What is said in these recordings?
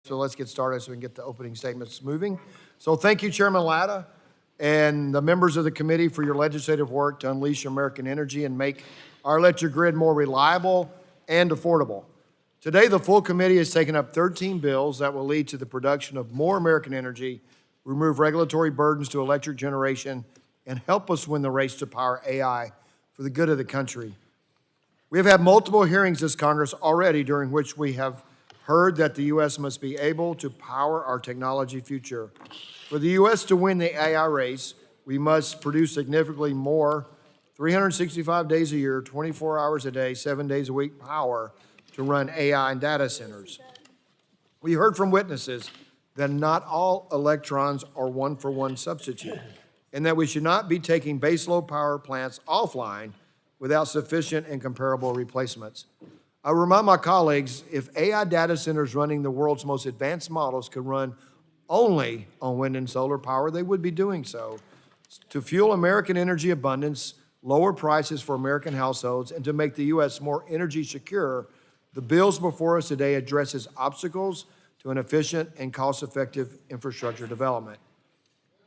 So let's get started so we can get the opening statements moving. So thank you, Chairman Latta, and the members of the committee for your legislative work to unleash American energy and make our electric grid more reliable and affordable. Today, the full committee has taken up 13 bills that will lead to the production of more American energy, remove regulatory burdens to electric generation, and help us win the race to power AI for the good of the country. We have had multiple hearings this Congress already, during which we have heard that the U.S. must be able to power our technology future. For the U.S. to win the AI race, we must produce significantly more 365 days a year, 24 hours a day, 7 days a week power to run AI and data centers. We heard from witnesses that not all electrons are one-for-one substitute, and that we should not be taking baseload power plants offline without sufficient and comparable replacements. I remind my colleagues, if AI data centers running the world's most advanced models could run only on wind and solar power, they would be doing so. To fuel American energy abundance, lower prices for American households, and to make the U.S. more energy secure, the bills before us today addresses obstacles to an efficient and cost-effective infrastructure development.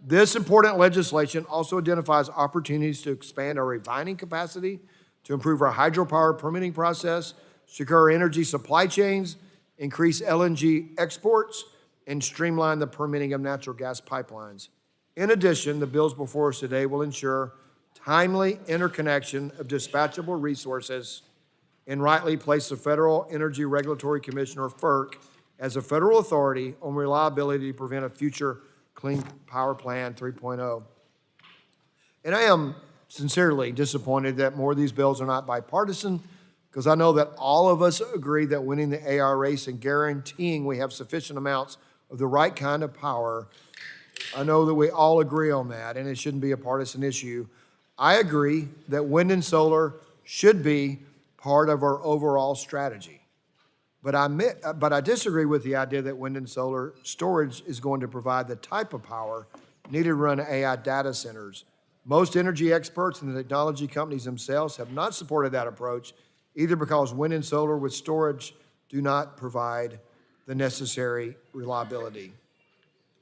This important legislation also identifies opportunities to expand our refining capacity, to improve our hydropower permitting process, secure energy supply chains, increase LNG exports, and streamline the permitting of natural gas pipelines. In addition, the bills before us today will ensure timely interconnection of dispatchable resources and rightly place the Federal Energy Regulatory Commission, or FERC, as a federal authority on reliability to prevent a future Clean Power Plan 3.0. And I am sincerely disappointed that more of these bills are not bipartisan, because I know that all of us agree that winning the AI race and guaranteeing we have sufficient amounts of the right kind of power, I know that we all agree on that, and it shouldn't be a partisan issue. I agree that wind and solar should be part of our overall strategy. But I disagree with the idea that wind and solar storage is going to provide the type of power needed to run AI data centers. Most energy experts and the technology companies themselves have not supported that approach, either because wind and solar with storage do not provide the necessary reliability.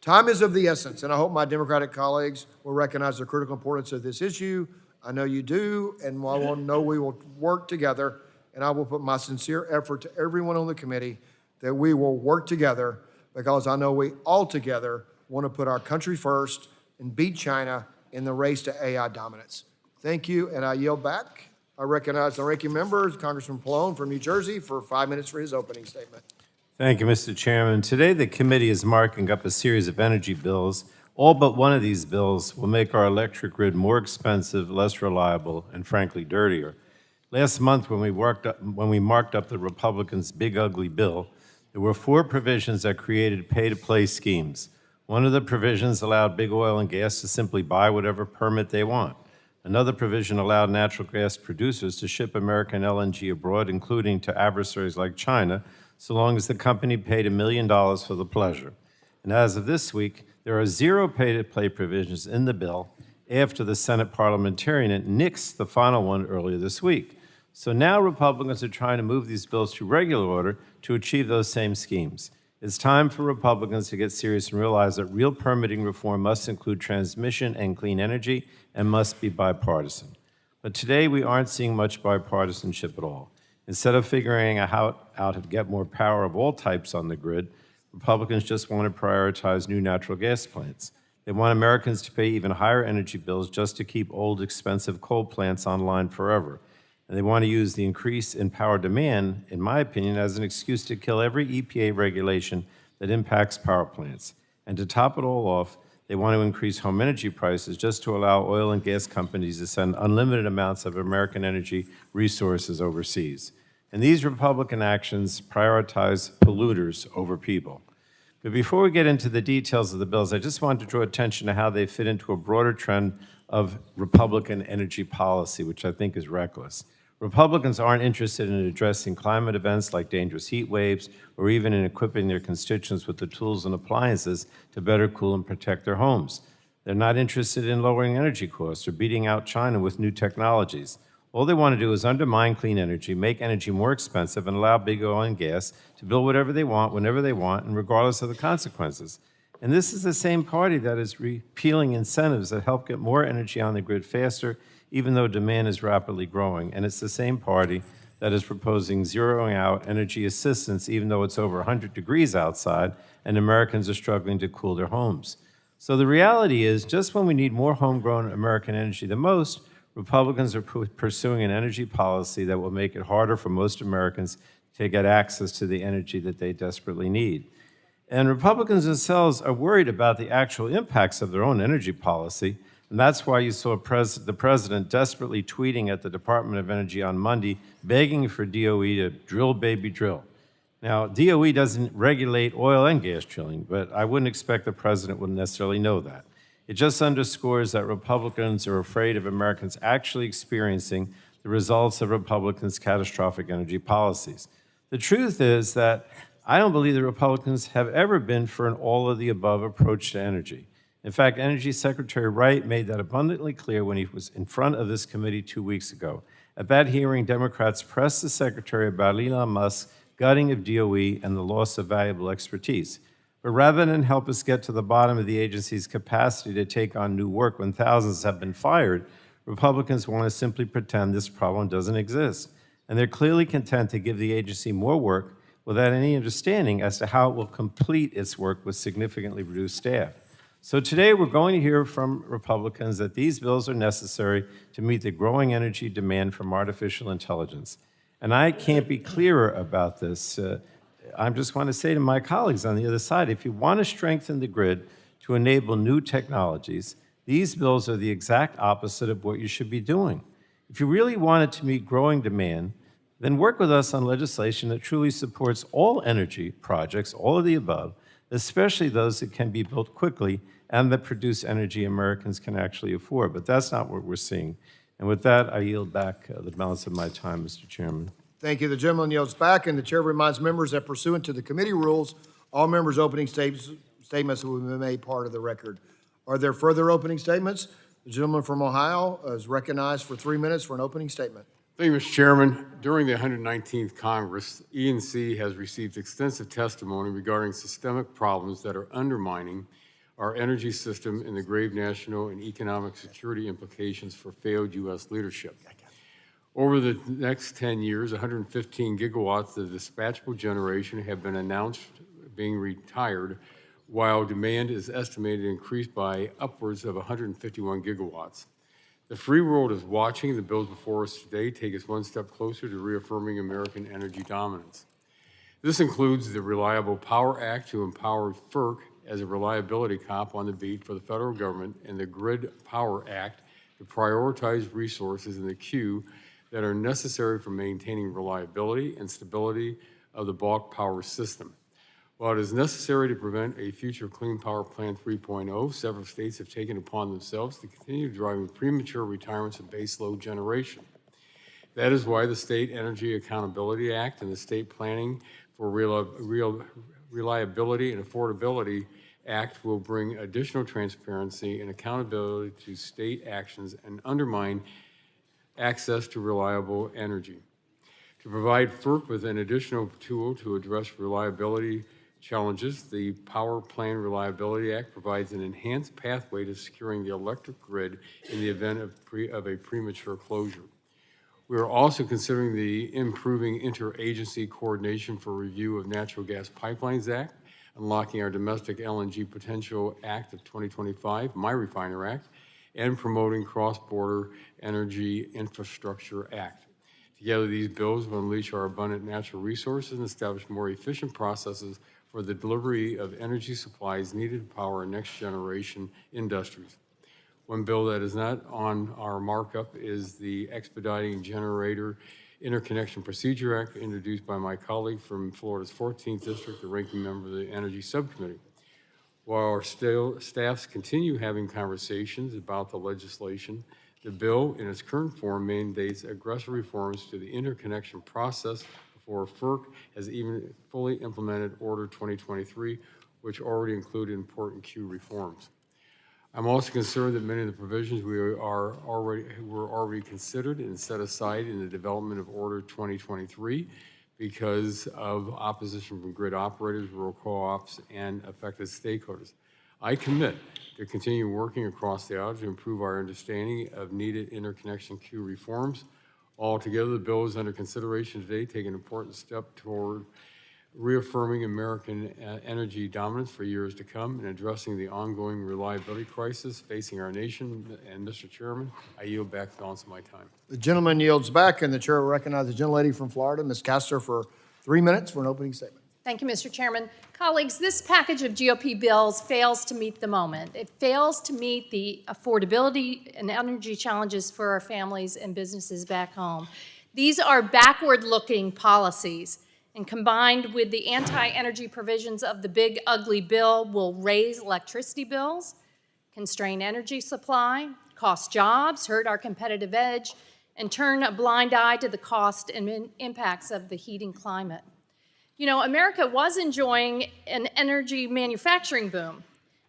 Time is of the essence, and I hope my Democratic colleagues will recognize the critical importance of this issue. I know you do, and I know we will work together, and I will put my sincere effort to everyone on the committee that we will work together, because I know we all together want to put our country first and beat China in the race to AI dominance. Thank you, and I yield back. I recognize the ranking member, Congressman Pallone from New Jersey, for 5 minutes for his opening statement. Thank you, Mr. Chairman. Today, the committee is marking up a series of energy bills. All but one of these bills will make our electric grid more expensive, less reliable, and frankly, dirtier. Last month, when we marked up the Republicans' big ugly bill, there were 4 provisions that created pay-to-play schemes. One of the provisions allowed big oil and gas to simply buy whatever permit they want. Another provision allowed natural gas producers to ship American LNG abroad, including to adversaries like China, so long as the company paid $1 million for the pleasure. And as of this week, there are 0 pay-to-play provisions in the bill after the Senate parliamentarian nixed the final one earlier this week. So now Republicans are trying to move these bills to regular order to achieve those same schemes. It's time for Republicans to get serious and realize that real permitting reform must include transmission and clean energy and must be bipartisan. But today we aren't seeing much bipartisanship at all. Instead of figuring out how to get more power of all types on the grid, Republicans just want to prioritize new natural gas plants. They want Americans to pay even higher energy bills just to keep old, expensive coal plants online forever. And they want to use the increase in power demand, in my opinion, as an excuse to kill every EPA regulation that impacts power plants. And to top it all off, they want to increase home energy prices just to allow oil and gas companies to send unlimited amounts of American energy resources overseas. And these Republican actions prioritize polluters over people. But before we get into the details of the bills, I just want to draw attention to how they fit into a broader trend of Republican energy policy, which I think is reckless. Republicans aren't interested in addressing climate events like dangerous heat waves or even in equipping their constituents with the tools and appliances to better cool and protect their homes. They're not interested in lowering energy costs or beating out China with new technologies. All they want to do is undermine clean energy, make energy more expensive, and allow big oil and gas to build whatever they want, whenever they want, and regardless of the consequences. And this is the same party that is repealing incentives that help get more energy on the grid faster, even though demand is rapidly growing. And it's the same party that is proposing zeroing out energy assistance, even though it's over 100 degrees outside and Americans are struggling to cool their homes. So the reality is, just when we need more homegrown American energy the most, Republicans are pursuing an energy policy that will make it harder for most Americans to get access to the energy that they desperately need. And Republicans themselves are worried about the actual impacts of their own energy policy, and that's why you saw the president desperately tweeting at the Department of Energy on Monday, begging for DOE to drill, baby, drill. Now, DOE doesn't regulate oil and gas drilling, but I wouldn't expect the president would necessarily know that. It just underscores that Republicans are afraid of Americans actually experiencing the results of Republicans' catastrophic energy policies. The truth is that I don't believe the Republicans have ever been for an all-of-the-above approach to energy. In fact, Energy Secretary Wright made that abundantly clear when he was in front of this committee 2 weeks ago. At that hearing, Democrats pressed the Secretary about Elon Musk's gutting of DOE and the loss of valuable expertise. But rather than help us get to the bottom of the agency's capacity to take on new work when thousands have been fired, Republicans want to simply pretend this problem doesn't exist. And they're clearly content to give the agency more work without any understanding as to how it will complete its work with significantly reduced staff. So today we're going to hear from Republicans that these bills are necessary to meet the growing energy demand from artificial intelligence. And I can't be clearer about this. I just want to say to my colleagues on the other side, if you want to strengthen the grid to enable new technologies, these bills are the exact opposite of what you should be doing. If you really want it to meet growing demand, then work with us on legislation that truly supports all energy projects, all of the above, especially those that can be built quickly and that produce energy Americans can actually afford. But that's not what we're seeing. And with that, I yield back the balance of my time, Mr. Chairman. Thank you. The gentleman yields back, and the chair reminds members that pursuant to the committee rules, all members' opening statements will be made part of the record. Are there further opening statements? The gentleman from Ohio is recognized for 3 minutes for an opening statement. Thank you, Mr. Chairman. During the 119th Congress, E&C has received extensive testimony regarding systemic problems that are undermining our energy system and the grave national and economic security implications for failed U.S. leadership. Over the next 10 years, 115 gigawatts of dispatchable generation have been announced being retired, while demand is estimated to increase by upwards of 151 gigawatts. The free world is watching. The bills before us today take us one step closer to reaffirming American energy dominance. This includes the Reliable Power Act to empower FERC as a reliability cop on the beat for the federal government, and the Grid Power Act to prioritize resources in the queue that are necessary for maintaining reliability and stability of the bulk power system. While it is necessary to prevent a future Clean Power Plan 3.0, several states have taken upon themselves to continue driving premature retirements of baseload generation. That is why the State Energy Accountability Act and the State Planning for Reliability and Affordability Act will bring additional transparency and accountability to state actions and undermine access to reliable energy. To provide FERC with an additional tool to address reliability challenges, the Power Plan Reliability Act provides an enhanced pathway to securing the electric grid in the event of a premature closure. We are also considering the Improving Interagency Coordination for Review of Natural Gas Pipelines Act, Unlocking Our Domestic LNG Potential Act of 2025, My Refiner Act, and Promoting Cross-Border Energy Infrastructure Act. Together, these bills will unleash our abundant natural resources and establish more efficient processes for the delivery of energy supplies needed to power next-generation industries. One bill that is not on our markup is the Expediting Generator Interconnection Procedure Act, introduced by my colleague from Florida's 14th District, the ranking member of the Energy Subcommittee. While our staffs continue having conversations about the legislation, the bill in its current form mandates aggressive reforms to the interconnection process before FERC has even fully implemented Order 2023, which already included important queue reforms. I'm also concerned that many of the provisions were already considered and set aside in the development of Order 2023 because of opposition from grid operators, rural co-ops, and affected stakeholders. I commit to continue working across the aisle to improve our understanding of needed interconnection queue reforms. Altogether, the bill is under consideration today, taking an important step toward reaffirming American energy dominance for years to come and addressing the ongoing reliability crisis facing our nation. And Mr. Chairman, I yield back the balance of my time. The gentleman yields back, and the chair will recognize the gentlelady from Florida, Ms. Castor, for 3 minutes for an opening statement. Thank you, Mr. Chairman. Colleagues, this package of GOP bills fails to meet the moment. It fails to meet the affordability and energy challenges for our families and businesses back home. These are backward-looking policies, and combined with the anti-energy provisions of the big ugly bill will raise electricity bills, constrain energy supply, cost jobs, hurt our competitive edge, and turn a blind eye to the cost and impacts of the heating climate. You know, America was enjoying an energy manufacturing boom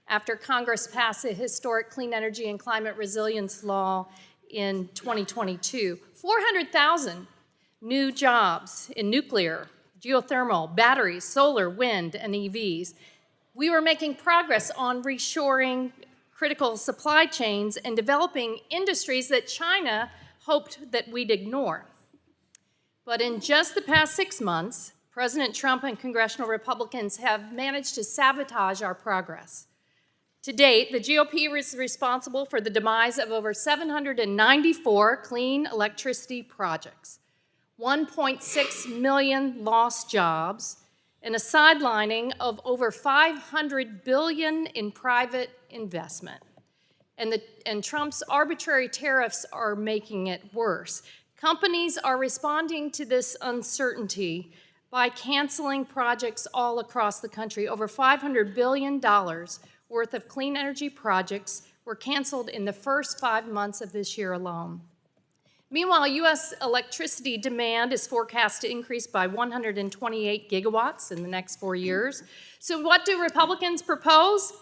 after Congress passed a historic clean energy and climate resilience law in 2022. 400,000 new jobs in nuclear, geothermal, batteries, solar, wind, and EVs. We were making progress on reshoring critical supply chains and developing industries that China hoped that we'd ignore. But in just the past 6 months, President Trump and congressional Republicans have managed to sabotage our progress. To date, the GOP is responsible for the demise of over 794 clean electricity projects, 1.6 million lost jobs, and a sidelining of over $500 billion in private investment. And Trump's arbitrary tariffs are making it worse. Companies are responding to this uncertainty by canceling projects all across the country. Over $500 billion worth of clean energy projects were canceled in the first 5 months of this year alone. Meanwhile, U.S. electricity demand is forecast to increase by 128 gigawatts in the next 4 years. So what do Republicans propose?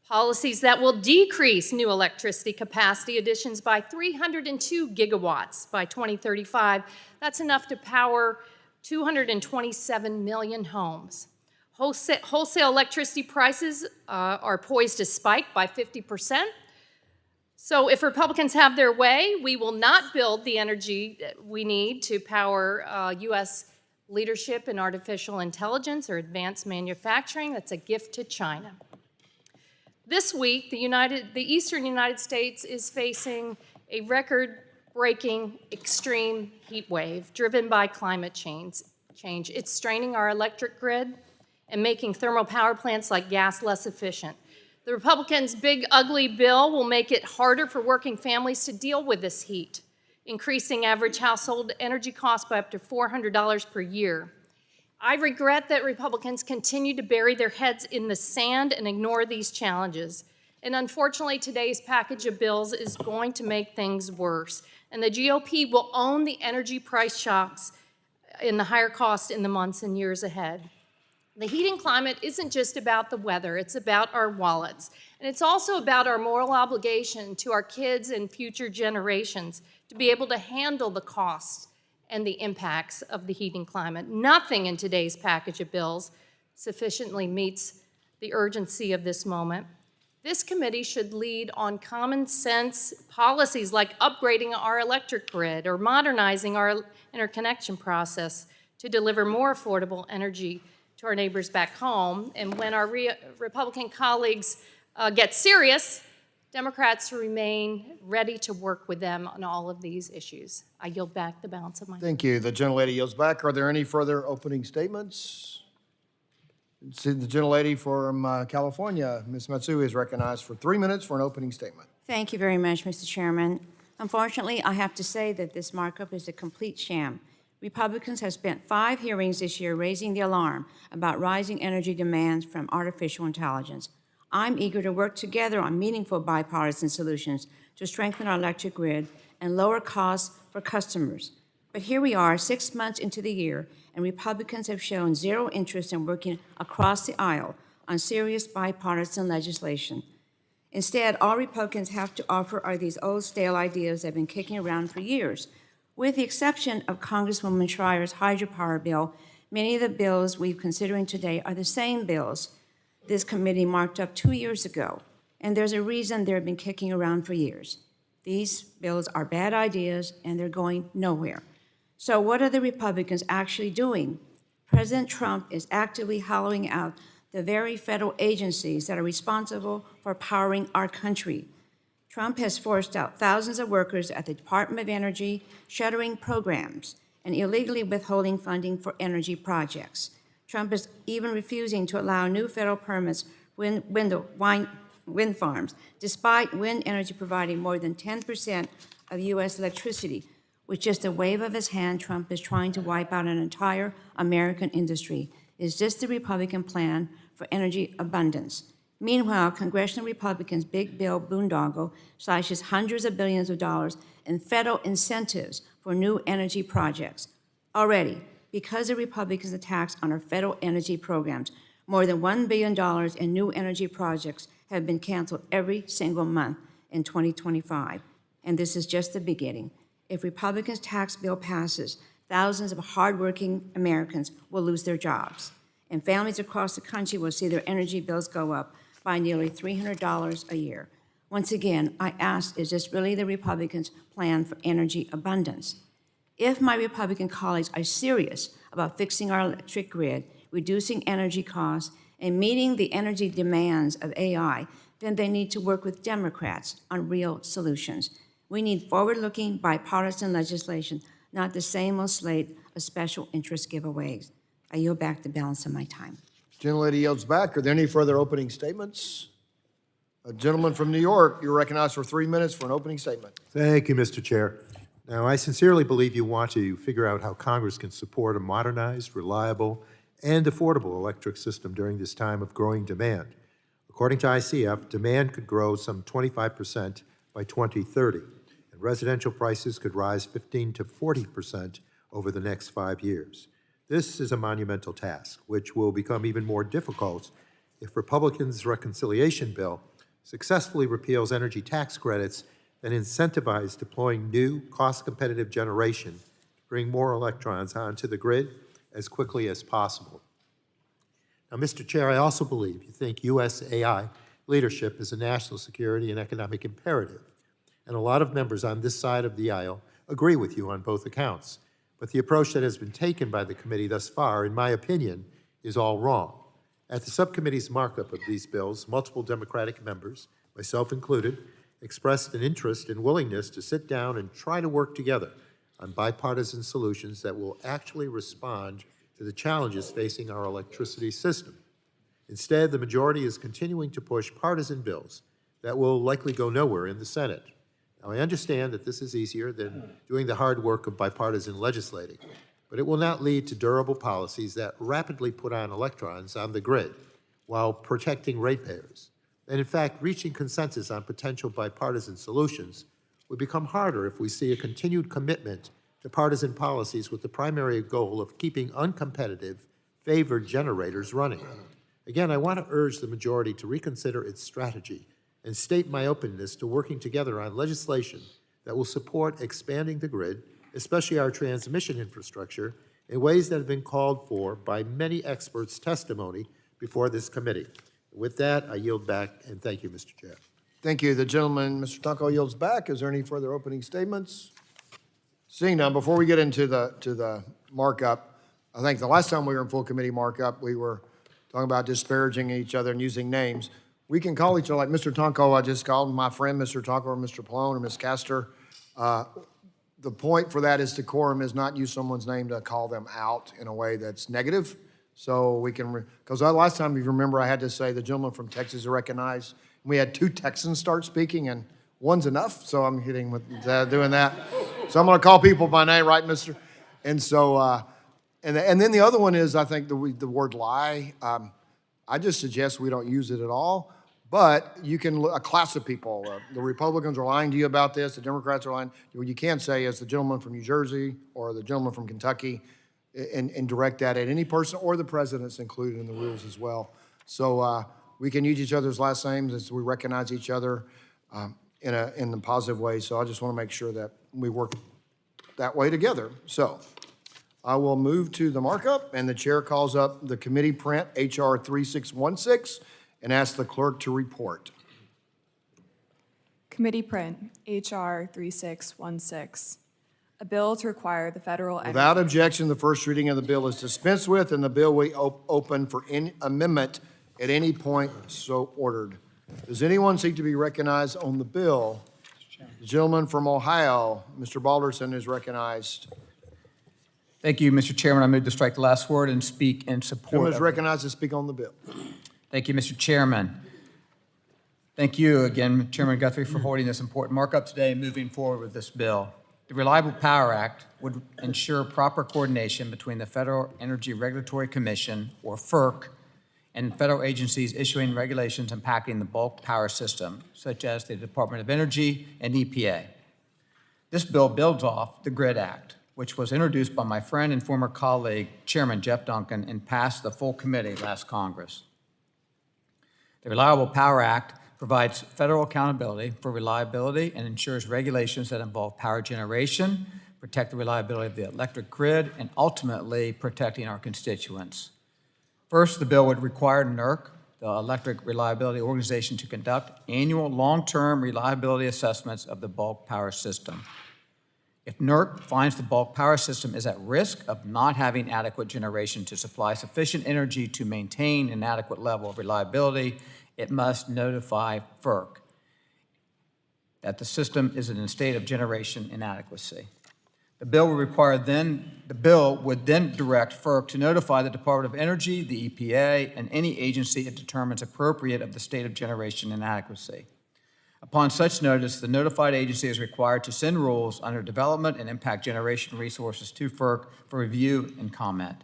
Policies that will decrease new electricity capacity additions by 302 gigawatts by 2035. That's enough to power 227 million homes. Wholesale electricity prices are poised to spike by 50%. So if Republicans have their way, we will not build the energy that we need to power U.S. leadership in artificial intelligence or advanced manufacturing. That's a gift to China. This week, the eastern United States is facing a record-breaking extreme heat wave driven by climate change. It's straining our electric grid and making thermal power plants like gas less efficient. The Republicans' big ugly bill will make it harder for working families to deal with this heat, increasing average household energy costs by up to $400 per year. I regret that Republicans continue to bury their heads in the sand and ignore these challenges. And unfortunately, today's package of bills is going to make things worse. And the GOP will own the energy price shocks in the higher cost in the months and years ahead. The heating climate isn't just about the weather, it's about our wallets. And it's also about our moral obligation to our kids and future generations to be able to handle the costs and the impacts of the heating climate. Nothing in today's package of bills sufficiently meets the urgency of this moment. This committee should lead on common sense policies like upgrading our electric grid or modernizing our interconnection process to deliver more affordable energy to our neighbors back home. And when our Republican colleagues get serious, Democrats remain ready to work with them on all of these issues. I yield back the balance of my time. Thank you. The gentlelady yields back. Are there any further opening statements? See the gentlelady from California, Ms. Matsui, is recognized for 3 minutes for an opening statement. Thank you very much, Mr. Chairman. Unfortunately, I have to say that this markup is a complete sham. Republicans have spent 5 hearings this year raising the alarm about rising energy demands from artificial intelligence. I'm eager to work together on meaningful bipartisan solutions to strengthen our electric grid and lower costs for customers. But here we are, 6 months into the year, and Republicans have shown zero interest in working across the aisle on serious bipartisan legislation. Instead, all Republicans have to offer are these old stale ideas that have been kicking around for years. With the exception of Congresswoman Schreier's hydropower bill, many of the bills we're considering today are the same bills this committee marked up 2 years ago, and there's a reason they've been kicking around for years. These bills are bad ideas, and they're going nowhere. So what are the Republicans actually doing? President Trump is actively hollowing out the very federal agencies that are responsible for powering our country. Trump has forced out thousands of workers at the Department of Energy, shuttering programs, and illegally withholding funding for energy projects. Trump is even refusing to allow new federal permits for wind farms, despite wind energy providing more than 10% of U.S. electricity. With just a wave of his hand, Trump is trying to wipe out an entire American industry. Is this the Republican plan for energy abundance? Meanwhile, congressional Republicans' big bill boondoggle slashes hundreds of billions of dollars in federal incentives for new energy projects. Already, because of Republicans' attacks on our federal energy programs, more than $1 billion in new energy projects have been canceled every single month in 2025. And this is just the beginning. If Republicans' tax bill passes, thousands of hardworking Americans will lose their jobs, and families across the country will see their energy bills go up by nearly $300 a year. Once again, I ask, is this really the Republicans' plan for energy abundance? If my Republican colleagues are serious about fixing our electric grid, reducing energy costs, and meeting the energy demands of AI, then they need to work with Democrats on real solutions. We need forward-looking bipartisan legislation, not the same old slate of special interest giveaways. I yield back the balance of my time. Gentlelady yields back. Are there any further opening statements? A gentleman from New York, you're recognized for 3 minutes for an opening statement. Thank you, Mr. Chair. Now, I sincerely believe you want to figure out how Congress can support a modernized, reliable, and affordable electric system during this time of growing demand. According to ICF, demand could grow some 25% by 2030, and residential prices could rise 15 to 40% over the next 5 years. This is a monumental task, which will become even more difficult if Republicans' reconciliation bill successfully repeals energy tax credits and incentivize deploying new, cost-competitive generation to bring more electrons onto the grid as quickly as possible. Now, Mr. Chair, I also believe you think U.S. AI leadership is a national security and economic imperative, and a lot of members on this side of the aisle agree with you on both accounts. But the approach that has been taken by the committee thus far, in my opinion, is all wrong. At the subcommittee's markup of these bills, multiple Democratic members, myself included, expressed an interest and willingness to sit down and try to work together on bipartisan solutions that will actually respond to the challenges facing our electricity system. Instead, the majority is continuing to push partisan bills that will likely go nowhere in the Senate. Now, I understand that this is easier than doing the hard work of bipartisan legislating, but it will not lead to durable policies that rapidly put on electrons on the grid while protecting ratepayers. And in fact, reaching consensus on potential bipartisan solutions would become harder if we see a continued commitment to partisan policies with the primary goal of keeping uncompetitive, favored generators running. Again, I want to urge the majority to reconsider its strategy and state my openness to working together on legislation that will support expanding the grid, especially our transmission infrastructure, in ways that have been called for by many experts' testimony before this committee. With that, I yield back, and thank you, Mr. Chair. Thank you. The gentleman, Mr. Tonko, yields back. Is there any further opening statements? Seeing none, before we get into the markup, I think the last time we were in full committee markup, we were talking about disparaging each other and using names. We can call each other, like Mr. Tonko, I just called my friend Mr. Tonko or Mr. Pallone or Ms. Castor. The point for that is decorum is not use someone's name to call them out in a way that's negative. So we can, because last time, if you remember, I had to say the gentleman from Texas is recognized. We had 2 Texans start speaking, and one's enough, so I'm hitting with doing that. So I'm going to call people by name, right, mister? And so, and then the other one is, I think, the word lie. I just suggest we don't use it at all. But you can, a class of people, the Republicans are lying to you about this, the Democrats are lying. What you can't say is the gentleman from New Jersey or the gentleman from Kentucky, and direct that at any person, or the president's included in the rules as well. So we can use each other's last names as we recognize each other in a positive way. So I just want to make sure that we work that way together. So I will move to the markup, and the chair calls up the committee print, HR 3616, and asks the clerk to report. Committee print, HR 3616, a bill to require the federal... Without objection, the first reading of the bill is dispensed with, and the bill will be open for any amendment at any point so ordered. Does anyone seek to be recognized on the bill? The gentleman from Ohio, Mr. Balderson, is recognized. Thank you, Mr. Chairman. I move to strike the last word and speak in support. Gentleman is of- recognized to speak on the bill. Thank you, Mr. Chairman. Thank you again, Chairman Guthrie, for holding this important markup today and moving forward with this bill. The Reliable Power Act would ensure proper coordination between the Federal Energy Regulatory Commission, or FERC, and federal agencies issuing regulations impacting the bulk power system, such as the Department of Energy and EPA. This bill builds off the GRID Act, which was introduced by my friend and former colleague, Chairman Jeff Duncan, and passed the full committee last Congress. The Reliable Power Act provides federal accountability for reliability and ensures regulations that involve power generation, protect the reliability of the electric grid, and ultimately protecting our constituents. First, the bill would require NERC, the Electric Reliability Organization, to conduct annual long-term reliability assessments of the bulk power system. If NERC finds the bulk power system is at risk of not having adequate generation to supply sufficient energy to maintain an adequate level of reliability, it must notify FERC that the system is in a state of generation inadequacy. The bill would then direct FERC to notify the Department of Energy, the EPA, and any agency it determines appropriate of the state of generation inadequacy. Upon such notice, the notified agency is required to send rules under development and impact generation resources to FERC for review and comment,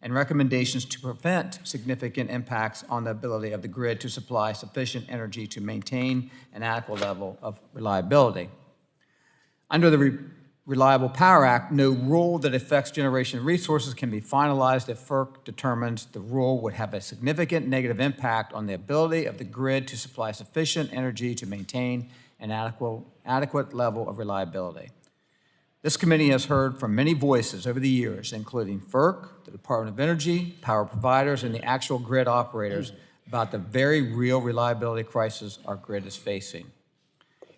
and recommendations to prevent significant impacts on the ability of the grid to supply sufficient energy to maintain an adequate level of reliability. Under the Reliable Power Act, no rule that affects generation resources can be finalized if FERC determines the rule would have a significant negative impact on the ability of the grid to supply sufficient energy to maintain an adequate level of reliability. This committee has heard from many voices over the years, including FERC, the Department of Energy, power providers, and the actual grid operators, about the very real reliability crisis our grid is facing.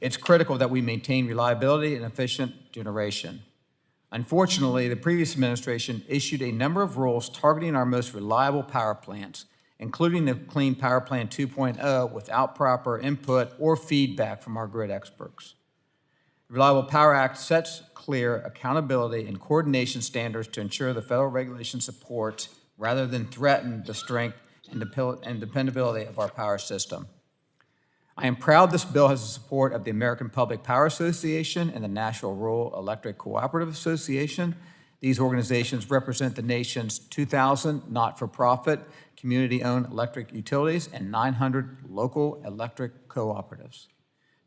It's critical that we maintain reliability and efficient generation. Unfortunately, the previous administration issued a number of rules targeting our most reliable power plants, including the Clean Power Plan 2.0, without proper input or feedback from our grid experts. The Reliable Power Act sets clear accountability and coordination standards to ensure the federal regulation supports rather than threaten the strength and dependability of our power system. I am proud this bill has the support of the American Public Power Association and the National Rural Electric Cooperative Association. These organizations represent the nation's 2,000 not-for-profit, community-owned electric utilities and 900 local electric cooperatives.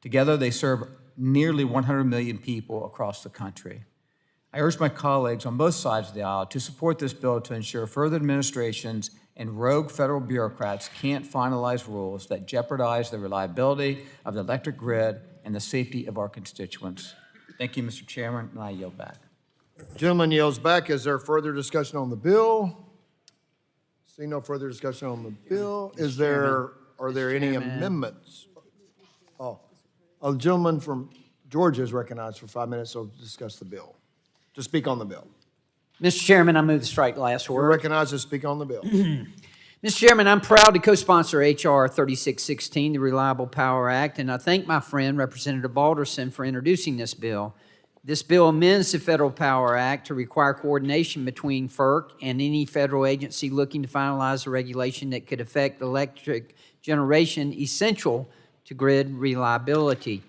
Together, they serve nearly 100 million people across the country. I urge my colleagues on both sides of the aisle to support this bill to ensure further administrations and rogue federal bureaucrats can't finalize rules that jeopardize the reliability of the electric grid and the safety of our constituents. Thank you, Mr. Chairman, and I yield back. Gentleman yields back. Is there further discussion on the bill? See no further discussion on the bill. Are there any amendments? The gentleman from Georgia is recognized for 5 minutes, so discuss the bill, to speak on the bill. Mr. Chairman, I move to strike the last You're word. recognized to speak on the bill. Mr. Chairman, I'm proud to co-sponsor H.R. 3616, the Reliable Power Act, and I thank my friend, Representative Balderson, for introducing this bill. This bill amends the Federal Power Act to require coordination between FERC and any federal agency looking to finalize a regulation that could affect electric generation essential to grid reliability.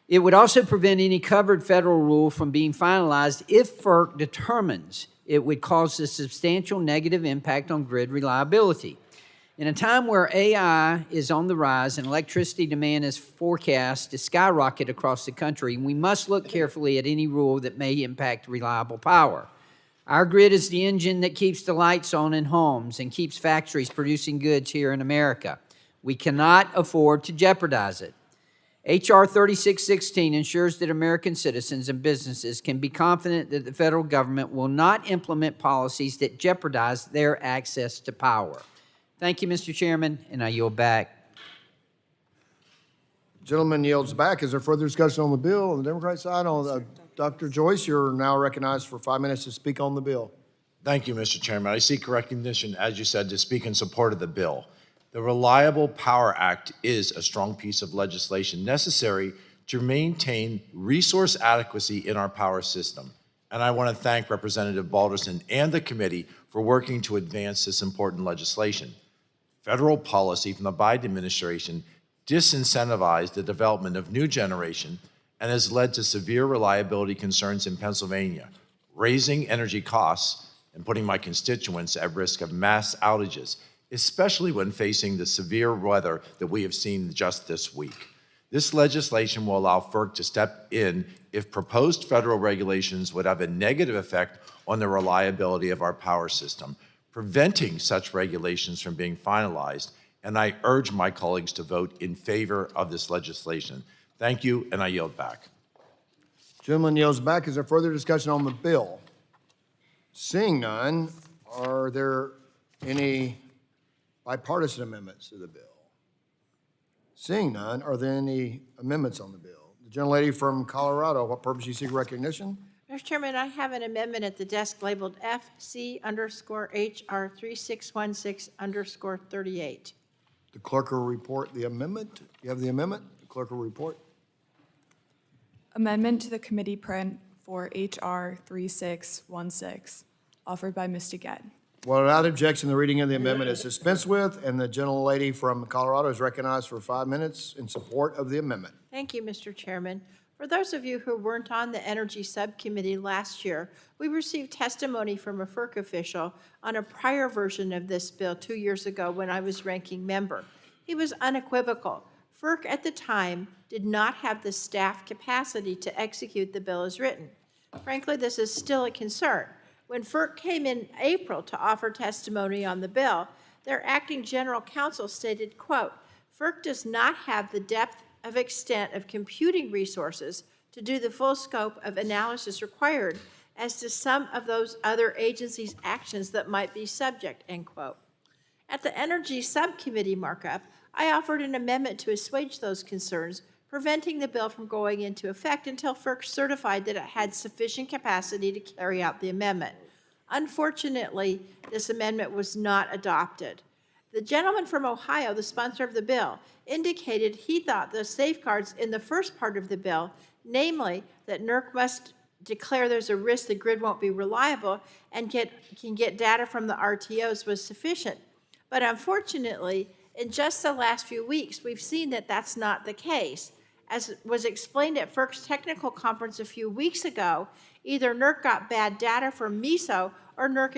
It would also prevent any covered federal rule from being finalized if FERC determines it would cause a substantial negative impact on grid reliability. In a time where AI is on the rise and electricity demand is forecast to skyrocket across the country, we must look carefully at any rule that may impact reliable power. Our grid is the engine that keeps the lights on in homes and keeps factories producing goods here in America. We cannot afford to jeopardize it. H.R. 3616 ensures that American citizens and businesses can be confident that the federal government will not implement policies that jeopardize their access to power. Thank you, Mr. Chairman, and I yield back. Gentleman yields back. Is there further discussion on the bill on the Democrat side? Dr. Joyce, you're now recognized for 5 minutes to speak on the bill. Thank you, Mr. Chairman. I seek recognition, as you said, to speak in support of the bill. The Reliable Power Act is a strong piece of legislation necessary to maintain resource adequacy in our power system. And I want to thank Representative Balderson and the committee for working to advance this important legislation. Federal policy from the Biden administration disincentivized the development of new generation and has led to severe reliability concerns in Pennsylvania, raising energy costs and putting my constituents at risk of mass outages, especially when facing the severe weather that we have seen just this week. This legislation will allow FERC to step in if proposed federal regulations would have a negative effect on the reliability of our power system, preventing such regulations from being finalized, and I urge my colleagues to vote in favor of this legislation. Thank you, and I yield back. Gentleman yields back. Is there further discussion on the bill? Seeing none, are there any bipartisan amendments to the bill? Seeing none, are there any amendments on the bill? The gentlelady from Colorado, what purpose you seek recognition? Mr. Chairman, I have an amendment at the desk labeled FC_HR 3616_38. The clerk will report the amendment. You have the amendment? The clerk will report. Amendment to the committee print for H.R. 3616, offered by Ms. Dingell. Well, without objection, the reading of the amendment is dispensed with, and the gentlelady from Colorado is recognized for 5 minutes in support of the amendment. Thank you, Mr. Chairman. For those of you who weren't on the Energy Subcommittee last year, we received testimony from a FERC official on a prior version of this bill 2 years ago when I was ranking member. He was unequivocal. FERC at the time did not have the staff capacity to execute the bill as written. Frankly, this is still a concern. When FERC came in April to offer testimony on the bill, their acting general counsel stated, quote, FERC does not have the depth of extent of computing resources to do the full scope of analysis required as to some of those other agencies' actions that might be subject, end quote. At the Energy Subcommittee markup, I offered an amendment to assuage those concerns, preventing the bill from going into effect until FERC certified that it had sufficient capacity to carry out the amendment. Unfortunately, this amendment was not adopted. The gentleman from Ohio, the sponsor of the bill, indicated he thought the safeguards in the first part of the bill, namely that NERC must declare there's a risk the grid won't be reliable and can get data from the RTOs, was sufficient. But unfortunately, in just the last few weeks, we've seen that that's not the case. As was explained at FERC's technical conference a few weeks ago, either NERC got bad data from MISO or NERC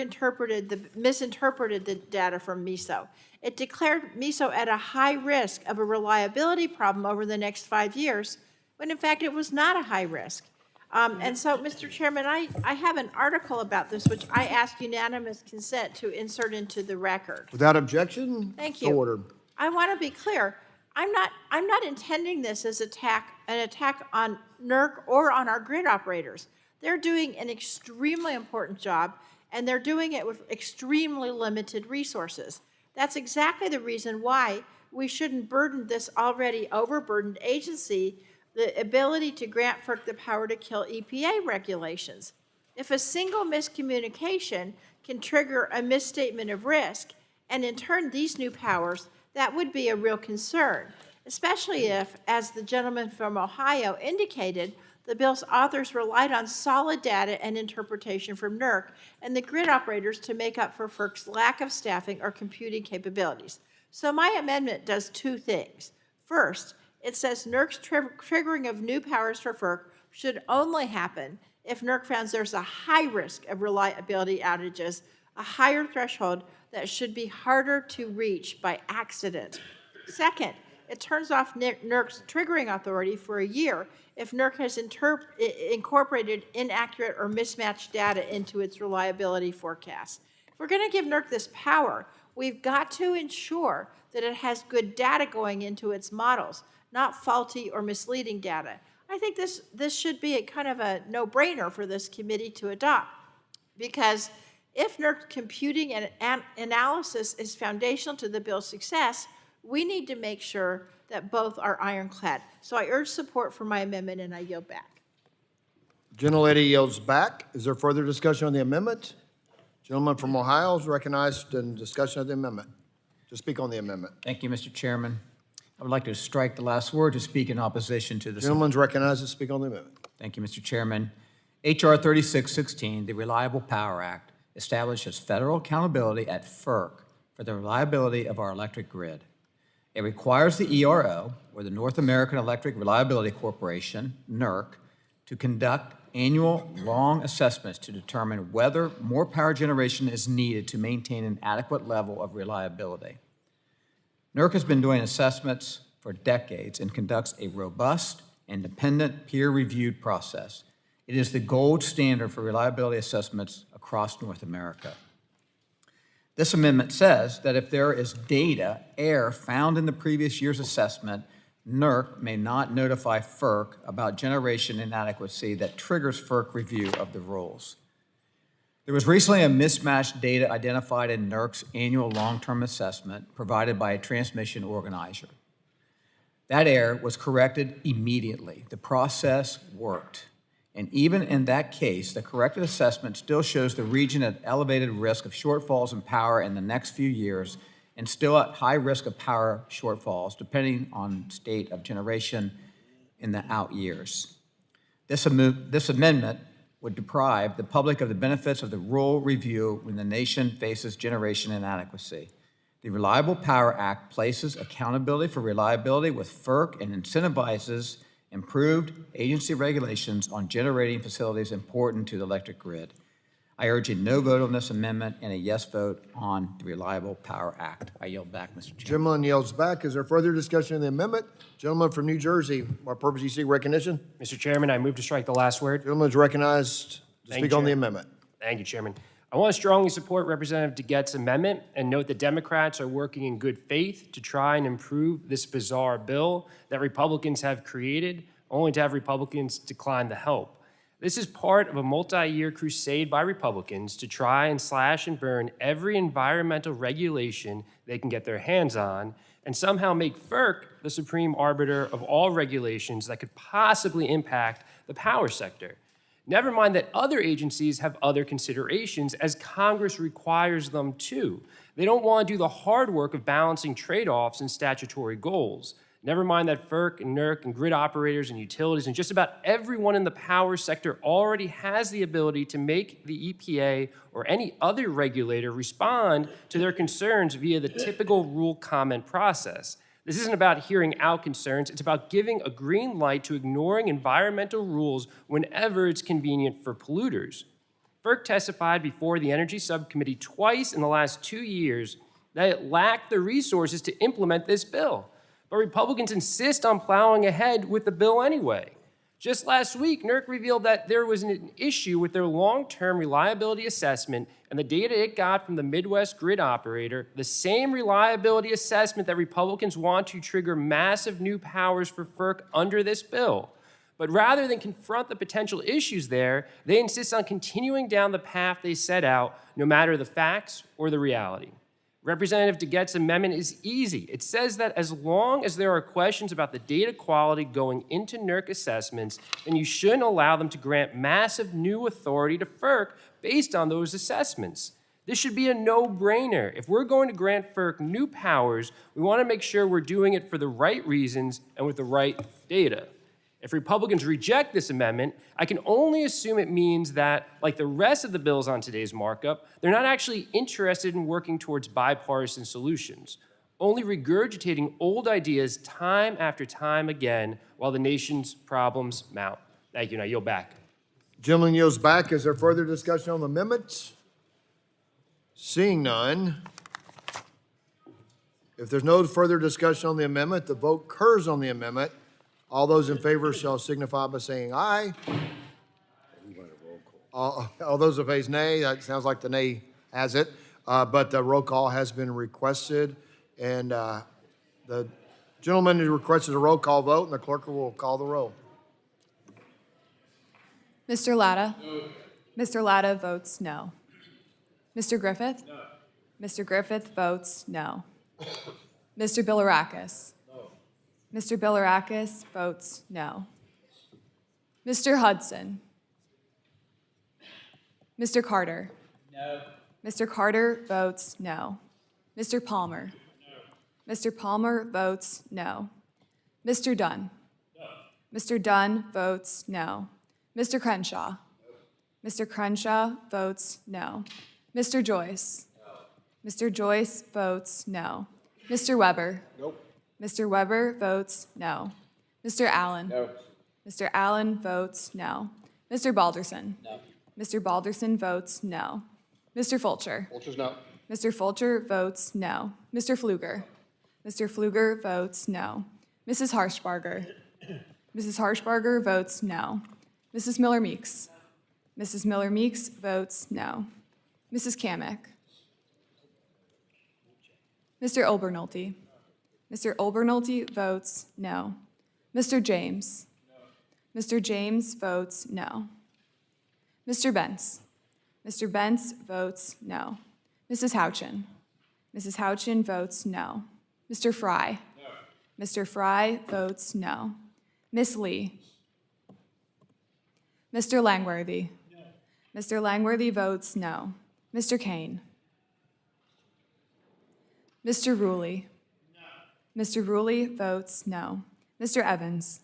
misinterpreted the data from MISO. It declared MISO at a high risk of a reliability problem over the next 5 years, when in fact it was not a high risk. And so, Mr. Chairman, I have an article about this, which I ask unanimous consent to insert into the record. Without objection? Thank So you. ordered. I want to be clear. I'm not intending this as an attack on NERC or on our grid operators. They're doing an extremely important job, and they're doing it with extremely limited resources. That's exactly the reason why we shouldn't burden this already overburdened agency the ability to grant FERC the power to kill EPA regulations. If a single miscommunication can trigger a misstatement of risk, and in turn these new powers, that would be a real concern, especially if, as the gentleman from Ohio indicated, the bill's authors relied on solid data and interpretation from NERC and the grid operators to make up for FERC's lack of staffing or computing capabilities. So my amendment does two things. First, it says NERC's triggering of new powers for FERC should only happen if NERC finds there's a high risk of reliability outages, a higher threshold that should be harder to reach by accident. Second, it turns off NERC's triggering authority for a year if NERC has incorporated inaccurate or mismatched data into its reliability forecast. If we're going to give NERC this power, we've got to ensure that it has good data going into its models, not faulty or misleading data. I think this should be a kind of a no-brainer for this committee to adopt, because if NERC computing and analysis is foundational to the bill's success, we need to make sure that both are ironclad. So I urge support for my amendment, and I yield back. Gentlelady yields back. Is there further discussion on the amendment? Gentleman from Ohio is recognized in discussion of the amendment, to speak on the amendment. Thank you, Mr. Chairman. I would like to strike the last word to speak in opposition to this. Gentleman's recognized to speak on the amendment. Thank you, Mr. Chairman. H.R. 3616, the Reliable Power Act, establishes federal accountability at FERC for the reliability of our electric grid. It requires the ERO, or the North American Electric Reliability Corporation, NERC, to conduct annual long assessments to determine whether more power generation is needed to maintain an adequate level of reliability. NERC has been doing assessments for decades and conducts a robust, independent, peer-reviewed process. It is the gold standard for reliability assessments across North America. This amendment says that if there is data, error found in the previous year's assessment, NERC may not notify FERC about generation inadequacy that triggers FERC review of the rules. There was recently a mismatched data identified in NERC's annual long-term assessment provided by a transmission organizer. That error was corrected immediately. The process worked. And even in that case, the corrected assessment still shows the region at elevated risk of shortfalls in power in the next few years and still at high risk of power shortfalls, depending on state of generation in the out years. This amendment would deprive the public of the benefits of the rural review when the nation faces generation inadequacy. The Reliable Power Act places accountability for reliability with FERC and incentivizes improved agency regulations on generating facilities important to the electric grid. I urge a no vote on this amendment and a yes vote on the Reliable Power Act. I yield back, Mr. Chairman. Gentleman yields back. Is there further discussion on the amendment? Gentleman from New Jersey, what purpose do you seek recognition? Mr. Chairman, I move to strike the last word. Gentleman's recognized to Thank speak you, on the Chair. amendment. Thank you, Chairman. I want to strongly support Representative DeGette's amendment and note that Democrats are working in good faith to try and improve this bizarre bill that Republicans have created, only to have Republicans decline the help. This is part of a multi-year crusade by Republicans to try and slash and burn every environmental regulation they can get their hands on and somehow make FERC the supreme arbiter of all regulations that could possibly impact the power sector. Never mind that other agencies have other considerations, as Congress requires them to. They don't want to do the hard work of balancing trade-offs and statutory goals. Never mind that FERC and NERC and grid operators and utilities and just about everyone in the power sector already has the ability to make the EPA or any other regulator respond to their concerns via the typical rule comment process. This isn't about hearing out concerns, it's about giving a green light to ignoring environmental rules whenever it's convenient for polluters. FERC testified before the Energy Subcommittee twice in the last 2 years that it lacked the resources to implement this bill. But Republicans insist on plowing ahead with the bill anyway. Just last week, NERC revealed that there was an issue with their long-term reliability assessment and the data it got from the Midwest grid operator, the same reliability assessment that Republicans want to trigger massive new powers for FERC under this bill. But rather than confront the potential issues there, they insist on continuing down the path they set out, no matter the facts or the reality. Representative DeGette's amendment is easy. It says that as long as there are questions about the data quality going into NERC assessments, then you shouldn't allow them to grant massive new authority to FERC based on those assessments. This should be a no-brainer. If we're going to grant FERC new powers, we want to make sure we're doing it for the right reasons and with the right data. If Republicans reject this amendment, I can only assume it means that, like the rest of the bills on today's markup, they're not actually interested in working towards bipartisan solutions, only regurgitating old ideas time after time again while the nation's problems mount. Thank you, and I yield back. Gentleman yields back. Is there further discussion on the amendment? Seeing none. If there's no further discussion on the amendment, the vote occurs on the amendment. All those in favor shall signify by saying aye. All those opposed, nay. That sounds like the nay has it, but the roll call has been requested. And the gentleman who requested a roll call vote, and the clerk will call the roll. Mr. Latta? No. Mr. Latta votes no. Mr. Griffith? No. Mr. Griffith votes no. Mr. Bilirakis? No. Mr. Bilirakis votes no. Mr. Hudson? Mr. Carter? No. Mr. Carter votes no. Mr. Palmer? No. Mr. Palmer votes no. Mr. Dunn? No. Mr. Dunn votes no. Mr. Crenshaw? No. Mr. Crenshaw votes no. Mr. Joyce? No. Mr. Joyce votes no. Mr. Weber? Nope. Mr. Weber votes no. Mr. Allen? No. Mr. Allen votes no. Mr. Balderson? No. Mr. Balderson votes no. Mr. Fulcher? Fulcher's no. Mr. Fulcher votes no. Mr. Pfluger? Mr. Pfluger votes no. Mrs. Harshbarger? Mrs. Harshbarger votes no. Mrs. Miller-Meeks? Mrs. Miller-Meeks votes no. Mrs. Kamick? Mr. Obernolte? Mr. Obernolte votes no. Mr. James? Mr. James votes no. Mr. Bentz? Mr. Bentz votes no. Mrs. Houchin? Mrs. Houchin votes no. Mr. Fry? No. Mr. Fry votes no. Miss Lee? Mr. Langworthy? No. Mr. Langworthy votes no. Mr. Kane? Mr. Ruley? No. Mr. Ruley votes no. Mr. Evans?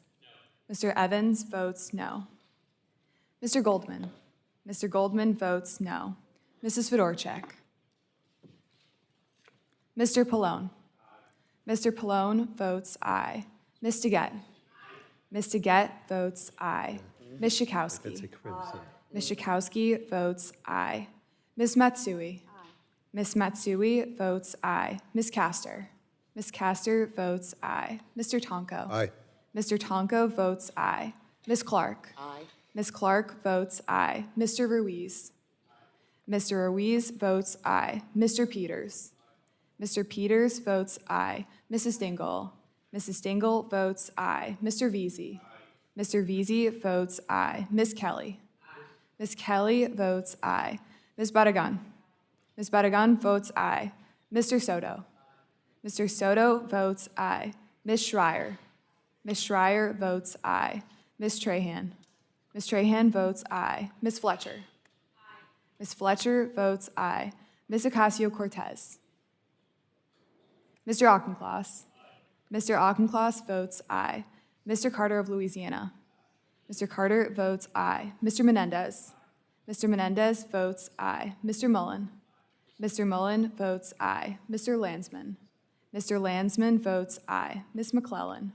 No. Mr. Evans votes no. Mr. Goldman? Mr. Goldman votes no. Mrs. Fedorchak? Mr. Pallone? Mr. Pallone votes aye. Ms. DeGette? Ms. DeGette votes aye. Ms. Schakowsky? Ms. Schakowsky votes aye. Ms. Matsui? Ms. Matsui votes aye. Ms. Castor? Ms. Castor votes aye. Mr. Tonko? Aye. Mr. Tonko votes aye. Ms. Clark? Aye. Ms. Clark votes aye. Mr. Ruiz? Mr. Ruiz votes aye. Mr. Peters? Mr. Peters votes aye. Mrs. Dingell? Mrs. Dingell votes aye. Mr. Veazey? Mr. Veazey votes aye. Ms. Kelly? Ms. Kelly votes aye. Ms. Barragan? Ms. Barragan votes aye. Mr. Soto? Mr. Soto votes aye. Ms. Schreier? Ms. Schreier votes aye. Ms. Trahan? Ms. Trahan votes aye. Ms. Fletcher? Ms. Fletcher votes aye. Ms. Ocasio-Cortez? Mr. Auchincloss? Mr. Auchincloss votes aye. Mr. Carter of Louisiana? Mr. Carter votes aye. Mr. Menendez? Mr. Menendez votes aye. Mr. Mullen? Mr. Mullen votes aye. Mr. Landsman? Mr. Landsman votes aye. Ms. McClellan?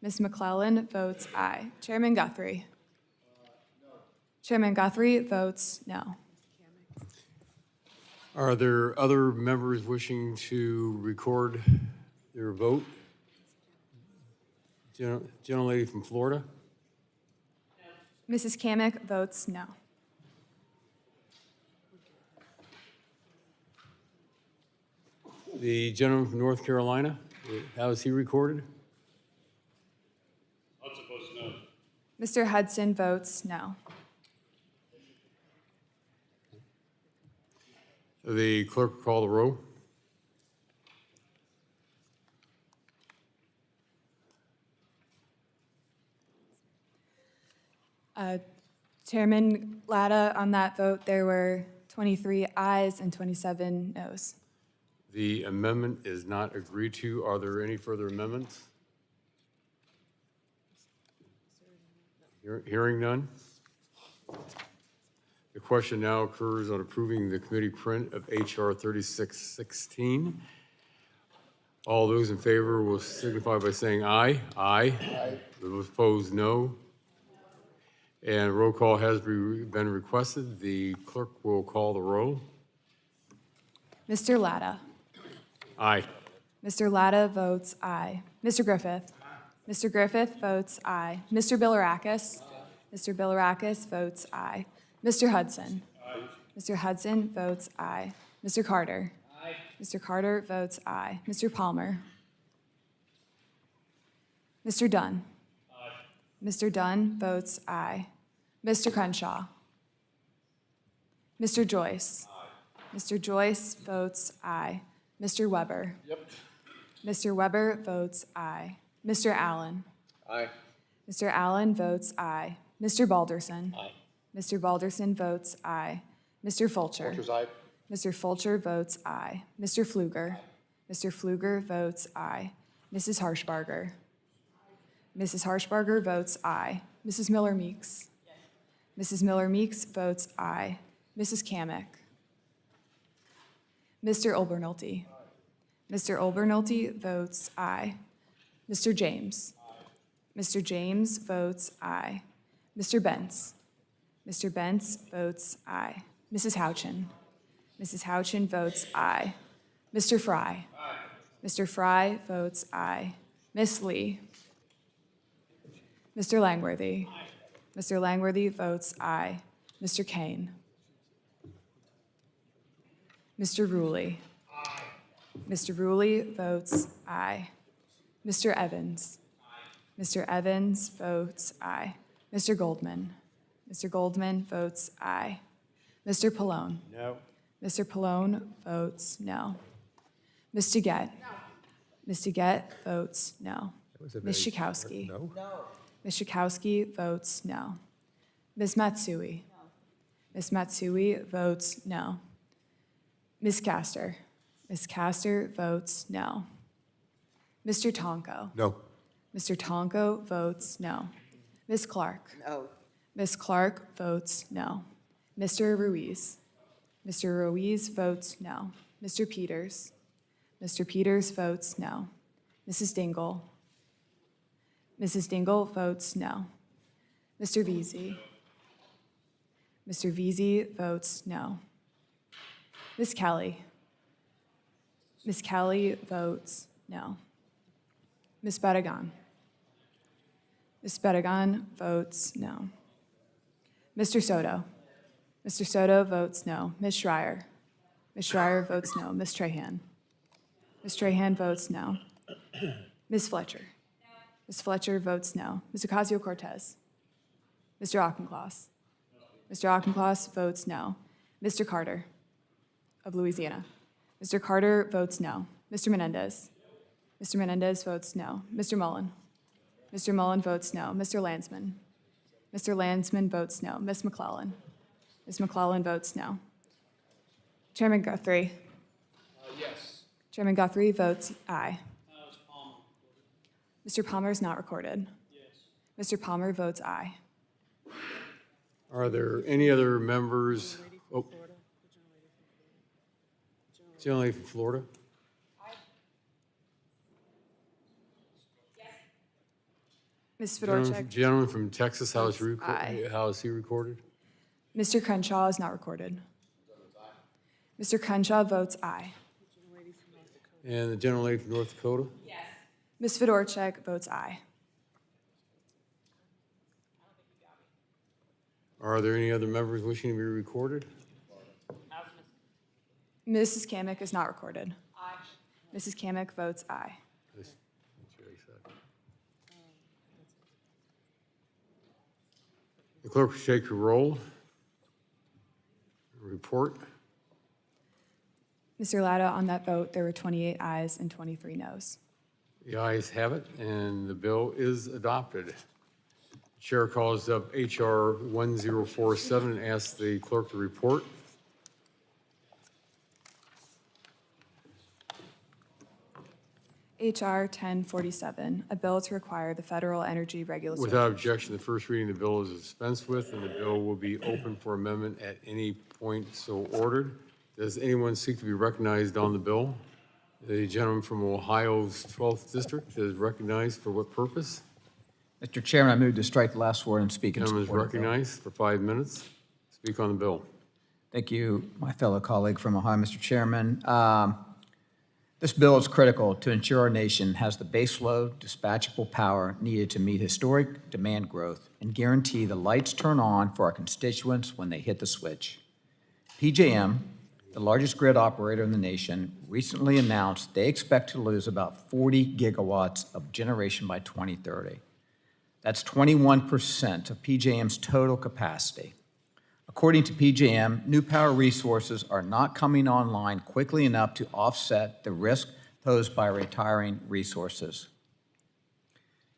Ms. McClellan votes aye. Chairman Guthrie? Chairman Guthrie votes no. Are there other members wishing to record their vote? Gentlelady from Florida? Mrs. Kamick votes no. The gentleman from North Carolina, how is he recorded? Mr. Hudson votes no. The clerk will call the roll. Chairman Latta, on that vote, there were 23 ayes and 27 noes. The amendment is not agreed to. Are there any further amendments? Hearing none. The question now occurs on approving the committee print of H.R. 3616. All those in favor will signify by saying aye. Aye. Those opposed, no. And roll call has been requested. The clerk will call the roll. Mr. Latta. Aye. Mr. Latta votes aye. Mr. Griffith. Mr. Griffith votes aye. Mr. Bilirakis. Mr. Bilirakis votes aye. Mr. Hudson. Mr. Hudson votes aye. Mr. Carter. Mr. Carter votes aye. Mr. Palmer? Mr. Dunn? Mr. Dunn votes aye. Mr. Crenshaw? Mr. Joyce? Mr. Joyce votes aye. Mr. Weber? Mr. Weber votes aye. Mr. Allen? Aye. Mr. Allen votes aye. Mr. Balderson? Mr. Balderson votes aye. Mr. Fulcher? Mr. Fulcher votes aye. Mr. Pfluger? Mr. Pfluger votes aye. Mrs. Harshbarger? Mrs. Harshbarger votes aye. Mrs. Miller Meeks? Mrs. Miller Meeks votes aye. Mrs. Kamick? Mr. Obernolte? Mr. Obernolte votes aye. Mr. James? Mr. James votes aye. Mr. Bentz? Mr. Bentz votes aye. Mrs. Houchin? Mrs. Houchin votes aye. Mr. Fry? Mr. Fry votes aye. Miss Lee? Mr. Langworthy? Mr. Langworthy votes aye. Mr. Kane? Mr. Ruley? Mr. Ruley votes aye. Mr. Evans? Mr. Evans votes aye. Mr. Goldman? Mr. Goldman votes aye. Mr. Pallone? No. Mr. Pallone votes no. Ms. Deget? Ms. Deget votes no. Ms. Schakowsky? No? Ms. Schakowsky votes no. Ms. Matsui? Ms. Matsui votes no. Ms. Castor? Ms. Castor votes no. Mr. Tonko? No. Mr. Tonko votes no. Ms. Clark? No. Ms. Clark votes no. Mr. Ruiz? Mr. Ruiz votes no. Mr. Peters? Mr. Peters votes no. Mrs. Dingell? Mrs. Dingell votes no. Mr. Veazey? Mr. Veazey votes no. Ms. Kelly? Ms. Kelly votes no. Ms. Bedigan? Ms. Bedigan votes no. Mr. Soto? Mr. Soto votes no. Ms. Schreier? Ms. Schreier votes no. Ms. Trahan? Ms. Trahan votes no. Ms. Fletcher? Ms. Fletcher votes no. Ms. Ocasio-Cortez? Mr. Auchincloss? Mr. Auchincloss votes no. Mr. Carter of Louisiana? Mr. Carter votes no. Mr. Menendez? Mr. Menendez votes no. Mr. Mullen? Mr. Mullen votes no. Mr. Landsman? Mr. Landsman votes no. Ms. McClellan? Ms. McClellan votes no. Chairman Guthrie? Yes. Chairman Guthrie votes aye. Mr. Palmer is not recorded. Mr. Palmer votes aye. Are there any other members? Oh. Generally from Florida? Ms. Fedorchak? Gentleman from Texas, how is he Aye. recorded? Mr. Crenshaw is not recorded. Mr. Crenshaw votes aye. And the gentlelady from North Dakota? Ms. Fedorchak votes aye. Are there any other members wishing to be recorded? Mrs. Kamick is not recorded. Aye. Mrs. Kamick votes aye. The clerk will shake your roll. Report. Mr. Latta, on that vote, there were 28 ayes and 23 noes. The ayes have it, and the bill is adopted. Chair calls up H.R. 1047 and asks the clerk to report. H.R. 1047, a bill to require the Federal Energy Regulatory... Without objection, the first reading of the bill is dispensed with, and the bill will be open for amendment at any point so ordered. Does anyone seek to be recognized on the bill? The gentleman from Ohio's 12th District is recognized for what purpose? Mr. Chairman, I move to strike the last word and speak in Gentleman is support of the bill. recognized for 5 minutes. Speak on the bill. Thank you, my fellow colleague from Ohio, Mr. Chairman. This bill is critical to ensure our nation has the baseload dispatchable power needed to meet historic demand growth and guarantee the lights turn on for our constituents when they hit the switch. PJM the largest grid operator in the nation, recently announced they expect to lose about 40 gigawatts of generation by 2030. That's 21% of PJM's total capacity. According to PJM, new power resources are not coming online quickly enough to offset the risk posed by retiring resources.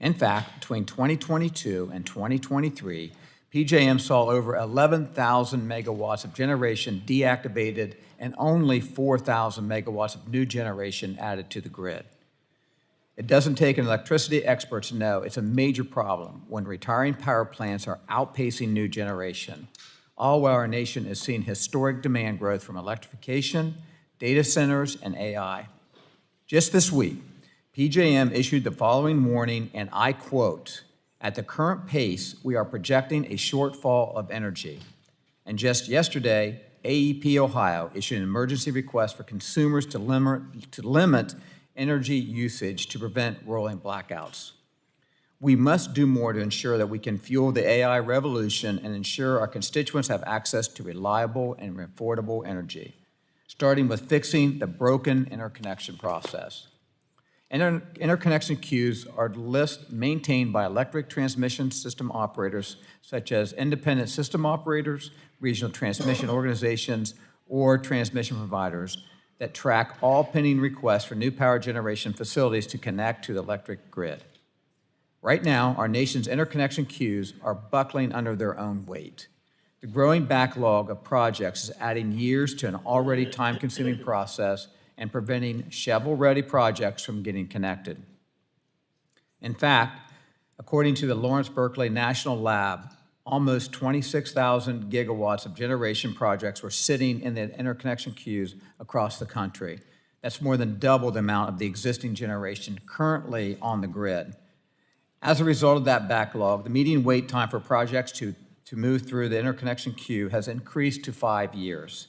In fact, between 2022 and 2023, PJM saw over 11,000 megawatts of generation deactivated and only 4,000 megawatts of new generation added to the grid. It doesn't take an electricity expert to know it's a major problem when retiring power plants are outpacing new generation, all while our nation is seeing historic demand growth from electrification, data centers, and AI. Just this week, PJM issued the following warning, and I quote, "At the current pace, we are projecting a shortfall of energy." And just yesterday, AEP Ohio issued an emergency request for consumers to limit energy usage to prevent rolling blackouts. We must do more to ensure that we can fuel the AI revolution and ensure our constituents have access to reliable and affordable energy, starting with fixing the broken interconnection process. Interconnection queues are the list maintained by electric transmission system operators such as independent system operators, regional transmission organizations, or transmission providers that track all pending requests for new power generation facilities to connect to the electric grid. Right now, our nation's interconnection queues are buckling under their own weight. The growing backlog of projects is adding years to an already time-consuming process and preventing shovel-ready projects from getting connected. In fact, according to the Lawrence Berkeley National Lab, almost 26,000 gigawatts of generation projects were sitting in the interconnection queues across the country. That's more than double the amount of the existing generation currently on the grid. As a result of that backlog, the median wait time for projects to move through the interconnection queue has increased to 5 years.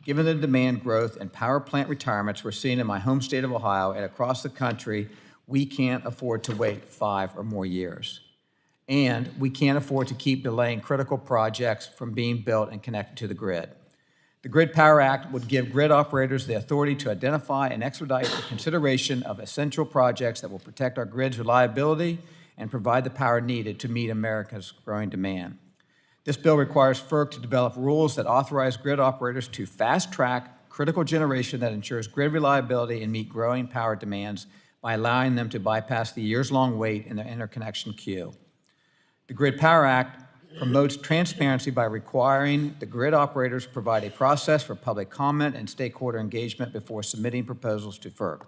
Given the demand growth and power plant retirements we're seeing in my home state of Ohio and across the country, we can't afford to wait 5 or more years. And we can't afford to keep delaying critical projects from being built and connected to the grid. The Grid Power Act would give grid operators the authority to identify and expedite the consideration of essential projects that will protect our grid's reliability and provide the power needed to meet America's growing demand. This bill requires FERC to develop rules that authorize grid operators to fast-track critical generation that ensures grid reliability and meet growing power demands by allowing them to bypass the years-long wait in the interconnection queue. The Grid Power Act promotes transparency by requiring the grid operators provide a process for public comment and stakeholder engagement before submitting proposals to FERC.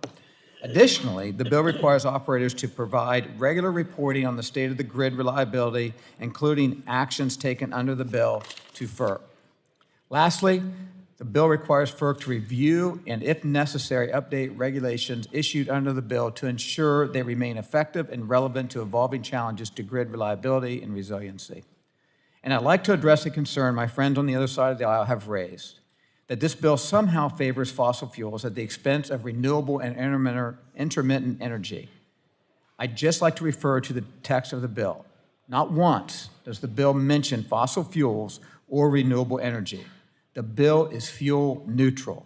Additionally, the bill requires operators to provide regular reporting on the state of the grid reliability, including actions taken under the bill, to FERC. Lastly, the bill requires FERC to review and, if necessary, update regulations issued under the bill to ensure they remain effective and relevant to evolving challenges to grid reliability and resiliency. And I'd like to address a concern my friends on the other side of the aisle have raised, that this bill somehow favors fossil fuels at the expense of renewable and intermittent energy. I'd just like to refer to the text of the bill. Not once does the bill mention fossil fuels or renewable energy. The bill is fuel neutral.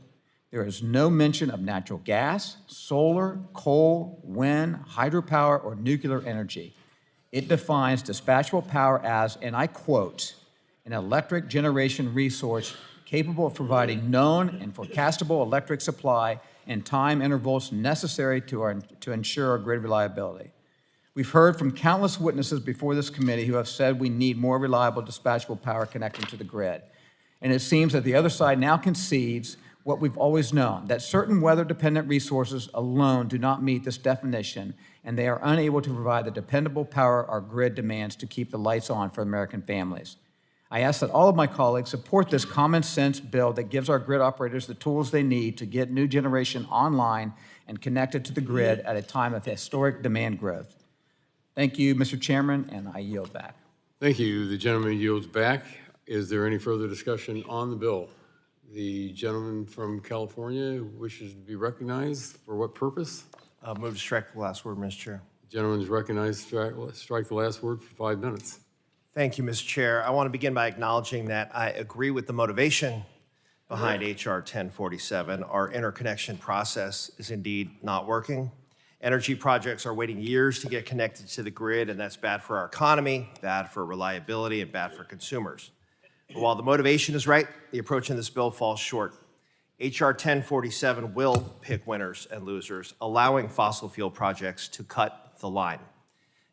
There is no mention of natural gas, solar, coal, wind, hydropower, or nuclear energy. It defines dispatchable power as, and I quote, an electric generation resource capable of providing known and forecastable electric supply in time intervals necessary to ensure grid reliability. We've heard from countless witnesses before this committee who have said we need more reliable dispatchable power connecting to the grid. And it seems that the other side now concedes what we've always known, that certain weather-dependent resources alone do not meet this definition, and they are unable to provide the dependable power our grid demands to keep the lights on for American families. I ask that all of my colleagues support this common sense bill that gives our grid operators the tools they need to get new generation online and connected to the grid at a time of historic demand growth. Thank you, Mr. Chairman, and I yield back. Thank you. The gentleman yields back. Is there any further discussion on the bill? The gentleman from California wishes to be recognized. For what purpose? Move to strike the last word, Mr. Chair. Gentleman is recognized. Strike the last word for 5 minutes. Thank you, Mr. Chair. I want to begin by acknowledging that I agree with the motivation behind H.R. 1047. Our interconnection process is indeed not working. Energy projects are waiting years to get connected to the grid, and that's bad for our economy, bad for reliability, and bad for consumers. But while the motivation is right, the approach in this bill falls short. H.R. 1047 will pick winners and losers, allowing fossil fuel projects to cut the line.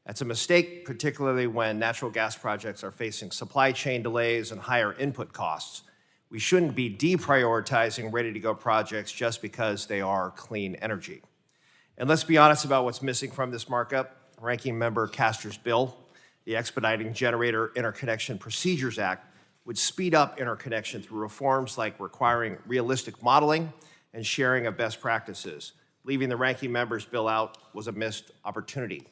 That's a mistake, particularly when natural gas projects are facing supply chain delays and higher input costs. We shouldn't be deprioritizing ready-to-go projects just because they are clean energy. And let's be honest about what's missing from this markup. Ranking Member Castor's bill, the Expediting Generator Interconnection Procedures Act, would speed up interconnection through reforms like requiring realistic modeling and sharing of best practices. Leaving the ranking member's bill out was a missed opportunity.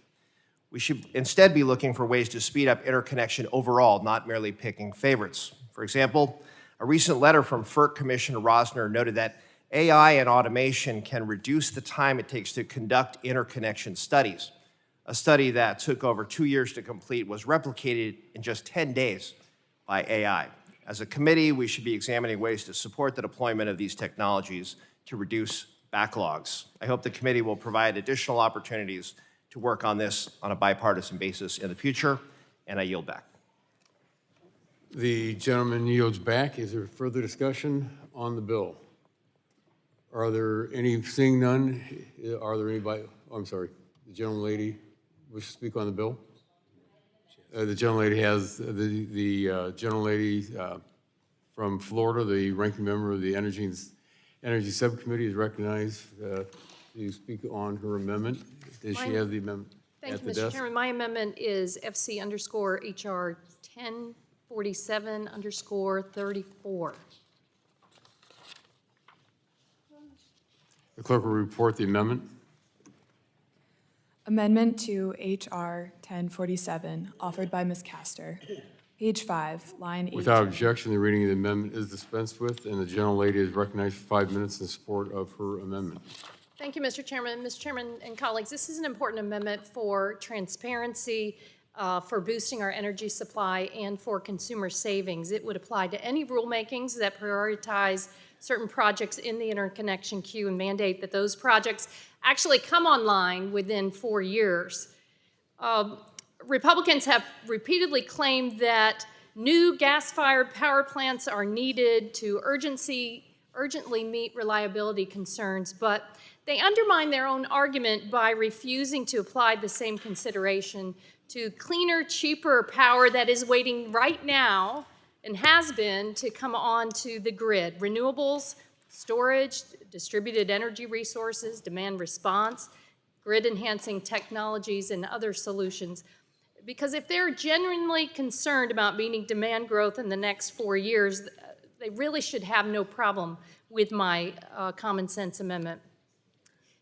We should instead be looking for ways to speed up interconnection overall, not merely picking favorites. For example, a recent letter from FERC Commissioner Rosner noted that AI and automation can reduce the time it takes to conduct interconnection studies. A study that took over 2 years to complete was replicated in just 10 days by AI. As a committee, we should be examining ways to support the deployment of these technologies to reduce backlogs. I hope the committee will provide additional opportunities to work on this on a bipartisan basis in the future, and I yield back. The gentleman yields back. Is there further discussion on the bill? Are there any, seeing none, are there anybody, oh, I'm sorry, the gentlelady wish to speak on the bill? The gentlelady has, the gentlelady from Florida, the ranking member of the Energy Subcommittee is recognized to speak on her amendment. Does she have the amendment Thank at you, the Mr. desk? Chairman. My amendment is FC_HR 1047_34. The clerk will report the amendment. Amendment to H.R. 1047, offered by Ms. Castor. Page 5, line 8. Without objection, the reading of the amendment is dispensed with, and the gentlelady is recognized for 5 minutes in support of her amendment. Thank you, Mr. Chairman. Mr. Chairman and colleagues, this is an important amendment for transparency, for boosting our energy supply, and for consumer savings. It would apply to any rulemakings that prioritize certain projects in the interconnection queue and mandate that those projects actually come online within 4 years. Republicans have repeatedly claimed that new gas-fired power plants are needed to urgently meet reliability concerns, but they undermine their own argument by refusing to apply the same consideration to cleaner, cheaper power that is waiting right now and has been to come onto the grid. Renewables, storage, distributed energy resources, demand response, grid-enhancing technologies, and other solutions. Because if they're genuinely concerned about meeting demand growth in the next 4 years, they really should have no problem with my common sense amendment.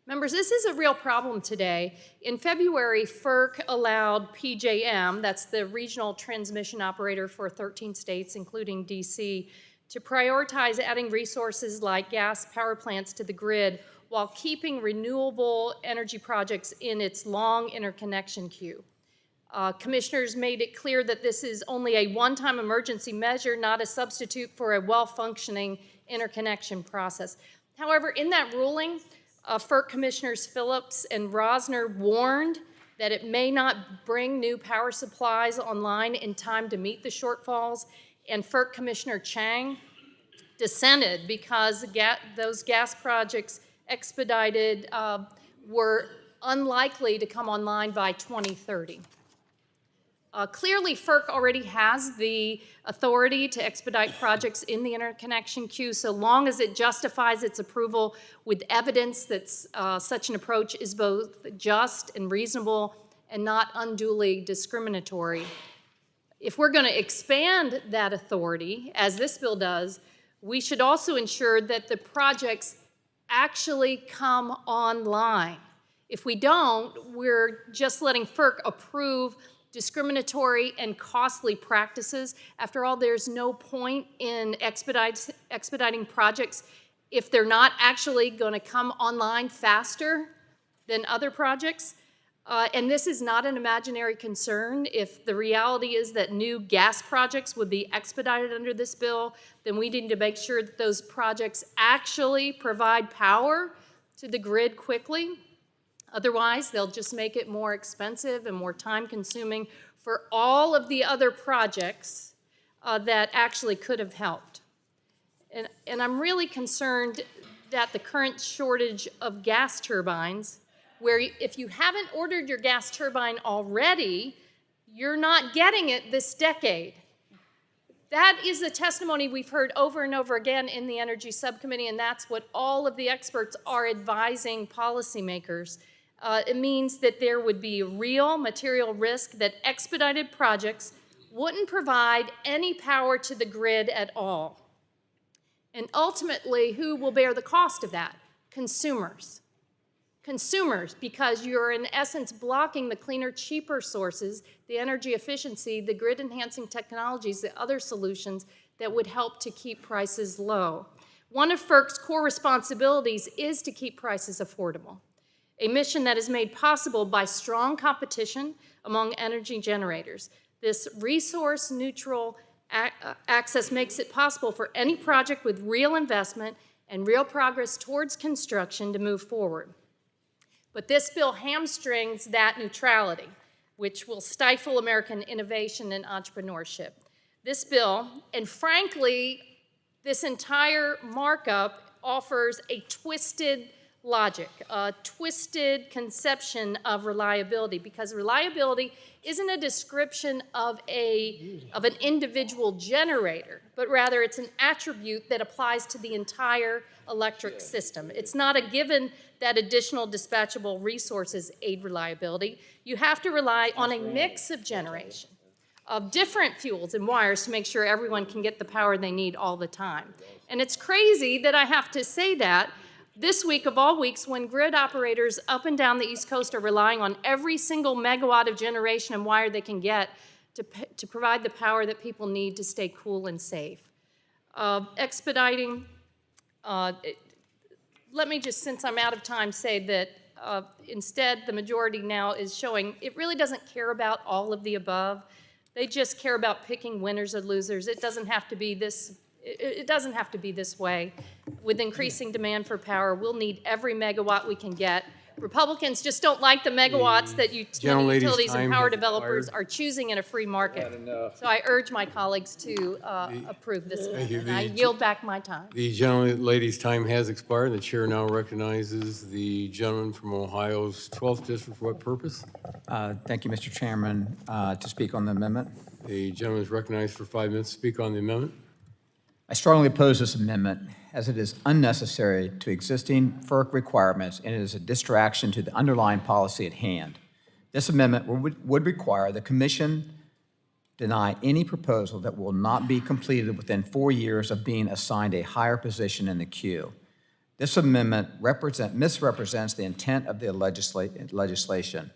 Members, this is a real problem today. In February, FERC allowed PJM, that's the regional transmission operator for 13 states, including DC, to prioritize adding resources like gas power plants to the grid while keeping renewable energy projects in its long interconnection queue. Commissioners made it clear that this is only a one-time emergency measure, not a substitute for a well-functioning interconnection process. However, in that ruling, FERC Commissioners Phillips and Rosner warned that it may not bring new power supplies online in time to meet the shortfalls, and FERC Commissioner Chang dissented because those gas projects expedited were unlikely to come online by 2030. Clearly, FERC already has the authority to expedite projects in the interconnection queue so long as it justifies its approval with evidence that such an approach is both just and reasonable and not unduly discriminatory. If we're going to expand that authority, as this bill does, we should also ensure that the projects actually come online. If we don't, we're just letting FERC approve discriminatory and costly practices. After all, there's no point in expediting projects if they're not actually going to come online faster than other projects. And this is not an imaginary concern. If the reality is that new gas projects would be expedited under this bill, then we need to make sure that those projects actually provide power to the grid quickly. Otherwise, they'll just make it more expensive and more time-consuming for all of the other projects that actually could have helped. And I'm really concerned that the current shortage of gas turbines, where if you haven't ordered your gas turbine already, you're not getting it this decade. That is the testimony we've heard over and over again in the Energy Subcommittee, and that's what all of the experts are advising policymakers. It means that there would be real material risk that expedited projects wouldn't provide any power to the grid at all. And ultimately, who will bear the cost of that? Consumers. Consumers, because you're in essence blocking the cleaner, cheaper sources, the energy efficiency, the grid-enhancing technologies, the other solutions that would help to keep prices low. One of FERC's core responsibilities is to keep prices affordable, a mission that is made possible by strong competition among energy generators. This resource-neutral access makes it possible for any project with real investment and real progress towards construction to move forward. But this bill hamstrings that neutrality, which will stifle American innovation and entrepreneurship. This bill, and frankly, this entire markup offers a twisted logic, a twisted conception of reliability, because reliability isn't a description of an individual generator, but rather it's an attribute that applies to the entire electric system. It's not a given that additional dispatchable resources aid reliability. You have to rely on a mix of generation, of different fuels and wires to make sure everyone can get the power they need all the time. And it's crazy that I have to say that this week of all weeks, when grid operators up and down the East Coast are relying on every single megawatt of generation and wire they can get to provide the power that people need to stay cool and safe. Expediting, let me just, since I'm out of time, say that instead the majority now is showing it really doesn't care about all of the above. They just care about picking winners or losers. It doesn't have to be this. It doesn't have to be this way. With increasing demand for power, we'll need every megawatt we can get. Republicans just don't like the megawatts that utilities and power developers are choosing in a free market. So I urge my colleagues to approve this. And I yield back my time. The gentlelady's time has expired. The chair now recognizes the gentleman from Ohio's 12th District. For what purpose? Thank you, Mr. Chairman. To speak on the amendment. The gentleman is recognized for 5 minutes to speak on the amendment. I strongly oppose this amendment as it is unnecessary to existing FERC requirements and it is a distraction to the underlying policy at hand. This amendment would require the Commission deny any proposal that will not be completed within 4 years of being assigned a higher position in the queue. This amendment misrepresents the intent of the legislation.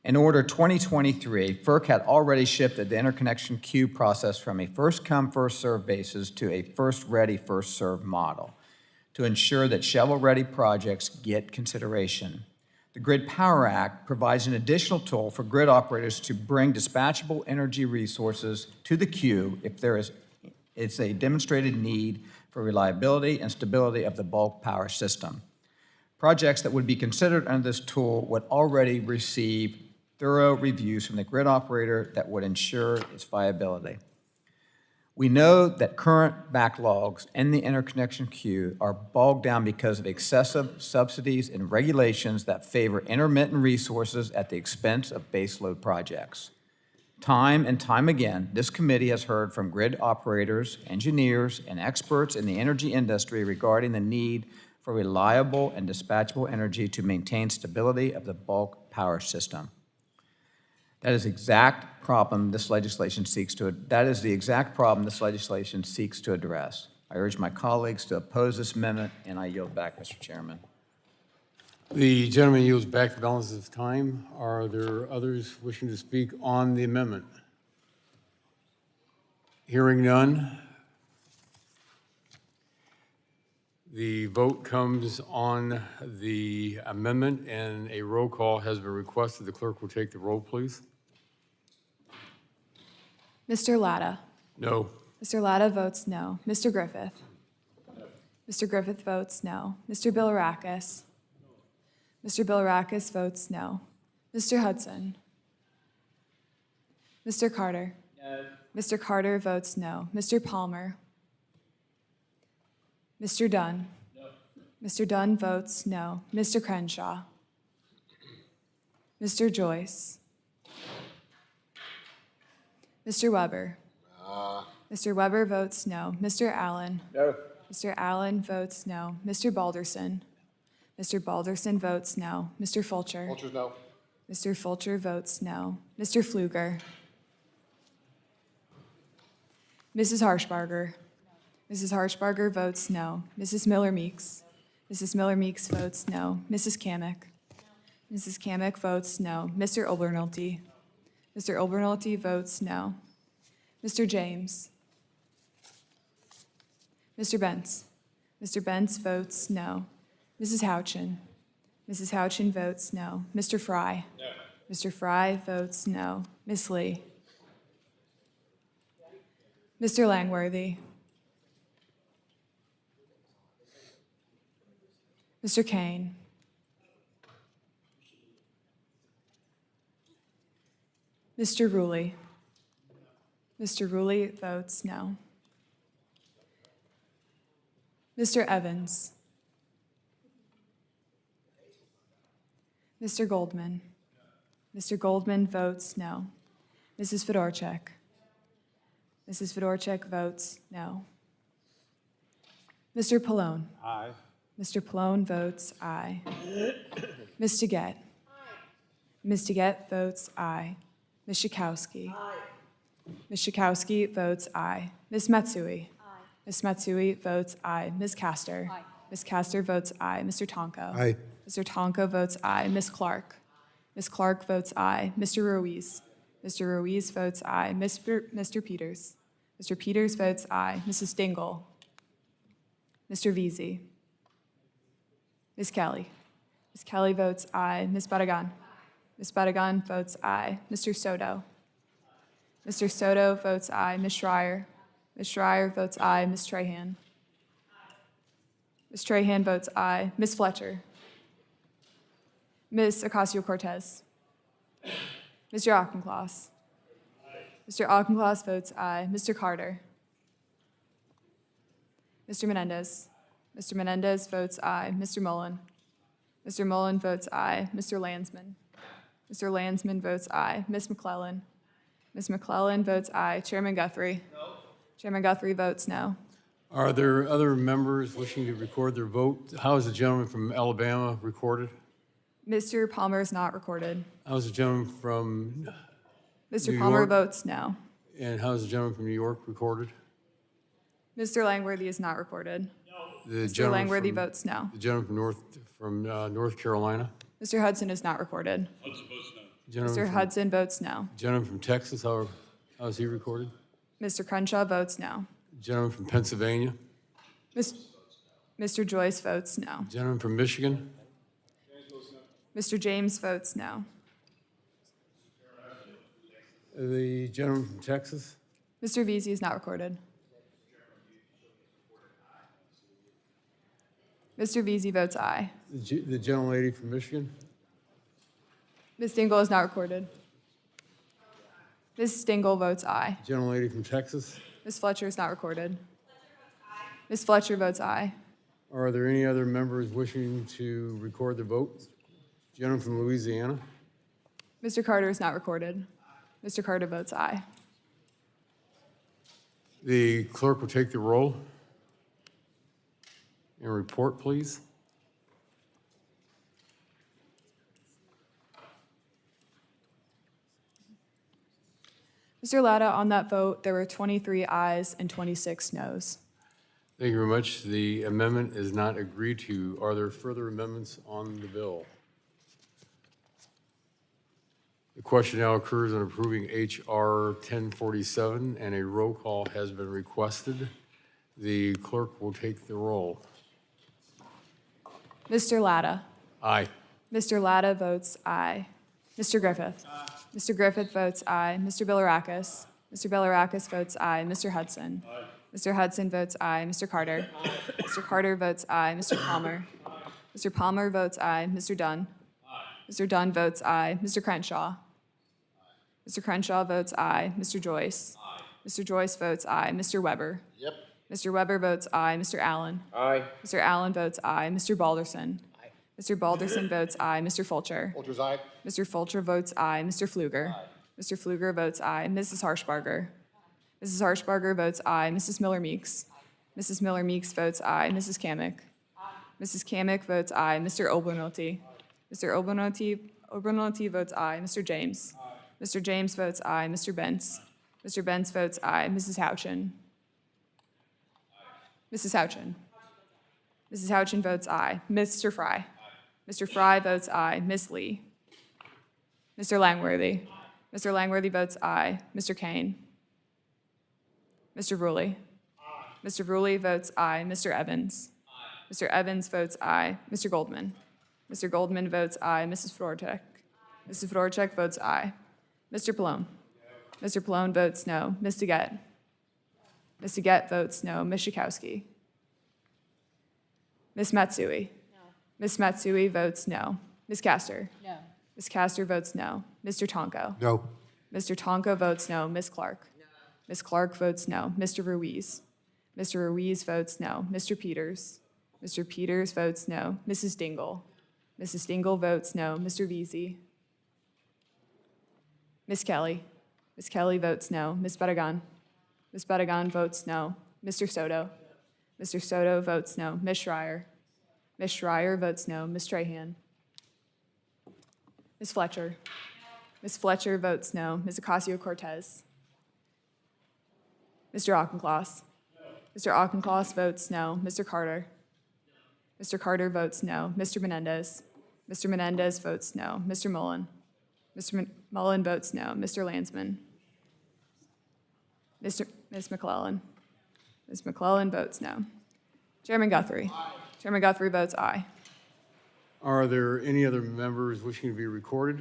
In Order 2023, FERC had already shifted the interconnection queue process from a first-come, first-served basis to a first-ready, first-served model to ensure that shovel-ready projects get consideration. The Grid Power Act provides an additional tool for grid operators to bring dispatchable energy resources to the queue if there is a demonstrated need for reliability and stability of the bulk power system. Projects that would be considered under this tool would already receive thorough reviews from the grid operator that would ensure its viability. We know that current backlogs in the interconnection queue are bogged down because of excessive subsidies and regulations that favor intermittent resources at the expense of baseload projects. Time and time again, this committee has heard from grid operators, engineers, and experts in the energy industry regarding the need for reliable and dispatchable energy to maintain stability of the bulk power system. That is the exact problem this legislation seeks to address. I urge my colleagues to oppose this amendment, and I yield back, Mr. Chairman. The gentleman yields back the balance of time. Are there others wishing to speak on the amendment? Hearing none. The vote comes on the amendment, and a roll call has been requested. The clerk will take the roll, please. Mr. Latta. No. Mr. Latta votes no. Mr. Griffith. Mr. Griffith votes no. Mr. Bilirakis. Mr. Bilirakis votes no. Mr. Hudson. Mr. Carter. No. Mr. Carter votes no. Mr. Palmer. Mr. Dunn. No. Mr. Dunn votes no. Mr. Crenshaw. Mr. Joyce. Mr. Weber. Mr. Weber votes no. Mr. Allen. No. Mr. Allen votes no. Mr. Balderson. Mr. Balderson votes no. Mr. Fulcher. Fulcher's no. Mr. Fulcher votes no. Mr. Pfluger. Mrs. Harshbarger. Mrs. Harshbarger votes no. Mrs. Miller Meeks. Mrs. Miller Meeks votes no. Mrs. Kamick. Mrs. Kamick votes no. Mr. Obernolte. Mr. Obernolte votes no. Mr. James. Mr. Bentz. Mr. Bentz votes no. Mrs. Houchin. Mrs. Houchin votes no. Mr. Fry. No. Mr. Fry votes no. Ms. Lee. Mr. Langworthy. Mr. Kane. Mr. Rulli. Mr. Rulli votes no. Mr. Evans. Mr. Goldman. Mr. Goldman votes no. Mrs. Fedorchak. Mrs. Fedorchak votes no. Mr. Pallone. Aye. Mr. Pallone votes aye. Ms. Deget. Ms. Deget votes aye. Ms. Schakowsky. Ms. Schakowsky votes aye. Ms. Matsui. Ms. Matsui votes aye. Ms. Castor. Ms. Castor votes aye. Mr. Tonko. Aye. Mr. Tonko votes aye. Ms. Clark. Ms. Clark votes aye. Mr. Ruiz. Mr. Ruiz votes aye. Mr. Peters. Mr. Peters votes aye. Mrs. Dingell. Mr. Veazey. Ms. Kelly. Ms. Kelly votes aye. Ms. Badagan. Ms. Badagan votes aye. Mr. Soto. Mr. Soto votes aye. Ms. Schreier. Ms. Schreier votes aye. Ms. Trahan. Ms. Trahan votes aye. Ms. Fletcher. Ms. Ocasio-Cortez. Mr. Auchincloss. Mr. Auchincloss votes aye. Mr. Carter. Mr. Menendez. Mr. Menendez votes aye. Mr. Mullen. Mr. Mullen votes aye. Mr. Landsman. Mr. Landsman votes aye. Ms. McClellan. Ms. McClellan votes aye. Chairman Guthrie. No. Chairman Guthrie votes no. Are there other members wishing to record their vote? How is the gentleman from Alabama recorded? Mr. Palmer is not recorded. How is the gentleman from, Mr. New Palmer York? votes no. and how is the gentleman from New York recorded? Mr. Langworthy is not recorded. The Mr. gentleman Langworthy from- votes no. The gentleman from North Carolina? Mr. Hudson is not recorded. Gentleman Mr. from- Hudson votes no. Gentleman from Texas, how is he recorded? Mr. Crenshaw votes no. Gentleman from Pennsylvania? Mr. Joyce votes no. Gentleman from Michigan? Mr. James votes no. The gentleman from Texas? Mr. Veazey is not recorded. Mr. Veazey votes aye. The gentlelady from Michigan? Ms. Dingell is not recorded. Ms. Dingell votes aye. Gentlelady from Texas? Ms. Fletcher is not recorded. Ms. Fletcher votes aye. Are there any other members wishing to record the vote? Gentleman from Louisiana? Mr. Carter is not recorded. Mr. Carter votes aye. The clerk will take the roll and report, please. Mr. Latta, on that vote, there were 23 ayes and 26 noes. Thank you very much. The amendment is not agreed to. Are there further amendments on the bill? The question now occurs on approving H.R. 1047, and a roll call has been requested. The clerk will take the roll. Mr. Latta. Aye. Mr. Latta votes aye. Mr. Griffith. Mr. Griffith votes aye. Mr. Bilirakis. Mr. Bilirakis votes aye. Mr. Hudson. Mr. Hudson votes aye. Mr. Carter. Mr. Carter votes aye. Mr. Palmer. Mr. Palmer votes aye. Mr. Dunn. Mr. Dunn votes aye. Mr. Crenshaw. Mr. Crenshaw votes aye. Mr. Joyce. Mr. Joyce votes aye. Mr. Weber. Yep. Mr. Weber votes aye. Mr. Allen. Aye. Mr. Allen votes aye. Mr. Balderson. Mr. Balderson votes aye. Mr. Fulcher. Fulcher's aye. Mr. Fulcher votes aye. Mr. Pfluger. Mr. Pfluger votes aye. Mrs. Harshbarger. Mrs. Harshbarger votes aye. Mrs. Miller Meeks. Mrs. Miller Meeks votes aye. Mrs. Kamick. Mrs. Kamick votes aye. Mr. Obernolte. Mr. Obernolte votes aye. Mr. James. Mr. James votes aye. Mr. Bentz. Mr. Bentz votes aye. Mrs. Houchin. Mrs. Houchin. Mrs. Houchin votes aye. Mr. Fry. Mr. Fry votes aye. Ms. Lee. Mr. Langworthy. Mr. Langworthy votes aye. Mr. Kane. Mr. Ruley. Mr. Ruley votes aye. Mr. Evans. Mr. Evans votes aye. Mr. Goldman. Mr. Goldman votes aye. Mrs. Florchek. Mrs. Florchek votes aye. Mr. Pallone. Mr. Pallone votes no. Ms. DeGette. Ms. DeGette votes no. Ms. Schakowsky. Ms. Matsui. Ms. Matsui votes no. Ms. Castor. No. Ms. Castor votes no. Mr. Tonko. No. Mr. Tonko votes no. Ms. Clark. Ms. Clark votes no. Mr. Ruiz. Mr. Ruiz votes no. Mr. Peters. Mr. Peters votes no. Mrs. Dingell. Mrs. Dingell votes no. Mr. Veazey. Ms. Kelly. Ms. Kelly votes no. Ms. Badagan. Ms. Badagan votes no. Mr. Soto. Mr. Soto votes no. Ms. Schreier. Ms. Schreier votes no. Ms. Trahan. Ms. Fletcher. Ms. Fletcher votes no. Ms. Ocasio-Cortez. Mr. Auchincloss. Mr. Auchincloss votes no. Mr. Carter. Mr. Carter votes no. Mr. Menendez. Mr. Menendez votes no. Mr. Mullen. Mr. Mullen votes no. Mr. Landsman. Ms. McClellan. Ms. McClellan votes no. Chairman Guthrie. Chairman Guthrie votes aye. Are there any other members wishing to be recorded?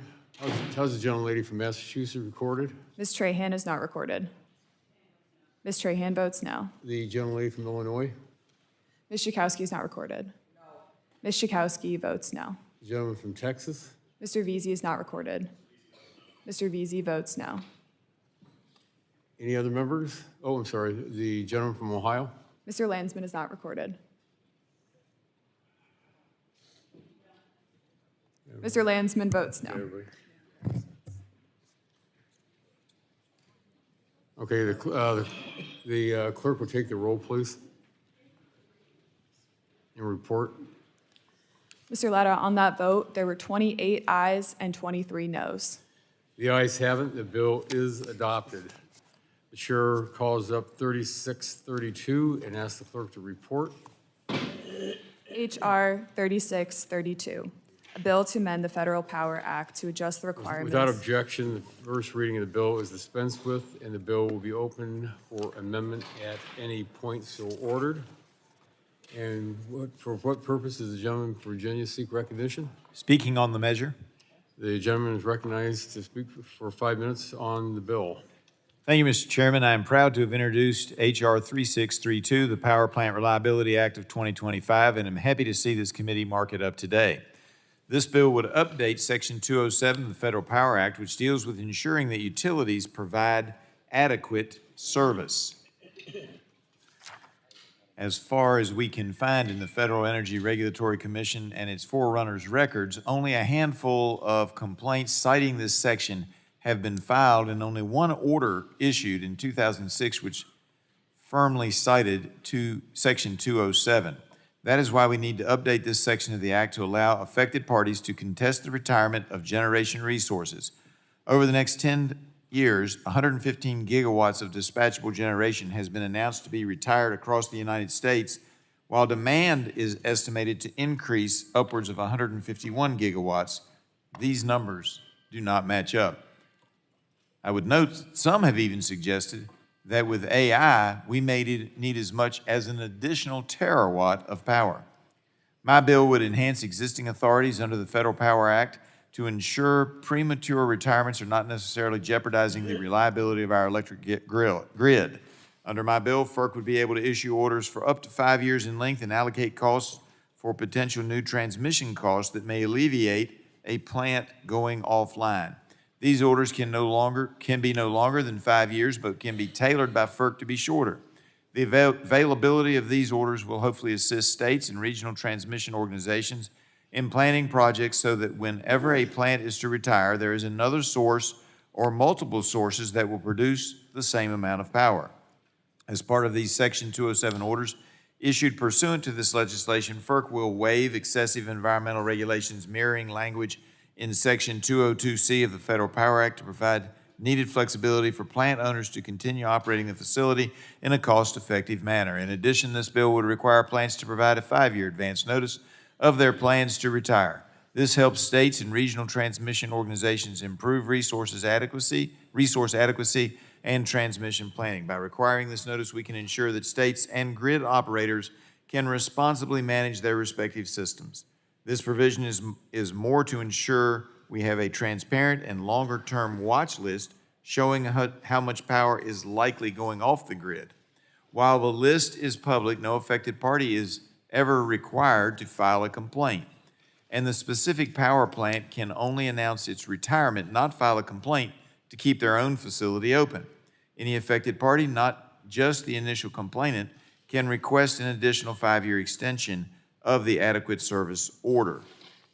How's the gentlelady from Massachusetts recorded? Ms. Trahan is not recorded. Ms. Trahan votes no. The gentlelady from Illinois? Ms. Schakowsky is not recorded. Ms. Schakowsky votes no. The gentleman from Texas? Mr. Veazey is not recorded. Mr. Veazey votes no. Any other members? Oh, I'm sorry, the gentleman from Ohio? Mr. Landsman is not recorded. Mr. Landsman votes no. Okay, the clerk will take the roll, please, and report. Mr. Latta, on that vote, there were 28 ayes and 23 noes. The ayes have it, the bill is adopted. The chair calls up 3632 and asks the clerk to report. H.R. 3632, a bill to amend the Federal Power Act to adjust the requirements. Without objection, the first reading of the bill is dispensed with, and the bill will be open for amendment at any point so ordered. And for what purpose does the gentleman from Virginia seek recognition? Speaking on the measure. The gentleman is recognized to speak for 5 minutes on the bill. Thank you, Mr. Chairman. I am proud to have introduced H.R. 3632, the Power Plant Reliability Act of 2025, and am happy to see this committee mark it up today. This bill would update Section 207 of the Federal Power Act, which deals with ensuring that utilities provide adequate service. As far as we can find in the Federal Energy Regulatory Commission and its forerunners' records, only a handful of complaints citing this section have been filed, and only one order issued in 2006 which firmly cited Section 207. That is why we need to update this section of the Act to allow affected parties to contest the retirement of generation resources. Over the next 10 years, 115 gigawatts of dispatchable generation has been announced to be retired across the United States, while demand is estimated to increase upwards of 151 gigawatts. These numbers do not match up. I would note some have even suggested that with AI, we may need as much as an additional terawatt of power. My bill would enhance existing authorities under the Federal Power Act to ensure premature retirements are not necessarily jeopardizing the reliability of our electric grid. Under my bill, FERC would be able to issue orders for up to 5 years in length and allocate costs for potential new transmission costs that may alleviate a plant going offline. These orders can be no longer than 5 years, but can be tailored by FERC to be shorter. The availability of these orders will hopefully assist states and regional transmission organizations in planning projects so that whenever a plant is to retire, there is another source or multiple sources that will produce the same amount of power. As part of these Section 207 orders issued pursuant to this legislation, FERC will waive excessive environmental regulations mirroring language in Section 202C of the Federal Power Act to provide needed flexibility for plant owners to continue operating the facility in a cost-effective manner. In addition, this bill would require plants to provide a 5-year advance notice of their plans to retire. This helps states and regional transmission organizations improve resource adequacy, and transmission planning. By requiring this notice, we can ensure that states and grid operators can responsibly manage their respective systems. This provision is more to ensure we have a transparent and longer-term watch list showing how much power is likely going off the grid. While the list is public, no affected party is ever required to file a complaint, and the specific power plant can only announce its retirement, not file a complaint, to keep their own facility open. Any affected party, not just the initial complainant, can request an additional 5-year extension of the adequate service order.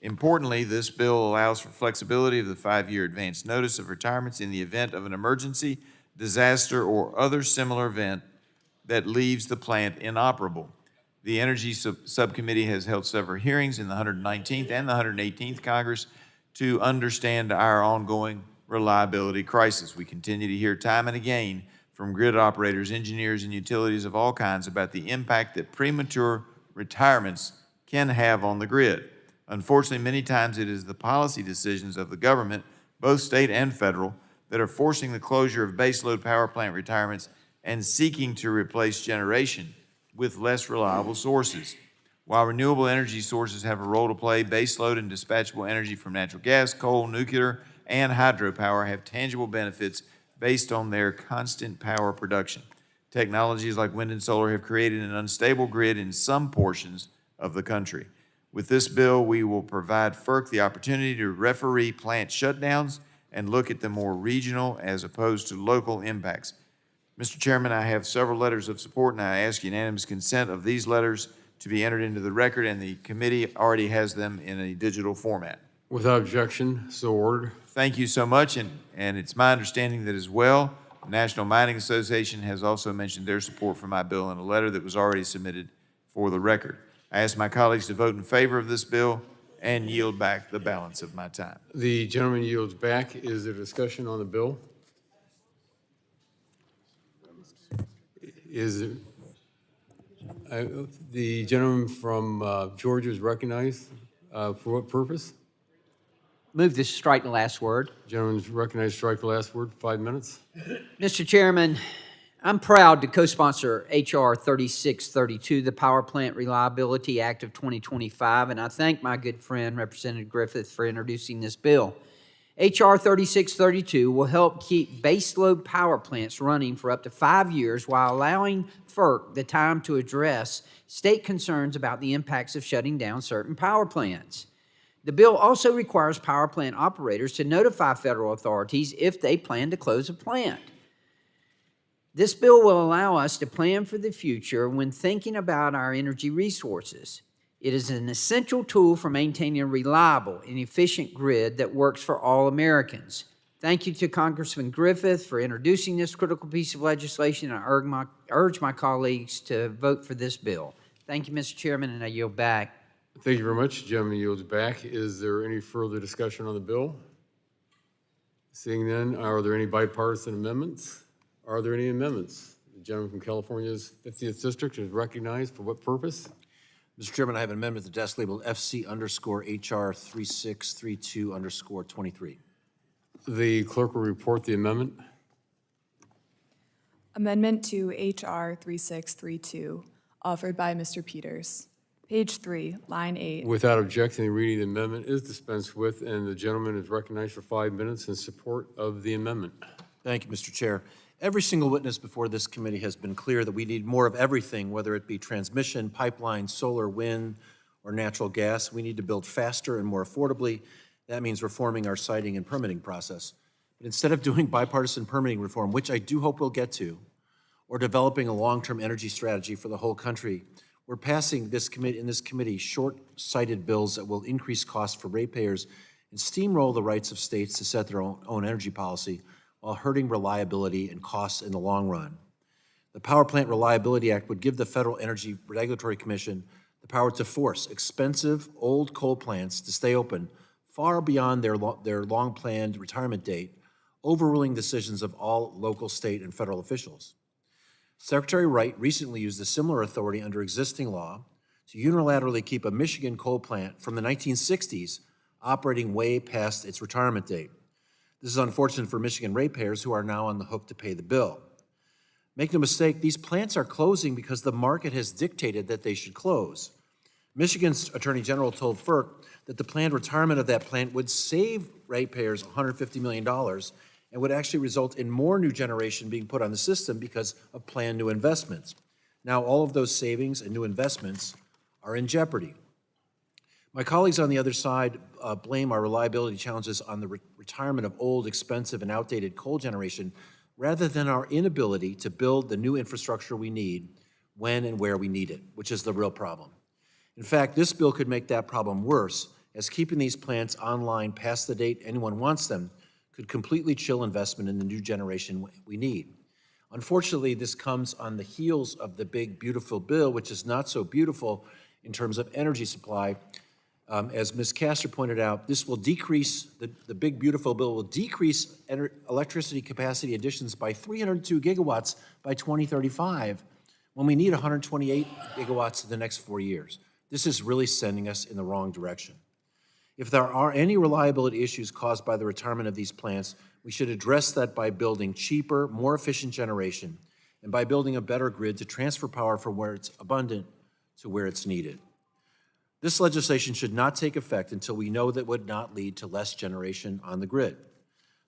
Importantly, this bill allows for flexibility of the 5-year advance notice of retirements in the event of an emergency, disaster, or other similar event that leaves the plant inoperable. The Energy Subcommittee has held several hearings in the 119th and the 118th Congress to understand our ongoing reliability crisis. We continue to hear time and again from grid operators, engineers, and utilities of all kinds about the impact that premature retirements can have on the grid. Unfortunately, many times it is the policy decisions of the government, both state and federal, that are forcing the closure of baseload power plant retirements and seeking to replace generation with less reliable sources. While renewable energy sources have a role to play, baseload and dispatchable energy from natural gas, coal, nuclear, and hydropower have tangible benefits based on their constant power production. Technologies like wind and solar have created an unstable grid in some portions of the country. With this bill, we will provide FERC the opportunity to referee plant shutdowns and look at the more regional as opposed to local impacts. Mr. Chairman, I have several letters of support, and I ask unanimous consent of these letters to be entered into the record, and the committee already has them in a digital format. Without objection, so ordered. Thank you so much, and it's my understanding that as well, the National Mining Association has also mentioned their support for my bill in a letter that was already submitted for the record. I ask my colleagues to vote in favor of this bill and yield back the balance of my time. The gentleman yields back. Is there discussion on the bill? The gentleman from Georgia is recognized. For what purpose? Move to strike the last word. Gentleman's recognized, strike the last word, 5 minutes. Mr. Chairman, I'm proud to co-sponsor H.R. 3632, the Power Plant Reliability Act of 2025, and I thank my good friend, Representative Griffith, for introducing this bill. H.R. 3632 will help keep baseload power plants running for up to 5 years while allowing FERC the time to address state concerns about the impacts of shutting down certain power plants. The bill also requires power plant operators to notify federal authorities if they plan to close a plant. This bill will allow us to plan for the future when thinking about our energy resources. It is an essential tool for maintaining a reliable and efficient grid that works for all Americans. Thank you to Congressman Griffith for introducing this critical piece of legislation, and I urge my colleagues to vote for this bill. Thank you, Mr. Chairman, and I yield back. Thank you very much. Gentleman yields back. Is there any further discussion on the bill? Seeing none, are there any bipartisan amendments? Are there any amendments? The gentleman from California's 50th District is recognized. For what purpose? Mr. Chairman, I have an amendment to desk labeled FC_HR 3632_23. The clerk will report the amendment. Amendment to H.R. 3632, offered by Mr. Peters. Page 3, line 8. Without objection, the reading of the amendment is dispensed with, and the gentleman is recognized for 5 minutes in support of the amendment. Thank you, Mr. Chair. Every single witness before this committee has been clear that we need more of everything, whether it be transmission, pipeline, solar, wind, or natural gas. We need to build faster and more affordably. That means reforming our siting and permitting process. But instead of doing bipartisan permitting reform, which I do hope we'll get to, or developing a long-term energy strategy for the whole country, we're passing in this committee short-sighted bills that will increase costs for ratepayers and steamroll the rights of states to set their own energy policy while hurting reliability and costs in the long run. The Power Plant Reliability Act would give the Federal Energy Regulatory Commission the power to force expensive, old coal plants to stay open far beyond their long-planned retirement date, overruling decisions of all local, state, and federal officials. Secretary Wright recently used a similar authority under existing law to unilaterally keep a Michigan coal plant from the 1960s operating way past its retirement date. This is unfortunate for Michigan ratepayers who are now on the hook to pay the bill. Make no mistake, these plants are closing because the market has dictated that they should close. Michigan's Attorney General told FERC that the planned retirement of that plant would save ratepayers $150 million and would actually result in more new generation being put on the system because of planned new investments. Now, all of those savings and new investments are in jeopardy. My colleagues on the other side blame our reliability challenges on the retirement of old, expensive, and outdated coal generation rather than our inability to build the new infrastructure we need when and where we need it, which is the real problem. In fact, this bill could make that problem worse, as keeping these plants online past the date anyone wants them could completely chill investment in the new generation we need. Unfortunately, this comes on the heels of the big, beautiful bill, which is not so beautiful in terms of energy supply. As Ms. Castor pointed out, this will decrease, the big, beautiful bill will decrease electricity capacity additions by 302 gigawatts by 2035, when we need 128 gigawatts in the next 4 years. This is really sending us in the wrong direction. If there are any reliability issues caused by the retirement of these plants, we should address that by building cheaper, more efficient generation, and by building a better grid to transfer power from where it's abundant to where it's needed. This legislation should not take effect until we know that it would not lead to less generation on the grid.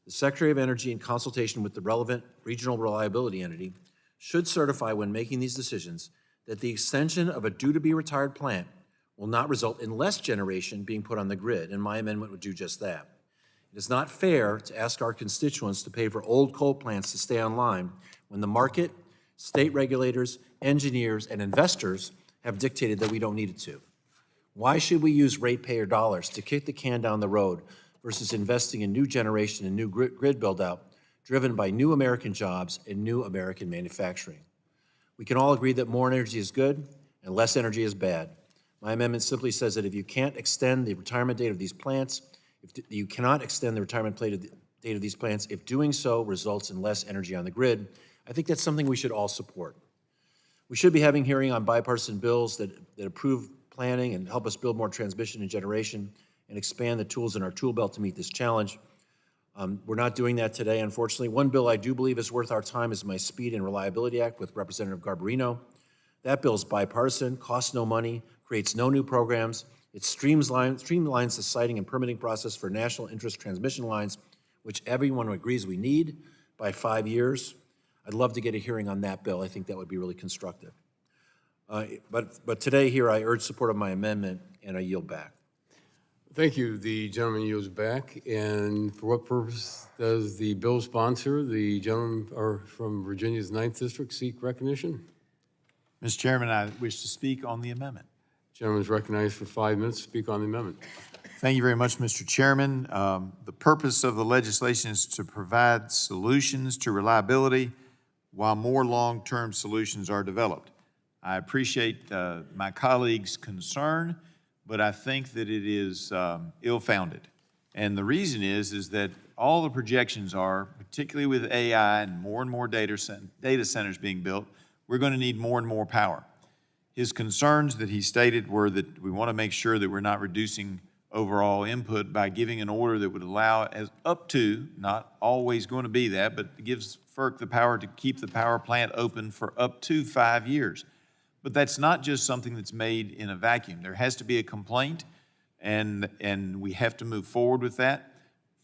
The Secretary of Energy, in consultation with the relevant regional reliability entity, should certify when making these decisions that the extension of a due-to-be-retired plant will not result in less generation being put on the grid, and my amendment would do just that. It is not fair to ask our constituents to pay for old coal plants to stay online when the market, state regulators, engineers, and investors have dictated that we don't need it to. Why should we use ratepayer dollars to kick the can down the road versus investing in new generation and new grid build-out driven by new American jobs and new American manufacturing? We can all agree that more energy is good and less energy is bad. My amendment simply says that if you can't extend the retirement date of these plants, you cannot extend the retirement date of these plants if doing so results in less energy on the grid. I think that's something we should all support. We should be having hearing on bipartisan bills that approve planning and help us build more transmission and generation and expand the tools in our tool belt to meet this challenge. We're not doing that today, unfortunately. One bill I do believe is worth our time is my Speed and Reliability Act with Representative Garbarino. That bill is bipartisan, costs no money, creates no new programs. It streamlines the siting and permitting process for national interest transmission lines, which everyone agrees we need, by 5 years. I'd love to get a hearing on that bill. I think that would be really constructive. But today here, I urge support of my amendment, and I yield back. Thank you. The gentleman yields back. And for what purpose does the bill sponsor, the gentleman from Virginia's 9th District, seek recognition? Mr. Chairman, I wish to speak on the amendment. Gentleman is recognized for 5 minutes to speak on the amendment. Thank you very much, Mr. Chairman. The purpose of the legislation is to provide solutions to reliability while more long-term solutions are developed. I appreciate my colleagues' concern, but I think that it is ill-founded. And the reason is that all the projections are, particularly with AI and more data centers being built, we're going to need more and more power. His concerns that he stated were that we want to make sure that we're not reducing overall input by giving an order that would allow as up to, not always going to be that, but gives FERC the power to keep the power plant open for up to 5 years. But that's not just something that's made in a vacuum. There has to be a complaint, and we have to move forward with that.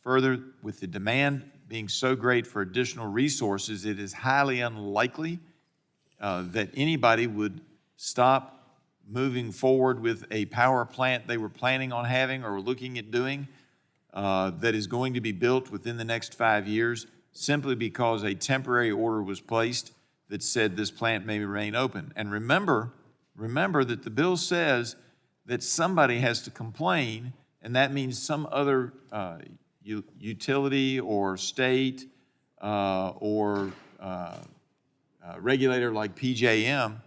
Further, with the demand being so great for additional resources, it is highly unlikely that anybody would stop moving forward with a power plant they were planning on having or looking at doing that is going to be built within the next 5 years simply because a temporary order was placed that said this plant may remain open. And remember that the bill says that somebody has to complain, and that means some other utility or state or regulator like PJM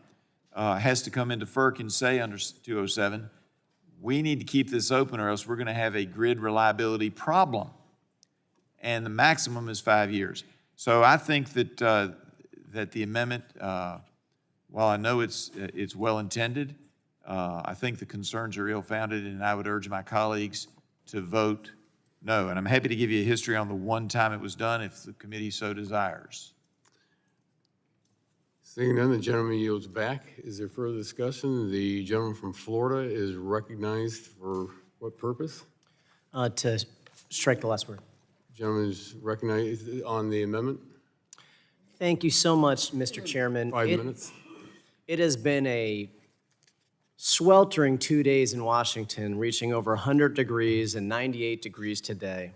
has to come into FERC and say under 207, we need to keep this open or else we're going to have a grid reliability problem. And the maximum is 5 years. So I think that that the amendment, while I know it's well-intended, I think the concerns are ill-founded, and I would urge my colleagues to vote no. And I'm happy to give you a history on the one time it was done if the committee so desires. Seeing none, the gentleman yields back. Is there further discussion? The gentleman from Florida is recognized for what purpose? To strike the last word. Gentleman is recognized on the amendment. Thank you so much, Mr. Chairman. 5 minutes. It has been a sweltering 2 days in Washington, reaching over 100 degrees and 98 degrees today.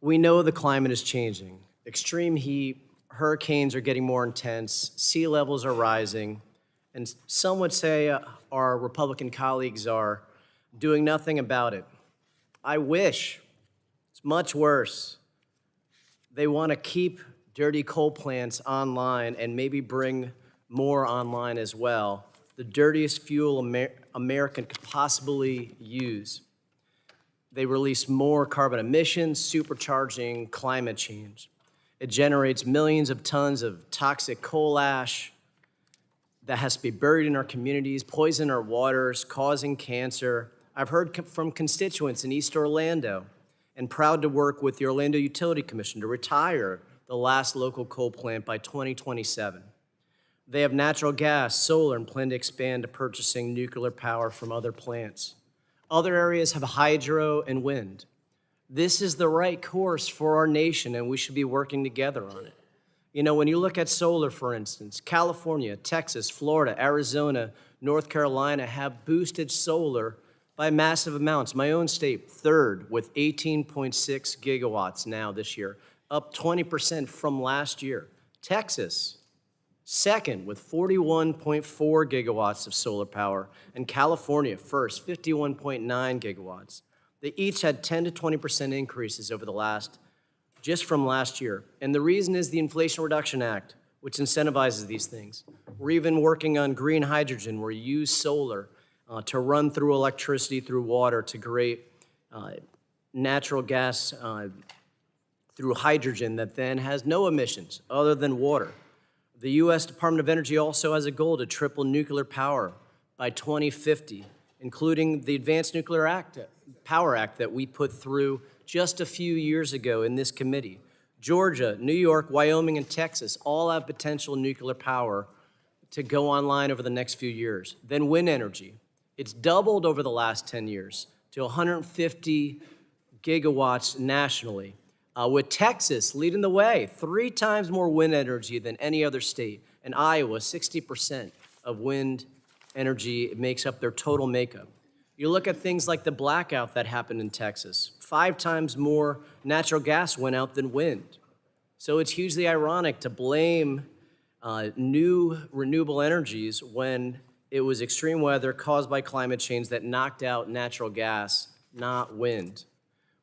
We know the climate is changing. Extreme heat, hurricanes are getting more intense, sea levels are rising, and some would say our Republican colleagues are doing nothing about it. I wish it's much worse. They want to keep dirty coal plants online and maybe bring more online as well. The dirtiest fuel America could possibly use. They release more carbon emissions, supercharging climate change. It generates millions of tons of toxic coal ash that has to be buried in our communities, poison our waters, causing cancer. I've heard from constituents in East Orlando and proud to work with the Orlando Utility Commission to retire the last local coal plant by 2027. They have natural gas, solar, and plan to expand to purchasing nuclear power from other plants. Other areas have hydro and wind. This is the right course for our nation, and we should be working together on it. You know, when you look at solar, for instance, California, Texas, Florida, Arizona, North Carolina have boosted solar by massive amounts. My own state, third, with 18.6 gigawatts now this year, up 20% from last year. Texas, second, with 41.4 gigawatts of solar power, and California, first, 51.9 gigawatts. They each had 10 to 20% increases over just from last year. And the reason is the Inflation Reduction Act, which incentivizes these things. We're even working on green hydrogen, where you use solar to run through electricity, through water, to create natural gas through hydrogen that then has no emissions other than water. The U.S. Department of Energy also has a goal to triple nuclear power by 2050, including the Advanced Nuclear Power Act that we put through just a few years ago in this committee. Georgia, New York, Wyoming, and Texas all have potential nuclear power to go online over the next few years. Then wind energy. It's doubled over the last 10 years to 150 gigawatts nationally, with Texas leading the way, 3 times more wind energy than any other state. And Iowa, 60% of wind energy makes up their total makeup. You look at things like the blackout that happened in Texas, 5 times more natural gas went out than wind. So it's hugely ironic to blame new renewable energies when it was extreme weather caused by climate change that knocked out natural gas, not wind.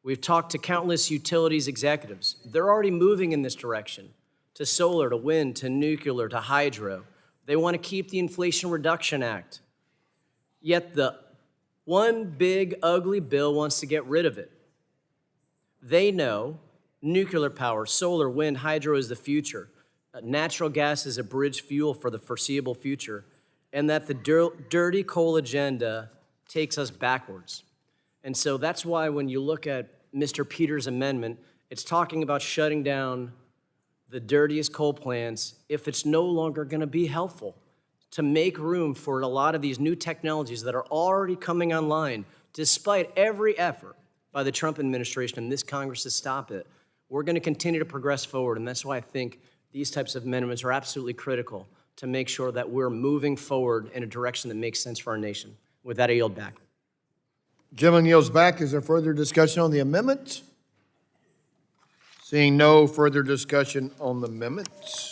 We've talked to countless utilities executives. They're already moving in this direction, to solar, to wind, to nuclear, to hydro. They want to keep the Inflation Reduction Act. Yet the one big ugly bill wants to get rid of it. They know nuclear power, solar, wind, hydro is the future. Natural gas is a bridge fuel for the foreseeable future, and that the dirty coal agenda takes us backwards. And so that's why when you look at Mr. Peters' amendment, it's talking about shutting down the dirtiest coal plants if it's no longer going to be helpful to make room for a lot of these new technologies that are already coming online, despite every effort by the Trump administration and this Congress to stop it. We're going to continue to progress forward, and that's why I think these types of amendments are absolutely critical to make sure that we're moving forward in a direction that makes sense for our nation. With that, I yield back. Gentleman yields back. Is there further discussion on the amendment? Seeing no further discussion on the amendments.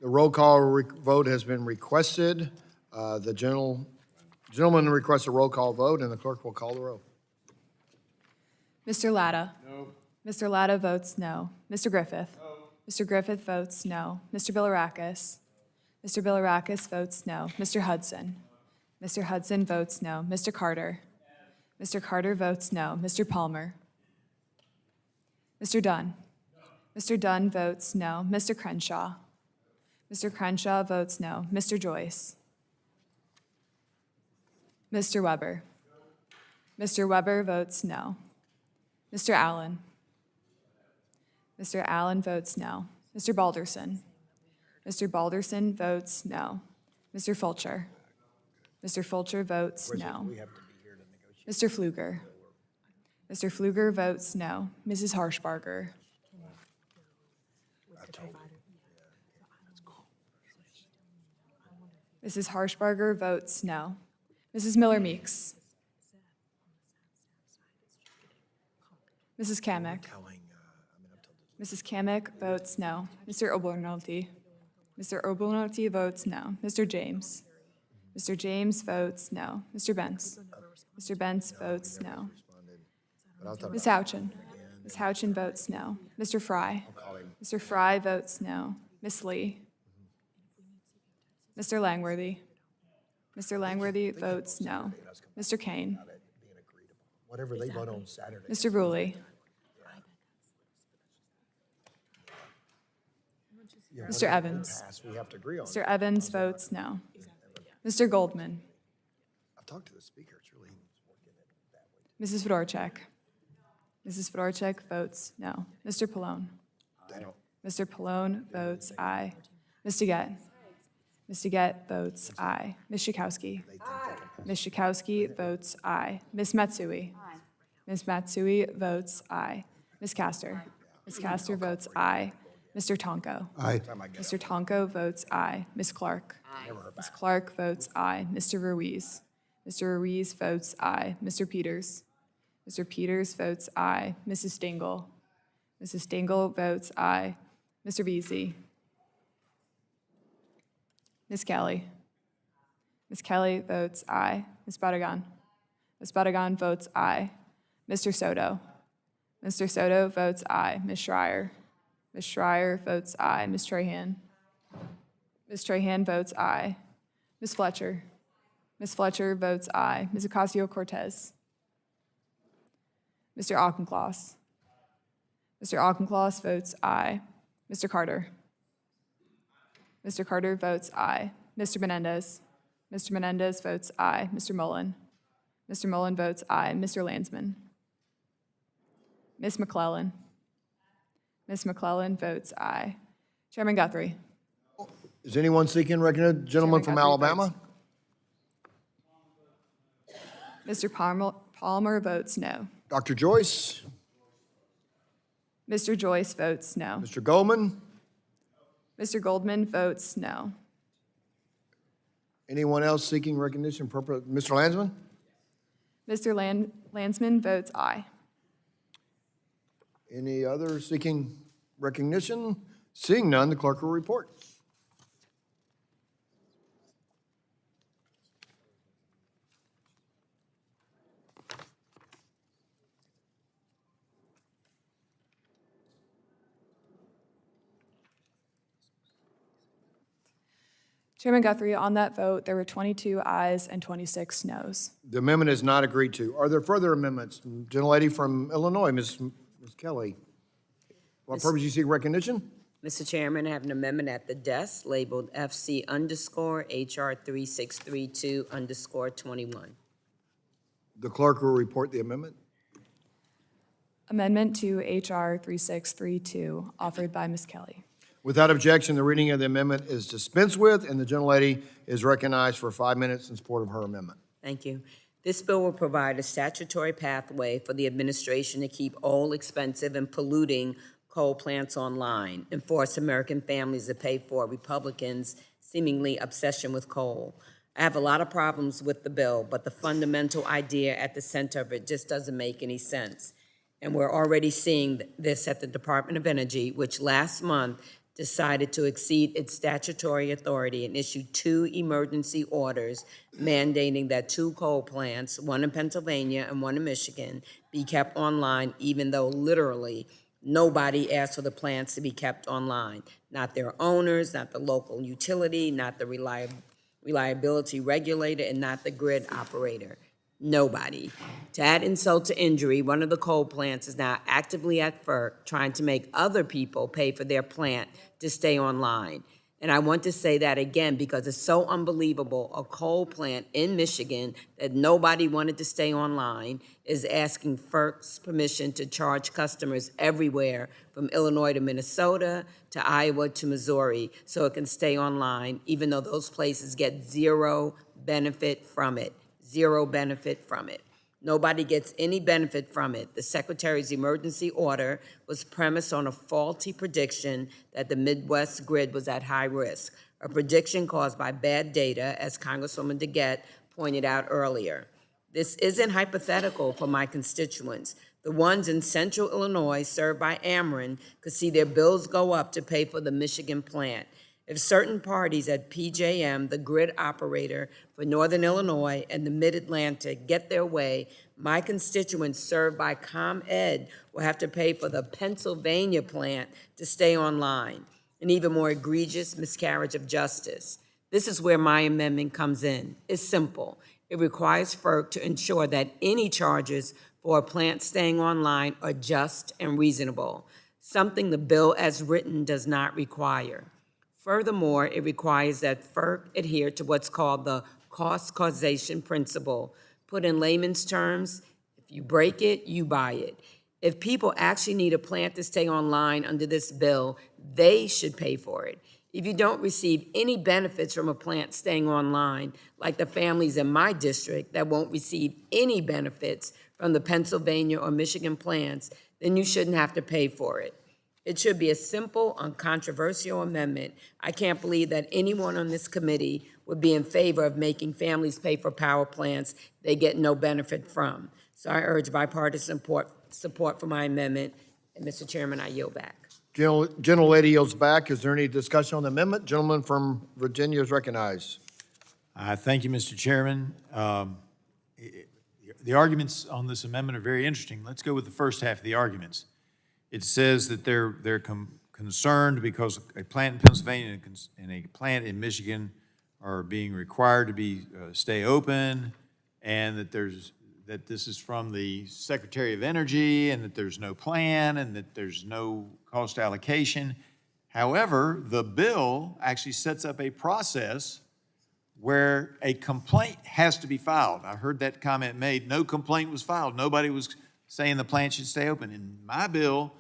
The roll call vote has been requested. The gentleman requests a roll call vote, and the clerk will call the roll. Mr. Latta? No. Mr. Latta votes no. Mr. Griffith? No. Mr. Griffith votes no. Mr. Bilirakis? Mr. Bilirakis votes no. Mr. Hudson? Mr. Hudson votes no. Mr. Carter? Mr. Carter votes no. Mr. Palmer? Mr. Dunn? Mr. Dunn votes no. Mr. Crenshaw? Mr. Crenshaw votes no. Mr. Joyce? Mr. Weber? Mr. Weber votes no. Mr. Allen? Mr. Allen votes no. Mr. Balderson? Mr. Balderson votes no. Mr. Fulcher? Mr. Fulcher votes no. Mr. Pfluger? Mr. Pfluger votes no. Mrs. Harshbarger? Mrs. Harshbarger votes no. Mrs. Miller-Meeks? Mrs. Kamick? Mrs. Kamick votes no. Mr. Obolnolty? Mr. Obolnolty votes no. Mr. James? Mr. James votes no. Mr. Bentz? Mr. Bentz votes no. Ms. Houchin? Ms. Houchin votes no. Mr. Fry? Mr. Fry votes no. Ms. Lee? Mr. Langworthy? Mr. Langworthy votes no. Mr. Kane? Whatever they vote on Saturday. Mr. Ruley? Mr. Evans? We have to agree on it. Mr. Evans votes no. Mr. Goldman? I've talked to the speaker, it's really. Mrs. Fedorchak? Mrs. Fedorchak votes no. Mr. Pallone? Mr. Pallone votes aye. Ms. DeGette? Ms. DeGette votes aye. Ms. Schakowsky? Ms. Schakowsky votes aye. Ms. Matsui? Ms. Matsui votes aye. Ms. Castor? Ms. Castor votes aye. Mr. Tonko? Aye. Mr. Tonko votes aye. Ms. Clark? Ms. Clark votes aye. Mr. Ruiz? Mr. Ruiz votes aye. Mr. Peters? Mr. Peters votes aye. Mrs. Dingell? Mrs. Dingell votes aye. Mr. Veazey? Ms. Kelly? Ms. Kelly votes aye. Ms. Badagan? Ms. Badagan votes aye. Mr. Soto? Mr. Soto votes aye. Ms. Schreier? Ms. Schreier votes aye. Ms. Trahan? Ms. Trahan votes aye. Ms. Fletcher? Ms. Fletcher votes aye. Ms. Ocasio-Cortez? Mr. Auchincloss? Mr. Auchincloss votes aye. Mr. Carter? Mr. Carter votes aye. Mr. Menendez? Mr. Menendez votes aye. Mr. Mullen? Mr. Mullen votes aye. Mr. Landsman? Ms. McClellan? Ms. McClellan votes aye. Chairman Guthrie? Is anyone seeking recognition? Gentleman from Alabama? Mr. Palmer votes no. Dr. Joyce? Mr. Joyce votes no. Mr. Goldman? Mr. Goldman votes no. Anyone else seeking recognition? Mr. Landsman? Mr. Landsman votes aye. Any other seeking recognition? Seeing none, the clerk will report. Chairman Guthrie, on that vote, there were 22 ayes and 26 noes. The amendment is not agreed to. Are there further amendments? Gentlelady from Illinois, Ms. Kelly. What purpose do you seek recognition? Mr. Chairman, I have an amendment at the desk labeled FC_HR 3632_21. The clerk will report the amendment. Amendment to HR 3632, offered by Ms. Kelly. Without objection, the reading of the amendment is dispensed with, and the gentlelady is recognized for 5 minutes in support of her amendment. Thank you. This bill will provide a statutory pathway for the administration to keep all expensive and polluting coal plants online and force American families to pay for Republicans' seemingly obsession with coal. I have a lot of problems with the bill, but the fundamental idea at the center of it just doesn't make any sense. And we're already seeing this at the Department of Energy, which last month decided to exceed its statutory authority and issue 2 emergency orders mandating that 2 coal plants, one in Pennsylvania and one in Michigan, be kept online, even though literally nobody asked for the plants to be kept online. Not their owners, not the local utility, not the reliability regulator, and not the grid operator. Nobody. To add insult to injury, one of the coal plants is now actively at FERC trying to make other people pay for their plant to stay online. And I want to say that again because it's so unbelievable. A coal plant in Michigan that nobody wanted to stay online is asking FERC's permission to charge customers everywhere from Illinois to Minnesota to Iowa to Missouri so it can stay online, even though those places get zero benefit from it. Zero benefit from it. Nobody gets any benefit from it. The Secretary's emergency order was premised on a faulty prediction that the Midwest grid was at high risk, a prediction caused by bad data, as Congresswoman Dingell pointed out earlier. This isn't hypothetical for my constituents. The ones in central Illinois served by Ameren could see their bills go up to pay for the Michigan plant. If certain parties at PJM, the grid operator for Northern Illinois and the Mid-Atlantic, get their way, my constituents served by ComEd will have to pay for the Pennsylvania plant to stay online, an even more egregious miscarriage of justice. This is where my amendment comes in. It's simple. It requires FERC to ensure that any charges for a plant staying online are just and reasonable, something the bill as written does not require. Furthermore, it requires that FERC adhere to what's called the cost causation principle. Put in layman's terms, if you break it, you buy it. If people actually need a plant to stay online under this bill, they should pay for it. If you don't receive any benefits from a plant staying online, like the families in my district that won't receive any benefits from the Pennsylvania or Michigan plants, then you shouldn't have to pay for it. It should be a simple, uncontroversial amendment. I can't believe that anyone on this committee would be in favor of making families pay for power plants they get no benefit from. So I urge bipartisan support for my amendment. And Mr. Chairman, I yield back. Gentlelady yields back. Is there any discussion on the amendment? Gentleman from Virginia is recognized. Thank you, Mr. Chairman. The arguments on this amendment are very interesting. Let's go with the first half of the arguments. It says that they're concerned because a plant in Pennsylvania and a plant in Michigan are being required to be stay open, and that this is from the Secretary of Energy, and that there's no plan, and that there's no cost allocation. However, the bill actually sets up a process where a complaint has to be filed. I heard that comment made. No complaint was filed. Nobody was saying the plant should stay open. In my bill,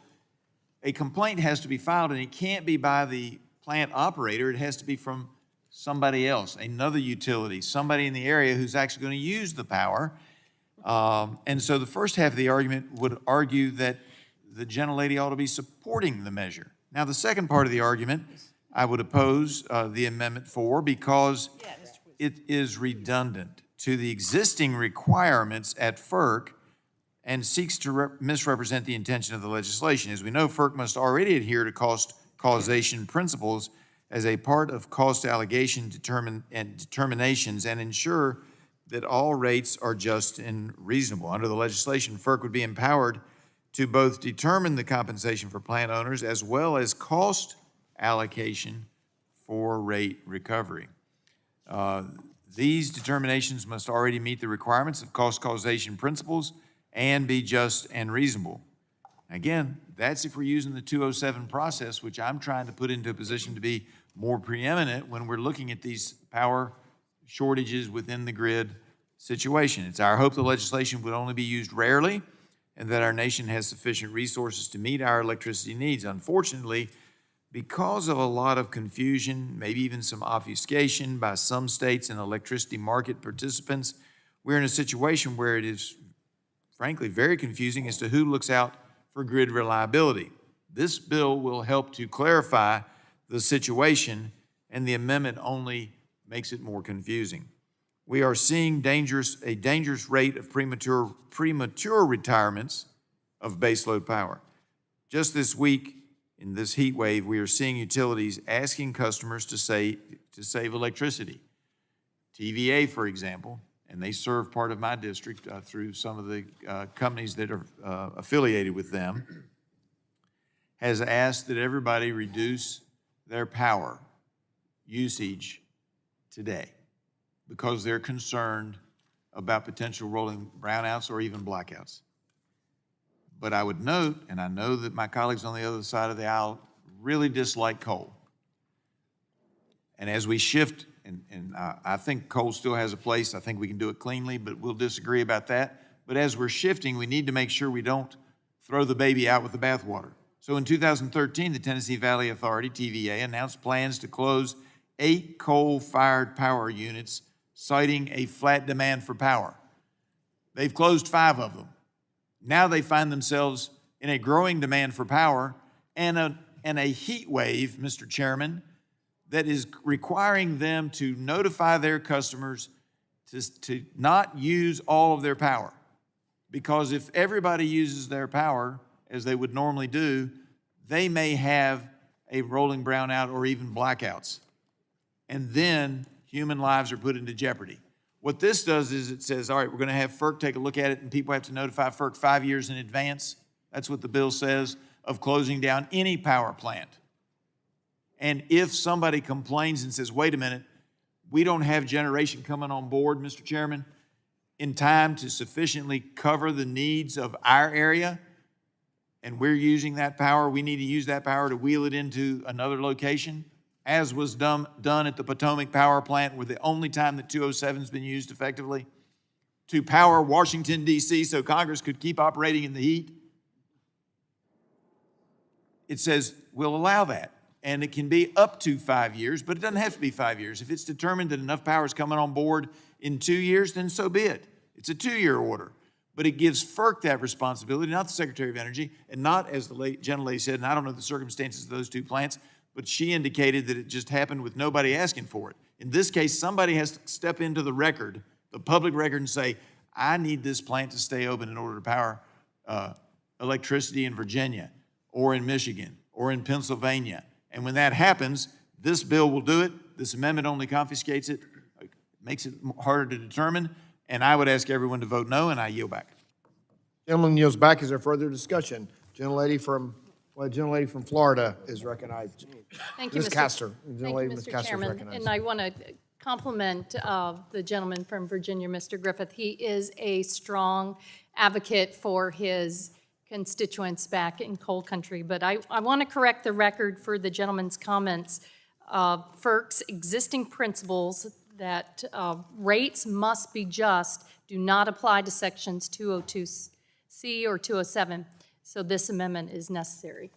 a complaint has to be filed, and it can't be by the plant operator. It has to be from somebody else, another utility, somebody in the area who's actually going to use the power. And so the first half of the argument would argue that the gentlelady ought to be supporting the measure. Now, the second part of the argument, I would oppose the amendment for because it is redundant to the existing requirements at FERC and seeks to misrepresent the intention of the legislation. As we know, FERC must already adhere to cost causation principles as a part of cost allocation determinations and ensure that all rates are just and reasonable. Under the legislation, FERC would be empowered to both determine the compensation for plant owners as well as cost allocation for rate recovery. These determinations must already meet the requirements of cost causation principles and be just and reasonable. Again, that's if we're using the 207 process, which I'm trying to put into a position to be more preeminent when we're looking at these power shortages within the grid situation. It's our hope the legislation would only be used rarely and that our nation has sufficient resources to meet our electricity needs. Unfortunately, because of a lot of confusion, maybe even some obfuscation by some states and electricity market participants, we're in a situation where it is frankly very confusing as to who looks out for grid reliability. This bill will help to clarify the situation, and the amendment only makes it more confusing. We are seeing a dangerous rate of premature retirements of baseload power. Just this week, in this heat wave, we are seeing utilities asking customers to save electricity. TVA, for example, and they serve part of my district through some of the companies that are affiliated with them, has asked that everybody reduce their power usage today because they're concerned about potential rolling brownouts or even blackouts. But I would note, and I know that my colleagues on the other side of the aisle really dislike coal. And as we shift, and I think coal still has a place, I think we can do it cleanly, but we'll disagree about that. But as we're shifting, we need to make sure we don't throw the baby out with the bathwater. So in 2013, the Tennessee Valley Authority, TVA, announced plans to close 8 coal-fired power units, citing a flat demand for power. They've closed 5 of them. Now they find themselves in a growing demand for power and a heat wave, Mr. Chairman, that is requiring them to notify their customers to not use all of their power. Because if everybody uses their power, as they would normally do, they may have a rolling brownout or even blackouts. And then human lives are put into jeopardy. What this does is it says, all right, we're going to have FERC take a look at it, and people have to notify FERC 5 years in advance. That's what the bill says, of closing down any power plant. And if somebody complains and says, wait a minute, we don't have generation coming on board, Mr. Chairman, in time to sufficiently cover the needs of our area, and we're using that power, we need to use that power to wheel it into another location, as was done at the Potomac Power Plant, where the only time that 207's been used effectively, to power Washington, D.C. so Congress could keep operating in the heat. It says we'll allow that, and it can be up to 5 years, but it doesn't have to be 5 years. If it's determined that enough power is coming on board in 2 years, then so be it. It's a 2-year order. But it gives FERC that responsibility, not the Secretary of Energy, and not, as the gentlelady said, and I don't know the circumstances of those 2 plants, but she indicated that it just happened with nobody asking for it. In this case, somebody has to step into the record, the public record, and say, I need this plant to stay open in order to power electricity in Virginia or in Michigan or in Pennsylvania. And when that happens, this bill will do it. This amendment only confiscates it, makes it harder to determine. And I would ask everyone to vote no, and I yield back. Gentleman yields back. Is there further discussion? Gentlelady from Florida is recognized. Thank you, Ms. Castor. Thank you, Gentlelady, Ms. Mr. Castor is Chairman. recognized. And I want to compliment the gentleman from Virginia, Mr. Griffith. He is a strong advocate for his constituents back in coal country. But I want to correct the record for the gentleman's comments. FERC's existing principles that rates must be just do not apply to sections 202C or 207. So this amendment is necessary.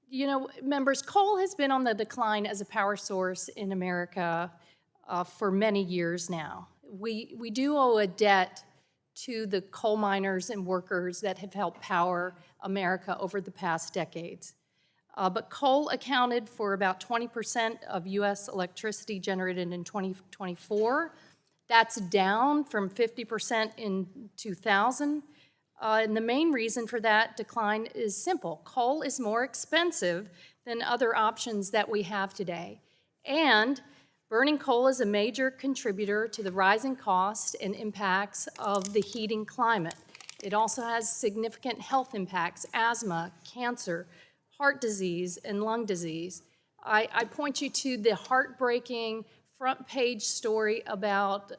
You know, members, coal has been on the decline as a power source in America for many years now. We do owe a debt to the coal miners and workers that have helped power America over the past decades. But coal accounted for about 20% of U.S. electricity generated in 2024. That's down from 50% in 2000. And the main reason for that decline is simple. Coal is more expensive than other options that we have today. And burning coal is a major contributor to the rising cost and impacts of the heating climate. It also has significant health impacts: asthma, cancer, heart disease, and lung disease. I point you to the heartbreaking front page story about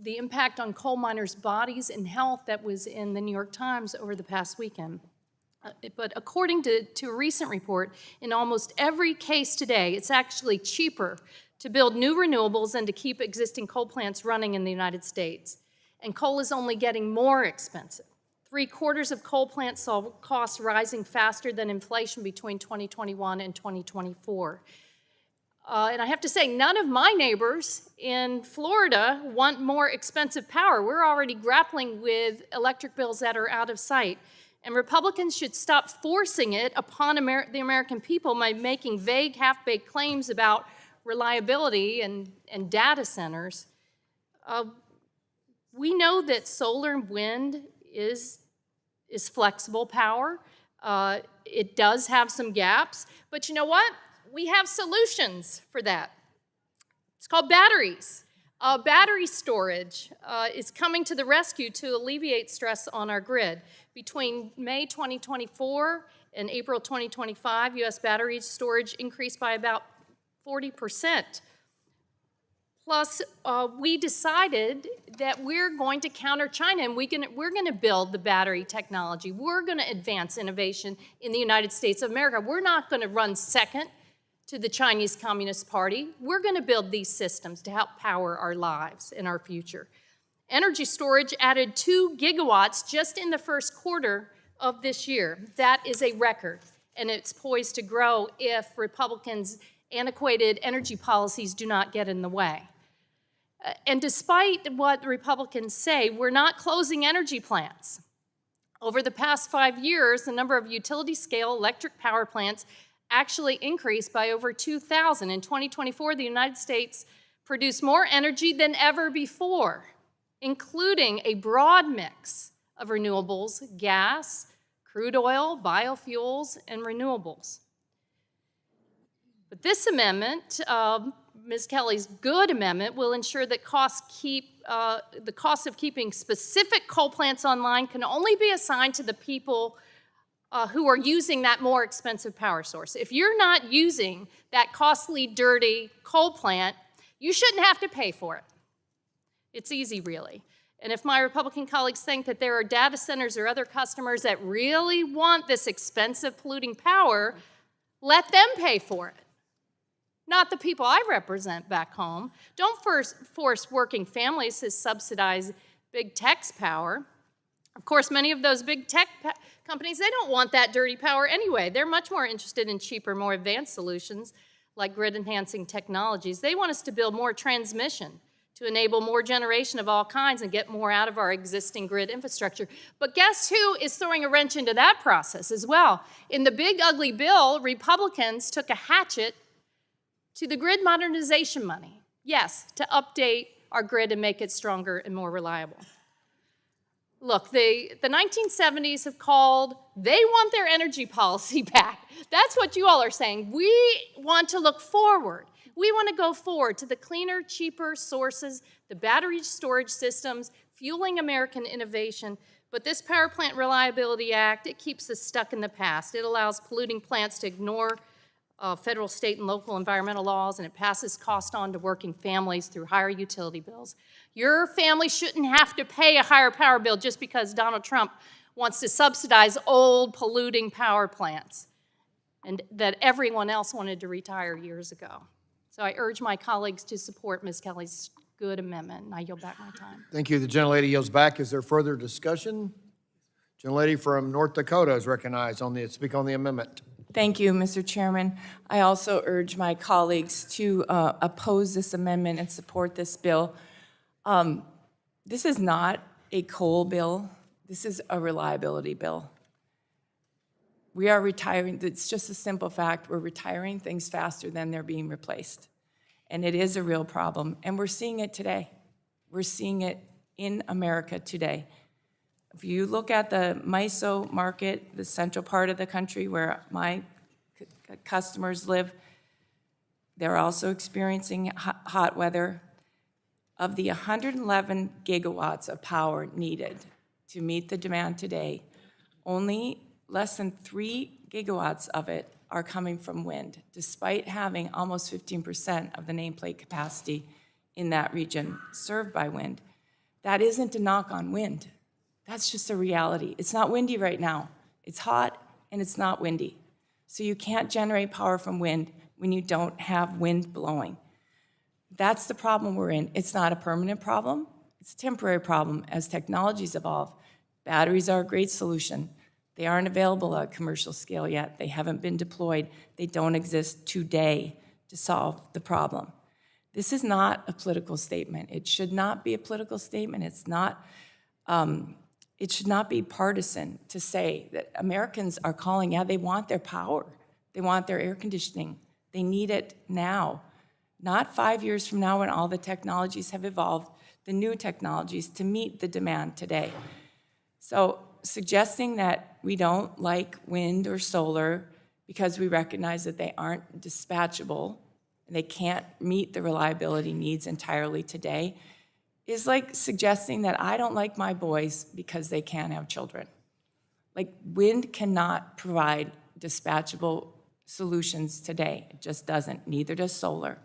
the impact on coal miners' bodies and health that was in the New York Times over the past weekend. But according to a recent report, in almost every case today, it's actually cheaper to build new renewables than to keep existing coal plants running in the United States. And coal is only getting more expensive. 3/4 of coal plants saw costs rising faster than inflation between 2021 and 2024. And I have to say, none of my neighbors in Florida want more expensive power. We're already grappling with electric bills that are out of sight. And Republicans should stop forcing it upon the American people by making vague, half-baked claims about reliability and data centers. We know that solar and wind is flexible power. It does have some gaps, but you know what? We have solutions for that. It's called batteries. Battery storage is coming to the rescue to alleviate stress on our grid. Between May 2024 and April 2025, U.S. battery storage increased by about 40%. Plus, we decided that we're going to counter China, and we're going to build the battery technology. We're going to advance innovation in the United States of America. We're not going to run second to the Chinese Communist Party. We're going to build these systems to help power our lives and our future. Energy storage added 2 gigawatts just in the first quarter of this year. That is a record, and it's poised to grow if Republicans' antiquated energy policies do not get in the way. And despite what the Republicans say, we're not closing energy plants. Over the past 5 years, the number of utility-scale electric power plants actually increased by over 2,000. In 2024, the United States produced more energy than ever before, including a broad mix of renewables, gas, crude oil, biofuels, and renewables. But this amendment, Ms. Kelly's good amendment, will ensure that the cost of keeping specific coal plants online can only be assigned to the people who are using that more expensive power source. If you're not using that costly, dirty coal plant, you shouldn't have to pay for it. It's easy, really. And if my Republican colleagues think that there are data centers or other customers that really want this expensive, polluting power, let them pay for it. Not the people I represent back home. Don't force working families to subsidize big tech's power. Of course, many of those big tech companies, they don't want that dirty power anyway. They're much more interested in cheaper, more advanced solutions like grid-enhancing technologies. They want us to build more transmission to enable more generation of all kinds and get more out of our existing grid infrastructure. But guess who is throwing a wrench into that process as well? In the big, ugly bill, Republicans took a hatchet to the grid modernization money. Yes, to update our grid and make it stronger and more reliable. Look, the 1970s have called, they want their energy policy back. That's what you all are saying. We want to look forward. We want to go forward to the cleaner, cheaper sources, the battery storage systems, fueling American innovation. But this Power Plant Reliability Act, it keeps us stuck in the past. It allows polluting plants to ignore federal, state, and local environmental laws, and it passes cost on to working families through higher utility bills. Your family shouldn't have to pay a higher power bill just because Donald Trump wants to subsidize old, polluting power plants and that everyone else wanted to retire years ago. So I urge my colleagues to support Ms. Kelly's good amendment, and I yield back my time. Thank you. The gentlelady yields back. Is there further discussion? Gentlelady from North Dakota is recognized to speak on the amendment. Thank you, Mr. Chairman. I also urge my colleagues to oppose this amendment and support this bill. This is not a coal bill. This is a reliability bill. We are retiring, it's just a simple fact, we're retiring things faster than they're being replaced. And it is a real problem, and we're seeing it today. We're seeing it in America today. If you look at the MISO market, the central part of the country where my customers live, they're also experiencing hot weather. Of the 111 gigawatts of power needed to meet the demand today, only less than 3 gigawatts of it are coming from wind, despite having almost 15% of the nameplate capacity in that region served by wind. That isn't a knock on wind. That's just a reality. It's not windy right now. It's hot and it's not windy. So you can't generate power from wind when you don't have wind blowing. That's the problem we're in. It's not a permanent problem. It's a temporary problem as technologies evolve. Batteries are a great solution. They aren't available at commercial scale yet. They haven't been deployed. They don't exist today to solve the problem. This is not a political statement. It should not be a political statement. It's not, it should not be partisan to say that Americans are calling, yeah, they want their power. They want their air conditioning. They need it now, not 5 years from now when all the technologies have evolved, the new technologies to meet the demand today. So suggesting that we don't like wind or solar because we recognize that they aren't dispatchable and they can't meet the reliability needs entirely today is like suggesting that I don't like my boys because they can't have children. Like, wind cannot provide dispatchable solutions today. It just doesn't. Neither does solar.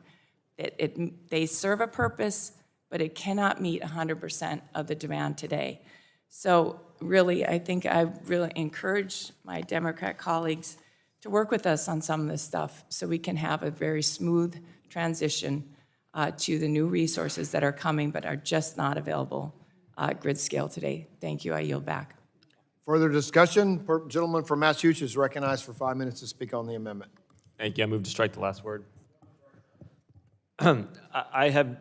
They serve a purpose, but it cannot meet 100% of the demand today. So really, I think I really encourage my Democrat colleagues to work with us on some of this stuff so we can have a very smooth transition to the new resources that are coming but are just not available grid scale today. Thank you. I yield back. Further discussion? Gentleman from Massachusetts is recognized for 5 minutes to speak on the amendment. Thank you. I move to strike the last word. I have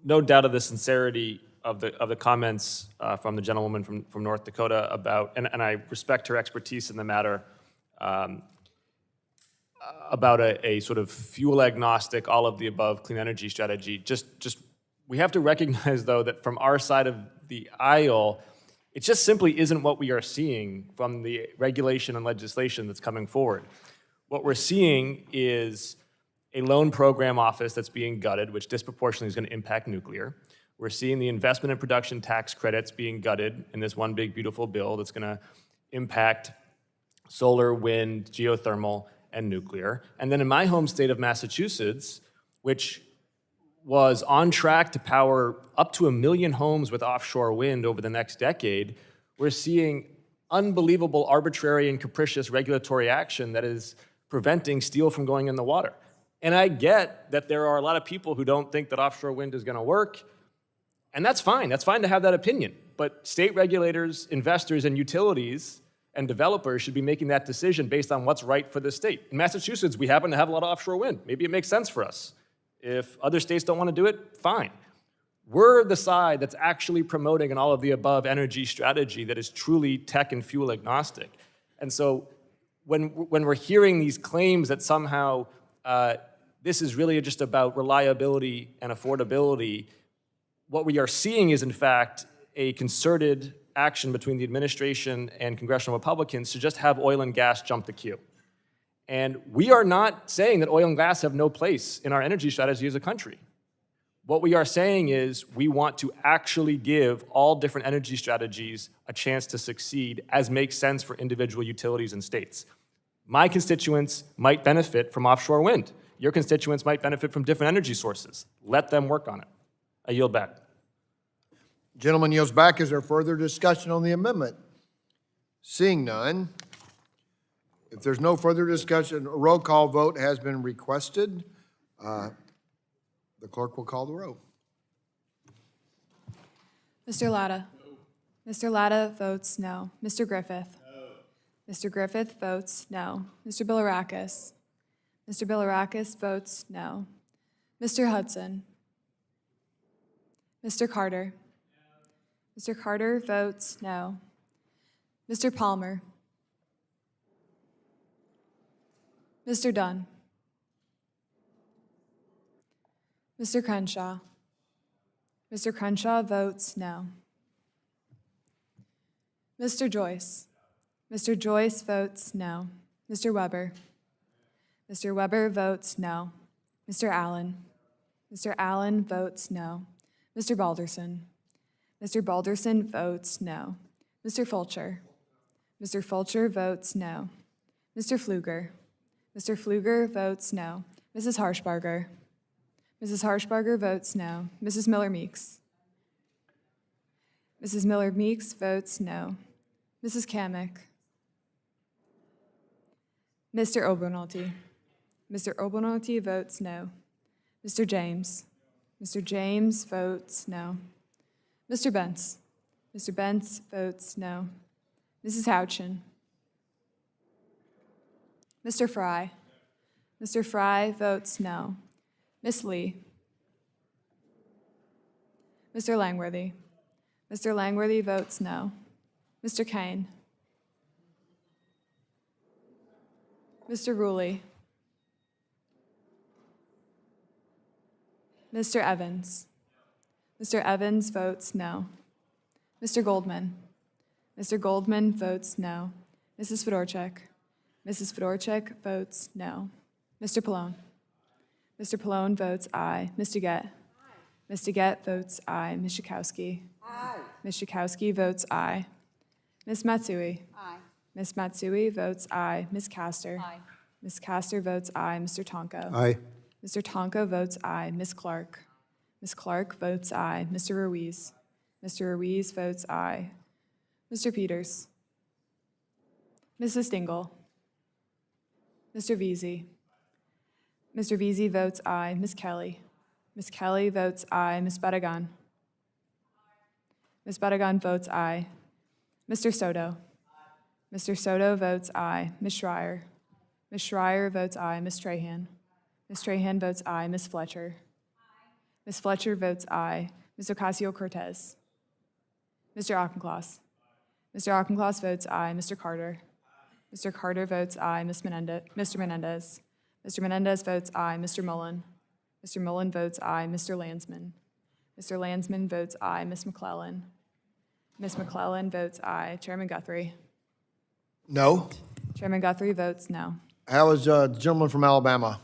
no doubt of the sincerity of the comments from the gentlewoman from North Dakota about, and I respect her expertise in the matter, about a sort of fuel agnostic, all of the above clean energy strategy. Just we have to recognize, though, that from our side of the aisle, it just simply isn't what we are seeing from the regulation and legislation that's coming forward. What we're seeing is a loan program office that's being gutted, which disproportionately is going to impact nuclear. We're seeing the investment and production tax credits being gutted in this one big, beautiful bill that's going to impact solar, wind, geothermal, and nuclear. And then in my home state of Massachusetts, which was on track to power up to 1 million homes with offshore wind over the next decade, we're seeing unbelievable arbitrary and capricious regulatory action that is preventing steel from going in the water. And I get that there are a lot of people who don't think that offshore wind is going to work, and that's fine. That's fine to have that opinion. But state regulators, investors, and utilities and developers should be making that decision based on what's right for the state. In Massachusetts, we happen to have a lot of offshore wind. Maybe it makes sense for us. If other states don't want to do it, fine. We're the side that's actually promoting an all-of-the-above energy strategy that is truly tech and fuel agnostic. And so when we're hearing these claims that somehow this is really just about reliability and affordability, what we are seeing is, in fact, a concerted action between the administration and congressional Republicans to just have oil and gas jump the queue. And we are not saying that oil and gas have no place in our energy strategy as a country. What we are saying is we want to actually give all different energy strategies a chance to succeed as makes sense for individual utilities and states. My constituents might benefit from offshore wind. Your constituents might benefit from different energy sources. Let them work on it. I yield back. Gentleman yields back. Is there further discussion on the amendment? Seeing none, if there's no further discussion, a roll call vote has been requested. The clerk will call the roll. Mr. Latta? No. Mr. Latta votes no. Mr. Griffith? No. Mr. Griffith votes no. Mr. Bilirakis? Mr. Bilirakis votes no. Mr. Hudson? Mr. Carter? No. Mr. Carter votes no. Mr. Palmer? Mr. Dunn? Mr. Crenshaw? Mr. Crenshaw votes no. Mr. Joyce? Mr. Joyce votes no. Mr. Weber? Mr. Weber votes no. Mr. Allen? Mr. Allen votes no. Mr. Balderson? Mr. Balderson votes no. Mr. Fulcher? Mr. Fulcher votes no. Mr. Pfluger? Mr. Pfluger votes no. Mrs. Harshbarger? Mrs. Harshbarger votes no. Mrs. Miller-Meeks? Mrs. Miller-Meeks votes no. Mrs. Kamick? Mr. Obernolte? Mr. Obernolte votes no. Mr. James? Mr. James votes no. Mr. Bentz? Mr. Benz votes no. Mrs. Houchin. Mr. Fry. Mr. Fry votes no. Miss Lee. Mr. Langworthy. Mr. Langworthy votes no. Mr. Kane. Mr. Ruley. Mr. Evans. Mr. Evans votes no. Mr. Goldman. Mr. Goldman votes no. Mrs. Fedorchak. Mrs. Fedorchak votes no. Mr. Pallone. Mr. Pallone votes aye. Ms. Duguette. Ms. Duguette votes aye. Ms. Schakowsky. Aye. Ms. Schakowsky votes aye. Ms. Matsui. Aye. Ms. Matsui votes aye. Ms. Castor. Aye. Ms. Castor votes aye. Mr. Tonko. Aye. Mr. Tonko votes aye. Ms. Clark. Ms. Clark votes aye. Mr. Ruiz. Mr. Ruiz votes aye. Mr. Peters. Mrs. Dingell. Mr. Veazey. Mr. Veazey votes aye. Ms. Kelly. Ms. Kelly votes aye. Ms. Badagan. Ms. Badagan votes aye. Mr. Soto. Mr. Soto votes aye. Ms. Schreier. Ms. Schreier votes aye. Ms. Trahan. Ms. Trahan votes aye. Ms. Fletcher. Ms. Fletcher votes aye. Ms. Ocasio-Cortez. Mr. Auchincloss. Mr. Auchincloss votes aye. Mr. Carter. Mr. Carter votes aye. Mr. Menendez. Mr. Menendez votes aye. Mr. Mullen. Mr. Mullen votes aye. Mr. Landsman. Mr. Landsman votes aye. Ms. McClellan. Ms. McClellan votes aye. Chairman Guthrie. No. Chairman Guthrie votes no. How is the gentleman from Alabama?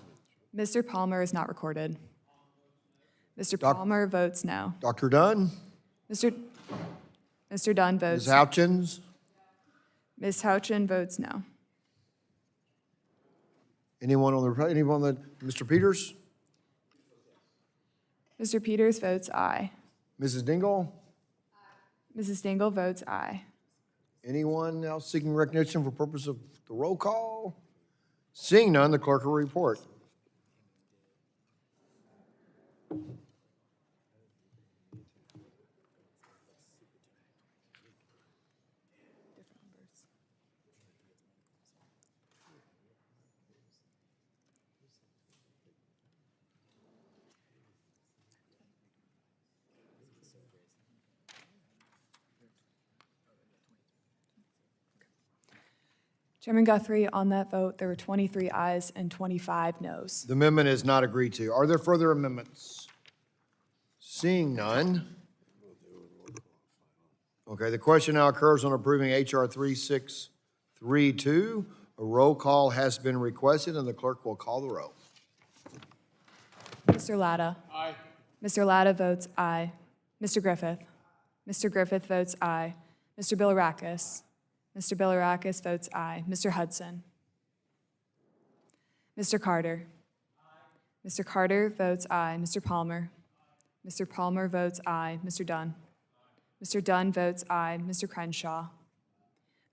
Mr. Palmer is not recorded. Mr. Palmer votes no. Dr. Dunn? Mr. Dunn votes. Ms. Houchins? Ms. Houchin votes no. Anyone Mr. Peters? Mr. Peters votes aye. Mrs. Dingell? Mrs. Dingell votes aye. Anyone else seeking recognition for purpose of the roll call? Seeing none, the clerk will report. Chairman Guthrie, on that vote, there were 23 ayes and 25 noes. The amendment is not agreed to. Are there further amendments? Seeing none. Okay, the question now occurs on approving H.R. 3632. A roll call has been requested, and the clerk will call the roll. Mr. Latta. Aye. Mr. Latta votes aye. Mr. Griffith. Mr. Griffith votes aye. Mr. Bilirakis. Mr. Bilirakis votes aye. Mr. Hudson. Mr. Carter. Mr. Carter votes aye. Mr. Palmer. Mr. Palmer votes aye. Mr. Dunn. Mr. Dunn votes aye. Mr. Crenshaw.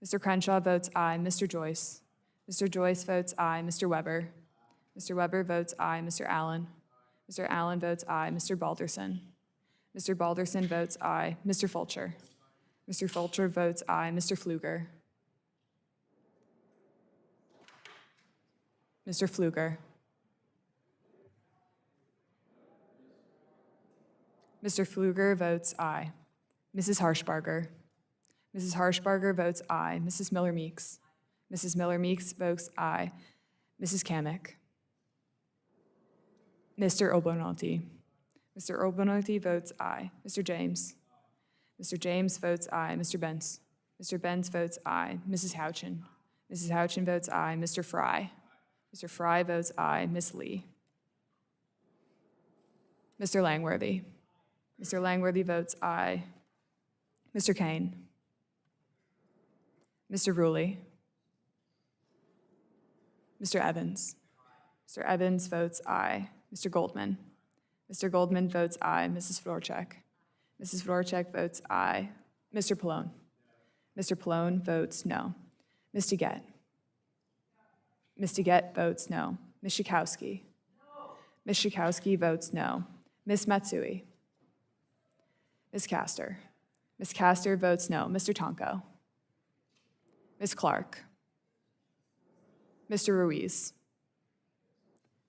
Mr. Crenshaw votes aye. Mr. Joyce. Mr. Joyce votes aye. Mr. Weber. Mr. Weber votes aye. Mr. Allen. Mr. Allen votes aye. Mr. Balderson. Mr. Balderson votes aye. Mr. Fulcher. Mr. Fulcher votes aye. Mr. Pfluger. Mr. Pfluger. Mr. Pfluger votes aye. Mrs. Harshbarger. Mrs. Harshbarger votes aye. Mrs. Miller-Meeks. Mrs. Miller-Meeks votes aye. Mrs. Kamick. Mr. Obonolte. Mr. Obonolte votes aye. Mr. James. Mr. James votes aye. Mr. Benz. Mr. Benz votes aye. Mrs. Houchin. Mrs. Houchin votes aye. Mr. Fry. Mr. Fry votes aye. Ms. Lee. Mr. Langworthy. Mr. Langworthy votes aye. Mr. Kane. Mr. Ruley. Mr. Evans. Mr. Evans votes aye. Mr. Goldman. Mr. Goldman votes aye. Mrs. Fedorchak. Mrs. Fedorchak votes aye. Mr. Pallone. Mr. Pallone votes no. Ms. Duguette. Ms. Duguette votes no. Ms. Schakowsky. Ms. Schakowsky votes no. Ms. Matsui. Ms. Castor. Ms. Castor votes no. Mr. Tonko? Ms. Clark? Mr. Ruiz?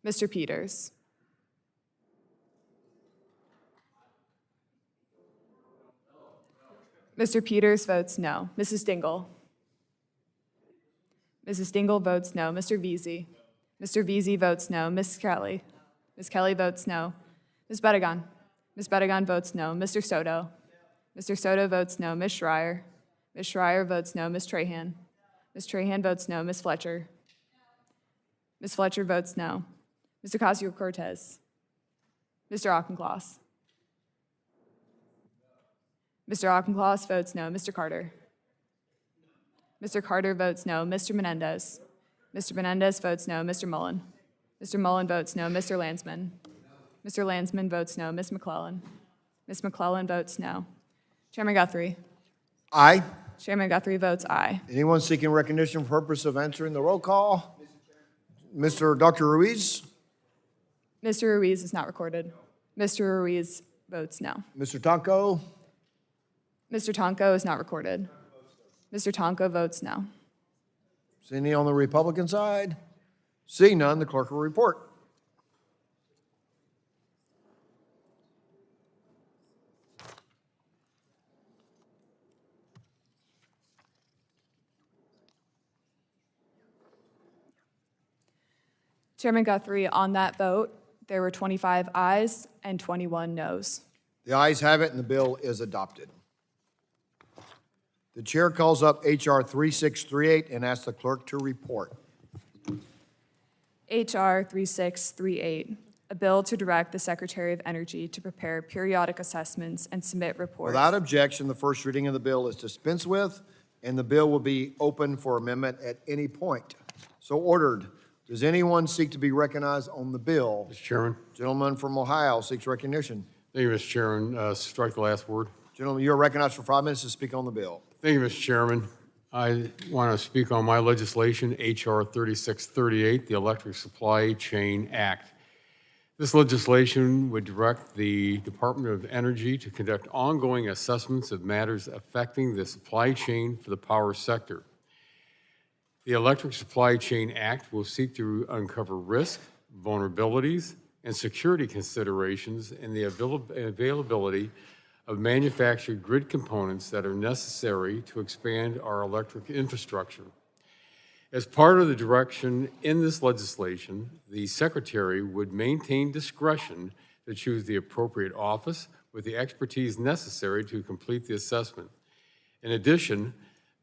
Mr. Peters? Mr. Peters votes no. Mrs. Dingell? Mrs. Dingell votes no. Mr. Veazey? Mr. Veazey votes no. Ms. Kelly? Ms. Kelly votes no. Ms. Bedegan? Ms. Bedegan votes no. Mr. Soto? Mr. Soto votes no. Ms. Schreier? Ms. Schreier votes no. Ms. Trahan? Ms. Trahan votes no. Ms. Fletcher? Ms. Fletcher votes no. Mr. Ocasio-Cortez? Mr. Auchincloss? Mr. Auchincloss votes no. Mr. Carter? Mr. Carter votes no. Mr. Menendez? Mr. Menendez votes no. Mr. Mullen? Mr. Mullen votes no. Mr. Landsman? Mr. Landsman votes no. Ms. McClellan? Ms. McClellan votes no. Chairman Guthrie? Aye. Chairman Guthrie votes aye. Anyone seeking recognition for purpose of answering the roll call? Dr. Ruiz? Mr. Ruiz is not recorded. Mr. Ruiz votes no. Mr. Tonko? Mr. Tonko is not recorded. Mr. Tonko votes no. Is any on the Republican side? Seeing none, the clerk will report. Chairman Guthrie, on that vote, there were 25 ayes and 21 noes. The ayes have it, and the bill is adopted. The chair calls up H.R. 3638 and asks the clerk to report. H.R. 3638, a bill to direct the Secretary of Energy to prepare periodic assessments and submit reports. Without objection, the first reading of the bill is dispensed with, and the bill will be open for amendment at any point. So ordered. Does anyone seek to be recognized on the bill? Mr. Chairman. Gentleman from Ohio seeks recognition. Thank you, Mr. Chairman. Strike the last word. Gentlemen, you are recognized for 5 minutes to speak on the bill. Thank you, Mr. Chairman. I want to speak on my legislation, H.R. 3638, the Electric Supply Chain Act. This legislation would direct the Department of Energy to conduct ongoing assessments of matters affecting the supply chain for the power sector. The Electric Supply Chain Act will seek to uncover risk, vulnerabilities, and security considerations in the availability of manufactured grid components that are necessary to expand our electric infrastructure. As part of the direction in this legislation, the Secretary would maintain discretion to choose the appropriate office with the expertise necessary to complete the assessment. In addition,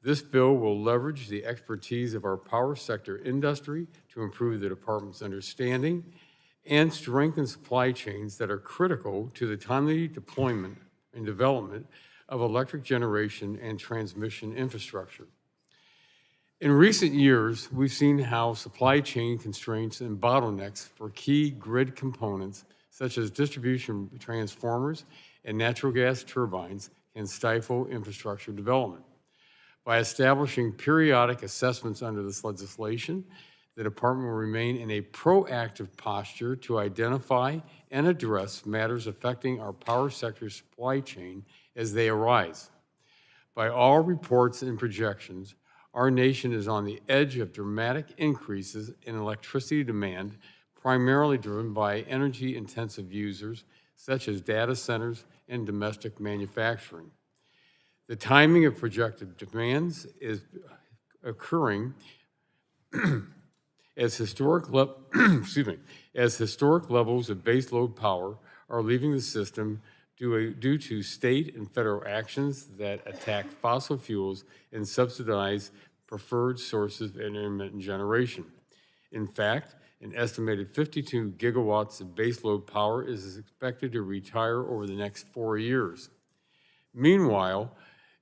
this bill will leverage the expertise of our power sector industry to improve the department's understanding and strengthen supply chains that are critical to the timely deployment and development of electric generation and transmission infrastructure. In recent years, we've seen how supply chain constraints and bottlenecks for key grid components, such as distribution transformers and natural gas turbines, can stifle infrastructure development. By establishing periodic assessments under this legislation, the department will remain in a proactive posture to identify and address matters affecting our power sector supply chain as they arise. By all reports and projections, our nation is on the edge of dramatic increases in electricity demand, primarily driven by energy-intensive users such as data centers and domestic manufacturing. The timing of projected demands is occurring as historic levels of baseload power are leaving the system due to state and federal actions that attack fossil fuels and subsidize preferred sources of intermittent generation. In fact, an estimated 52 gigawatts of baseload power is expected to retire over the next 4 years. Meanwhile,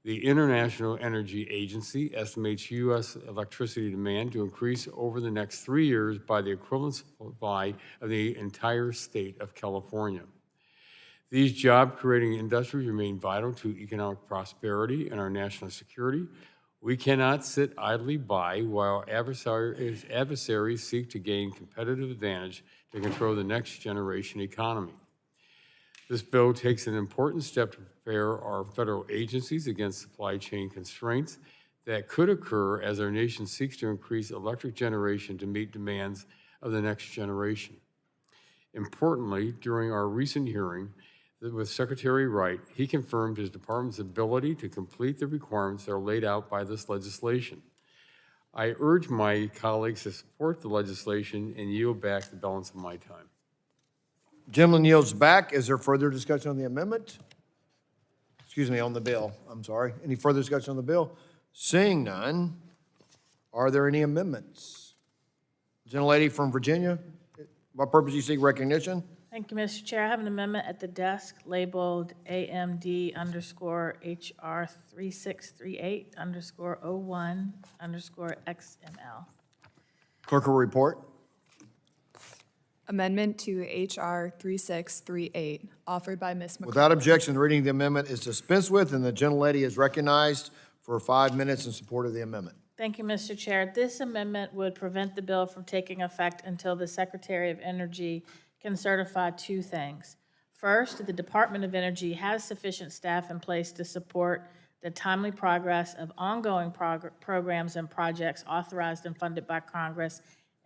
the International Energy Agency estimates U.S. electricity demand to increase over the next 3 years by the equivalent supply of the entire state of California. These job-creating industries remain vital to economic prosperity and our national security. We cannot sit idly by while adversaries seek to gain competitive advantage to control the next generation economy. This bill takes an important step to prepare our federal agencies against supply chain constraints that could occur as our nation seeks to increase electric generation to meet demands of the next generation. Importantly, during our recent hearing with Secretary Wright, he confirmed his department's ability to complete the requirements that are laid out by this legislation. I urge my colleagues to support the legislation and yield back the balance of my time. Gentleman yields back. Is there further discussion on the amendment? Excuse me, on the bill. I'm sorry. Any further discussion on the bill? Seeing none, are there any amendments? Gentlelady from Virginia, what purpose do you seek recognition? Thank you, Mr. Chair. I have an amendment at the desk labeled AMD_HR 3638_01_XML. Clerk will report. Amendment to H.R. 3638, offered by Ms. McCarthy. Without objection, the reading of the amendment is dispensed with, and the gentlelady is recognized for 5 minutes in support of the amendment. Thank you, Mr. Chair. This amendment would prevent the bill from taking effect until the Secretary of Energy can certify two things. First, the Department of Energy has sufficient staff in place to support the timely progress of ongoing programs and projects authorized and funded by Congress,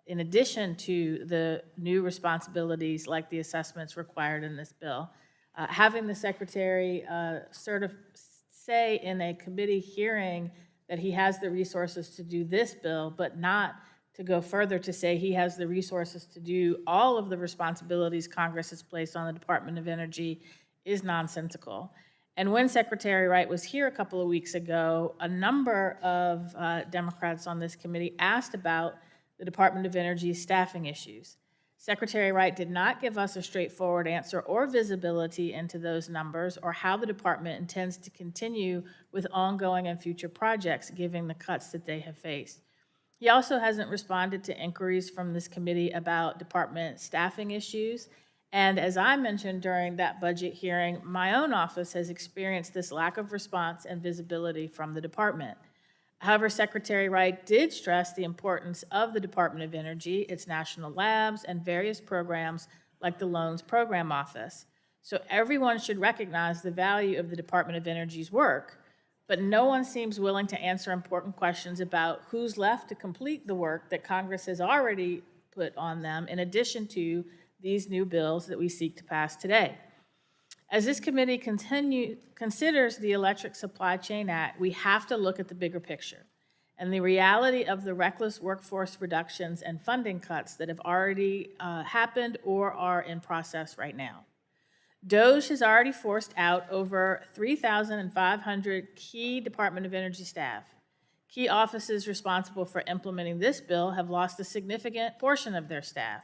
in addition to the new responsibilities like the assessments required in this bill. Having the Secretary say in a committee hearing that he has the resources to do this bill, but not to go further to say he has the resources to do all of the responsibilities Congress has placed on the Department of Energy is nonsensical. And when Secretary Wright was here a couple of weeks ago, a number of Democrats on this committee asked about the Department of Energy's staffing issues. Secretary Wright did not give us a straightforward answer or visibility into those numbers or how the department intends to continue with ongoing and future projects, given the cuts that they have faced. He also hasn't responded to inquiries from this committee about department staffing issues. And as I mentioned during that budget hearing, my own office has experienced this lack of response and visibility from the department. However, Secretary Wright did stress the importance of the Department of Energy, its national labs, and various programs like the Loans Program Office. So everyone should recognize the value of the Department of Energy's work, but no one seems willing to answer important questions about who's left to complete the work that Congress has already put on them, in addition to these new bills that we seek to pass today. As this committee considers the Electric Supply Chain Act, we have to look at the bigger picture and the reality of the reckless workforce reductions and funding cuts that have already happened or are in process right now. DOGE has already forced out over 3,500 key Department of Energy staff. Key offices responsible for implementing this bill have lost a significant portion of their staff.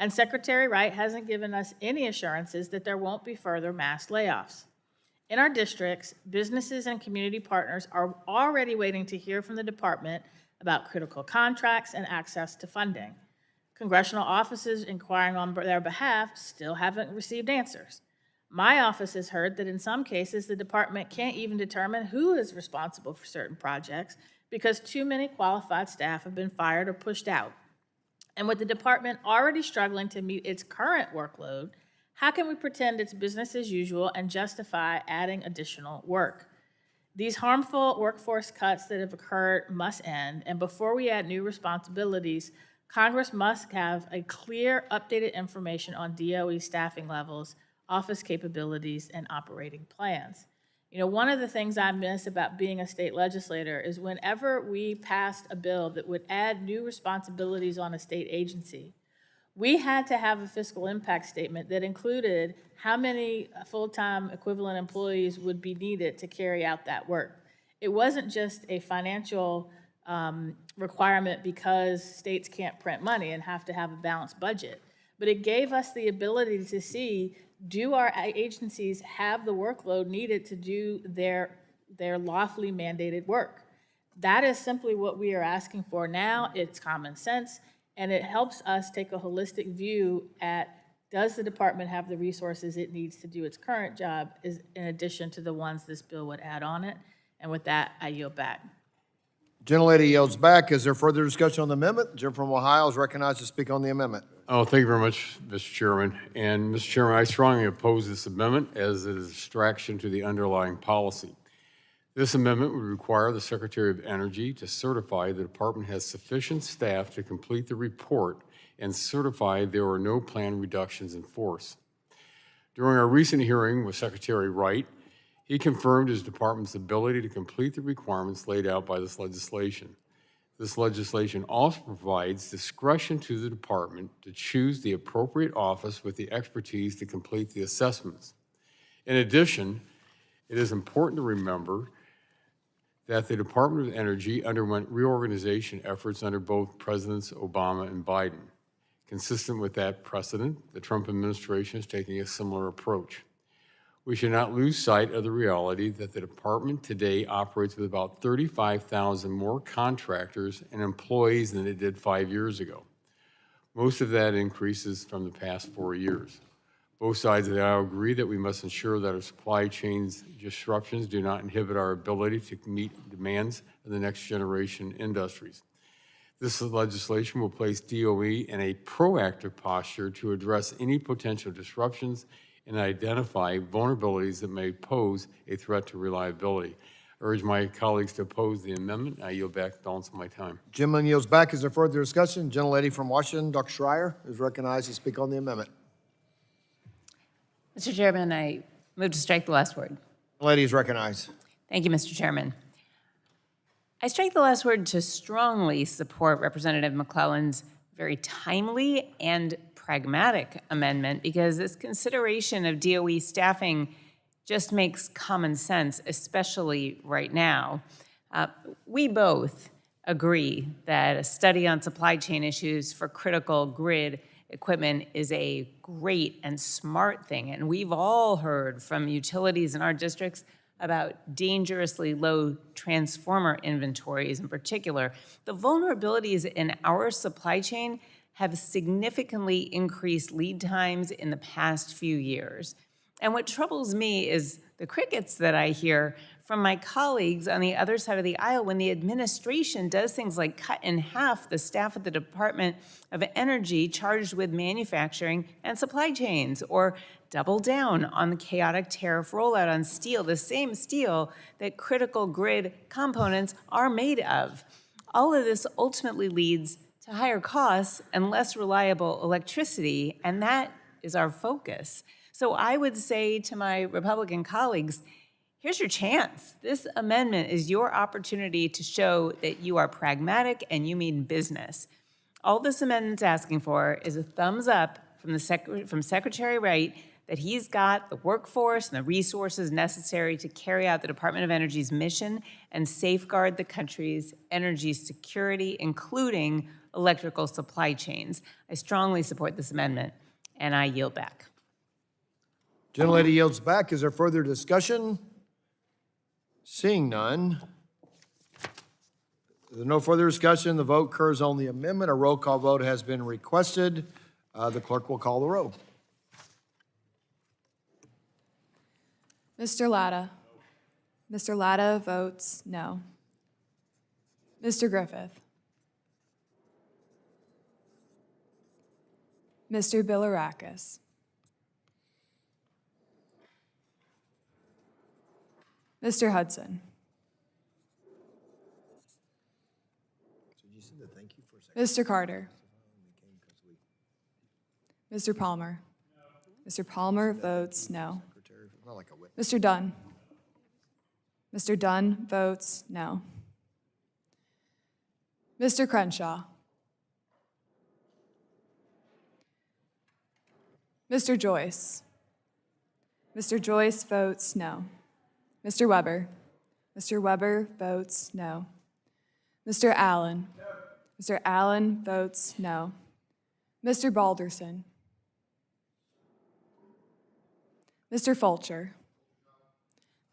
And Secretary Wright hasn't given us any assurances that there won't be further mass layoffs. In our districts, businesses and community partners are already waiting to hear from the department about critical contracts and access to funding. Congressional offices inquiring on their behalf still haven't received answers. My office has heard that in some cases, the department can't even determine who is responsible for certain projects because too many qualified staff have been fired or pushed out. And with the department already struggling to meet its current workload, how can we pretend it's business as usual and justify adding additional work? These harmful workforce cuts that have occurred must end, and before we add new responsibilities, Congress must have a clear, updated information on DOE staffing levels, office capabilities, and operating plans. You know, one of the things I miss about being a state legislator is whenever we passed a bill that would add new responsibilities on a state agency, we had to have a fiscal impact statement that included how many full-time equivalent employees would be needed to carry out that work. It wasn't just a financial requirement because states can't print money and have to have a balanced budget, but it gave us the ability to see, do our agencies have the workload needed to do their lawfully mandated work? That is simply what we are asking for now. It's common sense, and it helps us take a holistic view at, does the department have the resources it needs to do its current job, in addition to the ones this bill would add on it? And with that, I yield back. Gentlelady yields back. Is there further discussion on the amendment? The gentleman from Ohio is recognized to speak on the amendment. Oh, thank you very much, Mr. Chairman. And Mr. Chairman, I strongly oppose this amendment as it is a distraction to the underlying policy. This amendment would require the Secretary of Energy to certify the department has sufficient staff to complete the report and certify there are no planned reductions in force. During our recent hearing with Secretary Wright, he confirmed his department's ability to complete the requirements laid out by this legislation. This legislation also provides discretion to the department to choose the appropriate office with the expertise to complete the assessments. In addition, it is important to remember that the Department of Energy underwent reorganization efforts under both Presidents Obama and Biden. Consistent with that precedent, the Trump administration is taking a similar approach. We should not lose sight of the reality that the department today operates with about 35,000 more contractors and employees than it did 5 years ago. Most of that increase is from the past 4 years. Both sides of the aisle agree that we must ensure that our supply chains disruptions do not inhibit our ability to meet demands of the next generation industries. This legislation will place DOE in a proactive posture to address any potential disruptions and identify vulnerabilities that may pose a threat to reliability. I urge my colleagues to oppose the amendment. I yield back the balance of my time. Gentleman yields back. Is there further discussion? Gentlelady from Washington, Dr. Schreier, is recognized to speak on the amendment. Mr. Chairman, I move to strike the last word. Lady is recognized. Thank you, Mr. Chairman. I strike the last word to strongly support Representative McClellan's very timely and pragmatic amendment because this consideration of DOE staffing just makes common sense, especially right now. We both agree that a study on supply chain issues for critical grid equipment is a great and smart thing, and we've all heard from utilities in our districts about dangerously low transformer inventories in particular. The vulnerabilities in our supply chain have significantly increased lead times in the past few years. And what troubles me is the crickets that I hear from my colleagues on the other side of the aisle when the administration does things like cut in half the staff at the Department of Energy charged with manufacturing and supply chains, or double down on the chaotic tariff rollout on steel, the same steel that critical grid components are made of. All of this ultimately leads to higher costs and less reliable electricity, and that is our focus. So I would say to my Republican colleagues, here's your chance. This amendment is your opportunity to show that you are pragmatic and you mean business. All this amendment's asking for is a thumbs up from Secretary Wright that he's got the workforce and the resources necessary to carry out the Department of Energy's mission and safeguard the country's energy security, including electrical supply chains. I strongly support this amendment, and I yield back. Gentlelady yields back. Is there further discussion? Seeing none. There's no further discussion. The vote occurs on the amendment. A roll call vote has been requested. The clerk will call the roll. Mr. Latta. Mr. Latta votes no. Mr. Griffith. Mr. Bilirakis. Mr. Hudson. Mr. Carter. Mr. Palmer. Mr. Palmer votes no. Mr. Dunn. Mr. Dunn votes no. Mr. Crenshaw. Mr. Joyce. Mr. Joyce votes no. Mr. Weber. Mr. Weber votes no. Mr. Allen. Mr. Allen votes no. Mr. Balderson. Mr. Fulcher.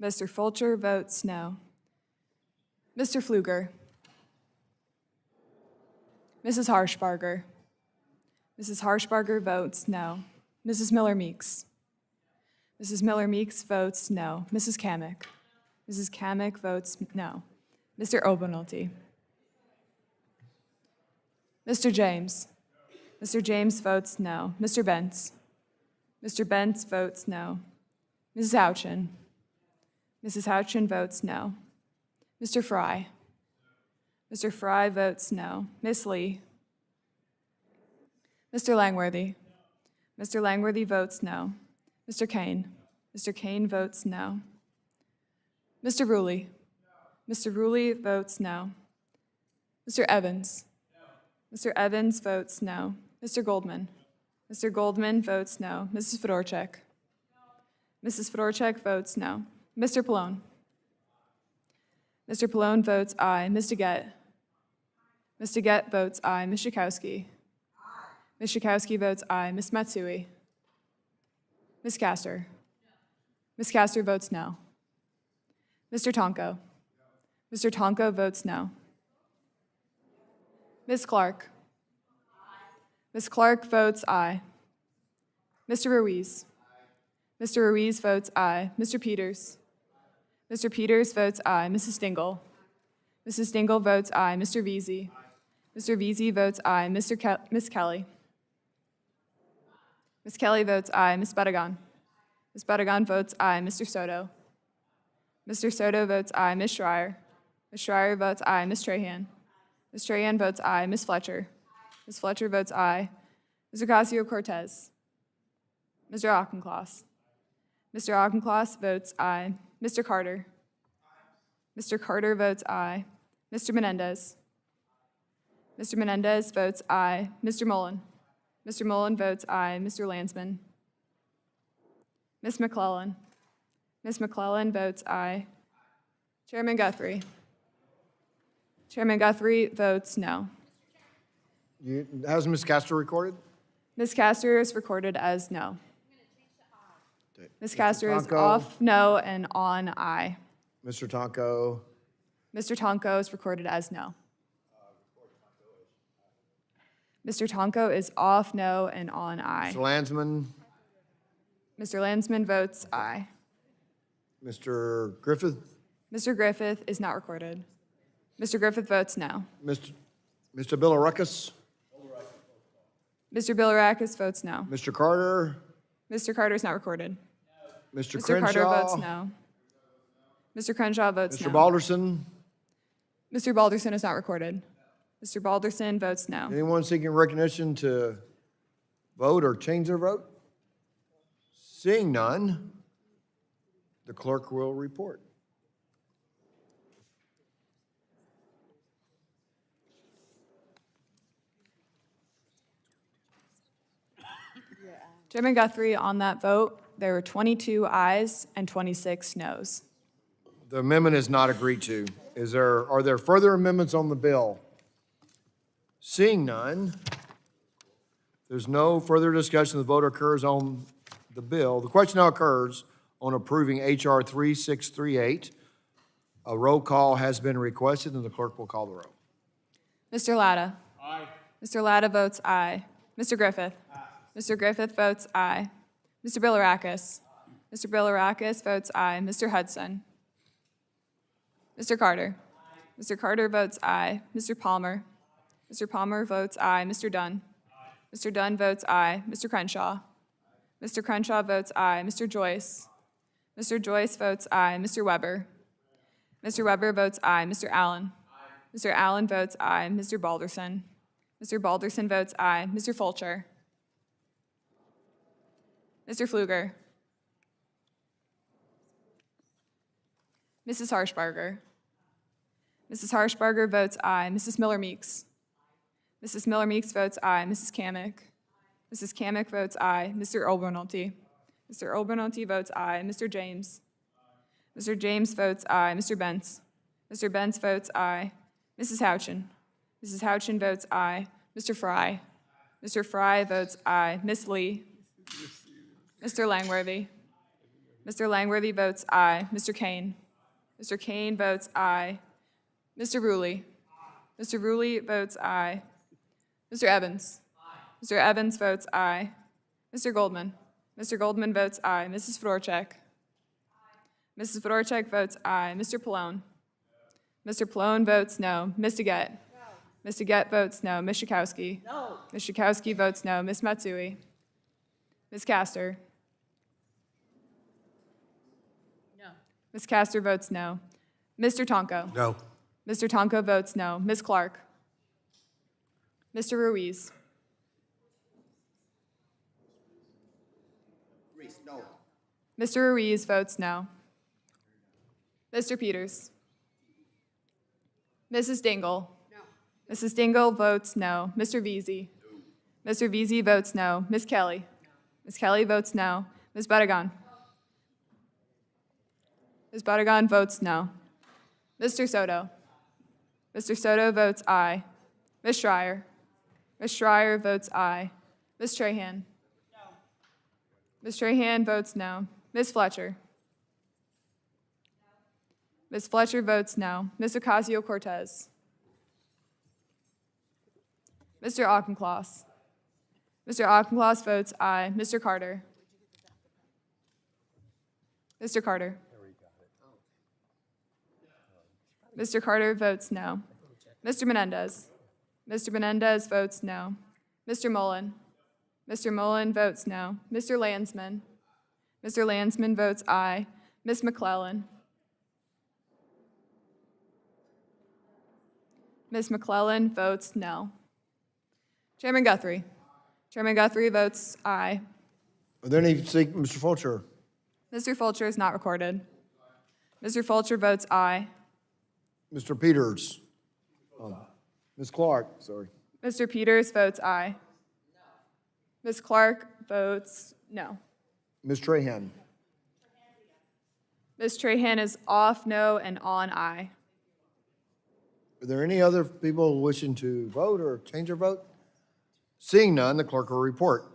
Mr. Fulcher votes no. Mr. Pfluger. Mrs. Harshbarger. Mrs. Harshbarger votes no. Mrs. Miller-Meeks. Mrs. Miller-Meeks votes no. Mrs. Kamick. Mrs. Kamick votes no. Mr. Obenulty. Mr. James. Mr. James votes no. Mr. Bentz? Mr. Bentz votes no. Mrs. Houchin? Mrs. Houchin votes no. Mr. Fry? Mr. Fry votes no. Ms. Lee? Mr. Langworthy? Mr. Langworthy votes no. Mr. Kane? Mr. Kane votes no. Mr. Ruley? Mr. Ruley votes no. Mr. Evans? Mr. Evans votes no. Mr. Goldman? Mr. Goldman votes no. Mrs. Fedorchak? Mrs. Fedorchak votes no. Mr. Pallone? Mr. Pallone votes aye. Ms. DeGette? Ms. DeGette votes aye. Ms. Schakowsky? Ms. Schakowsky votes aye. Ms. Matsui? Ms. Castor? Ms. Castor votes no. Mr. Tonko? Mr. Tonko votes no. Ms. Clark? Ms. Clark votes aye. Mr. Ruiz? Mr. Ruiz votes aye. Mr. Peters? Mr. Peters votes aye. Mrs. Dingell? Mrs. Dingell votes aye. Mr. Veazey? Mr. Veazey votes aye. Ms. Kelly? Ms. Kelly votes aye. Ms. Badagon? Ms. Badagon votes aye. Mr. Soto? Mr. Soto votes aye. Ms. Schreier? Ms. Schreier votes aye. Ms. Trahan? Ms. Trahan votes aye. Ms. Fletcher? Ms. Fletcher votes aye. Mr. Ocasio-Cortez? Mr. Auchincloss? Mr. Auchincloss votes aye. Mr. Carter? Mr. Carter votes aye. Mr. Menendez? Mr. Menendez votes aye. Mr. Mullen? Mr. Mullen votes aye. Mr. Landsman? Ms. McClellan? Ms. McClellan votes aye. Chairman Guthrie? Chairman Guthrie votes no. Has Ms. Castor recorded? Ms. Castor is recorded as no. Ms. Castor is Tonko. off no and on aye. Mr. Tonko? Mr. Tonko is recorded as no. Mr. Tonko is off no and on aye. Mr. Landsman? Mr. Landsman votes aye. Mr. Griffith? Mr. Griffith is not recorded. Mr. Griffith votes no. Mr. Bilirakis? Mr. Bilirakis votes no. Mr. Carter? Mr. Carter is not recorded. Mr. Mr. Carter Crenshaw? votes no. Mr. Crenshaw votes no. Mr. Balderson? Mr. Balderson is not recorded. Mr. Balderson votes no. Anyone seeking recognition to vote or change their vote? Seeing none, the clerk will report. Chairman Guthrie, on that vote, there were 22 ayes and 26 noes. The amendment is not agreed to. Are there further amendments on the bill? Seeing none, there's no further discussion. The vote occurs on the bill. The question now occurs on approving H.R. 3638. A roll call has been requested, and the clerk will call the roll. Mr. Latta? Aye. Mr. Latta votes aye. Mr. Griffith? Aye. Mr. Griffith votes aye. Mr. Bilirakis? Mr. Bilirakis votes aye. Mr. Hudson? Mr. Carter? Mr. Carter votes aye. Mr. Palmer? Mr. Palmer votes aye. Mr. Dunn? Mr. Dunn votes aye. Mr. Crenshaw? Mr. Crenshaw votes aye. Mr. Joyce? Mr. Joyce votes aye. Mr. Weber? Mr. Weber votes aye. Mr. Allen? Mr. Allen votes aye. Mr. Balderson? Mr. Balderson votes aye. Mr. Fulcher? Mr. Pfluger? Mrs. Harshbarger? Mrs. Harshbarger votes aye. Mrs. Miller-Meeks? Mrs. Miller-Meeks votes aye. Mrs. Kamick? Mrs. Kamick votes aye. Mr. Obernolte? Mr. Obernolte votes aye. Mr. James? Mr. James votes aye. Mr. Bentz? Mr. Bentz votes aye. Mrs. Houchin? Mrs. Houchin votes aye. Mr. Fry? Mr. Fry votes aye. Ms. Lee? Mr. Langworthy? Mr. Langworthy votes aye. Mr. Kane? Mr. Kane votes aye. Mr. Ruley? Mr. Ruley votes aye. Mr. Evans? Mr. Evans votes aye. Mr. Goldman? Mr. Goldman votes aye. Mrs. Fedorchak? Mrs. Fedorchak votes aye. Mr. Pallone? Mr. Pallone votes no. Ms. DeGette? Ms. DeGette votes no. Ms. Schakowsky? No. Ms. Schakowsky votes no. Ms. Matsui? Ms. Castor? No. Ms. Castor votes no. Mr. Tonko? No. Mr. Tonko votes no. Ms. Clark? Mr. Ruiz? No. Mr. Ruiz votes no. Mr. Peters? Mrs. Dingell? No. Mrs. Dingell votes no. Mr. Veazey? No. Mr. Veazey votes no. Ms. Kelly? No. Ms. Kelly votes no. Ms. Badagon? Ms. Badagon votes no. Mr. Soto? Mr. Soto votes aye. Ms. Schreier? Ms. Schreier votes aye. Ms. Trahan? No. Ms. Trahan votes no. Ms. Fletcher? Ms. Fletcher votes no. Ms. Ocasio-Cortez? Mr. Auchincloss? Mr. Auchincloss votes aye. Mr. Carter? Mr. Carter? Mr. Carter votes no. Mr. Menendez? Mr. Menendez votes no. Mr. Mullen? Mr. Mullen votes no. Mr. Landsman? Mr. Landsman votes aye. Ms. McClellan? Ms. McClellan votes no. Chairman Guthrie? Chairman Guthrie votes aye. Are there any, Mr. Fulcher? Mr. Fulcher is not recorded. Mr. Fulcher votes aye. Mr. Peters? Ms. Clark, sorry. Mr. Peters votes aye. Ms. Clark votes no. Ms. Trahan? Ms. Trahan is off no and on aye. Are there any other people wishing to vote or change their vote? Seeing none, the clerk will report.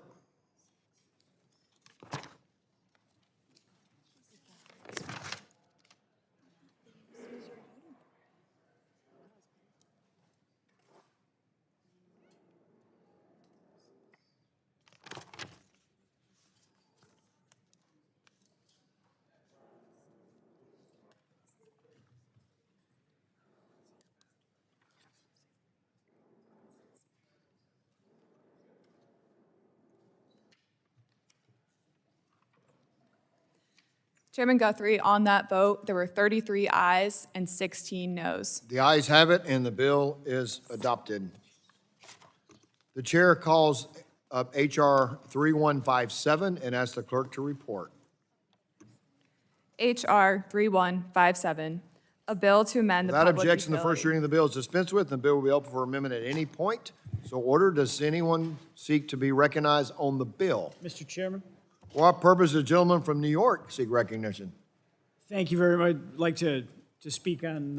Chairman Guthrie, on that vote, there were 33 ayes and 16 noes. The ayes have it, and the bill is adopted. The chair calls up H.R. 3157 and asks the clerk to report. H.R. 3157, a bill to amend the Without Public objection, the first Utility- reading of the bill is dispensed with, and the bill will be open for amendment at any point. So ordered. Does anyone seek to be recognized on the bill? Mr. Chairman? For what purpose does the gentleman from New York seek recognition? Thank you very much. I'd like to speak on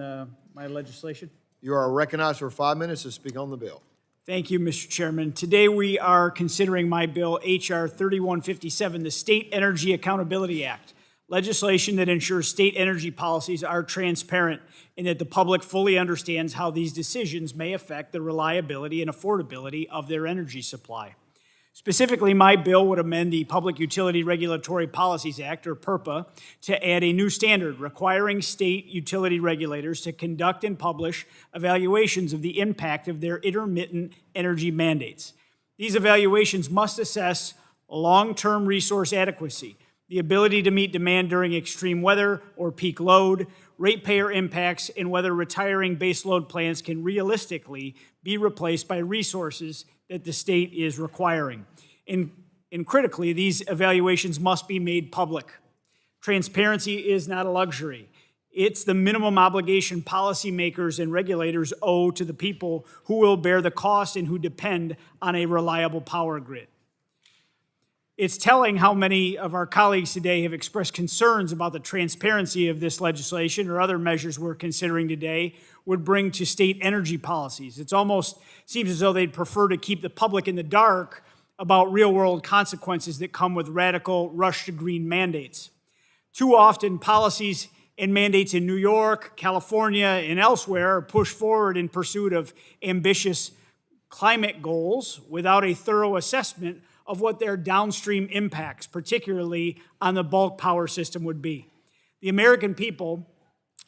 my legislation. You are recognized for 5 minutes to speak on the bill. Thank you, Mr. Chairman. Today we are considering my bill, H.R. 3157, the State Energy Accountability Act, legislation that ensures state energy policies are transparent and that the public fully understands how these decisions may affect the reliability and affordability of their energy supply. Specifically, my bill would amend the Public Utility Regulatory Policies Act, or PURPA, to add a new standard requiring state utility regulators to conduct and publish evaluations of the impact of their intermittent energy mandates. These evaluations must assess long-term resource adequacy, the ability to meet demand during extreme weather or peak load, ratepayer impacts, and whether retiring baseload plants can realistically be replaced by resources that the state is requiring. And critically, these evaluations must be made public. Transparency is not a luxury. It's the minimum obligation policymakers and regulators owe to the people who will bear the cost and who depend on a reliable power grid. It's telling how many of our colleagues today have expressed concerns about the transparency of this legislation or other measures we're considering today would bring to state energy policies. It almost seems as though they'd prefer to keep the public in the dark about real-world consequences that come with radical rush-to-green mandates. Too often, policies and mandates in New York, California, and elsewhere are pushed forward in pursuit of ambitious climate goals without a thorough assessment of what their downstream impacts, particularly on the bulk power system, would be. The American people,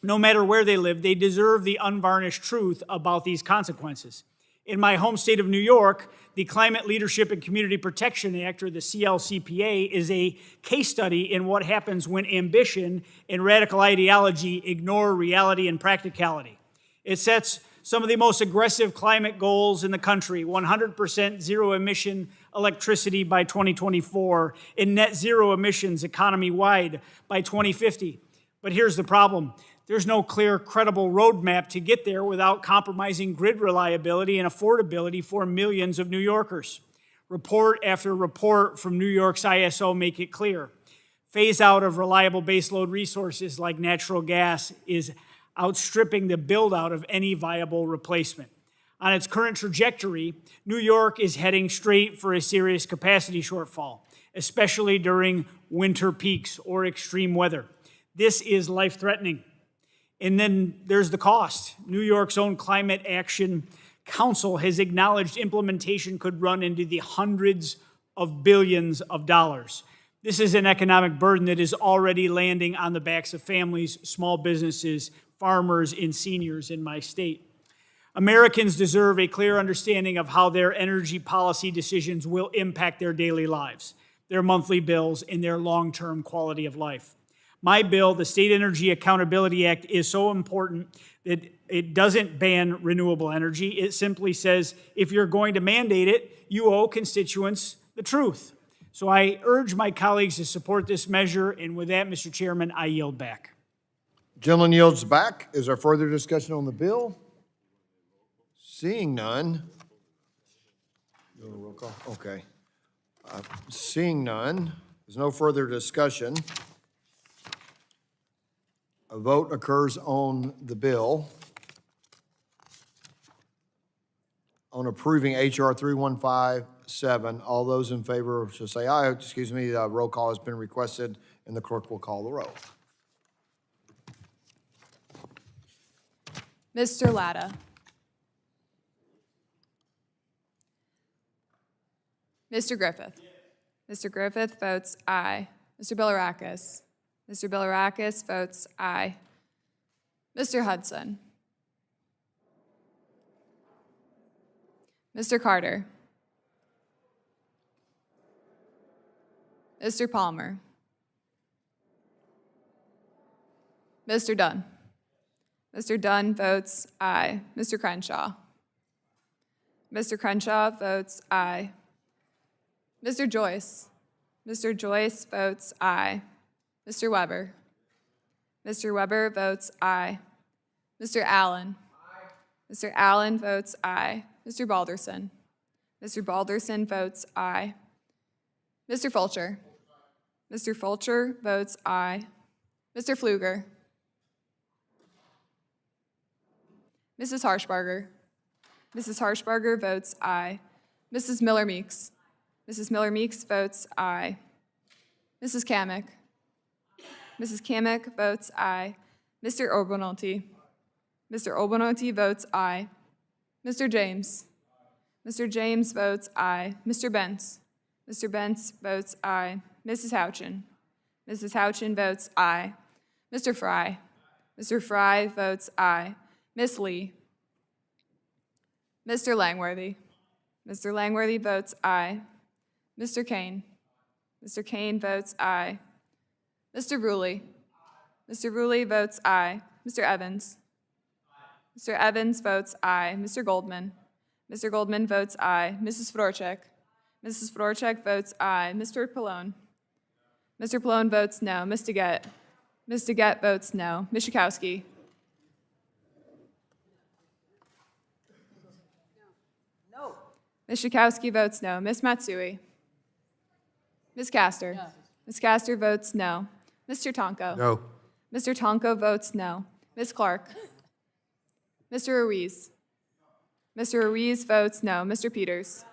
no matter where they live, they deserve the unvarnished truth about these consequences. In my home state of New York, the Climate Leadership and Community Protection Act, or the CLCPA, is a case study in what happens when ambition and radical ideology ignore reality and practicality. It sets some of the most aggressive climate goals in the country: 100% zero emission electricity by 2024 and net zero emissions economy-wide by 2050. But here's the problem. There's no clear, credible roadmap to get there without compromising grid reliability and affordability for millions of New Yorkers. Report after report from New York's ISO make it clear. Phase out of reliable baseload resources like natural gas is outstripping the build-out of any viable replacement. On its current trajectory, New York is heading straight for a serious capacity shortfall, especially during winter peaks or extreme weather. This is life-threatening. And then there's the cost. New York's own Climate Action Council has acknowledged implementation could run into the hundreds of billions of dollars. This is an economic burden that is already landing on the backs of families, small businesses, farmers, and seniors in my state. Americans deserve a clear understanding of how their energy policy decisions will impact their daily lives, their monthly bills, and their long-term quality of life. My bill, the State Energy Accountability Act, is so important that it doesn't ban renewable energy. It simply says if you're going to mandate it, you owe constituents the truth. So I urge my colleagues to support this measure, and with that, Mr. Chairman, I yield back. Gentleman yields back. Is there further discussion on the bill? Seeing none. You want a roll call? Okay. Seeing none, there's no further discussion. A vote occurs on the bill on approving H.R. 3157. All those in favor should say aye. Excuse me, roll call has been requested, and the clerk will call the roll. Mr. Latta. Mr. Griffith. Mr. Griffith votes aye. Mr. Bilirakis. Mr. Bilirakis votes aye. Mr. Hudson. Mr. Carter. Mr. Palmer. Mr. Dunn. Mr. Dunn votes aye. Mr. Crenshaw. Mr. Crenshaw votes aye. Mr. Joyce. Mr. Joyce votes aye. Mr. Weber. Mr. Weber votes aye. Mr. Allen. Mr. Allen votes aye. Mr. Balderson. Mr. Balderson votes aye. Mr. Fulcher. Mr. Fulcher votes aye. Mr. Pfluger. Mrs. Harshbarger. Mrs. Harshbarger votes aye. Mrs. Miller-Meeks. Mrs. Miller-Meeks votes aye. Mrs. Kamick. Mrs. Kamick votes aye. Mr. Obernolte. Mr. Obernolte votes aye. Mr. James. Mr. James votes aye. Mr. Bentz. Mr. Bentz votes aye. Mrs. Houchin. Mrs. Houchin votes aye. Mr. Fry. Mr. Fry votes aye. Miss Lee. Mr. Langworthy. Mr. Langworthy votes aye. Mr. Kane. Mr. Kane votes aye. Mr. Ruley. Mr. Ruley votes aye. Mr. Evans. Mr. Evans votes aye. Mr. Goldman. Mr. Goldman votes aye. Mrs. Fedorchak. Mrs. Fedorchak votes aye. Mr. Pallone. Mr. Pallone votes no. Ms. DeGette. Ms. DeGette votes no. Ms. Schakowsky. No. Ms. Schakowsky votes no. Ms. Matsui. Ms. Castor. Ms. Castor votes no. Mr. Tonko. No. Mr. Tonko votes no. Ms. Clark. Mr. Ruiz. Mr. Ruiz votes no. Mr. Peters.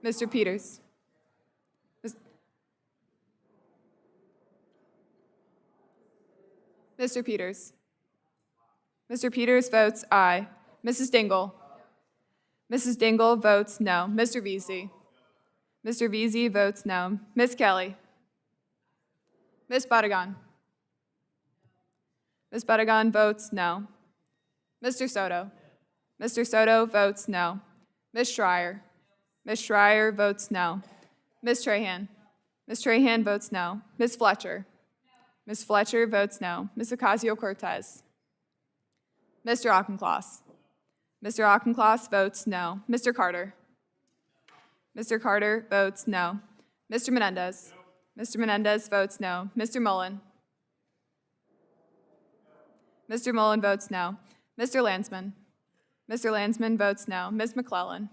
Mr. Peters. Mr. Peters. Mr. Peters votes aye. Mrs. Dingell. Mrs. Dingell votes no. Mr. Veazey. Mr. Veazey votes no. Ms. Kelly. Ms. Badagon. Ms. Badagon votes no. Mr. Soto. Mr. Soto votes no. Ms. Schreier. Ms. Schreier votes no. Ms. Trahan. Ms. Trahan votes no. Ms. Fletcher. Ms. Fletcher votes no. Ms. Ocasio-Cortez. Mr. Auchincloss. Mr. Auchincloss votes no. Mr. Carter. Mr. Carter votes no. Mr. Menendez. Mr. Menendez votes no. Mr. Mullen. Mr. Mullen votes no. Mr. Landsman. Mr. Landsman votes no. Ms. McClellan.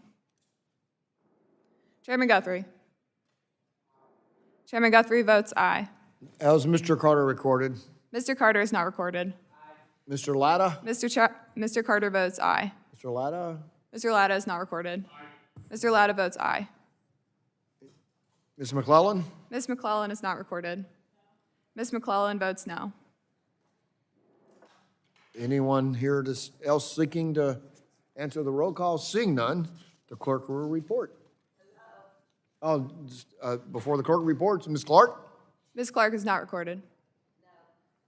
Chairman Guthrie. Chairman Guthrie votes aye. How's Mr. Carter recorded? Mr. Carter is not recorded. Mr. Latta? Mr. Carter votes aye. Mr. Latta? Mr. Latta is not recorded. Mr. Latta votes aye. Ms. McClellan? Ms. McClellan is not recorded. Ms. McClellan votes no. Anyone here else seeking to answer the roll call? Seeing none, the clerk will report. Oh, before the clerk reports, Ms. Clark? Ms. Clark is not recorded.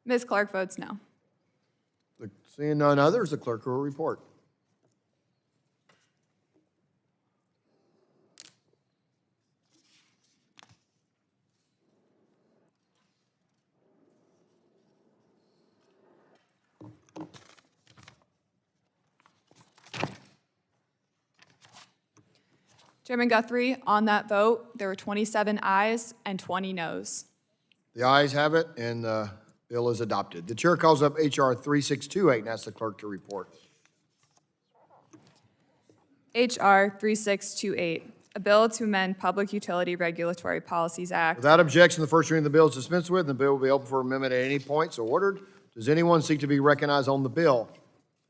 Ms. Clark votes no. Seeing none others, the clerk will report. Chairman Guthrie, on that vote, there were 27 ayes and 20 noes. The ayes have it, and the bill is adopted. The chair calls up H.R. 3628 and asks the clerk to report. H.R. 3628, a bill to amend Public Utility Regulatory Policies Act. Without objection, the first reading of the bill is dispensed with, and the bill will be open for amendment at any point so ordered. Does anyone seek to be recognized on the bill?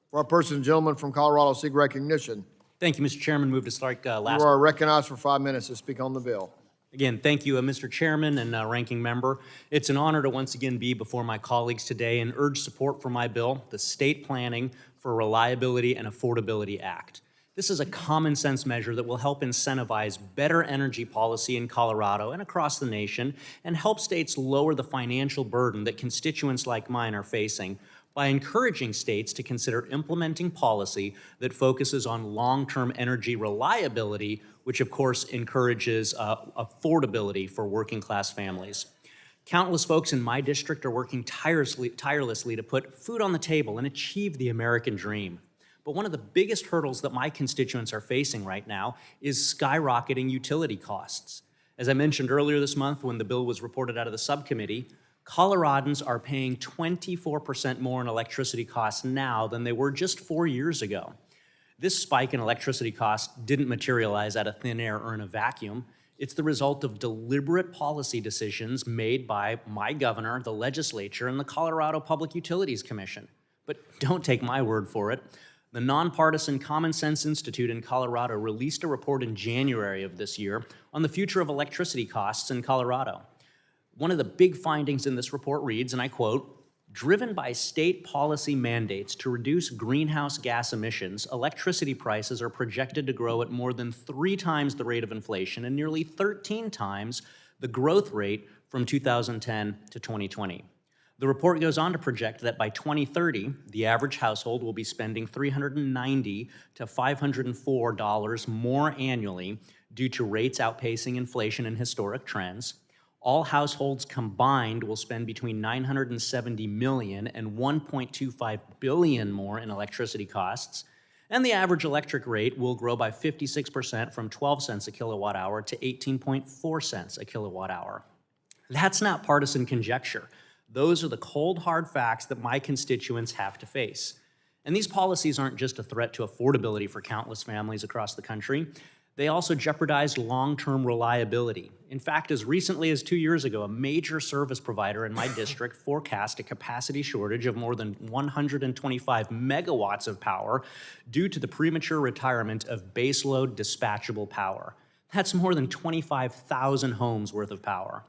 For our person and gentleman from Colorado seek recognition. Thank you, Mr. Chairman. Move to strike You last. are recognized for 5 minutes to speak on the bill. Again, thank you, Mr. Chairman and Ranking Member. It's an honor to once again be before my colleagues today and urge support for my bill, the State Planning for Reliability and Affordability Act. This is a common sense measure that will help incentivize better energy policy in Colorado and across the nation and help states lower the financial burden that constituents like mine are facing by encouraging states to consider implementing policy that focuses on long-term energy reliability, which of course encourages affordability for working-class families. Countless folks in my district are working tirelessly to put food on the table and achieve the American dream. But one of the biggest hurdles that my constituents are facing right now is skyrocketing utility costs. As I mentioned earlier this month when the bill was reported out of the subcommittee, Coloradans are paying 24% more in electricity costs now than they were just 4 years ago. This spike in electricity costs didn't materialize out of thin air or in a vacuum. It's the result of deliberate policy decisions made by my governor, the legislature, and the Colorado Public Utilities Commission. But don't take my word for it. The nonpartisan Common Sense Institute in Colorado released a report in January of this year on the future of electricity costs in Colorado. One of the big findings in this report reads, and I quote, "Driven by state policy mandates to reduce greenhouse gas emissions, electricity prices are projected to grow at more than 3 times the rate of inflation and nearly 13 times the growth rate from 2010 to 2020. The report goes on to project that by 2030, the average household will be spending $390 to $504 more annually due to rates outpacing inflation and historic trends. All households combined will spend between $970 million and $1.25 billion more in electricity costs, and the average electric rate will grow by 56% from 12 cents a kilowatt hour to 18.4 cents a kilowatt hour. That's not partisan conjecture. Those are the cold, hard facts that my constituents have to face. And these policies aren't just a threat to affordability for countless families across the country. They also jeopardize long-term reliability. In fact, as recently as 2 years ago, a major service provider in my district forecast a capacity shortage of more than 125 megawatts of power due to the premature retirement of baseload dispatchable power. That's more than 25,000 homes worth of power.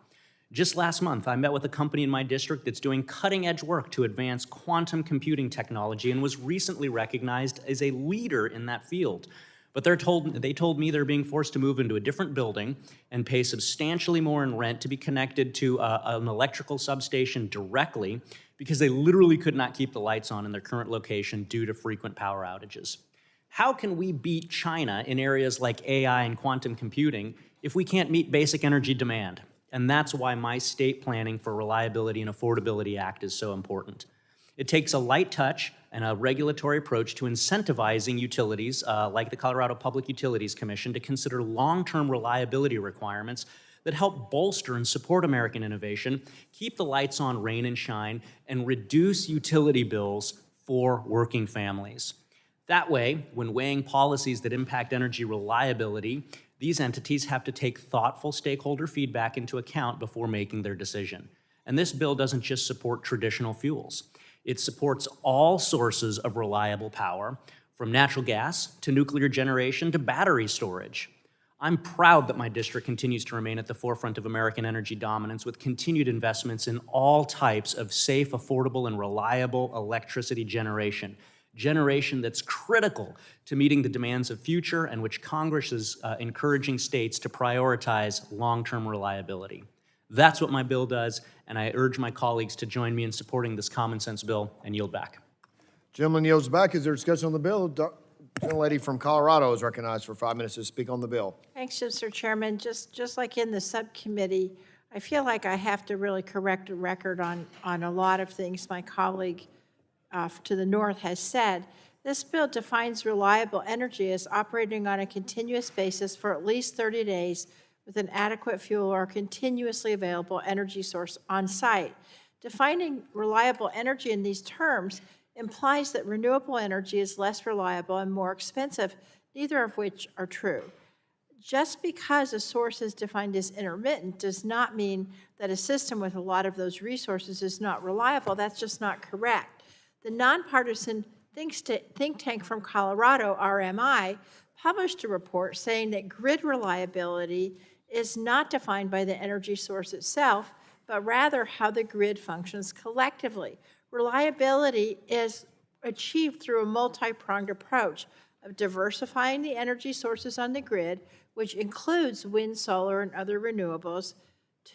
Just last month, I met with a company in my district that's doing cutting-edge work to advance quantum computing technology and was recently recognized as a leader in that field. But they told me they're being forced to move into a different building and pay substantially more in rent to be connected to an electrical substation directly because they literally could not keep the lights on in their current location due to frequent power outages. How can we beat China in areas like AI and quantum computing if we can't meet basic energy demand? And that's why my State Planning for Reliability and Affordability Act is so important. It takes a light touch and a regulatory approach to incentivizing utilities, like the Colorado Public Utilities Commission, to consider long-term reliability requirements that help bolster and support American innovation, keep the lights on, rain and shine, and reduce utility bills for working families. That way, when weighing policies that impact energy reliability, these entities have to take thoughtful stakeholder feedback into account before making their decision. And this bill doesn't just support traditional fuels. It supports all sources of reliable power, from natural gas to nuclear generation to battery storage. I'm proud that my district continues to remain at the forefront of American energy dominance with continued investments in all types of safe, affordable, and reliable electricity generation that's critical to meeting the demands of future and which Congress is encouraging states to prioritize long-term reliability. That's what my bill does, and I urge my colleagues to join me in supporting this common sense bill and yield back. Gentleman yields back. Is there discussion on the bill? Gentlelady from Colorado is recognized for 5 minutes to speak on the bill. Thanks, Mr. Chairman. Just like in the subcommittee, I feel like I have to really correct a record on a lot of things my colleague to the north has said. This bill defines reliable energy as operating on a continuous basis for at least 30 days with an adequate fuel or continuously available energy source on site. Defining reliable energy in these terms implies that renewable energy is less reliable and more expensive, neither of which are true. Just because a source is defined as intermittent does not mean that a system with a lot of those resources is not reliable. That's just not correct. The nonpartisan think tank from Colorado, RMI, published a report saying that grid reliability is not defined by the energy source itself, but rather how the grid functions collectively. Reliability is achieved through a multi-pronged approach of diversifying the energy sources on the grid, which includes wind, solar, and other renewables.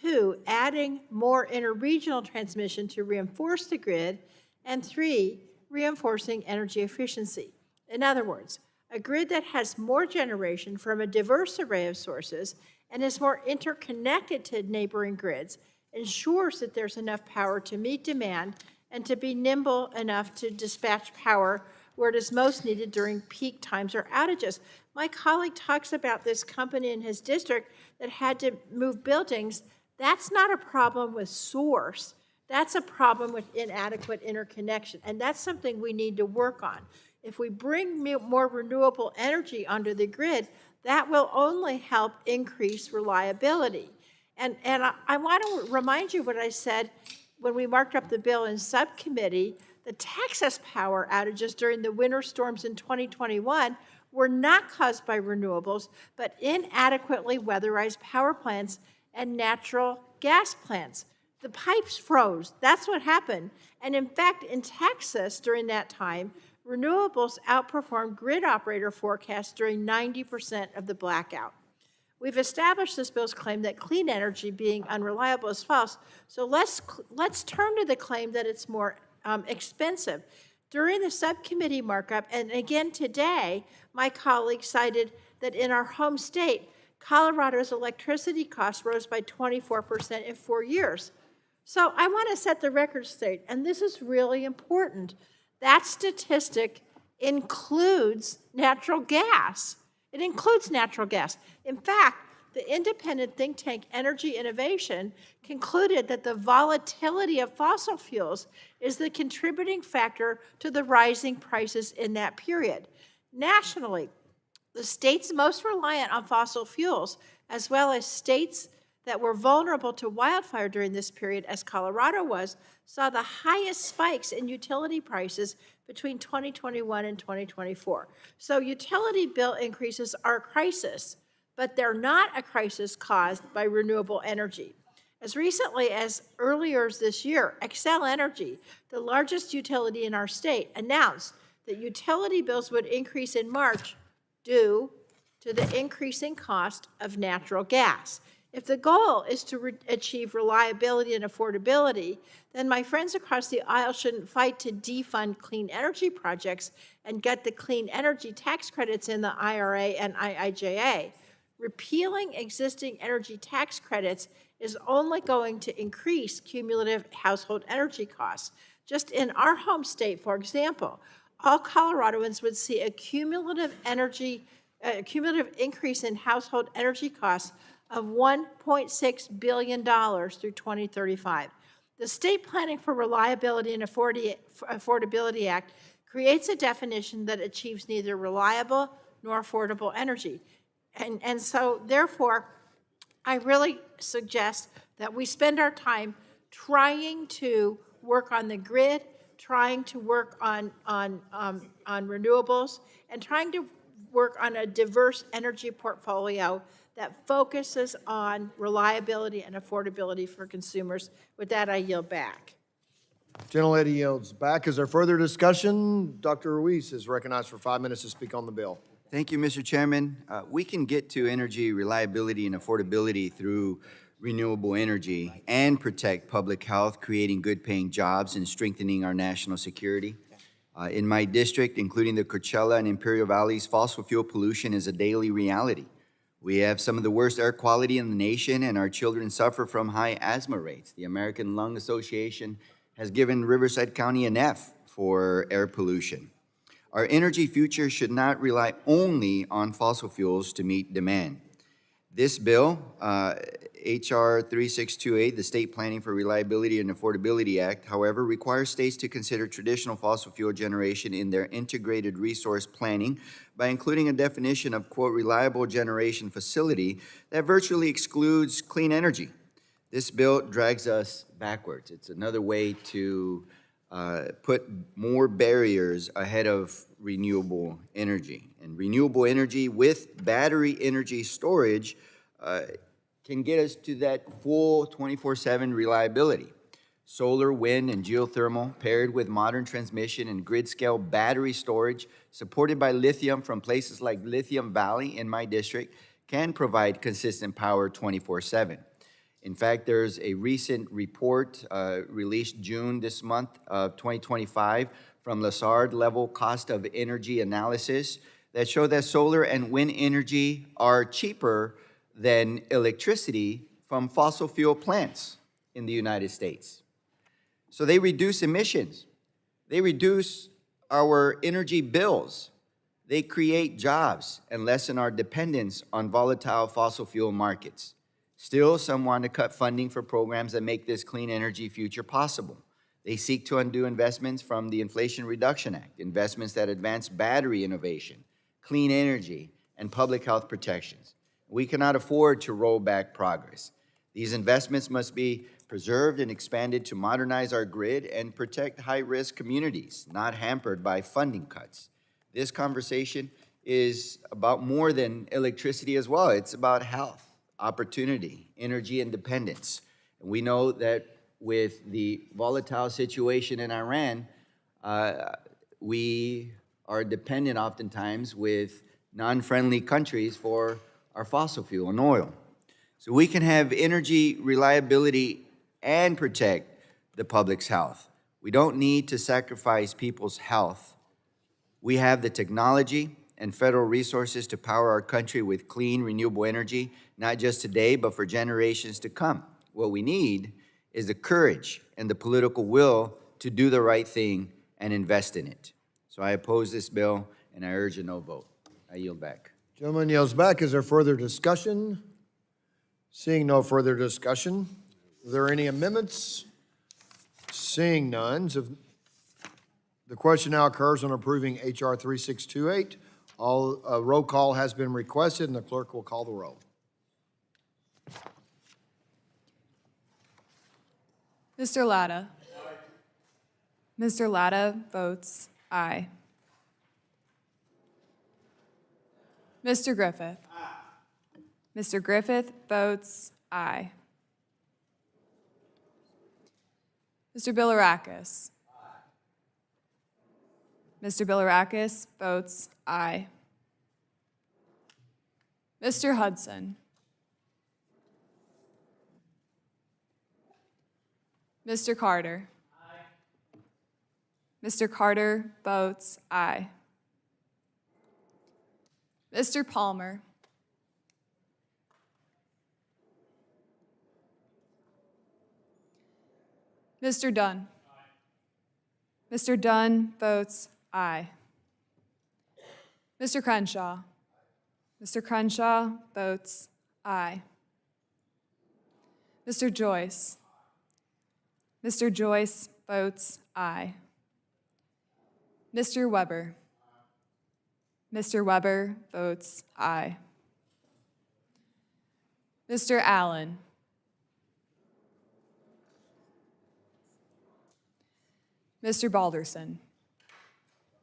2, adding more interregional transmission to reinforce the grid. And 3, reinforcing energy efficiency. In other words, a grid that has more generation from a diverse array of sources and is more interconnected to neighboring grids ensures that there's enough power to meet demand and to be nimble enough to dispatch power where it is most needed during peak times or outages. My colleague talks about this company in his district that had to move buildings. That's not a problem with source. That's a problem with inadequate interconnection, and that's something we need to work on. If we bring more renewable energy onto the grid, that will only help increase reliability. And I want to remind you what I said when we marked up the bill in subcommittee. The Texas power outages during the winter storms in 2021 were not caused by renewables, but inadequately weatherized power plants and natural gas plants. The pipes froze. That's what happened. And in fact, in Texas during that time, renewables outperformed grid operator forecasts during 90% of the blackout. We've established this bill's claim that clean energy being unreliable is false. So let's turn to the claim that it's more expensive. During the subcommittee markup, and again today, my colleague cited that in our home state, Colorado's electricity costs rose by 24% in 4 years. So I want to set the record straight, and this is really important. That statistic includes natural gas. It includes natural gas. In fact, the independent think tank Energy Innovation concluded that the volatility of fossil fuels is the contributing factor to the rising prices in that period. Nationally, the states most reliant on fossil fuels, as well as states that were vulnerable to wildfire during this period, as Colorado was, saw the highest spikes in utility prices between 2021 and 2024. So utility bill increases are a crisis, but they're not a crisis caused by renewable energy. As recently as earlier this year, Xcel Energy, the largest utility in our state, announced that utility bills would increase in March due to the increasing cost of natural gas. If the goal is to achieve reliability and affordability, then my friends across the aisle shouldn't fight to defund clean energy projects and get the clean energy tax credits in the IRA and IIJA. Repealing existing energy tax credits is only going to increase cumulative household energy costs. Just in our home state, for example, all Coloradoans would see a cumulative increase in household energy costs of $1.6 billion through 2035. The State Planning for Reliability and Affordability Act creates a definition that achieves neither reliable nor affordable energy. And so, therefore, I really suggest that we spend our time trying to work on the grid, trying to work on renewables, and trying to work on a diverse energy portfolio that focuses on reliability and affordability for consumers. With that, I yield back. Gentlelady yields back. Is there further discussion? Dr. Ruiz is recognized for 5 minutes to speak on the bill. Thank you, Mr. Chairman. We can get to energy reliability and affordability through renewable energy and protect public health, creating good-paying jobs and strengthening our national security. In my district, including the Coachella and Imperial Valleys, fossil fuel pollution is a daily reality. We have some of the worst air quality in the nation, and our children suffer from high asthma rates. The American Lung Association has given Riverside County an F for air pollution. Our energy future should not rely only on fossil fuels to meet demand. This bill, H.R. 3628, the State Planning for Reliability and Affordability Act, however, requires states to consider traditional fossil fuel generation in their integrated resource planning by including a definition of, quote, reliable generation facility that virtually excludes clean energy. This bill drags us backwards. It's another way to put more barriers ahead of renewable energy. And renewable energy with battery energy storage can get us to that full 24/7 reliability. Solar, wind, and geothermal paired with modern transmission and grid-scale battery storage supported by lithium from places like Lithium Valley in my district can provide consistent power 24/7. In fact, there's a recent report released June this month of 2025 from Lazard Level Cost of Energy Analysis that show that solar and wind energy are cheaper than electricity from fossil fuel plants in the United States. So they reduce emissions. They reduce our energy bills. They create jobs and lessen our dependence on volatile fossil fuel markets. Still, some want to cut funding for programs that make this clean energy future possible. They seek to undo investments from the Inflation Reduction Act, investments that advance battery innovation, clean energy, and public health protections. We cannot afford to roll back progress. These investments must be preserved and expanded to modernize our grid and protect high-risk communities, not hampered by funding cuts. This conversation is about more than electricity as well. It's about health, opportunity, energy independence. And we know that with the volatile situation in Iran, we are dependent oftentimes with non-friendly countries for our fossil fuel and oil. So we can have energy reliability and protect the public's health. We don't need to sacrifice people's health. We have the technology and federal resources to power our country with clean, renewable energy, not just today, but for generations to come. What we need is the courage and the political will to do the right thing and invest in it. So I oppose this bill, and I urge a no vote. I yield back. Gentleman yields back. Is there further discussion? Seeing no further discussion, are there any amendments? Seeing none, so the question now occurs on approving H.R. 3628. A roll call has been requested, and the clerk will call the roll. Mr. Latta. Mr. Latta votes aye. Mr. Griffith. Mr. Griffith votes aye. Mr. Bilirakis. Mr. Bilirakis votes aye. Mr. Hudson. Mr. Carter. Mr. Carter votes aye. Mr. Palmer. Mr. Dunn. Mr. Dunn votes aye. Mr. Crenshaw. Mr. Crenshaw votes aye. Mr. Joyce. Mr. Joyce votes aye. Mr. Weber. Mr. Weber votes aye. Mr. Allen. Mr. Balderson.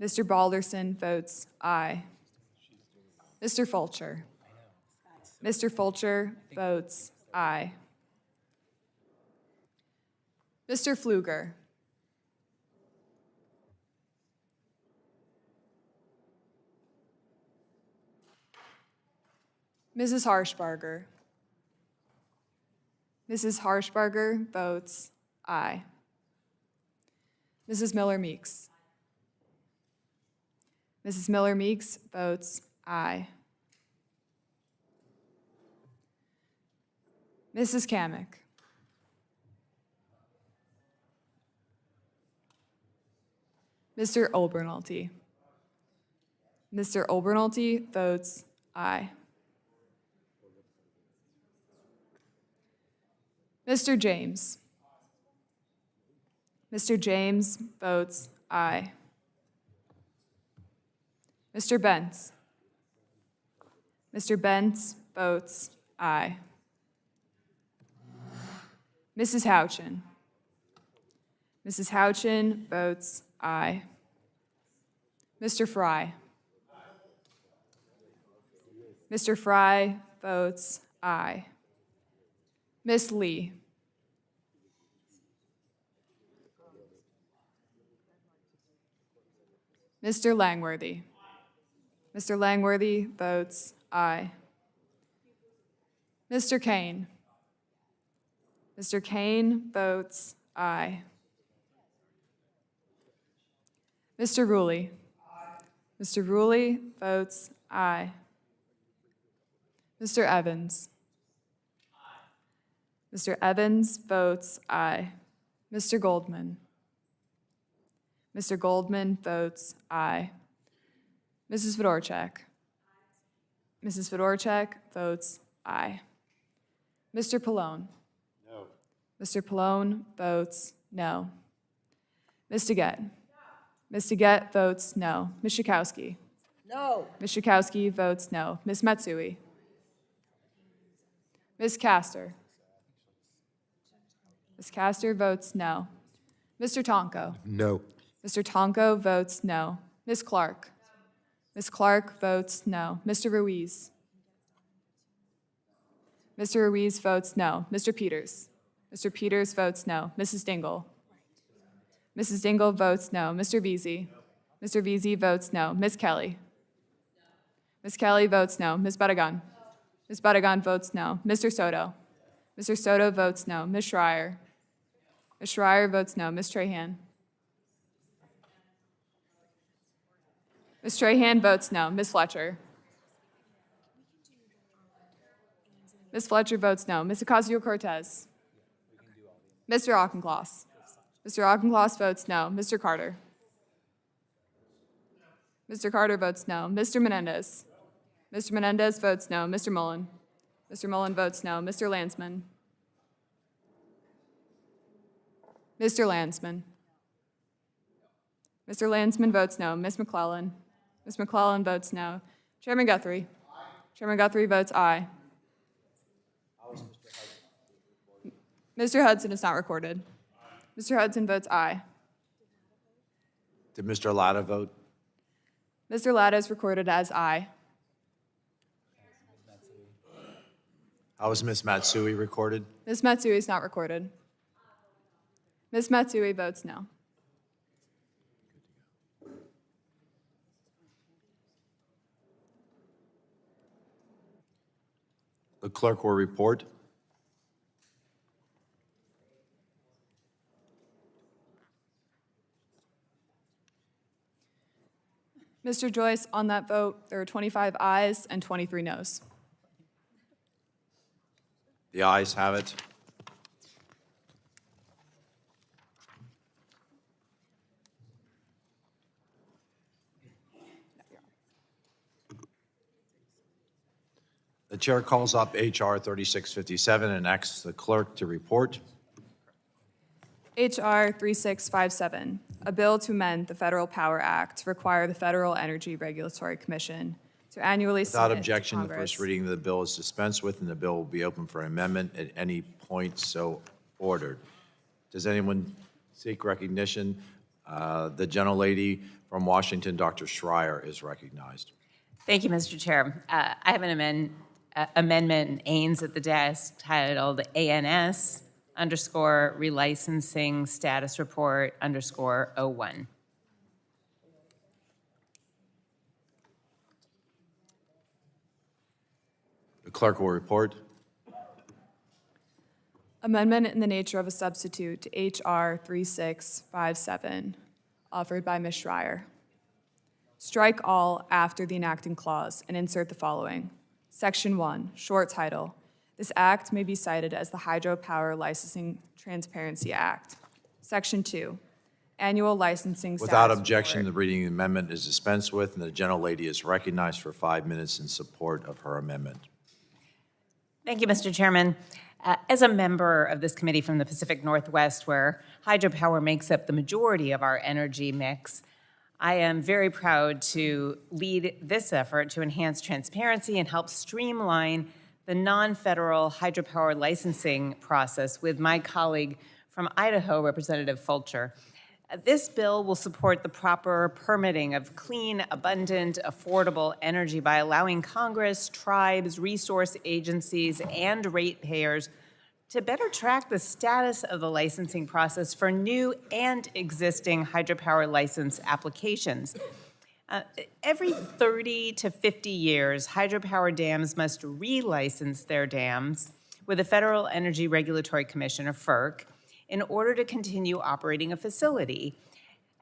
Mr. Balderson votes aye. Mr. Fulcher. Mr. Fulcher votes aye. Mr. Pfluger. Mrs. Harshbarger. Mrs. Harshbarger votes aye. Mrs. Miller Meeks. Mrs. Miller Meeks votes aye. Mrs. Kamick. Mr. Obernolte. Mr. Obernolte votes aye. Mr. James. Mr. James votes aye. Mr. Bentz. Mr. Bentz votes aye. Mrs. Houchin. Mrs. Houchin votes aye. Mr. Fry. Mr. Fry votes aye. Miss Lee. Mr. Langworthy. Mr. Langworthy votes aye. Mr. Kane. Mr. Kane votes aye. Mr. Ruley. Mr. Ruley votes aye. Mr. Evans. Mr. Evans votes aye. Mr. Goldman. Mr. Goldman votes aye. Mrs. Fedorchak. Mrs. Fedorchak votes aye. Mr. Pallone. No. Mr. Pallone votes no. Ms. DeGette. Ms. DeGette votes no. Ms. Schakowsky. No. Ms. Schakowsky votes no. Ms. Matsui. Ms. Castor. Ms. Castor votes no. Mr. Tonko. No. Mr. Tonko votes no. Ms. Clark. Ms. Clark votes no. Mr. Ruiz. Mr. Ruiz votes no. Mr. Peters. Mr. Peters votes no. Mrs. Dingell. Mrs. Dingell votes no. Mr. Veazey. Mr. Veazey votes no. Ms. Kelly. Ms. Kelly votes no. Ms. Badagon. Ms. Badagon votes no. Mr. Soto. Mr. Soto votes no. Ms. Schreier. Ms. Schreier votes no. Ms. Trahan. Ms. Trahan votes no. Ms. Fletcher. Ms. Fletcher votes no. Ms. Ocasio-Cortez. Mr. Auchincloss. Mr. Auchincloss votes no. Mr. Carter. Mr. Carter votes no. Mr. Menendez. Mr. Menendez votes no. Mr. Mullen. Mr. Mullen votes no. Mr. Landsman. Mr. Landsman. Mr. Landsman votes no. Ms. McClellan. Ms. McClellan votes no. Chairman Guthrie. Chairman Guthrie votes aye. Mr. Hudson is not recorded. Mr. Hudson votes aye. Did Mr. Latta vote? Mr. Latta is recorded as aye. How was Ms. Matsui recorded? Ms. Matsui is not recorded. Ms. Matsui votes no. The clerk will report. Mr. Joyce, on that vote, there are 25 ayes and 23 noes. The ayes have it. The chair calls up H.R. 3657 and asks the clerk to report. H.R. 3657, a bill to amend the Federal Power Act to require the Federal Energy Regulatory Commission to annually Without submit to objection, the Congress. first reading of the bill is dispensed with, and the bill will be open for amendment at any point so ordered. Does anyone seek recognition? The gentlelady from Washington, Dr. Schreier, is recognized. Thank you, Mr. Chair. I have an amendment in Ains at the desk titled ANS _ relicensing status report _ 01. The clerk will report. Amendment in the nature of a substitute to H.R. 3657, offered by Ms. Schreier. Strike all after the enacting clause and insert the following. Section 1, short title. This act may be cited as the Hydropower Licensing Transparency Act. Section 2, annual licensing status Without objection, report. the reading of the amendment is dispensed with, and the gentlelady is recognized for 5 minutes in support of her amendment. Thank you, Mr. Chairman. As a member of this committee from the Pacific Northwest, where hydropower makes up the majority of our energy mix, I am very proud to lead this effort to enhance transparency and help streamline the non-federal hydropower licensing process with my colleague from Idaho, Representative Fulcher. This bill will support the proper permitting of clean, abundant, affordable energy by allowing Congress, tribes, resource agencies, and ratepayers to better track the status of the licensing process for new and existing hydropower license applications. Every 30 to 50 years, hydropower dams must relicense their dams with the Federal Energy Regulatory Commission, or FERC, in order to continue operating a facility.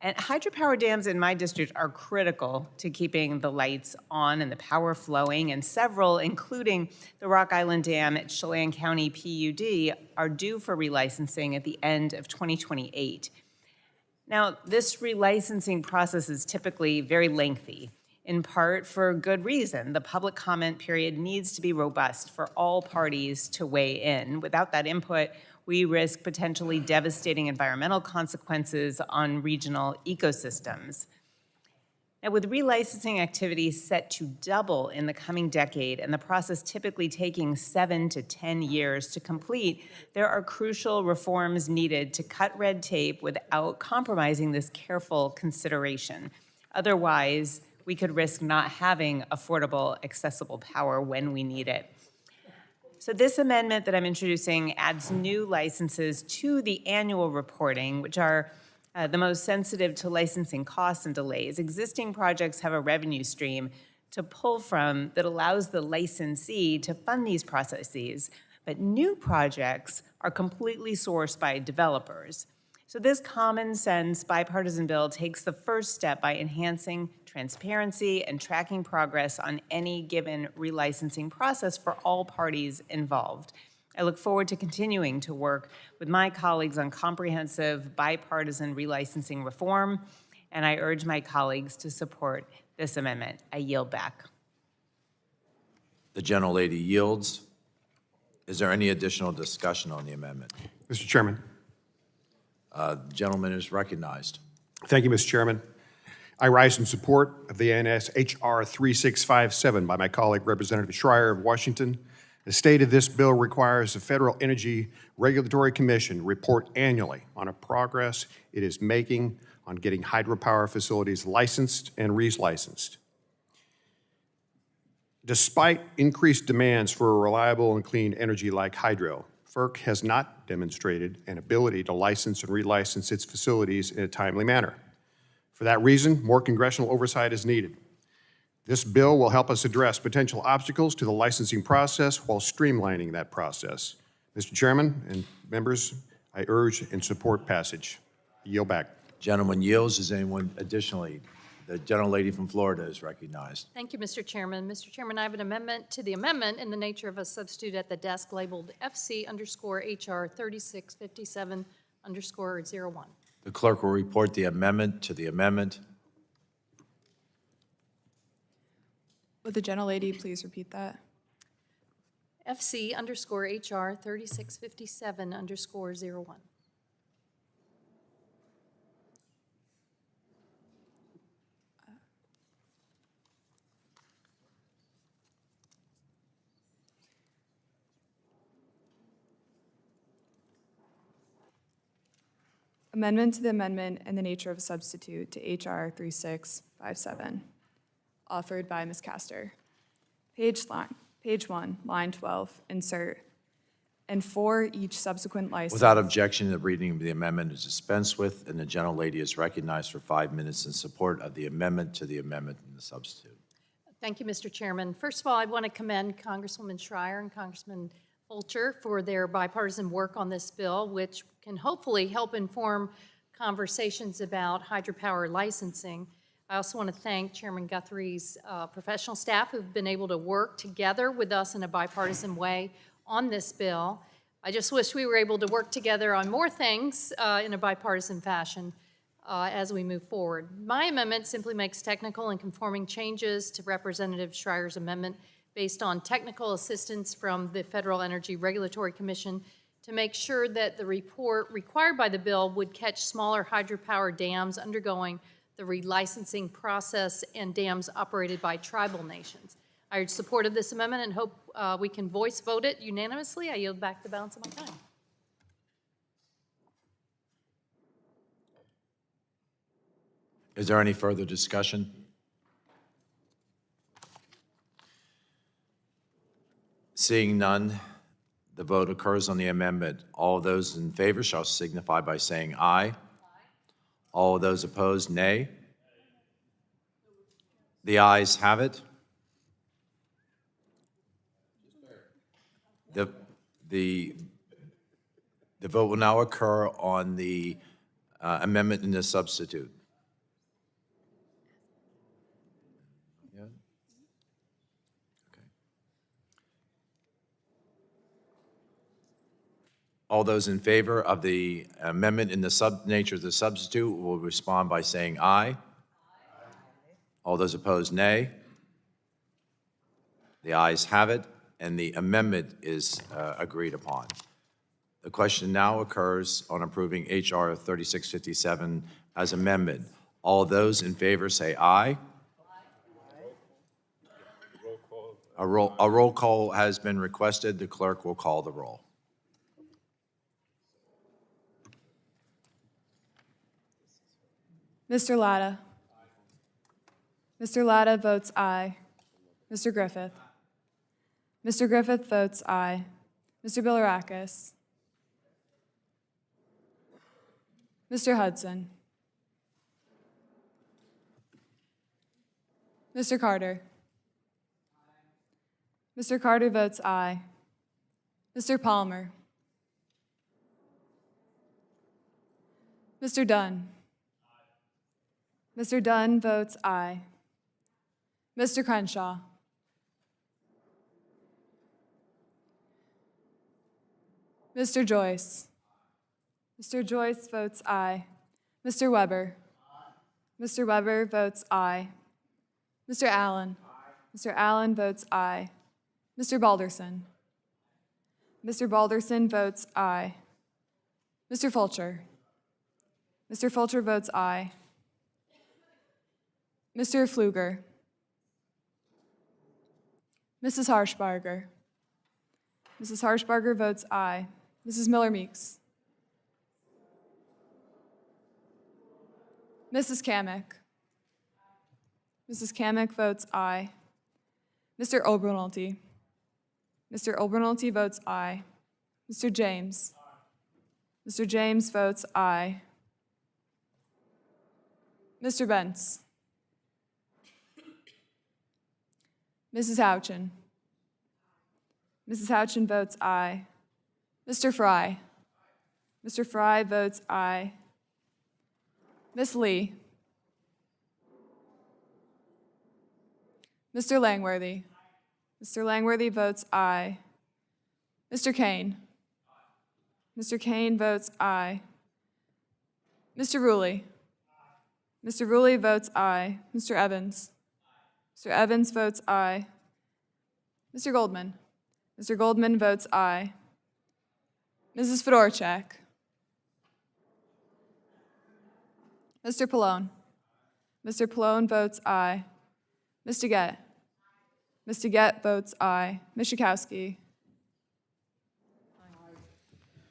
And hydropower dams in my district are critical to keeping the lights on and the power flowing, and several, including the Rock Island Dam at Chelan County PUD, are due for relicensing at the end of 2028. Now, this relicensing process is typically very lengthy, in part for good reason. The public comment period needs to be robust for all parties to weigh in. Without that input, we risk potentially devastating environmental consequences on regional ecosystems. Now, with relicensing activities set to double in the coming decade and the process typically taking 7 to 10 years to complete, there are crucial reforms needed to cut red tape without compromising this careful consideration. Otherwise, we could risk not having affordable, accessible power when we need it. So this amendment that I'm introducing adds new licenses to the annual reporting, which are the most sensitive to licensing costs and delays. Existing projects have a revenue stream to pull from that allows the licensee to fund these processes, but new projects are completely sourced by developers. So this common sense bipartisan bill takes the first step by enhancing transparency and tracking progress on any given relicensing process for all parties involved. I look forward to continuing to work with my colleagues on comprehensive bipartisan relicensing reform, and I urge my colleagues to support this amendment. I yield back. The gentlelady yields. Is there any additional discussion on the amendment? Mr. Chairman. The gentleman is recognized. Thank you, Mr. Chairman. I rise in support of the ANS H.R. 3657 by my colleague, Representative Schreier of Washington. As stated, this bill requires the Federal Energy Regulatory Commission report annually on a progress it is making on getting hydropower facilities licensed and relicensed. Despite increased demands for reliable and clean energy like hydro, FERC has not demonstrated an ability to license and relicense its facilities in a timely manner. For that reason, more congressional oversight is needed. This bill will help us address potential obstacles to the licensing process while streamlining that process. Mr. Chairman and members, I urge and support passage. I yield back. Gentleman yields. Is anyone additionally The gentlelady from Florida is recognized. Thank you, Mr. Chairman. Mr. Chairman, I have an amendment to the amendment in the nature of a substitute at the desk labeled FC_HR 3657_01. The clerk will report the amendment to the amendment. Would the gentlelady please repeat that? FC_HR 3657_01. Amendment to the amendment in the nature of a substitute to HR 3657, offered by Ms. Castor. Page 1, line 12, insert, and for each subsequent license. Without objection, the reading of the amendment is dispensed with, and the gentlelady is recognized for 5 minutes in support of the amendment to the amendment in the substitute. Thank you, Mr. Chairman. First of all, I want to commend Congresswoman Schreier and Congressman Fulcher for their bipartisan work on this bill, which can hopefully help inform conversations about hydropower licensing. I also want to thank Chairman Guthrie's professional staff who've been able to work together with us in a bipartisan way on this bill. I just wish we were able to work together on more things in a bipartisan fashion as we move forward. My amendment simply makes technical and conforming changes to Representative Schreier's amendment based on technical assistance from the Federal Energy Regulatory Commission to make sure that the report required by the bill would catch smaller hydropower dams undergoing the relicensing process and dams operated by tribal nations. I urge support of this amendment and hope we can voice vote it unanimously. I yield back the balance of my time. Is there any further discussion? Seeing none, the vote occurs on the amendment. All those in favor shall signify by saying aye. All those opposed, nay. The ayes have it. The vote will now occur on the amendment in the substitute. Yeah? Okay. All those in favor of the amendment in the nature of the substitute will respond by saying aye. All those opposed, nay. The ayes have it, and the amendment is agreed upon. The question now occurs on approving H.R. 3657 as amendment. All those in favor say aye. A roll call has been requested. The clerk will call the roll. Mr. Latta. Mr. Latta votes aye. Mr. Griffith. Mr. Griffith votes aye. Mr. Bilirakis. Mr. Hudson. Mr. Carter. Mr. Carter votes aye. Mr. Palmer. Mr. Dunn. Mr. Dunn votes aye. Mr. Crenshaw. Mr. Joyce. Mr. Joyce votes aye. Mr. Weber. Mr. Weber votes aye. Mr. Allen. Mr. Allen votes aye. Mr. Balderson. Mr. Balderson votes aye. Mr. Fulcher. Mr. Fulcher votes aye. Mr. Pfluger. Mrs. Harshbarger. Mrs. Harshbarger votes aye. Mrs. Miller-Meeks. Mrs. Kamick. Mrs. Kamick votes aye. Mr. Obernolte. Mr. Obernolte votes aye. Mr. James. Mr. James votes aye. Mr. Bentz. Mrs. Houchin. Mrs. Houchin votes aye. Mr. Fry. Mr. Fry votes aye. Miss Lee. Mr. Langworthy. Mr. Langworthy votes aye. Mr. Kane. Mr. Kane votes aye. Mr. Ruley. Mr. Ruley votes aye. Mr. Evans. Mr. Evans votes aye. Mr. Goldman. Mr. Goldman votes aye. Mrs. Fedorchak. Mr. Pallone. Mr. Pallone votes aye. Mr. Gett. Mr. Gett votes aye. Ms. Schakowsky.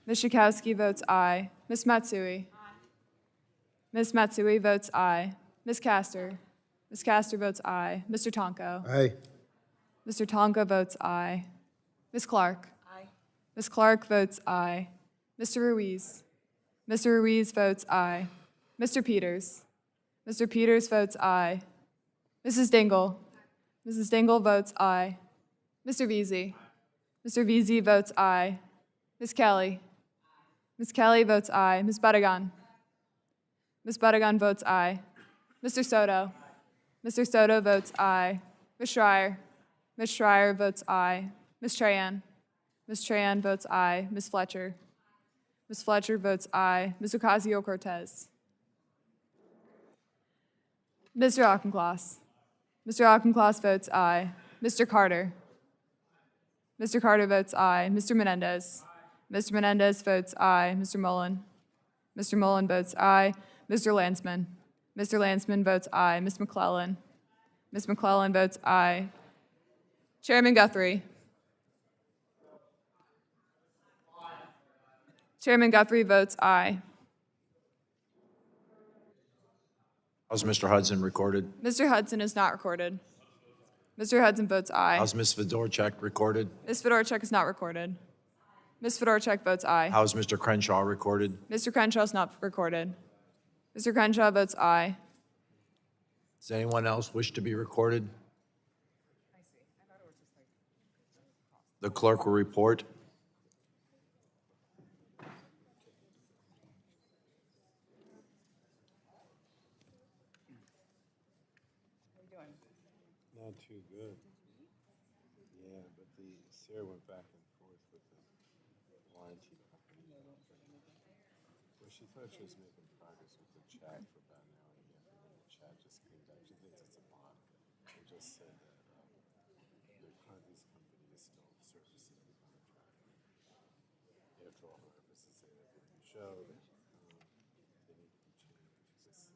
Ms. Schakowsky votes aye. Ms. Matsui. Ms. Matsui votes aye. Ms. Castor. Ms. Castor votes aye. Mr. Tonko. Aye. Mr. Tonko votes aye. Ms. Clark. Aye. Ms. Clark votes aye. Mr. Ruiz. Mr. Ruiz votes aye. Mr. Peters. Mr. Peters votes aye. Mrs. Dingell. Mrs. Dingell votes aye. Mr. Veazey. Mr. Veazey votes aye. Ms. Kelly. Ms. Kelly votes aye. Ms. Buttigan. Ms. Buttigan votes aye. Mr. Soto. Mr. Soto votes aye. Ms. Schreier. Ms. Schreier votes aye. Ms. Trahan. Ms. Trahan votes aye. Ms. Fletcher. Ms. Fletcher votes aye. Ms. Ocasio-Cortez. Mr. Auchincloss. Mr. Auchincloss votes aye. Mr. Carter. Mr. Carter votes aye. Mr. Menendez. Mr. Menendez votes aye. Mr. Mullen. Mr. Mullen votes aye. Mr. Landsman. Mr. Landsman votes aye. Ms. McClellan. Ms. McClellan votes aye. Chairman Guthrie. Chairman Guthrie votes aye. How's Mr. Hudson recorded? Mr. Hudson is not recorded. Mr. Hudson votes aye. How's Ms. Fedorchak recorded? Ms. Fedorchak is not recorded. Ms. Fedorchak votes aye. How's Mr. Crenshaw recorded? Mr. Crenshaw is not recorded. Mr. Crenshaw votes aye. Does anyone else wish to be recorded? The clerk will report. Not too good. Yeah, but Sarah went back and forth with the warranty company. Well, she thought she was making progress with the chat for about an hour and a half, and then the chat just came back. She thinks it's a bot. They just said that this company is still servicing the contract. After all, purposes say that they can show that they need to be changed. Just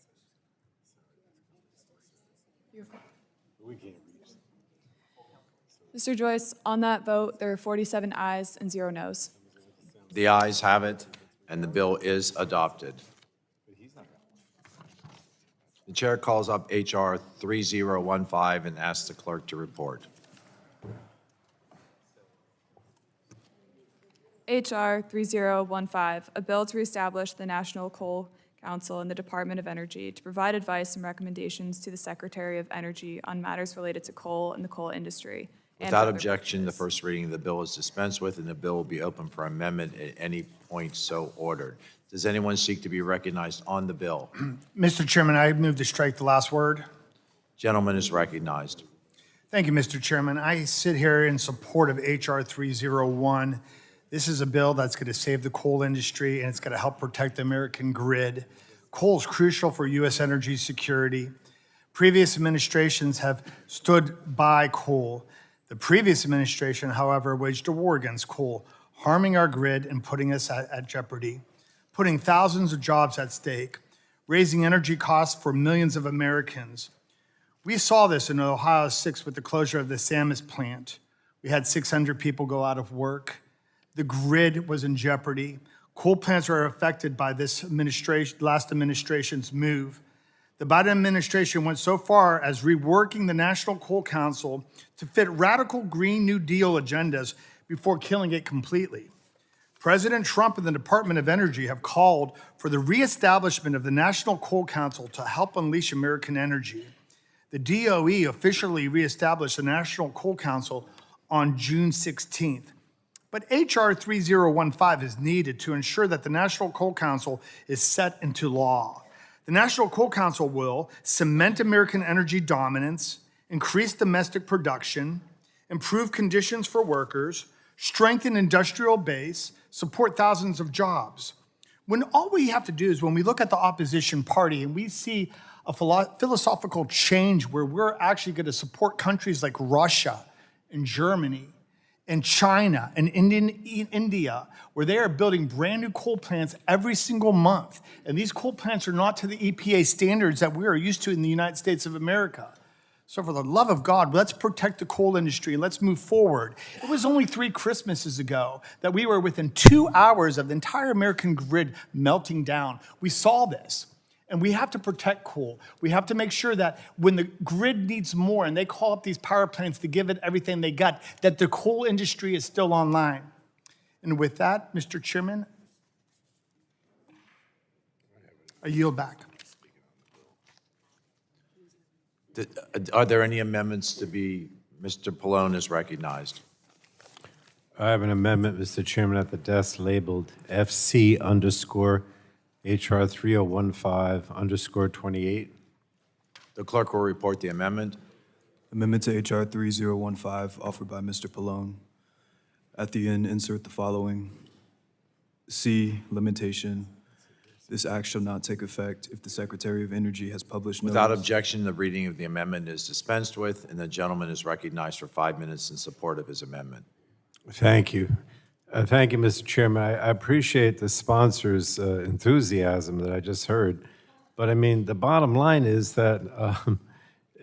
sorry, this company's still servicing. We can't reach them. Mr. Joyce, on that vote, there are 47 ayes and 0 noes. The ayes have it, and the bill is adopted. The chair calls up H.R. 3015 and asks the clerk to report. H.R. 3015, a bill to reestablish the National Coal Council and the Department of Energy to provide advice and recommendations to the Secretary of Energy on matters related to coal and the coal industry. and Without other objection, the first reading of the bill is dispensed with, and the bill will be open for amendment at any point so ordered. Does anyone seek to be recognized on the bill? Mr. Chairman, I move to strike the last word. Gentleman is recognized. Thank you, Mr. Chairman. I sit here in support of H.R. 301. This is a bill that's going to save the coal industry, and it's going to help protect the American grid. Coal is crucial for U.S. energy security. Previous administrations have stood by coal. The previous administration, however, waged a war against coal, harming our grid and putting us at jeopardy, putting thousands of jobs at stake, raising energy costs for millions of Americans. We saw this in Ohio 6 with the closure of the Samus plant. We had 600 people go out of work. The grid was in jeopardy. Coal plants are affected by this last administration's move. The Biden administration went so far as reworking the National Coal Council to fit radical Green New Deal agendas before killing it completely. President Trump and the Department of Energy have called for the reestablishment of the National Coal Council to help unleash American energy. The DOE officially reestablished the National Coal Council on June 16th. But H.R. 3015 is needed to ensure that the National Coal Council is set into law. The National Coal Council will cement American energy dominance, increase domestic production, improve conditions for workers, strengthen industrial base, support thousands of jobs. When all we have to do is when we look at the opposition party and we see a philosophical change where we're actually going to support countries like Russia and Germany and China and India, where they are building brand new coal plants every single month. And these coal plants are not to the EPA standards that we are used to in the United States of America. So for the love of God, let's protect the coal industry and let's move forward. It was only 3 Christmases ago that we were within 2 hours of the entire American grid melting down. We saw this. And we have to protect coal. We have to make sure that when the grid needs more and they call up these power plants to give it everything they got, that the coal industry is still online. And with that, Mr. Chairman, I yield back. Are there any amendments to be, Mr. Pallone is recognized? I have an amendment, Mr. Chairman, at the desk labeled FC_HR 3015_28. The clerk will report the amendment. Amendment to HR 3015 offered by Mr. Pallone. At the end, insert the following. C, limitation. This act shall not take effect if the Secretary of Energy has published notice. Without objection, the reading of the amendment is dispensed with, and the gentleman is recognized for 5 minutes in support of his amendment. Thank you. Thank you, Mr. Chairman. I appreciate the sponsor's enthusiasm that I just heard. But I mean, the bottom line is that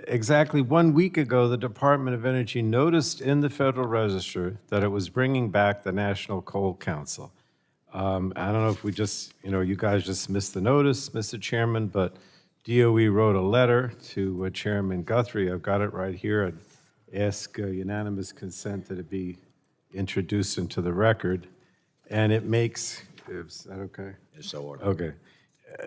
exactly 1 week ago, the Department of Energy noticed in the Federal Register that it was bringing back the National Coal Council. I don't know if we just, you guys just missed the notice, Mr. Chairman, but DOE wrote a letter to Chairman Guthrie. I've got it right here. I'd ask unanimous consent that it be introduced into the record. And it makes, is that okay? Is so ordered. Okay.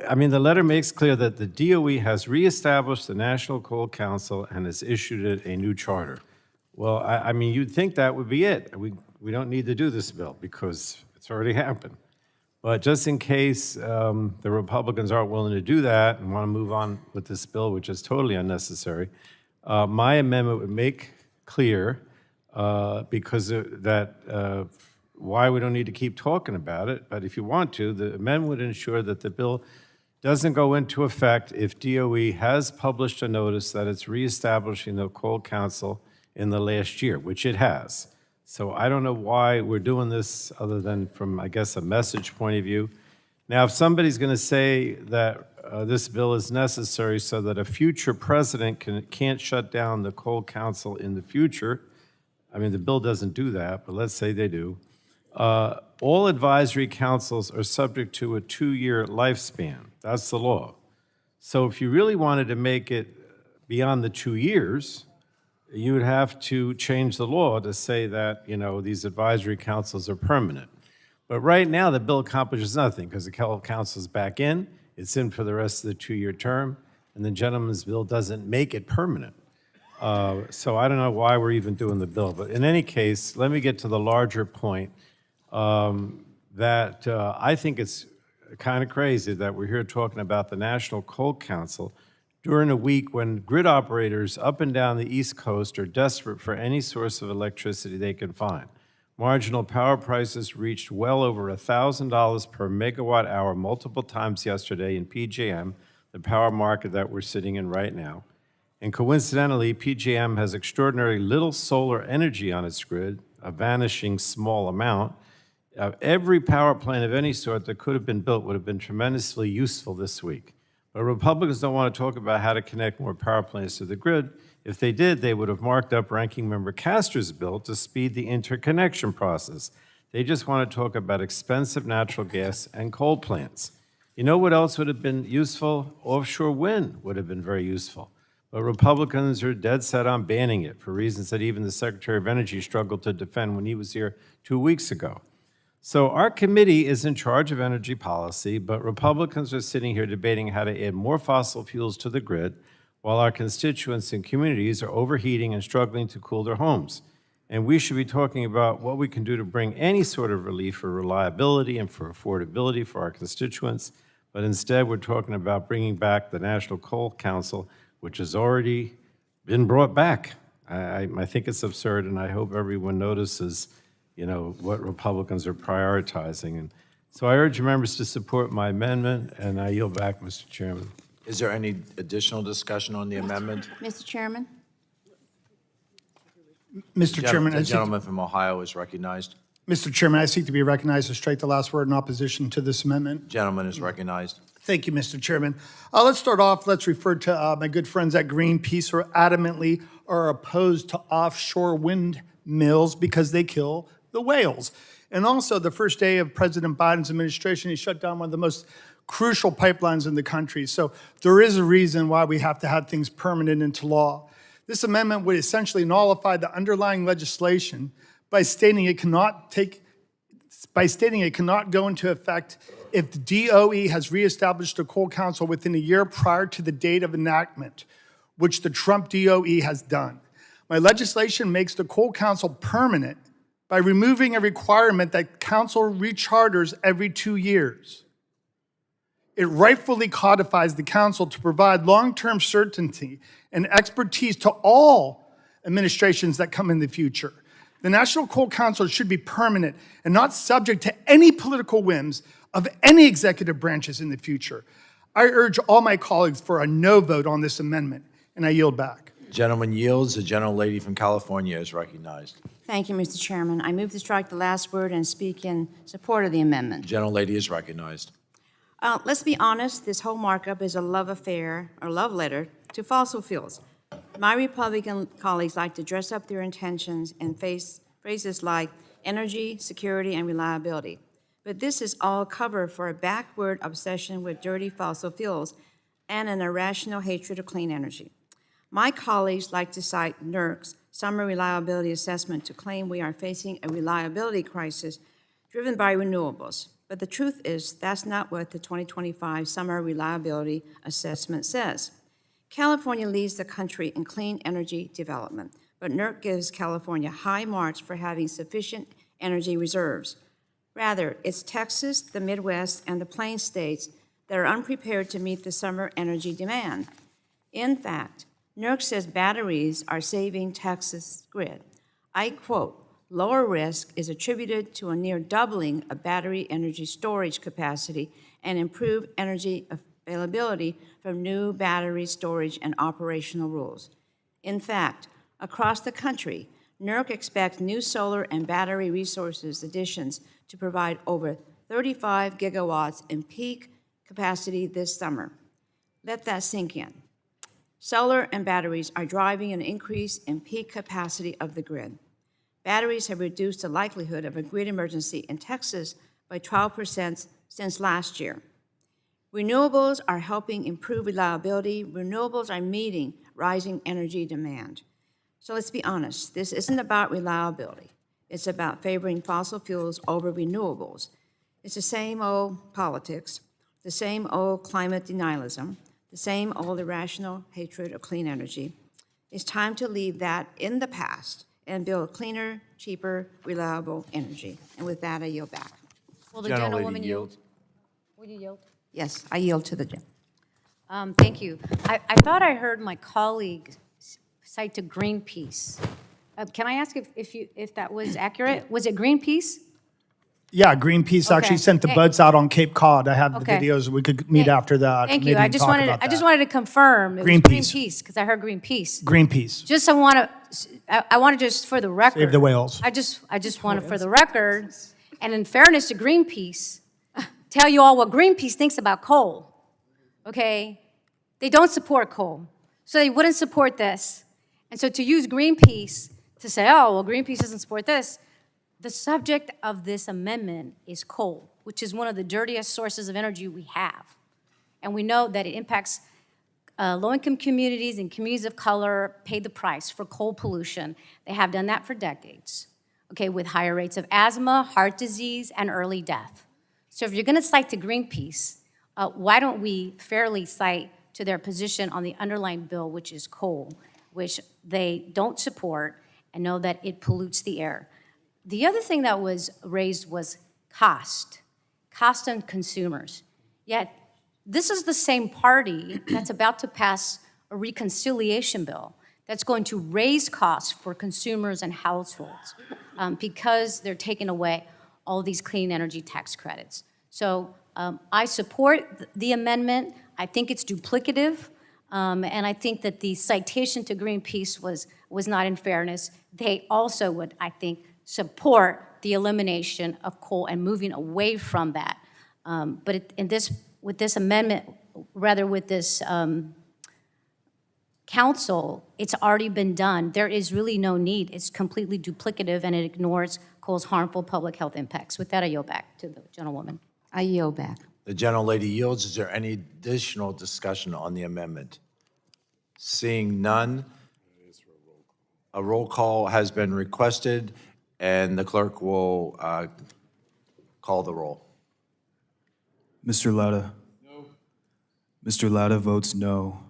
I mean, the letter makes clear that the DOE has reestablished the National Coal Council and has issued it a new charter. Well, I mean, you'd think that would be it. We don't need to do this bill because it's already happened. But just in case the Republicans aren't willing to do that and want to move on with this bill, which is totally unnecessary, my amendment would make clear because why we don't need to keep talking about it. But if you want to, the amendment would ensure that the bill doesn't go into effect if DOE has published a notice that it's reestablishing the Coal Council in the last year, which it has. So I don't know why we're doing this other than from, I guess, a message point of view. Now, if somebody's going to say that this bill is necessary so that a future president can't shut down the Coal Council in the future, I mean, the bill doesn't do that, but let's say they do. All advisory councils are subject to a 2-year lifespan. That's the law. So if you really wanted to make it beyond the 2 years, you would have to change the law to say that, these advisory councils are permanent. But right now, the bill accomplishes nothing because the Coal Council is back in. It's in for the rest of the 2-year term, and the gentleman's bill doesn't make it permanent. So I don't know why we're even doing the bill. But in any case, let me get to the larger point that I think it's kind of crazy that we're here talking about the National Coal Council during a week when grid operators up and down the East Coast are desperate for any source of electricity they can find. Marginal power prices reached well over $1,000 per megawatt hour multiple times yesterday in PJM, the power market that we're sitting in right now. And coincidentally, PJM has extraordinarily little solar energy on its grid, a vanishing small amount. Every power plant of any sort that could have been built would have been tremendously useful this week. But Republicans don't want to talk about how to connect more power plants to the grid. If they did, they would have marked up Ranking Member Castor's bill to speed the interconnection process. They just want to talk about expensive natural gas and coal plants. You know what else would have been useful? Offshore wind would have been very useful. But Republicans are dead set on banning it for reasons that even the Secretary of Energy struggled to defend when he was here 2 weeks ago. So our committee is in charge of energy policy, but Republicans are sitting here debating how to add more fossil fuels to the grid while our constituents and communities are overheating and struggling to cool their homes. And we should be talking about what we can do to bring any sort of relief for reliability and for affordability for our constituents. But instead, we're talking about bringing back the National Coal Council, which is already been brought back. I think it's absurd, and I hope everyone notices, what Republicans are prioritizing. And so I urge members to support my amendment, and I yield back, Mr. Chairman. Is there any additional discussion on the amendment? Mr. Chairman? Mr. Chairman, The gentleman from Ohio is recognized. Mr. Chairman, I seek to be recognized to strike the last word in opposition to this amendment. Gentleman is recognized. Thank you, Mr. Chairman. Let's start off, let's refer to my good friends at Greenpeace who adamantly are opposed to offshore windmills because they kill the whales. And also, the first day of President Biden's administration, he shut down one of the most crucial pipelines in the country. So there is a reason why we have to have things permanent into law. This amendment would essentially nullify the underlying legislation by stating it cannot go into effect if the DOE has reestablished a coal council within a year prior to the date of enactment, which the Trump DOE has done. My legislation makes the coal council permanent by removing a requirement that council recharters every 2 years. It rightfully codifies the council to provide long-term certainty and expertise to all administrations that come in the future. The National Coal Council should be permanent and not subject to any political whims of any executive branches in the future. I urge all my colleagues for a no vote on this amendment, and I yield back. Gentleman yields. The gentlelady from California is recognized. Thank you, Mr. Chairman. I move to strike the last word and speak in support of the amendment. Gentlelady is recognized. Let's be honest, this whole markup is a love affair or love letter to fossil fuels. My Republican colleagues like to dress up their intentions and face phrases like energy, security, and reliability. But this is all cover for a backward obsession with dirty fossil fuels and an irrational hatred of clean energy. My colleagues like to cite NERC's Summer Reliability Assessment to claim we are facing a reliability crisis driven by renewables. But the truth is, that's not what the 2025 Summer Reliability Assessment says. California leads the country in clean energy development, but NERC gives California high marks for having sufficient energy reserves. Rather, it's Texas, the Midwest, and the Plain States that are unprepared to meet the summer energy demand. In fact, NERC says batteries are saving Texas grid. I quote, "Lower risk is attributed to a near doubling of battery energy storage capacity and improved energy availability from new battery storage and operational rules." In fact, across the country, NERC expects new solar and battery resources additions to provide over 35 gigawatts in peak capacity this summer. Let that sink in. Solar and batteries are driving an increase in peak capacity of the grid. Batteries have reduced the likelihood of a grid emergency in Texas by 12% since last year. Renewables are helping improve reliability. Renewables are meeting rising energy demand. So let's be honest, this isn't about reliability. It's about favoring fossil fuels over renewables. It's the same old politics, the same old climate denialism, the same old irrational hatred of clean energy. It's time to leave that in the past and build cleaner, cheaper, reliable energy. And with that, I yield back. Will the Gentlelady gentlewoman yield? yields. Will you yield? Yes, I yield to the Thank you. I thought I heard my colleague cite to Greenpeace. Can I ask if that was accurate? Was it Greenpeace? Yeah, Greenpeace actually Okay. sent the buds out on Cape Cod. I have the Okay. videos. We could meet after the Thank committee you. I and just talk wanted about I just that. wanted to confirm it was Greenpeace. Greenpeace because I heard Greenpeace. Greenpeace. Just I want to just for the record. Save the whales. I just want to for the record, and in fairness to Greenpeace, tell you all what Greenpeace thinks about coal. Okay, they don't support coal, so they wouldn't support this. And so to use Greenpeace to say, oh well, Greenpeace doesn't support this. The subject of this amendment is coal, which is one of the dirtiest sources of energy we have. And we know that it impacts low-income communities and communities of color pay the price for coal pollution. They have done that for decades, okay, with higher rates of asthma, heart disease, and early death. So if you're gonna cite to Greenpeace, why don't we fairly cite to their position on the underlying bill, which is coal, which they don't support and know that it pollutes the air. The other thing that was raised was cost on consumers. Yet, this is the same party that's about to pass a reconciliation bill that's going to raise costs for consumers and households because they're taking away all these clean energy tax credits. So I support the amendment. I think it's duplicative, and I think that the citation to Greenpeace was not in fairness. They also would, I think, support the elimination of coal and moving away from that. But with this amendment, rather with this council, it's already been done. There is really no need. It's completely duplicative, and it ignores coal's harmful public health impacts. With that, I yield back to the gentlewoman. I yield back. The gentlelady yields. Is there any additional discussion on the amendment? Seeing none, a roll call has been requested, and the clerk will call the roll. Mr. Latta? No. Mr. Latta votes no.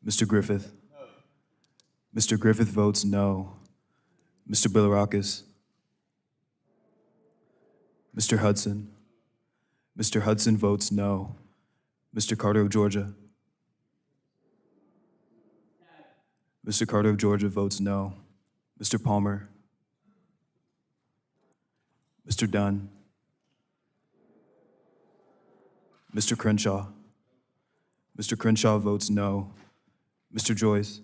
Mr. Griffith? No. Mr. Griffith votes no. Mr. Bilirakis? Mr. Hudson? Mr. Hudson votes no. Mr. Carter of Georgia? Mr. Carter of Georgia votes no. Mr. Palmer? Mr. Dunn? Mr. Crenshaw? Mr. Crenshaw votes no. Mr. Joyce?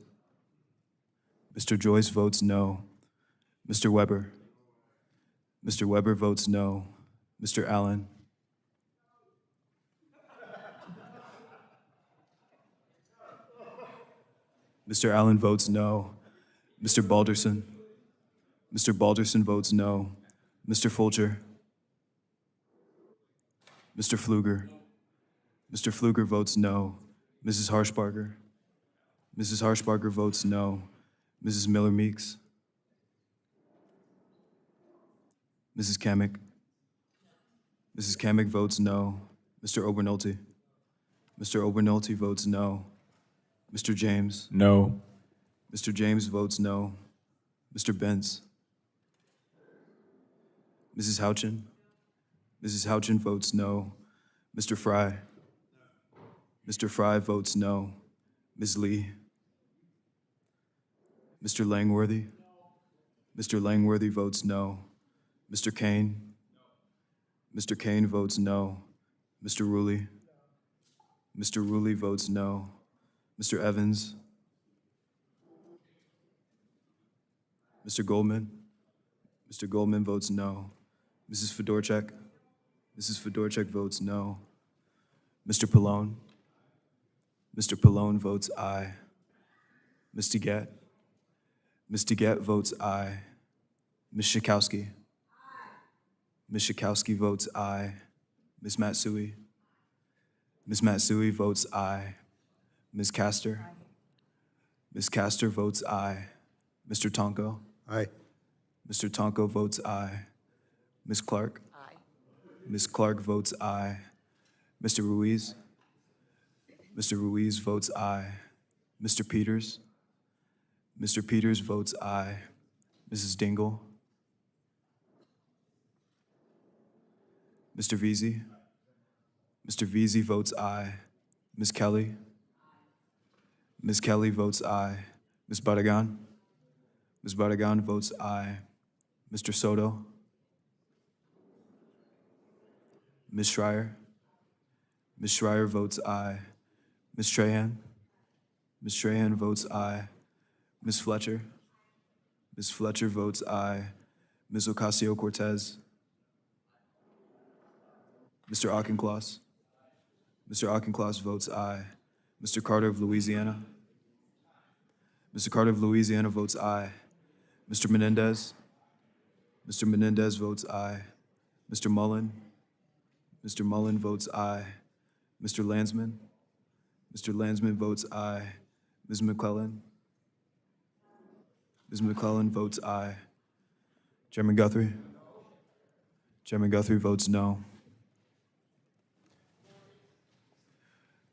Mr. Joyce votes no. Mr. Weber? Mr. Weber votes no. Mr. Allen? Mr. Allen votes no. Mr. Balderson? Mr. Balderson votes no. Mr. Fulcher? Mr. Pfluger? Mr. Pfluger votes no. Mrs. Harshbarger? Mrs. Harshbarger votes no. Mrs. Miller-Meeks? Mrs. Kamick? Mrs. Kamick votes no. Mr. Obernolte? Mr. Obernolte votes no. Mr. James? No. Mr. James votes no. Mr. Bentz? Mrs. Houchin? Mrs. Houchin votes no. Mr. Fry? Mr. Fry votes no. Ms. Lee? Mr. Langworthy? Mr. Langworthy votes no. Mr. Kane? Mr. Kane votes no. Mr. Rulli? Mr. Rulli votes no. Mr. Evans? Mr. Goldman? Mr. Goldman votes no. Mrs. Fedorchak? Mrs. Fedorchak votes no. Mr. Pallone? Mr. Pallone votes aye. Ms. DeGette? Ms. DeGette votes aye. Ms. Schakowsky? Ms. Schakowsky votes aye. Ms. Matsui? Ms. Matsui votes aye. Ms. Castor? Ms. Castor votes aye. Mr. Tonko? Aye. Mr. Tonko votes aye. Ms. Clark? Aye. Ms. Clark votes aye. Mr. Ruiz? Mr. Ruiz votes aye. Mr. Peters? Mr. Peters votes aye. Mrs. Dingell? Mr. Veazey? Mr. Veazey votes aye. Ms. Kelly? Ms. Kelly votes aye. Ms. Barragan? Ms. Barragan votes aye. Mr. Soto? Ms. Schreier? Ms. Schreier votes aye. Ms. Trahan? Ms. Trahan votes aye. Ms. Fletcher? Ms. Fletcher votes aye. Ms. Ocasio-Cortez? Mr. Auchincloss? Mr. Auchincloss votes aye. Mr. Carter of Louisiana? Mr. Carter of Louisiana votes aye. Mr. Menendez? Mr. Menendez votes aye. Mr. Mullen? Mr. Mullen votes aye. Mr. Landsman? Mr. Landsman votes aye. Ms. McClellan? Ms. McClellan votes aye. Chairman Guthrie? Chairman Guthrie votes no.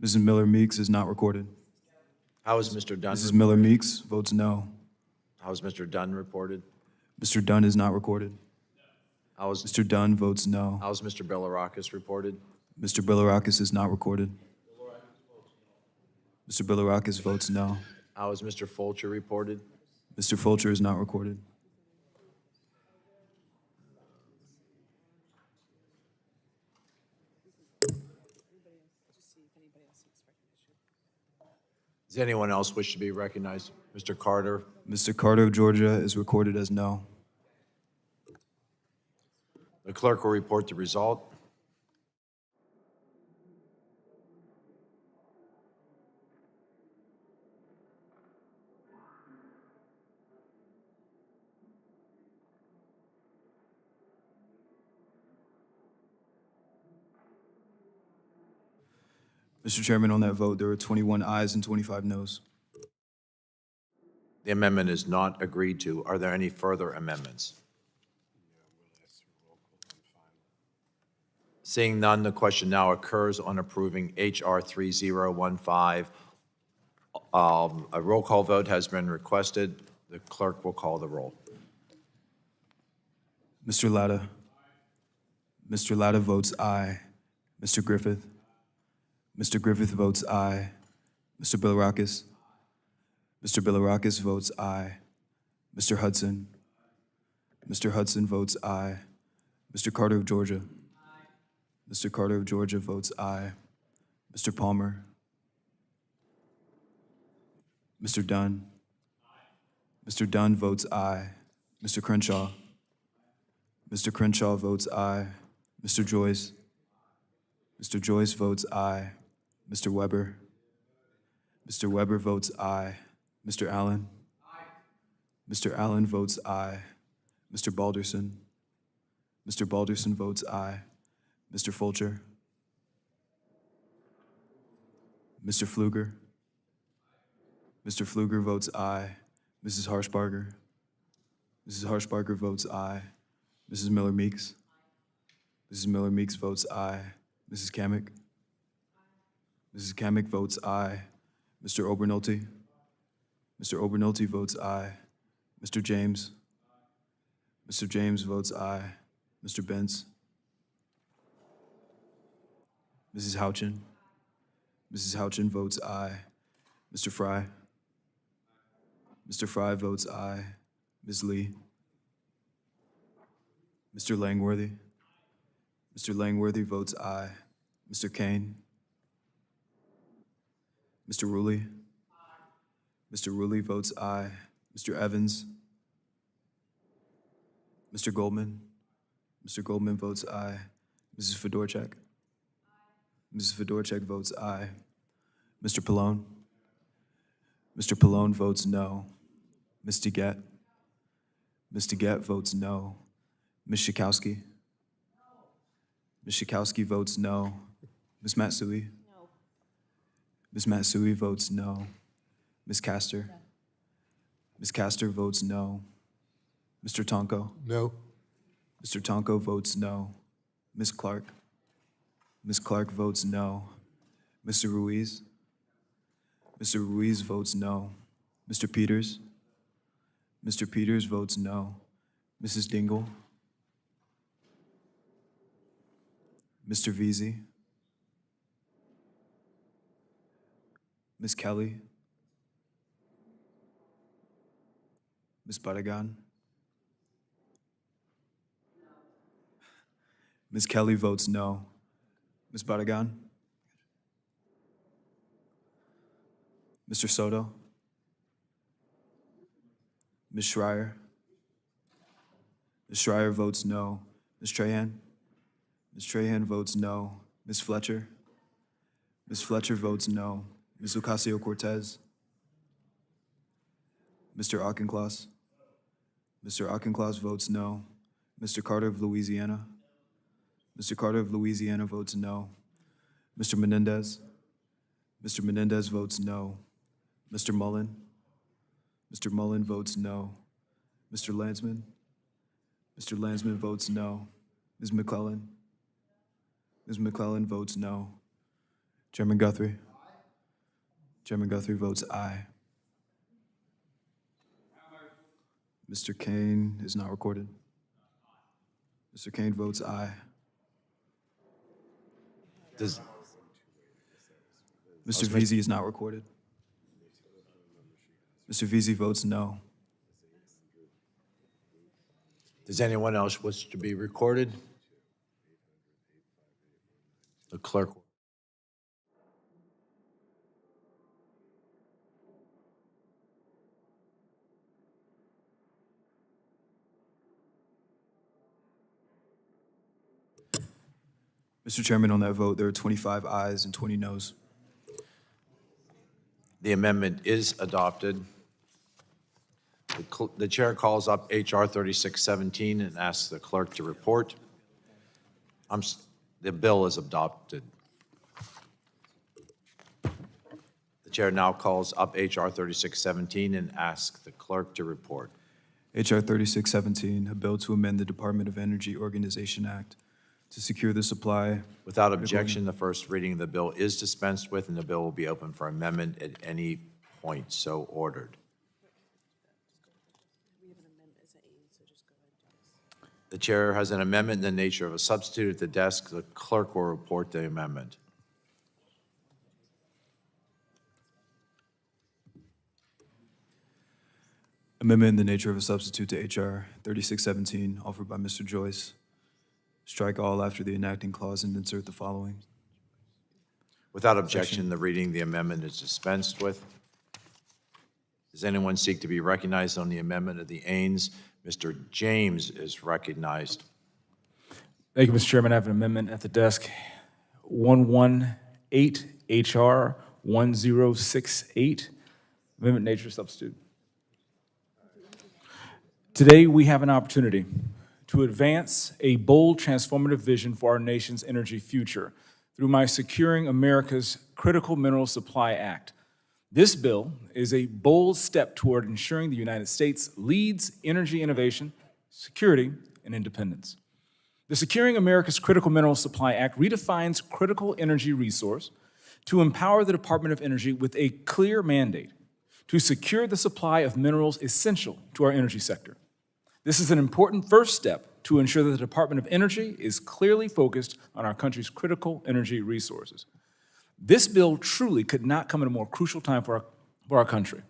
Mrs. Miller-Meeks is not recorded. How is Mr. Dunn? Mrs. Miller-Meeks votes no. How is Mr. Dunn reported? Mr. Dunn is not recorded. How is Mr. Dunn votes no. How is Mr. Bilirakis reported? Mr. Bilirakis is not recorded. Mr. Bilirakis votes no. How is Mr. Fulcher reported? Mr. Fulcher is not recorded. Does anyone else wish to be recognized? Mr. Carter? Mr. Carter of Georgia is recorded as no. The clerk will report the result. Mr. Chairman, on that vote, there were 21 ayes and 25 noes. The amendment is not agreed to. Are there any further amendments? Seeing none, the question now occurs on approving H.R. 3015. A roll call vote has been requested. The clerk will call the roll. Mr. Latta. Mr. Latta votes aye. Mr. Griffith. Mr. Griffith votes aye. Mr. Bilirakis. Mr. Bilirakis votes aye. Mr. Hudson. Mr. Hudson votes aye. Mr. Carter of Georgia. Mr. Carter of Georgia votes aye. Mr. Palmer. Mr. Dunn. Mr. Dunn votes aye. Mr. Crenshaw. Mr. Crenshaw votes aye. Mr. Joyce. Mr. Joyce votes aye. Mr. Weber. Mr. Weber votes aye. Mr. Allen. Mr. Allen votes aye. Mr. Balderson. Mr. Balderson votes aye. Mr. Fulcher. Mr. Pfluger. Mr. Pfluger votes aye. Mrs. Harshbarger. Mrs. Harshbarger votes aye. Mrs. Miller-Meeks. Mrs. Miller-Meeks votes aye. Mrs. Kamick. Mrs. Kamick votes aye. Mr. Obernolte. Mr. Obernolte votes aye. Mr. James. Mr. James votes aye. Mr. Benz. Mrs. Houchin. Mrs. Houchin votes aye. Mr. Fry. Mr. Fry votes aye. Ms. Lee. Mr. Langworthy. Mr. Langworthy votes aye. Mr. Kane. Mr. Rulli. Mr. Rulli votes aye. Mr. Evans. Mr. Goldman. Mr. Goldman votes aye. Mrs. Fedorchak. Mrs. Fedorchak votes aye. Mr. Pallone. Mr. Pallone votes no. Ms. DeGette. Ms. DeGette votes no. Ms. Schakowsky. Ms. Schakowsky votes no. Ms. Matsui. No. Ms. Matsui votes no. Ms. Castor. Ms. Castor votes no. Mr. Tonko. No. Mr. Tonko votes no. Ms. Clark. Ms. Clark votes no. Mr. Ruiz. Mr. Ruiz votes no. Mr. Peters. Mr. Peters votes no. Mrs. Dingell. Mr. Veazey. Ms. Kelly. Ms. Barragan. Ms. Kelly votes no. Ms. Barragan. Mr. Soto. Ms. Schreier. Ms. Schreier votes no. Ms. Trahan. Ms. Trahan votes no. Ms. Fletcher. Ms. Fletcher votes no. Ms. Ocasio-Cortez. Mr. Auchincloss. Mr. Auchincloss votes no. Mr. Carter of Louisiana. Mr. Carter of Louisiana votes no. Mr. Menendez. Mr. Menendez votes no. Mr. Mullen. Mr. Mullen votes no. Mr. Landsman. Mr. Landsman votes no. Ms. McClellan. Ms. McClellan votes no. Chairman Guthrie. Chairman Guthrie votes aye. Mr. Kane is not recorded. Mr. Kane votes aye. Does Mr. Veazey is not recorded. Mr. Veazey votes no. Does anyone else wish to be recorded? The clerk. Mr. Chairman, on that vote, there are 25 ayes and 20 noes. The amendment is adopted. The chair calls up H.R. 3617 and asks the clerk to report. The bill is adopted. The chair now calls up H.R. 3617 and asks the clerk to report. H.R. 3617, a bill to amend the Department of Energy Organization Act to secure the supply. Without objection, the first reading of the bill is dispensed with, and the bill will be open for amendment at any point so ordered. The chair has an amendment in the nature of a substitute at the desk. The clerk will report the amendment. Amendment in the nature of a substitute to H.R. 3617, offered by Mr. Joyce. Strike all after the enacting clause and insert the following. Without objection, the reading of the amendment is dispensed with. Does anyone seek to be recognized on the amendment of the Ains? Mr. James is recognized. Thank you, Mr. Chairman. I have an amendment at the desk. 118 HR 1068. Amendment nature substitute. Today, we have an opportunity to advance a bold, transformative vision for our nation's energy future through my Securing America's Critical Mineral Supply Act. This bill is a bold step toward ensuring the United States leads energy innovation, security, and independence. The Securing America's Critical Mineral Supply Act redefines critical energy resource to empower the Department of Energy with a clear mandate to secure the supply of minerals essential to our energy sector. This is an important first step to ensure that the Department of Energy is clearly focused on our country's critical energy resources. This bill truly could not come at a more crucial time for our country.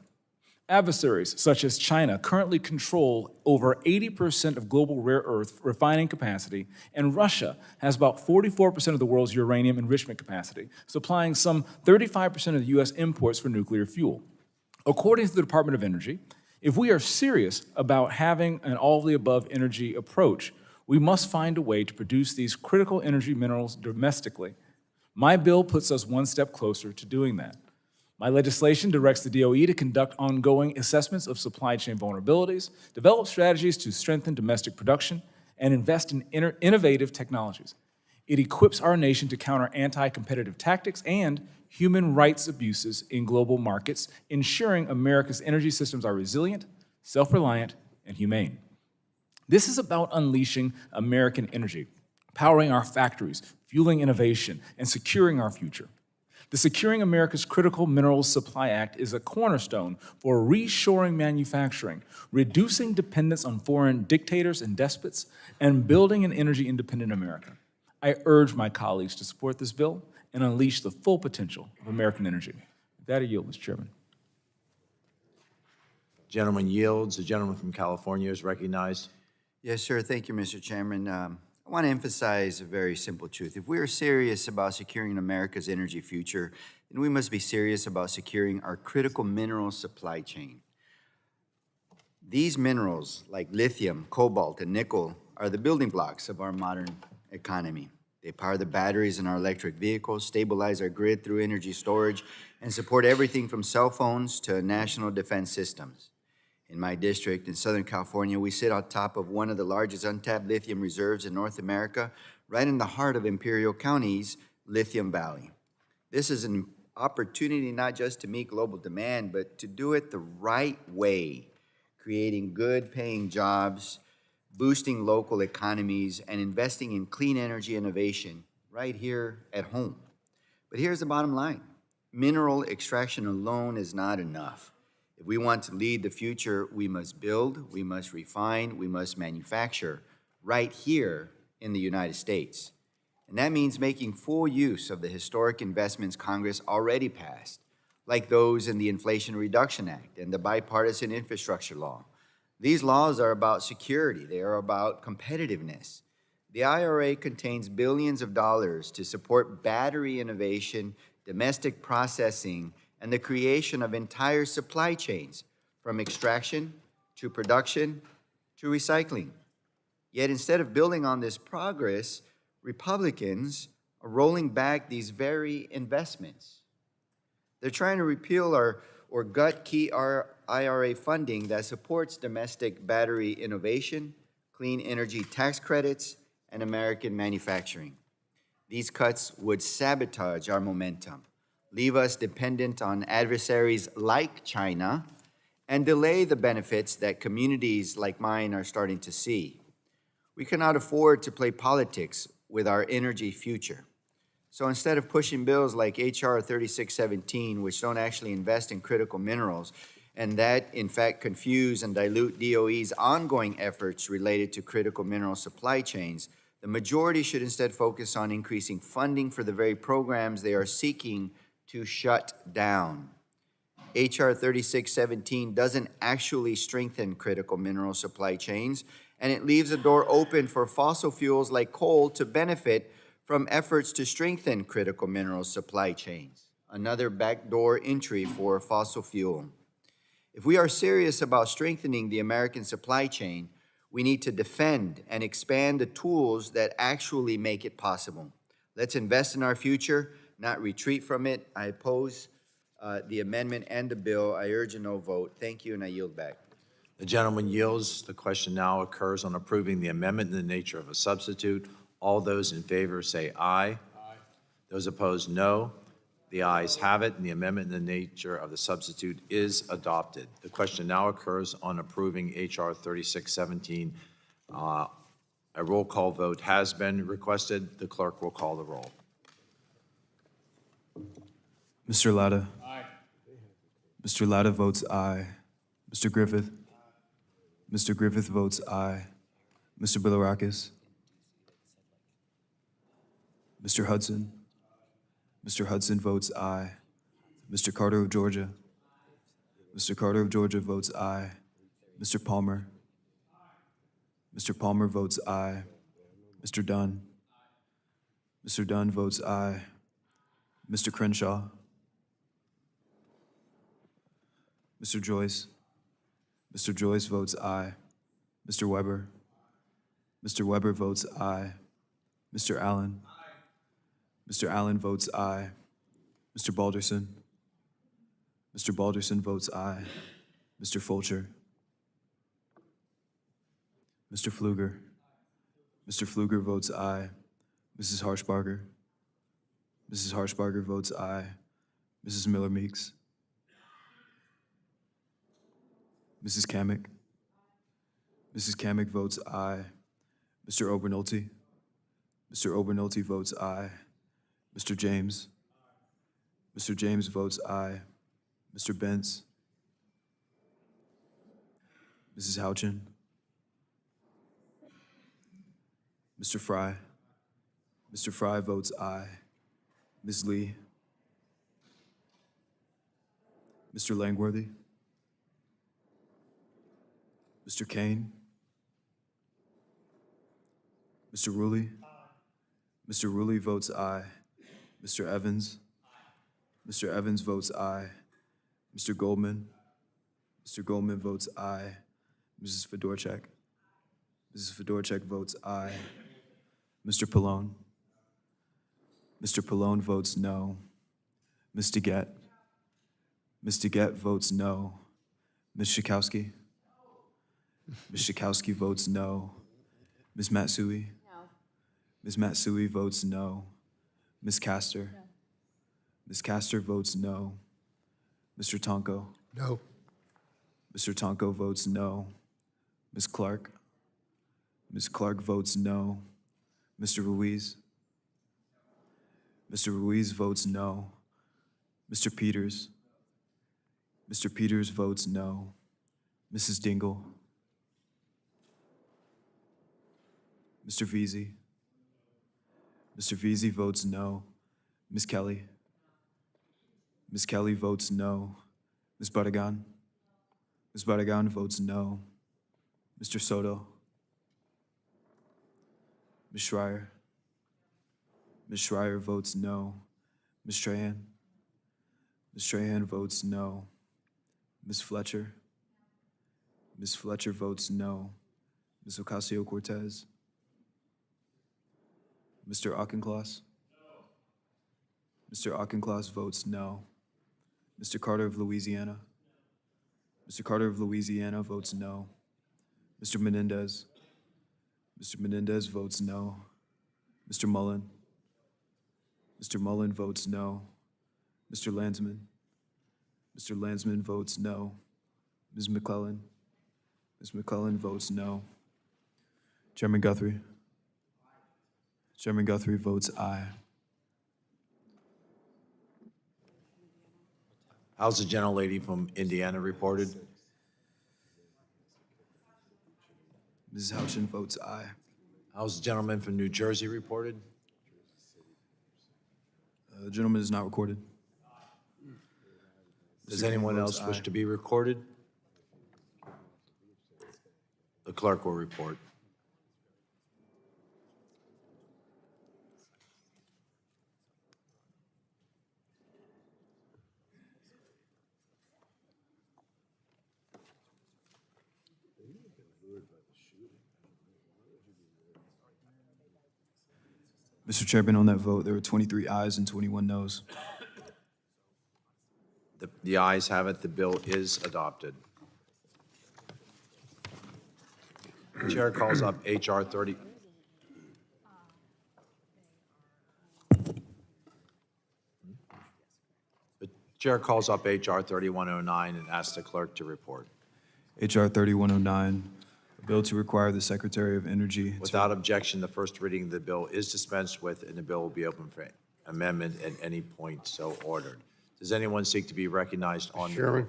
Adversaries such as China currently control over 80% of global rare earth refining capacity, and Russia has about 44% of the world's uranium enrichment capacity, supplying some 35% of the U.S. imports for nuclear fuel. According to the Department of Energy, if we are serious about having an all-of-the-above energy approach, we must find a way to produce these critical energy minerals domestically. My bill puts us one step closer to doing that. My legislation directs the DOE to conduct ongoing assessments of supply chain vulnerabilities, develop strategies to strengthen domestic production, and invest in innovative technologies. It equips our nation to counter anti-competitive tactics and human rights abuses in global markets, ensuring America's energy systems are resilient, self-reliant, and humane. This is about unleashing American energy, powering our factories, fueling innovation, and securing our future. The Securing America's Critical Minerals Supply Act is a cornerstone for reshoring manufacturing, reducing dependence on foreign dictators and despots, and building an energy-independent America. I urge my colleagues to support this bill and unleash the full potential of American energy. With that, I yield, Mr. Chairman. Gentleman yields. The gentleman from California is recognized. Yes, sir. Thank you, Mr. Chairman. I want to emphasize a very simple truth. If we are serious about securing America's energy future, then we must be serious about securing our critical mineral supply chain. These minerals, like lithium, cobalt, and nickel, are the building blocks of our modern economy. They power the batteries in our electric vehicles, stabilize our grid through energy storage, and support everything from cell phones to national defense systems. In my district in Southern California, we sit on top of one of the largest untapped lithium reserves in North America, right in the heart of Imperial County's Lithium Valley. This is an opportunity not just to meet global demand, but to do it the right way, creating good-paying jobs, boosting local economies, and investing in clean energy innovation right here at home. But here's the bottom line. Mineral extraction alone is not enough. If we want to lead the future, we must build, we must refine, we must manufacture right here in the United States. And that means making full use of the historic investments Congress already passed like those in the Inflation Reduction Act and the Bipartisan Infrastructure Law. These laws are about security. They are about competitiveness. The IRA contains billions of dollars to support battery innovation, domestic processing, and the creation of entire supply chains, from extraction to production to recycling. Yet instead of building on this progress, Republicans are rolling back these very investments. They're trying to repeal or gut key IRA funding that supports domestic battery innovation, clean energy tax credits, and American manufacturing. These cuts would sabotage our momentum, leave us dependent on adversaries like China, and delay the benefits that communities like mine are starting to see. We cannot afford to play politics with our energy future. So instead of pushing bills like HR 3617, which don't actually invest in critical minerals, and that in fact confuse and dilute DOE's ongoing efforts related to critical mineral supply chains, the majority should instead focus on increasing funding for the very programs they are seeking to shut down. HR 3617 doesn't actually strengthen critical mineral supply chains, and it leaves the door open for fossil fuels like coal to benefit from efforts to strengthen critical mineral supply chains. Another backdoor entry for fossil fuel. If we are serious about strengthening the American supply chain, we need to defend and expand the tools that actually make it possible. Let's invest in our future, not retreat from it. I oppose the amendment and the bill. I urge a no vote. Thank you, and I yield back. The gentleman yields. The question now occurs on approving the amendment in the nature of a substitute. All those in favor say aye. Aye. Those opposed, no. The ayes have it, and the amendment in the nature of the substitute is adopted. The question now occurs on approving H.R. 3617. A roll call vote has been requested. The clerk will call the roll. Mr. Latta. Aye. Mr. Latta votes aye. Mr. Griffith. Mr. Griffith votes aye. Mr. Bilirakis. Mr. Hudson. Mr. Hudson votes aye. Mr. Carter of Georgia. Mr. Carter of Georgia votes aye. Mr. Palmer. Mr. Palmer votes aye. Mr. Dunn. Mr. Dunn votes aye. Mr. Crenshaw. Mr. Joyce. Mr. Joyce votes aye. Mr. Weber. Mr. Weber votes aye. Mr. Allen. Mr. Allen votes aye. Mr. Balderson. Mr. Balderson votes aye. Mr. Fulcher. Mr. Pfluger. Mr. Pfluger votes aye. Mrs. Harshbarger. Mrs. Harshbarger votes aye. Mrs. Miller-Meeks. Mrs. Kamick. Mrs. Kamick votes aye. Mr. Obernolte. Mr. Obernolte votes aye. Mr. James. Mr. James votes aye. Mr. Bentz. Mrs. Houchin. Mr. Fry. Mr. Fry votes aye. Ms. Lee. Mr. Langworthy. Mr. Kane. Mr. Rulli. Mr. Rulli votes aye. Mr. Evans. Mr. Evans votes aye. Mr. Goldman. Mr. Goldman votes aye. Mrs. Fedorchak. Mrs. Fedorchak votes aye. Mr. Pallone. Mr. Pallone votes no. Ms. DeGette. Ms. DeGette votes no. Ms. Schakowsky. Ms. Schakowsky votes no. Ms. Matsui. No. Ms. Matsui votes no. Ms. Castor. No. Ms. Castor votes no. Mr. Tonko. No. Mr. Tonko votes no. Ms. Clark. Ms. Clark votes no. Mr. Ruiz. Mr. Ruiz votes no. Mr. Peters. Mr. Peters votes no. Mrs. Dingell. Mr. Veazey. Mr. Veazey votes no. Ms. Kelly. Ms. Kelly votes no. Ms. Barragan? Ms. Barragan votes no. Mr. Soto? Ms. Schreier? Ms. Schreier votes no. Ms. Strahan? Ms. Strahan votes no. Ms. Fletcher? Ms. Fletcher votes no. Ms. Ocasio-Cortez? Mr. Auchincloss? Mr. Auchincloss votes no. Mr. Carter of Louisiana? Mr. Carter of Louisiana votes no. Mr. Menendez? Mr. Menendez votes no. Mr. Mullen? Mr. Mullen votes no. Mr. Landsman? Mr. Landsman votes no. Ms. McClellan? Ms. McClellan votes no. Chairman Guthrie? Chairman Guthrie votes aye. How's the gentlelady from Indiana reported? Mrs. Houchin votes aye. How's the gentleman from New Jersey reported? The gentleman is not recorded. Does Mr. King anyone votes else wish aye. to be recorded? The clerk will report. Mr. Chairman, on that vote, there were 23 ayes and 21 noes. The ayes have it, the bill is adopted. The chair calls up H.R. 30. The chair calls up H.R. 3109 and asks the clerk to report. H.R. 3109, a bill to require the Secretary of Energy Without objection, the first reading of the bill is dispensed with, and the bill will be open for amendment at any point so ordered. Does anyone seek to be recognized on the bill? Chairman.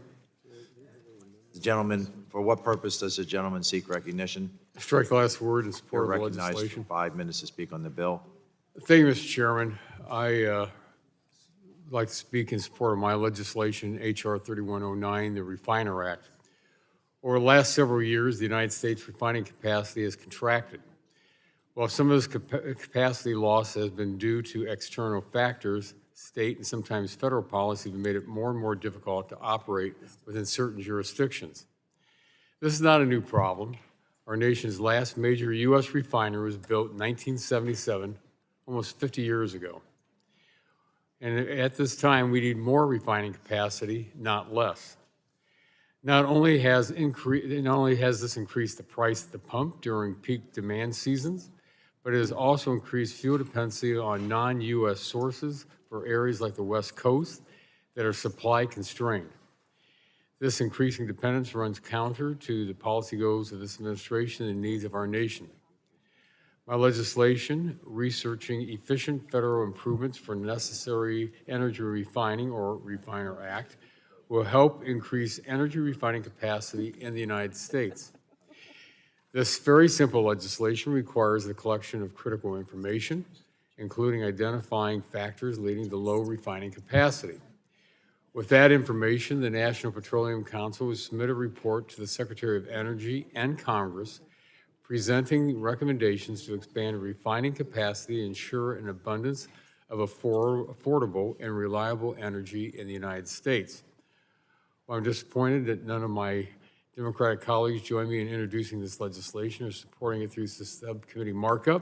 The gentleman, for what purpose does the gentleman seek recognition? Strike the last word in You're support of the recognized for legislation. 5 minutes to speak on the bill. Thank you, Mr. Chairman. I like to speak in support of my legislation, H.R. 3109, the Refiner Act. Over the last several years, the United States refining capacity has contracted. While some of this capacity loss has been due to external factors, state and sometimes federal policy have made it more and more difficult to operate within certain jurisdictions. This is not a new problem. Our nation's last major U.S. refinery was built in 1977, almost 50 years ago. And at this time, we need more refining capacity, not less. Not only has this increased the price at the pump during peak demand seasons, but it has also increased fuel dependency on non-U.S. sources for areas like the West Coast that are supply constrained. This increasing dependence runs counter to the policy goals of this administration and needs of our nation. My legislation, researching efficient federal improvements for necessary energy refining, or Refiner Act, will help increase energy refining capacity in the United States. This very simple legislation requires the collection of critical information, including identifying factors leading to low refining capacity. With that information, the National Petroleum Council will submit a report to the Secretary of Energy and Congress presenting recommendations to expand refining capacity and ensure an abundance of affordable and reliable energy in the United States. Well, I'm disappointed that none of my Democratic colleagues joined me in introducing this legislation or supporting it through the subcommittee markup.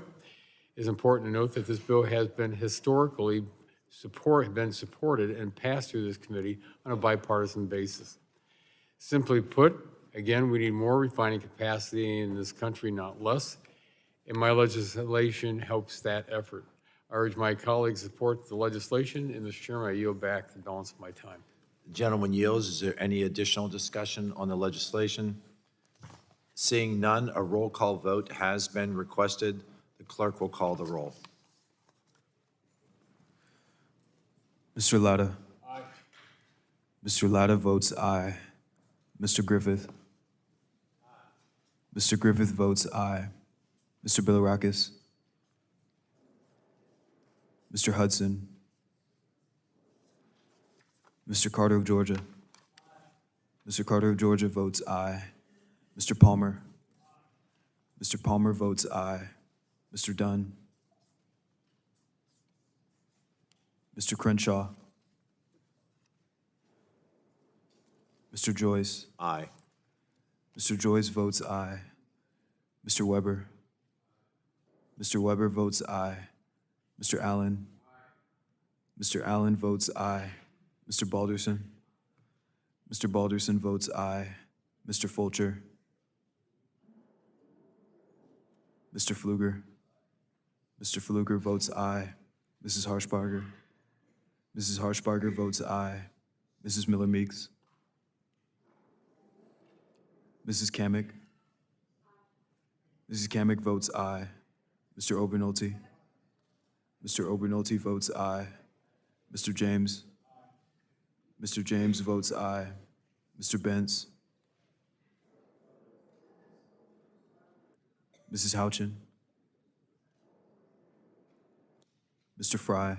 It is important to note that this bill has been historically supported and passed through this committee on a bipartisan basis. Simply put, again, we need more refining capacity in this country, not less, and my legislation helps that effort. I urge my colleagues to support the legislation, and Mr. Chairman, I yield back the balance of my time. The gentleman yields. Is there any additional discussion on the legislation? Seeing none, a roll call vote has been requested. The clerk will call the roll. Mr. Latta? Aye. Mr. Latta votes aye. Mr. Griffith? Aye. Mr. Griffith votes aye. Mr. Bilirakis? Mr. Hudson? Mr. Carter of Georgia. Mr. Carter of Georgia votes aye. Mr. Palmer. Mr. Palmer votes aye. Mr. Dunn. Mr. Crenshaw. Mr. Joyce. Aye. Mr. Joyce votes aye. Mr. Weber. Mr. Weber votes aye. Mr. Allen. Mr. Allen votes aye. Mr. Balderson. Mr. Balderson votes aye. Mr. Fulcher. Mr. Pfluger. Mr. Pfluger votes aye. Mrs. Harshbarger. Mrs. Harshbarger votes aye. Mrs. Miller-Meeks. Mrs. Kamick. Mrs. Kamick votes aye. Mr. Obernolte. Mr. Obernolte votes aye. Mr. James. Mr. James votes aye. Mr. Bentz. Mrs. Houchin. Mr. Fry.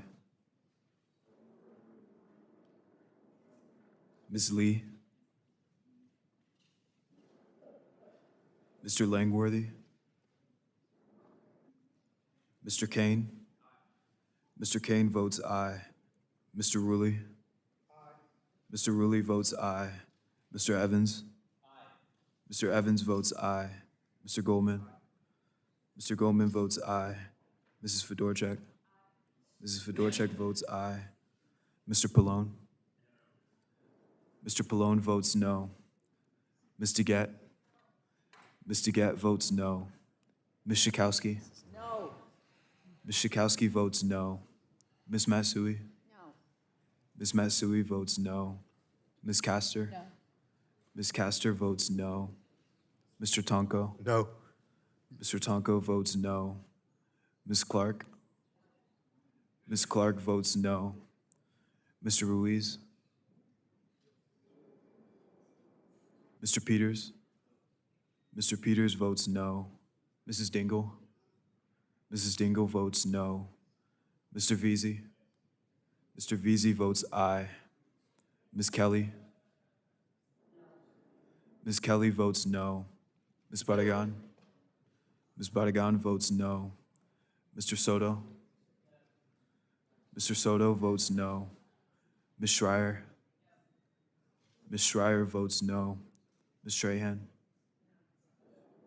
Ms. Lee. Mr. Langworthy. Mr. Kane. Mr. Kane votes aye. Mr. Rulli. Mr. Rulli votes aye. Mr. Evans. Mr. Evans votes aye. Mr. Goldman. Mr. Goldman votes aye. Mrs. Fedorchak. Mrs. Fedorchak votes aye. Mr. Pallone. Mr. Pallone votes no. Ms. DeGette. Ms. DeGette votes no. Ms. Schakowsky. No. Ms. Schakowsky votes no. Ms. Matsui. No. Ms. Matsui votes no. Ms. Castor. No. Ms. Castor votes no. Mr. Tonko. No. Mr. Tonko votes no. Ms. Clark. Ms. Clark votes no. Mr. Ruiz. Mr. Peters. Mr. Peters votes no. Mrs. Dingell. Mrs. Dingell votes no. Mr. Veazey. Mr. Veazey votes aye. Ms. Kelly. Ms. Kelly votes no. Ms. Barragan. Ms. Barragan votes no. Mr. Soto. Mr. Soto votes no. Ms. Schreier. Ms. Schreier votes no. Ms. Strahan.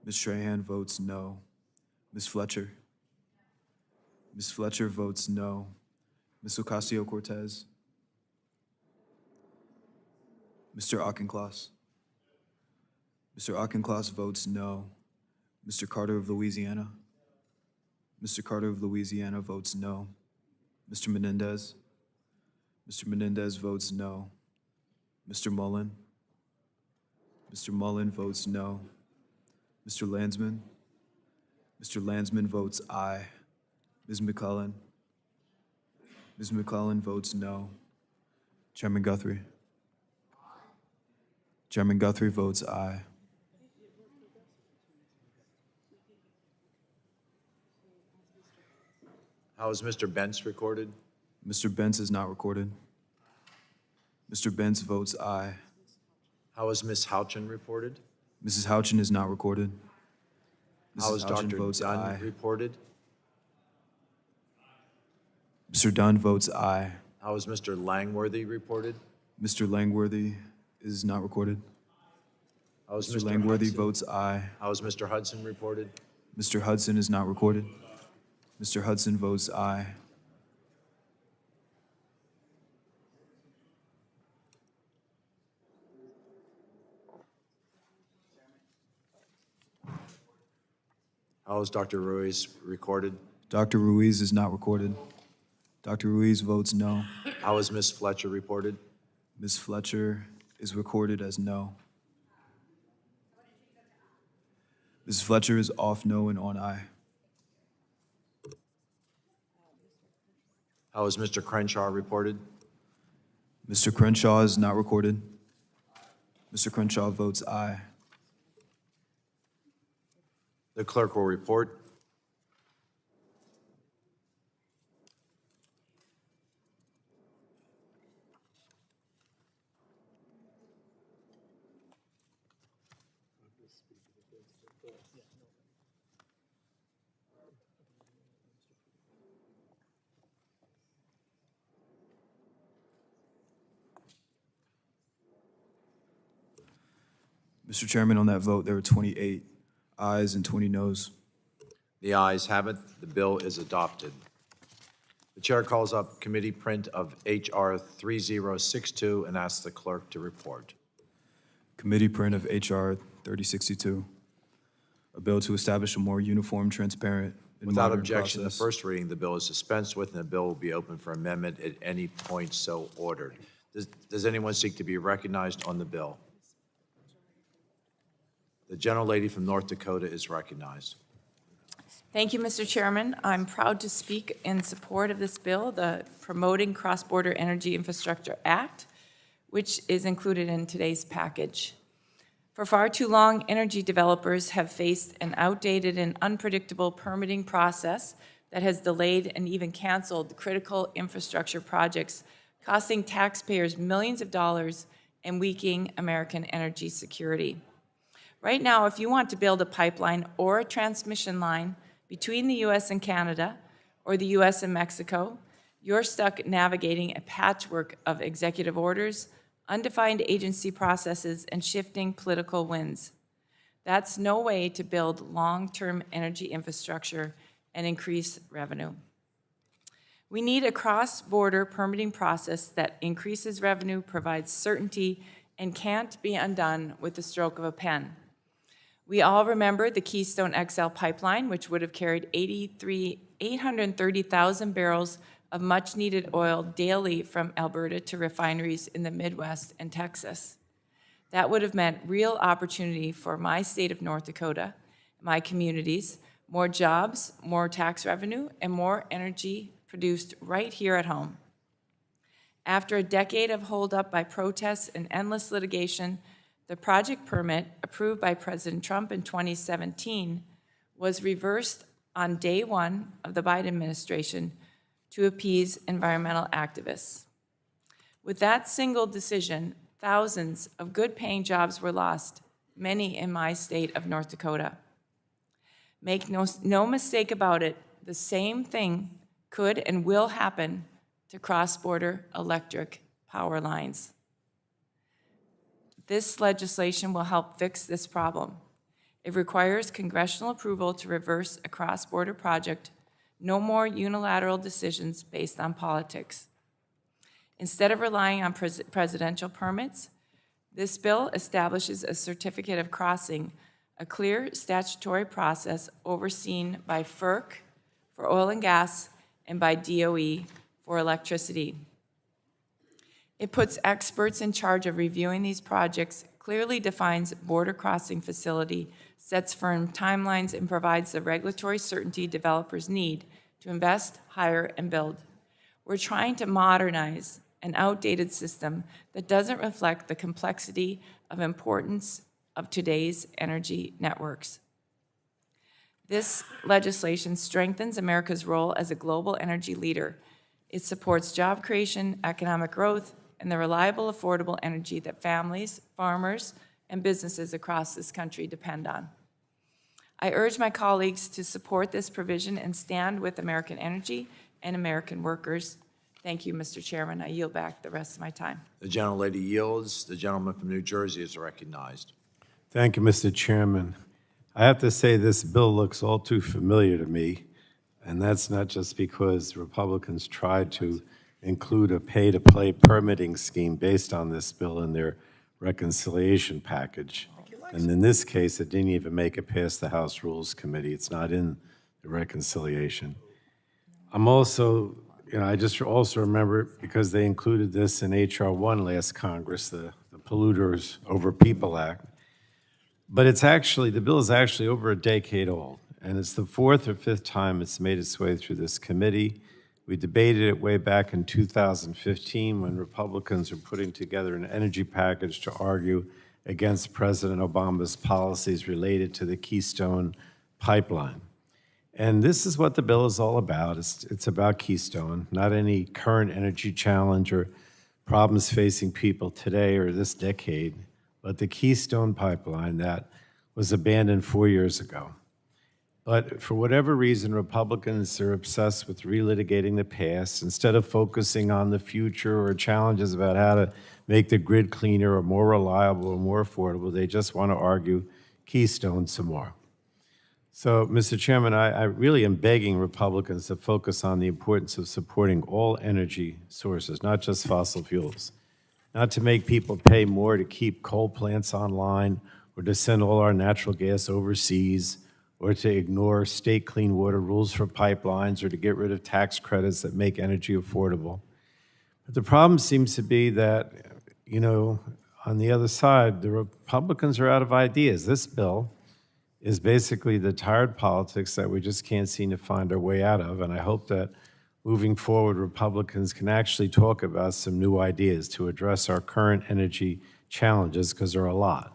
Ms. Strahan votes no. Ms. Fletcher. Ms. Fletcher votes no. Ms. Ocasio-Cortez. Mr. Auchincloss. Mr. Auchincloss votes no. Mr. Carter of Louisiana. Mr. Carter of Louisiana votes no. Mr. Menendez. Mr. Menendez votes no. Mr. Mullen. Mr. Mullen votes no. Mr. Landsman. Mr. Landsman votes aye. Ms. McClellan. Ms. McClellan votes no. Chairman Guthrie. Chairman Guthrie votes aye. How is Mr. Bentz recorded? Mr. Bentz is not recorded. Mr. Bentz votes aye. How is Ms. Houchin reported? Mrs. Houchin is not recorded. How Mrs. is Houchin Dr. votes Dunn aye. reported? Mr. Dunn votes aye. How is Mr. Langworthy reported? Mr. Langworthy is not recorded. How is Mr. Mr. Langworthy Hudson? votes aye. How is Mr. Hudson reported? Mr. Hudson is not recorded. Mr. Hudson votes aye. How is Dr. Ruiz recorded? Dr. Ruiz is not recorded. Dr. Ruiz votes no. How is Ms. Fletcher reported? Ms. Fletcher is recorded as no. Ms. Fletcher is off no and on aye. How is Mr. Crenshaw reported? Mr. Crenshaw is not recorded. Mr. Crenshaw votes aye. The clerk will report. Mr. Chairman, on that vote, there were 28 ayes and 20 noes. The ayes have it. The bill is adopted. The chair calls up committee print of H.R. 3062 and asks the clerk to report. Committee print of H.R. 3062, a bill to establish a more uniform, transparent, and Without modern objection, the process. first reading, the bill is dispensed with, and the bill will be open for amendment at any point so ordered. Does anyone seek to be recognized on the bill? The gentlelady from North Dakota is recognized. Thank you, Mr. Chairman. I'm proud to speak in support of this bill, the Promoting Cross-Border Energy Infrastructure Act, which is included in today's package. For far too long, energy developers have faced an outdated and unpredictable permitting process that has delayed and even canceled critical infrastructure projects, costing taxpayers millions of dollars and weakening American energy security. Right now, if you want to build a pipeline or a transmission line between the U.S. and Canada, or the U.S. and Mexico, you're stuck navigating a patchwork of executive orders, undefined agency processes, and shifting political winds. That's no way to build long-term energy infrastructure and increase revenue. We need a cross-border permitting process that increases revenue, provides certainty, and can't be undone with the stroke of a pen. We all remember the Keystone XL pipeline, which would have carried 830,000 barrels of much-needed oil daily from Alberta to refineries in the Midwest and Texas. That would have meant real opportunity for my state of North Dakota, my communities, more jobs, more tax revenue, and more energy produced right here at home. After a decade of holdup by protests and endless litigation, the project permit, approved by President Trump in 2017, was reversed on day one of the Biden administration to appease environmental activists. With that single decision, thousands of good-paying jobs were lost, many in my state of North Dakota. Make no mistake about it, the same thing could and will happen to cross-border electric power lines. This legislation will help fix this problem. It requires congressional approval to reverse a cross-border project, no more unilateral decisions based on politics. Instead of relying on presidential permits, this bill establishes a certificate of crossing, a clear statutory process overseen by FERC for oil and gas and by DOE for electricity. It puts experts in charge of reviewing these projects, clearly defines border crossing facility, sets firm timelines, and provides the regulatory certainty developers need to invest, hire, and build. We're trying to modernize an outdated system that doesn't reflect the complexity of importance of today's energy networks. This legislation strengthens America's role as a global energy leader. It supports job creation, economic growth, and the reliable, affordable energy that families, farmers, and businesses across this country depend on. I urge my colleagues to support this provision and stand with American energy and American workers. Thank you, Mr. Chairman. I yield back the rest of my time. The gentlelady yields. The gentleman from New Jersey is recognized. Thank you, Mr. Chairman. I have to say this bill looks all too familiar to me, and that's not just because Republicans tried to include a pay-to-play permitting scheme based on this bill in their reconciliation package. And in this case, it didn't even make it past the House Rules Committee. It's not in the reconciliation. I'm also, I just also remember, because they included this in H.R. 1 last Congress, the Polluters Over People Act. But it's actually, the bill is actually over a decade old, and it's the fourth or fifth time it's made its way through this committee. We debated it way back in 2015 when Republicans were putting together an energy package to argue against President Obama's policies related to the Keystone pipeline. And this is what the bill is all about. It's about Keystone, not any current energy challenge or problems facing people today or this decade, but the Keystone pipeline that was abandoned 4 years ago. But for whatever reason, Republicans are obsessed with relitigating the past instead of focusing on the future or challenges about how to make the grid cleaner or more reliable or more affordable. They just want to argue Keystone some more. So, Mr. Chairman, I really am begging Republicans to focus on the importance of supporting all energy sources, not just fossil fuels, not to make people pay more to keep coal plants online or to send all our natural gas overseas, or to ignore state clean water rules for pipelines, or to get rid of tax credits that make energy affordable. But the problem seems to be that, you know, on the other side, the Republicans are out of ideas. This bill is basically the tired politics that we just can't seem to find our way out of, and I hope that moving forward, Republicans can actually talk about some new ideas to address our current energy challenges, because there are a lot.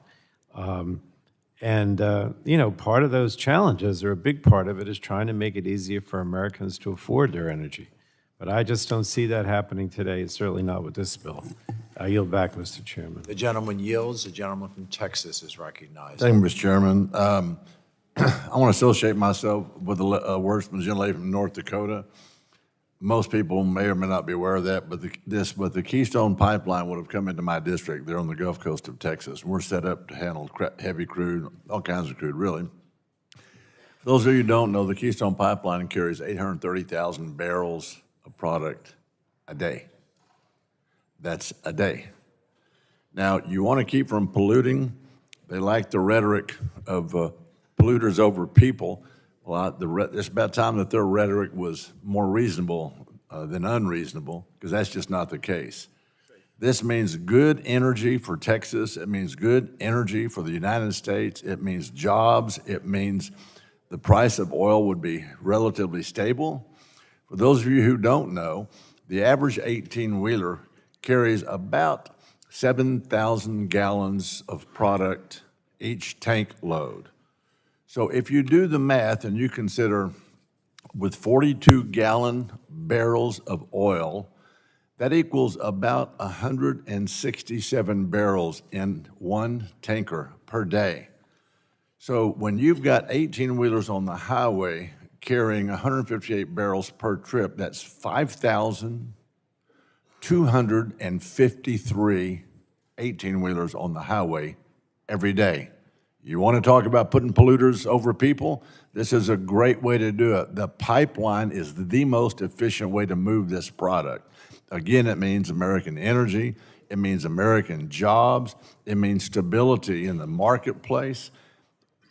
You know, part of those challenges, or a big part of it, is trying to make it easier for Americans to afford their energy. But I just don't see that happening today, certainly not with this bill. I yield back, Mr. Chairman. The gentleman yields. The gentleman from Texas is recognized. Thank you, Mr. Chairman. I want to associate myself with the words from the gentlelady from North Dakota. Most people may or may not be aware of that, but the Keystone Pipeline would have come into my district. They're on the Gulf Coast of Texas. We're set up to handle heavy crude, all kinds of crude, really. For those of you who don't know, the Keystone Pipeline carries 830,000 barrels of product a day. That's a day. Now, you want to keep from polluting. They like the rhetoric of polluters over people. Well, it's about time that their rhetoric was more reasonable than unreasonable, because that's just not the case. This means good energy for Texas. It means good energy for the United States. It means jobs. It means the price of oil would be relatively stable. For those of you who don't know, the average 18-wheeler carries about 7,000 gallons of product each tank load. So if you do the math and you consider with 42-gallon barrels of oil, that equals about 167 barrels in one tanker per day. So when you've got 18-wheelers on the highway carrying 158 barrels per trip, that's 5,253 18-wheelers on the highway every day. You want to talk about putting polluters over people? This is a great way to do it. The pipeline is the most efficient way to move this product. Again, it means American energy. It means American jobs. It means stability in the marketplace.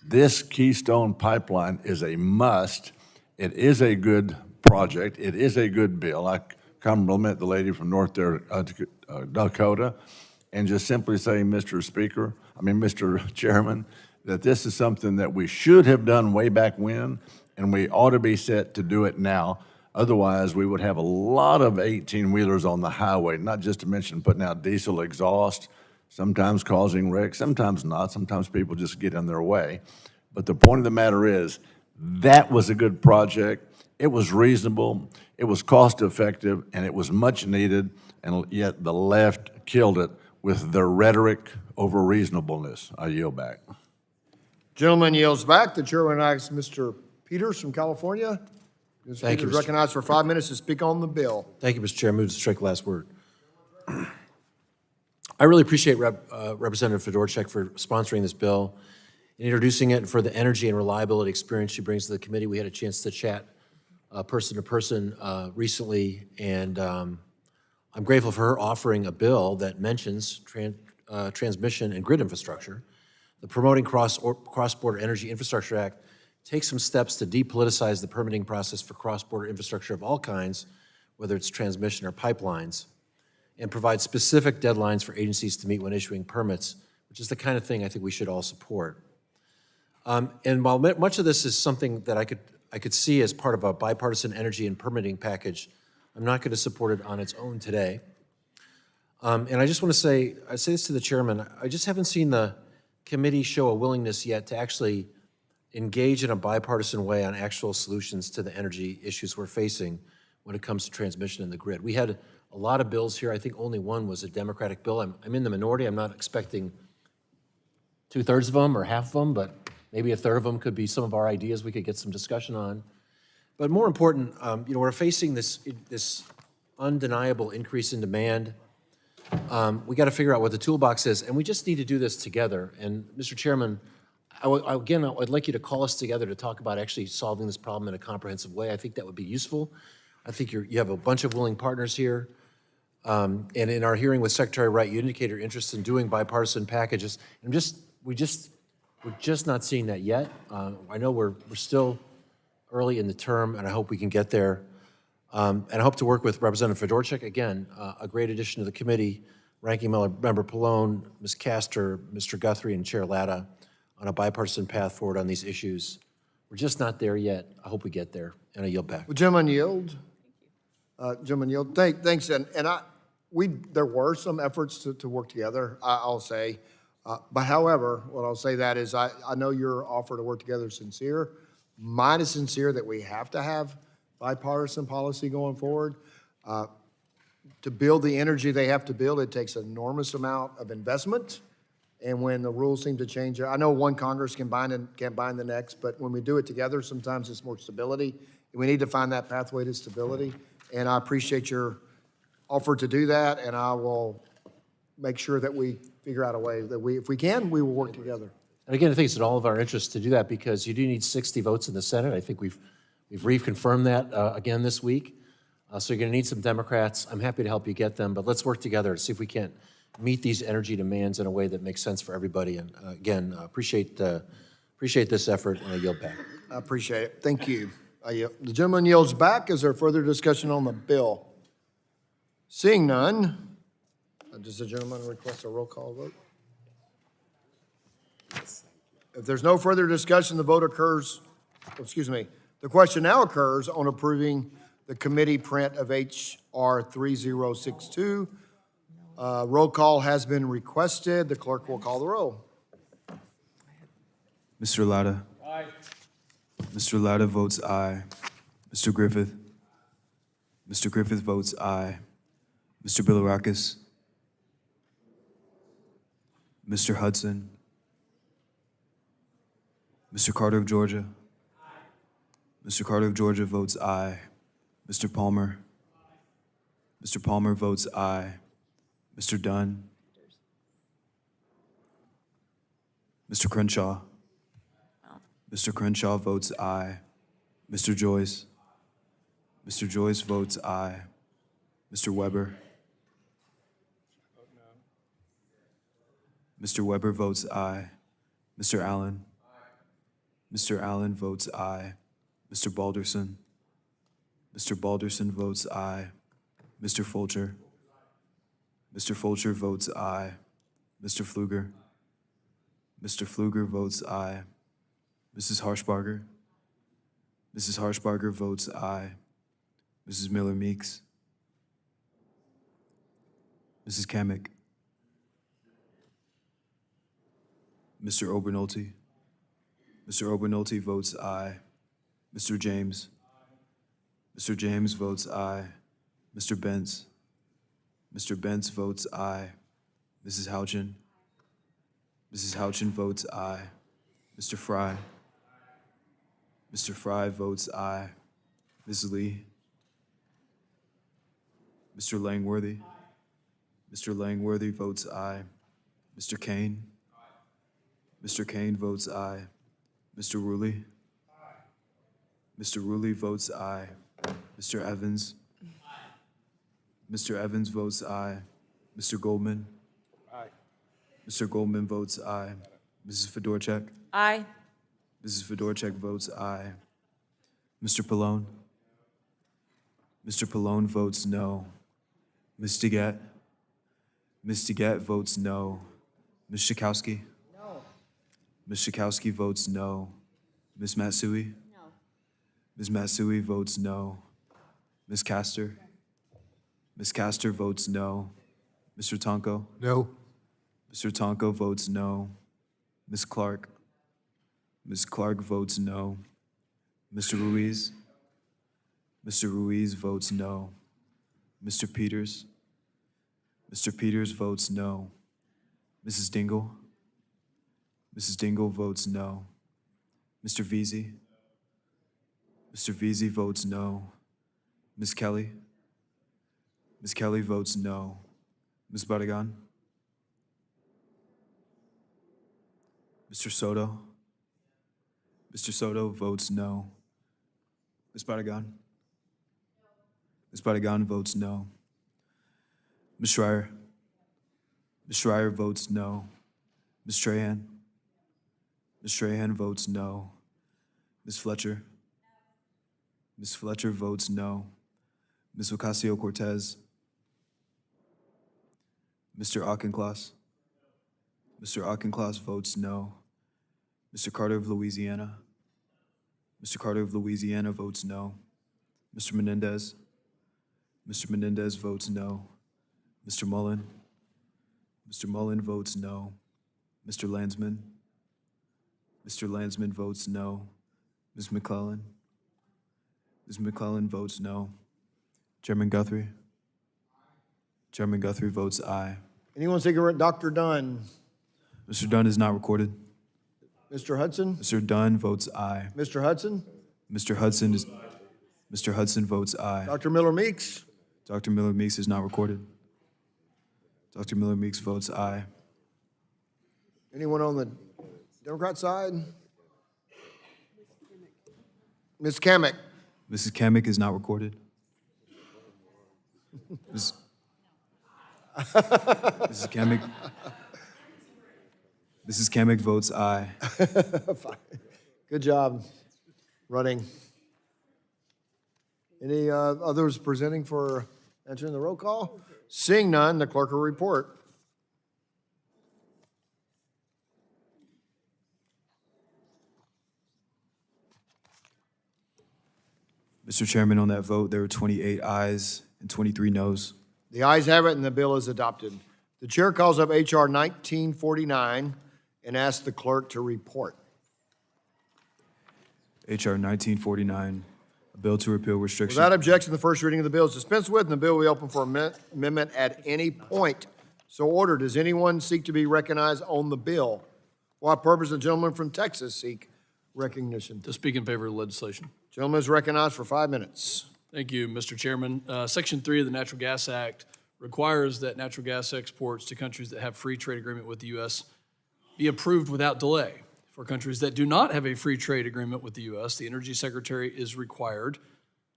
This Keystone Pipeline is a must. It is a good project. It is a good bill. I compliment the lady from North Dakota, and just simply say, Mr. Chairman, that this is something that we should have done way back when, and we ought to be set to do it now. Otherwise, we would have a lot of 18-wheelers on the highway, not just to mention putting out diesel exhaust, sometimes causing wrecks, sometimes not. Sometimes people just get in their way. But the point of the matter is, that was a good project. It was reasonable, it was cost-effective, and it was much needed, and yet the left killed it with their rhetoric over reasonableness. I yield back. Gentleman yields back. The chairman asks Mr. Peters from California. Mr. Thank you, Peters recognized for 5 minutes to speak on the bill. Thank you, Mr. Chair. Move to strike the last word. I really appreciate Representative Fedorchak for sponsoring this bill and introducing it, and for the energy and reliability experience she brings to the committee. We had a chance to chat person to person recently, and I'm grateful for her offering a bill that mentions transmission and grid infrastructure. The Promoting Cross-Border Energy Infrastructure Act takes some steps to depoliticize the permitting process for cross-border infrastructure of all kinds, whether it's transmission or pipelines, and provides specific deadlines for agencies to meet when issuing permits, which is the kind of thing I think we should all support. And while much of this is something that I could see as part of a bipartisan energy and permitting package, I'm not going to support it on its own today. And I just want to say, I say this to the chairman, I just haven't seen the committee show a willingness yet to actually engage in a bipartisan way on actual solutions to the energy issues we're facing when it comes to transmission and the grid. We had a lot of bills here. I think only one was a Democratic bill. I'm in the minority. I'm not expecting 2/3 of them or half of them, but Maybe a third of them could be some of our ideas we could get some discussion on. But more important, we're facing this undeniable increase in demand. We got to figure out what the toolbox is, and we just need to do this together. And Mr. Chairman, I'd like you to call us together to talk about actually solving this problem in a comprehensive way. I think that would be useful. I think you have a bunch of willing partners here. And in our hearing with Secretary Wright, you indicated your interest in doing bipartisan packages. And we're just not seeing that yet. I know we're still early in the term, and I hope we can get there. And I hope to work with Representative Fedorchak, again, a great addition to the committee, Ranking Member Pallone, Ms. Castor, Mr. Guthrie, and Chair Latta on a bipartisan path forward on these issues. We're just not there yet. I hope we get there, and I yield back. Well, gentlemen, yield. Gentlemen, yield. Thanks, there were some efforts to work together, I'll say. But however, what I'll say that is I know your offer to work together is sincere. Mine is sincere that we have to have bipartisan policy going forward. To build the energy they have to build, it takes an enormous amount of investment. And when the rules seem to change, I know one Congress can't bind the next, but when we do it together, sometimes it's more stability. And we need to find that pathway to stability. And I appreciate your offer to do that, and I will make sure that we figure out a way that if we can, we will work together. And again, I think it's in all of our interests to do that because you do need 60 votes in the Senate. I think we've reconfirmed that again this week. So you're going to need some Democrats. I'm happy to help you get them, but let's work together to see if we can't meet these energy demands in a way that makes sense for everybody. And again, appreciate this effort, and I yield back. I appreciate it. Thank you. The gentleman yields back. Is there further discussion on the bill? Seeing none, does the gentleman request a roll call vote? If there's no further discussion, the vote occurs, the question now occurs on approving the committee print of H.R. 3062. Roll call has been requested. The clerk will call the roll. Mr. Latta. Aye. Mr. Latta votes aye. Mr. Griffith. Mr. Griffith votes aye. Mr. Bilirakis. Mr. Hudson. Mr. Carter of Georgia. Mr. Carter of Georgia votes aye. Mr. Palmer. Mr. Palmer votes aye. Mr. Dunn. Mr. Crenshaw. Mr. Crenshaw votes aye. Mr. Joyce. Mr. Joyce votes aye. Mr. Weber. Mr. Weber votes aye. Mr. Allen. Mr. Allen votes aye. Mr. Balderson. Mr. Balderson votes aye. Mr. Fulcher. Mr. Fulcher votes aye. Mr. Pfluger. Mr. Pfluger votes aye. Mrs. Harshbarger. Mrs. Harshbarger votes aye. Mrs. Miller Meeks. Mrs. Kamick. Mr. Obernolte. Mr. Obernolte votes aye. Mr. James. Mr. James votes aye. Mr. Bentz. Mr. Bentz votes aye. Mrs. Houchin. Mrs. Houchin votes aye. Mr. Fry. Mr. Fry votes aye. Ms. Lee. Mr. Langworthy. Mr. Langworthy votes aye. Mr. Kane. Mr. Kane votes aye. Mr. Rulli. Mr. Rulli votes aye. Mr. Evans. Mr. Evans votes aye. Mr. Goldman. Aye. Mr. Goldman votes aye. Mrs. Fedorchak. Aye. Mrs. Fedorchak votes aye. Mr. Pallone. Mr. Pallone votes no. Ms. DeGette. Ms. DeGette votes no. Ms. Schakowsky. No. Ms. Schakowsky votes no. Ms. Matsui. No. Ms. Matsui votes no. Ms. Castor. Ms. Castor votes no. Mr. Tonko. No. Mr. Tonko votes no. Ms. Clark. Ms. Clark votes no. Mr. Ruiz. Mr. Ruiz votes no. Mr. Peters. Mr. Peters votes no. Mrs. Dingell. Mrs. Dingell votes no. Mr. Veazey? Mr. Veazey votes no. Ms. Kelly? Ms. Kelly votes no. Ms. Barragan? Mr. Soto? Mr. Soto votes no. Ms. Barragan? Ms. Barragan votes no. Ms. Schreier? Ms. Schreier votes no. Ms. Strahan? Ms. Strahan votes no. Ms. Fletcher? Ms. Fletcher votes no. Ms. Ocasio-Cortez? Mr. Auchincloss? Mr. Auchincloss votes no. Mr. Carter of Louisiana? Mr. Carter of Louisiana votes no. Mr. Menendez? Mr. Menendez votes no. Mr. Mullen? Mr. Mullen votes no. Mr. Landsman? Mr. Landsman votes no. Ms. McClellan? Ms. McClellan votes no. Chairman Guthrie? Chairman Guthrie votes aye. Anyone think Dr. Dunn? Mr. Dunn is not recorded. Mr. Hudson? Mr. Dunn votes aye. Mr. Hudson? Mr. Hudson votes aye. Dr. Miller Meeks? Dr. Miller Meeks is not recorded. Dr. Miller Meeks votes aye. Anyone on the Democrat side? Ms. Kamick? Mrs. Kamick is not recorded. Mrs. Kamick. Mrs. Kamick votes aye. Good job running. Any others presenting for entering the roll call? Seeing none, the clerk will report. Mr. Chairman, on that vote, there were 28 ayes and 23 noes. The ayes have it, and the bill is adopted. The chair calls up H.R. 1949 and asks the clerk to report. H.R. 1949, a bill to repeal restrictions. Without objection, the first reading of the bill is dispensed with, and the bill will be open for amendment at any point. So ordered. Does anyone seek to be recognized on the bill? For what purpose the gentleman from Texas seek recognition? To speak in favor of the legislation. Gentleman is recognized for 5 minutes. Thank you, Mr. Chairman. Section 3 of the Natural Gas Act requires that natural gas exports to countries that have free trade agreement with the U.S. be approved without delay. For countries that do not have a free trade agreement with the U.S., the Energy Secretary is required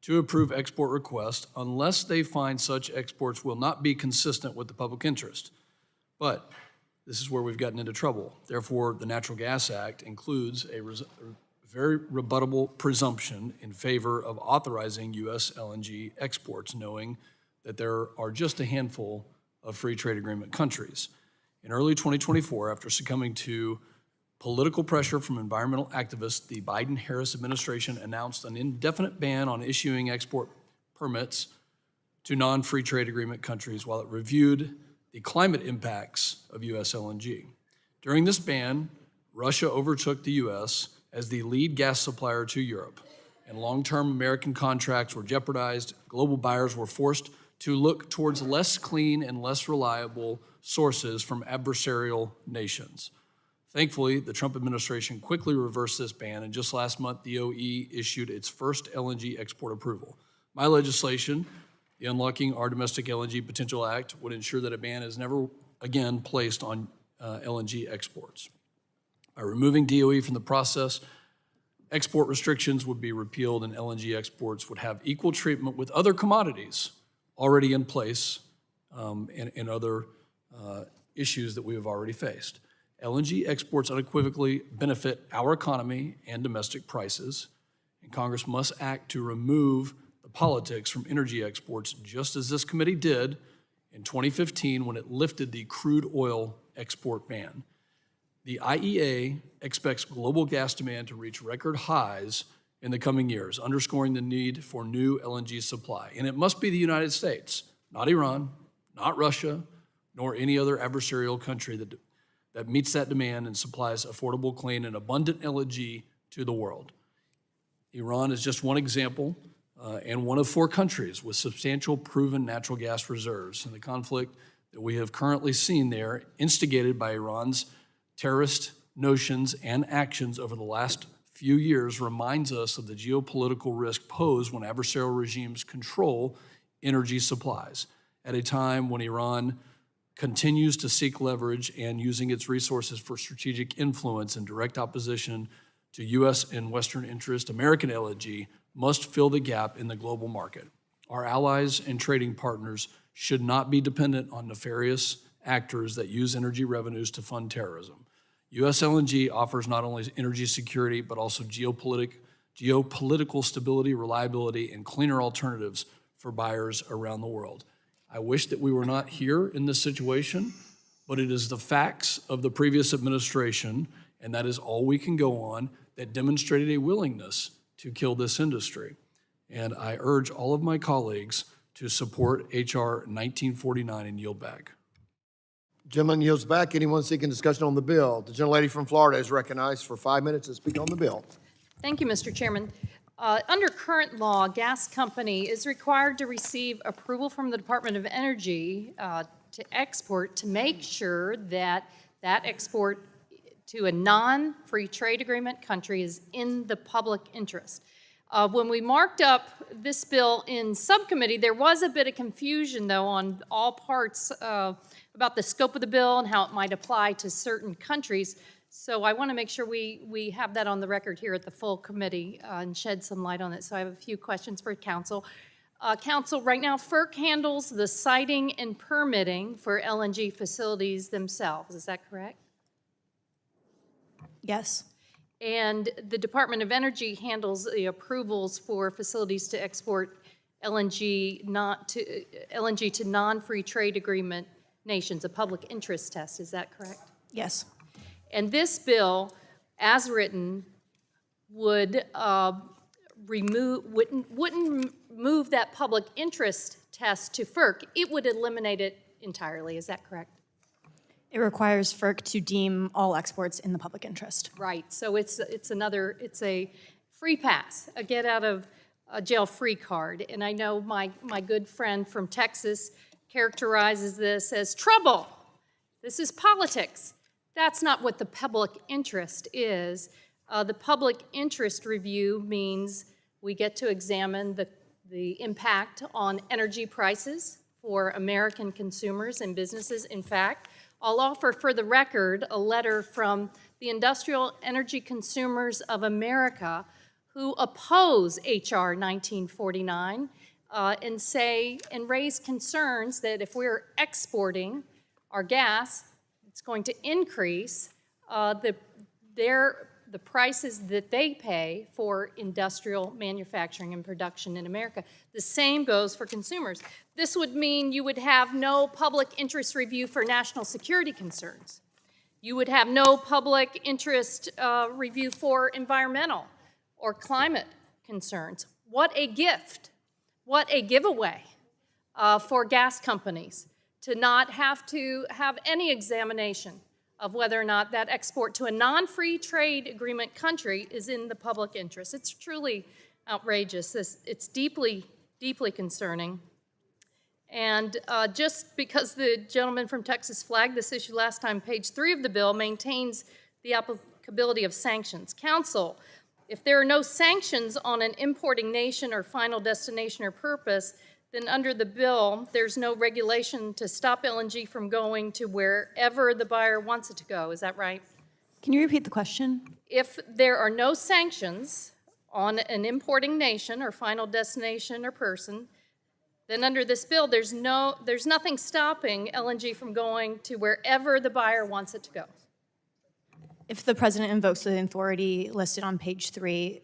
to approve export requests unless they find such exports will not be consistent with the public interest. But this is where we've gotten into trouble. Therefore, the Natural Gas Act includes a very rebuttable presumption in favor of authorizing U.S. LNG exports, knowing that there are just a handful of free trade agreement countries. In early 2024, after succumbing to political pressure from environmental activists, the Biden-Harris administration announced an indefinite ban on issuing export permits to non-free trade agreement countries while it reviewed the climate impacts of U.S. LNG. During this ban, Russia overtook the U.S. as the lead gas supplier to Europe, and long-term American contracts were jeopardized. Global buyers were forced to look towards less clean and less reliable sources from adversarial nations. Thankfully, the Trump administration quickly reversed this ban, and just last month, the OE issued its first LNG export approval. My legislation, the Unlocking Our Domestic LNG Potential Act, would ensure that a ban is never again placed on LNG exports. By removing DOE from the process, export restrictions would be repealed and LNG exports would have equal treatment with other commodities already in place and other issues that we have already faced. LNG exports unequivocally benefit our economy and domestic prices, and Congress must act to remove the politics from energy exports, just as this committee did in 2015 when it lifted the crude oil export ban. The IEA expects global gas demand to reach record highs in the coming years, underscoring the need for new LNG supply. And it must be the United States, not Iran, not Russia, nor any other adversarial country that meets that demand and supplies affordable, clean, and abundant LNG to the world. Iran is just one example and one of 4 countries with substantial proven natural gas reserves. And the conflict that we have currently seen there, instigated by Iran's terrorist notions and actions over the last few years reminds us of the geopolitical risk posed when adversarial regimes control energy supplies at a time when Iran continues to seek leverage and using its resources for strategic influence in direct opposition to U.S. and Western interest. American LNG must fill the gap in the global market. Our allies and trading partners should not be dependent on nefarious actors that use energy revenues to fund terrorism. U.S. LNG offers not only energy security, but also geopolitical stability, reliability, and cleaner alternatives for buyers around the world. I wish that we were not here in this situation, but it is the facts of the previous administration, and that is all we can go on, that demonstrated a willingness to kill this industry. And I urge all of my colleagues to support H.R. 1949 and yield back. Gentleman yields back. Anyone seeking discussion on the bill? The gentlelady from Florida is recognized for 5 minutes to speak on the bill. Thank you, Mr. Chairman. Under current law, gas company is required to receive approval from the Department of Energy to export to make sure that that export to a non-free trade agreement country is in the public interest. When we marked up this bill in subcommittee, there was a bit of confusion, though, on all parts about the scope of the bill and how it might apply to certain countries. So I want to make sure we have that on the record here at the full committee and shed some light on it. So I have a few questions for Council. Council, right now FERC handles the siting and permitting for LNG facilities themselves. Is that correct? Yes. And the Department of Energy handles the approvals for facilities to export LNG to non-free trade agreement nations, a public interest test. Is that correct? Yes. And this bill, as written, wouldn't move that public interest test to FERC. It would eliminate it entirely. Is that correct? It requires FERC to deem all exports in the public interest. Right. So it's a free pass, a get out of jail free card. And I know my good friend from Texas characterizes this as trouble. This is politics. That's not what the public interest is. The public interest review means we get to examine the impact on energy prices for American consumers and businesses. In fact, I'll offer for the record a letter from the Industrial Energy Consumers of America who oppose H.R. 1949 and raise concerns that if we're exporting our gas, it's going to increase the prices that they pay for industrial manufacturing and production in America. The same goes for consumers. This would mean you would have no public interest review for national security concerns. You would have no public interest review for environmental or climate concerns. What a gift, what a giveaway for gas companies to not have to have any examination of whether or not that export to a non-free trade agreement country is in the public interest. It's truly outrageous. It's deeply, deeply concerning. And just because the gentleman from Texas flagged this issue last time, page 3 of the bill maintains the applicability of sanctions. Council, if there are no sanctions on an importing nation or final destination or purpose, then under the bill, there's no regulation to stop LNG from going to wherever the buyer wants it to go. Is that right? Can you repeat the question? If there are no sanctions on an importing nation or final destination or person, then under this bill, there's nothing stopping LNG from going to wherever the buyer wants it to go. If the president invokes the authority listed on page 3,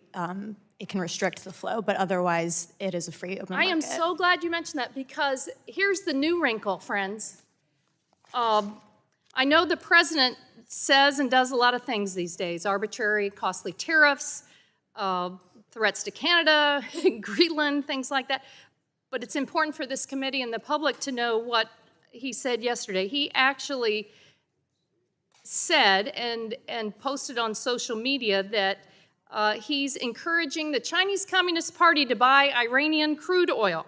it can restrict the flow, but otherwise it is a free open market. I am so glad you mentioned that because here's the new wrinkle, friends. I know the president says and does a lot of things these days, arbitrary, costly tariffs, threats to Canada, Greenland, things like that. But it's important for this committee and the public to know what he said yesterday. He actually said and posted on social media that he's encouraging the Chinese Communist Party to buy Iranian crude oil,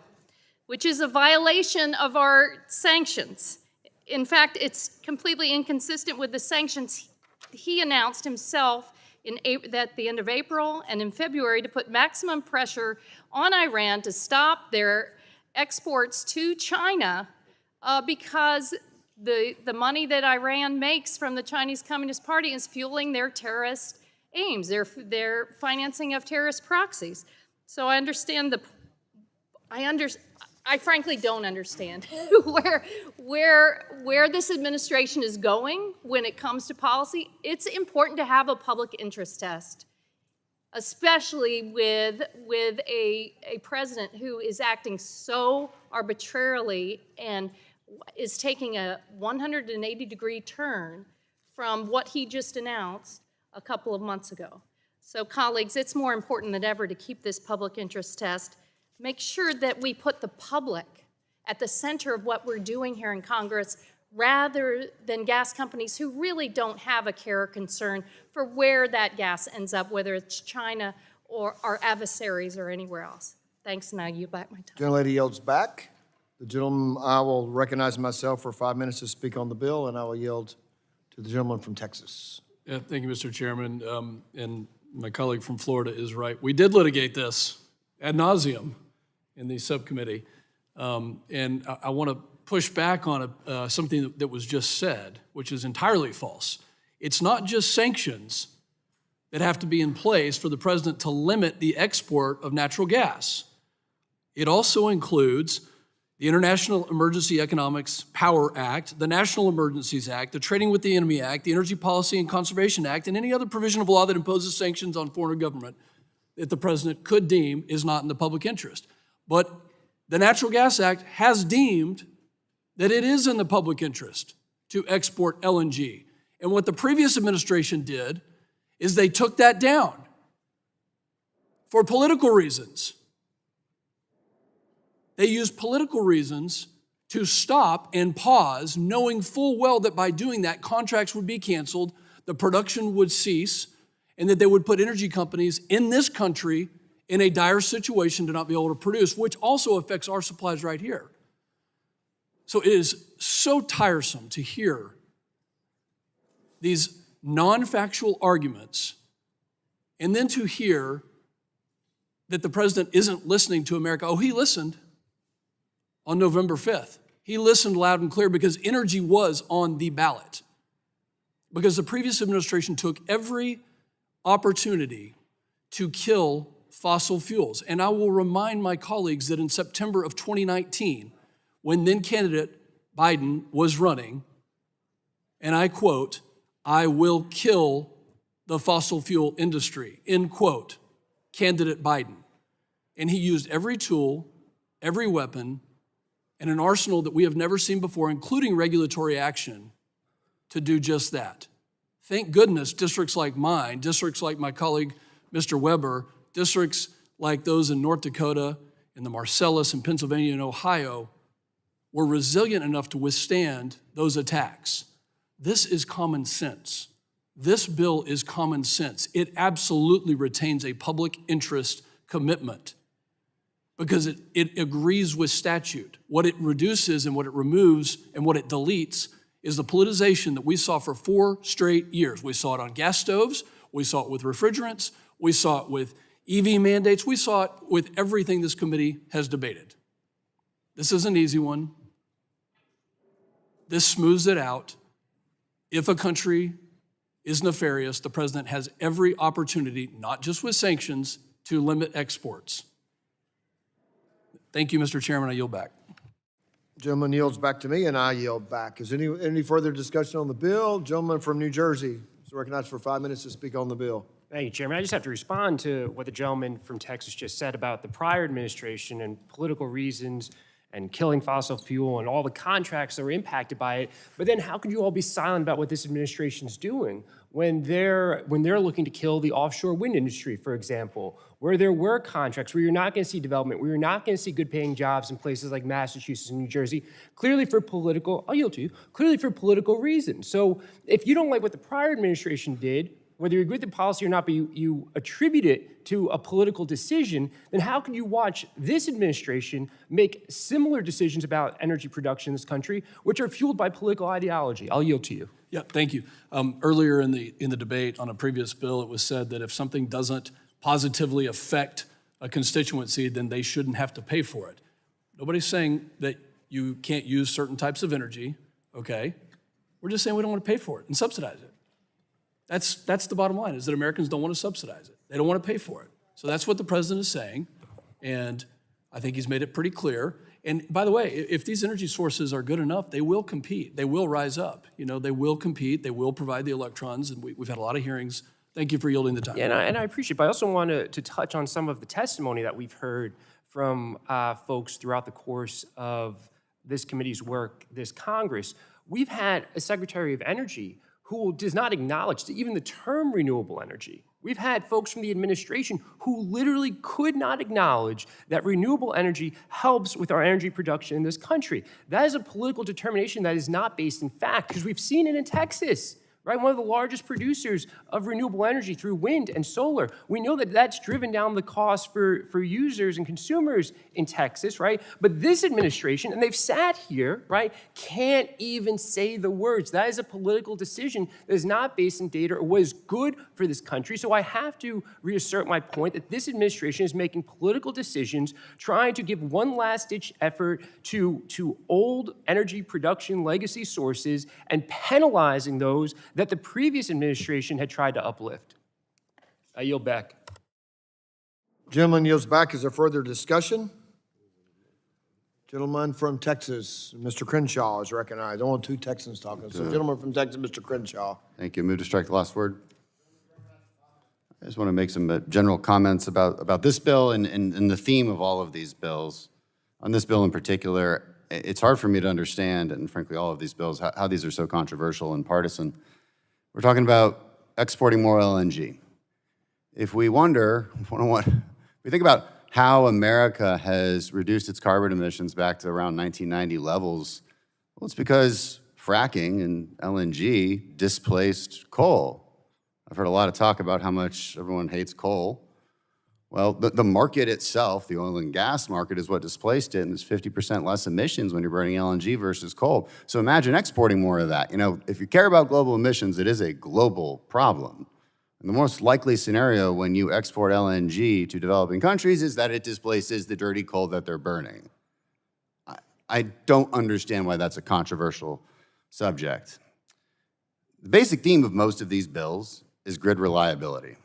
which is a violation of our sanctions. In fact, it's completely inconsistent with the sanctions he announced himself at the end of April and in February to put maximum pressure on Iran to stop their exports to China because the money that Iran makes from the Chinese Communist Party is fueling their terrorist aims, their financing of terrorist proxies. So I understand I frankly don't understand where this administration is going when it comes to policy. It's important to have a public interest test, especially with a president who is acting so arbitrarily and is taking a 180-degree turn from what he just announced a couple of months ago. So colleagues, it's more important than ever to keep this public interest test. Make sure that we put the public at the center of what we're doing here in Congress rather than gas companies who really don't have a care or concern for where that gas ends up, whether it's China or our adversaries or anywhere else. Thanks, and I yield back my time. Gentlelady yields back. The gentleman, I will recognize myself for 5 minutes to speak on the bill, and I will yield to the gentleman from Texas. Yeah, thank you, Mr. Chairman. And my colleague from Florida is right. We did litigate this ad nauseum in the subcommittee. And I want to push back on something that was just said, which is entirely false. It's not just sanctions that have to be in place for the president to limit the export of natural gas. It also includes the International Emergency Economics Power Act, the National Emergencies Act, the Trading with the Enemy Act, the Energy Policy and Conservation Act, and any other provision of law that imposes sanctions on foreign government that the president could deem is not in the public interest. But the Natural Gas Act has deemed that it is in the public interest to export LNG. And what the previous administration did is they took that down for political reasons. They used political reasons to stop and pause, knowing full well that by doing that, contracts would be canceled, the production would cease, and that they would put energy companies in this country in a dire situation to not be able to produce, which also affects our supplies right here. So it is so tiresome to hear these non-factual arguments and then to hear that the president isn't listening to America. Oh, he listened on November 5th. He listened loud and clear because energy was on the ballot. Because the previous administration took every opportunity to kill fossil fuels. And I will remind my colleagues that in September of 2019, when then candidate Biden was running, and I quote, "I will kill the fossil fuel industry," end quote, candidate Biden. And he used every tool, every weapon, and an arsenal that we have never seen before, including regulatory action, to do just that. Thank goodness districts like mine, districts like my colleague, Mr. Weber, districts like those in North Dakota, in the Marcellus, in Pennsylvania, and Ohio, were resilient enough to withstand those attacks. This is common sense. This bill is common sense. It absolutely retains a public interest commitment because it agrees with statute. What it reduces and what it removes and what it deletes is the politicization that we saw for 4 straight years. We saw it on gas stoves, we saw it with refrigerants, we saw it with EV mandates, we saw it with everything this committee has debated. This is an easy one. This smooths it out. If a country is nefarious, the president has every opportunity, not just with sanctions, to limit exports. Thank you, Mr. Chairman. I yield back. Gentleman yields back to me, and I yield back. Is any further discussion on the bill? Gentleman from New Jersey is recognized for 5 minutes to speak on the bill. Thank you, Chairman. I just have to respond to what the gentleman from Texas just said about the prior administration and political reasons and killing fossil fuel and all the contracts that were impacted by it. But then how could you all be silent about what this administration's doing when they're looking to kill the offshore wind industry, for example, where there were contracts where you're not going to see development, where you're not going to see good paying jobs in places like Massachusetts and New Jersey, clearly for political, I'll yield to you, clearly for political reasons. So if you don't like what the prior administration did, whether you agree with the policy or not, but you attribute it to a political decision, then how can you watch this administration make similar decisions about energy production in this country, which are fueled by political ideology? I'll yield to you. Yeah, thank you. Earlier in the debate on a previous bill, it was said that if something doesn't positively affect a constituency, then they shouldn't have to pay for it. Nobody's saying that you can't use certain types of energy, okay? We're just saying we don't want to pay for it and subsidize it. That's the bottom line, is that Americans don't want to subsidize it. They don't want to pay for it. So that's what the president is saying, and I think he's made it pretty clear. And by the way, if these energy sources are good enough, they will compete. They will rise up. You know, they will compete. They will provide the electrons, and we've had a lot of hearings. Thank you for yielding the time. Yeah, and I appreciate it, but I also want to touch on some of the testimony that we've heard from folks throughout the course of this committee's work, this Congress. We've had a Secretary of Energy who does not acknowledge even the term renewable energy. We've had folks from the administration who literally could not acknowledge that renewable energy helps with our energy production in this country. That is a political determination that is not based in fact, because we've seen it in Texas, right? One of the largest producers of renewable energy through wind and solar. We know that that's driven down the cost for users and consumers in Texas, right? But this administration, and they've sat here, right, can't even say the words. That is a political decision that is not based in data or what is good for this country. So I have to reassert my point that this administration is making political decisions, trying to give one last-ditch effort to old energy production legacy sources and penalizing those that the previous administration had tried to uplift. I yield back. Gentleman yields back. Is there further discussion? Gentleman from Texas, Mr. Crenshaw is recognized. Only two Texans talking. So gentleman from Texas, Mr. Crenshaw. Thank you. Move to strike the last word. I just want to make some general comments about this bill and the theme of all of these bills. On this bill in particular, it's hard for me to understand, and frankly all of these bills, how these are so controversial and partisan. We're talking about exporting more LNG. If we think about how America has reduced its carbon emissions back to around 1990 levels, well, it's because fracking and LNG displaced coal. I've heard a lot of talk about how much everyone hates coal. Well, the market itself, the oil and gas market, is what displaced it, and there's 50% less emissions when you're burning LNG versus coal. So imagine exporting more of that. You know, if you care about global emissions, it is a global problem. And the most likely scenario when you export LNG to developing countries is that it displaces the dirty coal that they're burning. I don't understand why that's a controversial subject. The basic theme of most of these bills is grid reliability.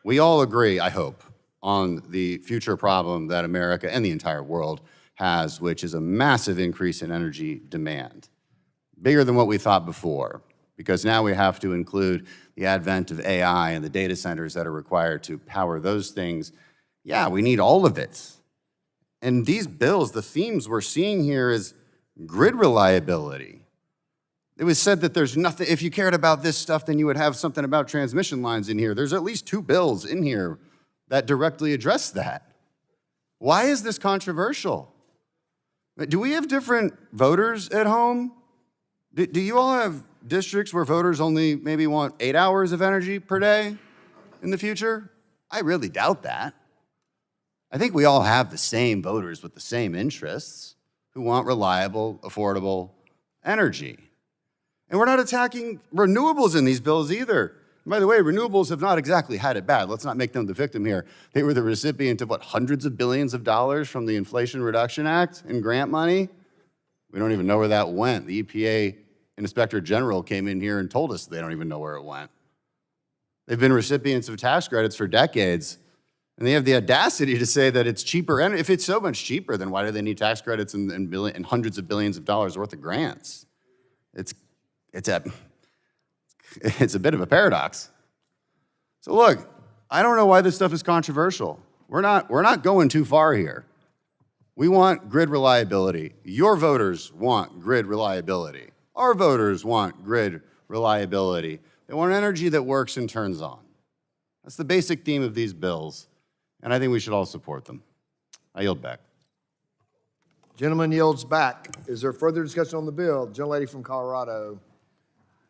We all agree, I hope, on the future problem that America and the entire world has, which is a massive increase in energy demand, bigger than what we thought before, because now we have to include the advent of AI and the data centers that are required to power those things. Yeah, we need all of it. And these bills, the themes we're seeing here is grid reliability. It was said that there's nothing, if you cared about this stuff, then you would have something about transmission lines in here. There's at least 2 bills in here that directly address that. Why is this controversial? Do we have different voters at home? Do you all have districts where voters only maybe want 8 hours of energy per day in the future? I really doubt that. I think we all have the same voters with the same interests who want reliable, affordable energy. And we're not attacking renewables in these bills either. And by the way, renewables have not exactly had it bad. Let's not make them the victim here. They were the recipient of, hundreds of billions of dollars from the Inflation Reduction Act in grant money? We don't even know where that went. The EPA Inspector General came in here and told us they don't even know where it went. They've been recipients of tax credits for decades, and they have the audacity to say that it's cheaper. And if it's so much cheaper, then why do they need tax credits and hundreds of billions of dollars worth of grants? It's a bit of a paradox. So look, I don't know why this stuff is controversial. We're not going too far here. We want grid reliability. Your voters want grid reliability. Our voters want grid reliability. They want energy that works and turns on. That's the basic theme of these bills, and I think we should all support them. I yield back. Gentleman yields back. Is there further discussion on the bill? The gentlelady from Colorado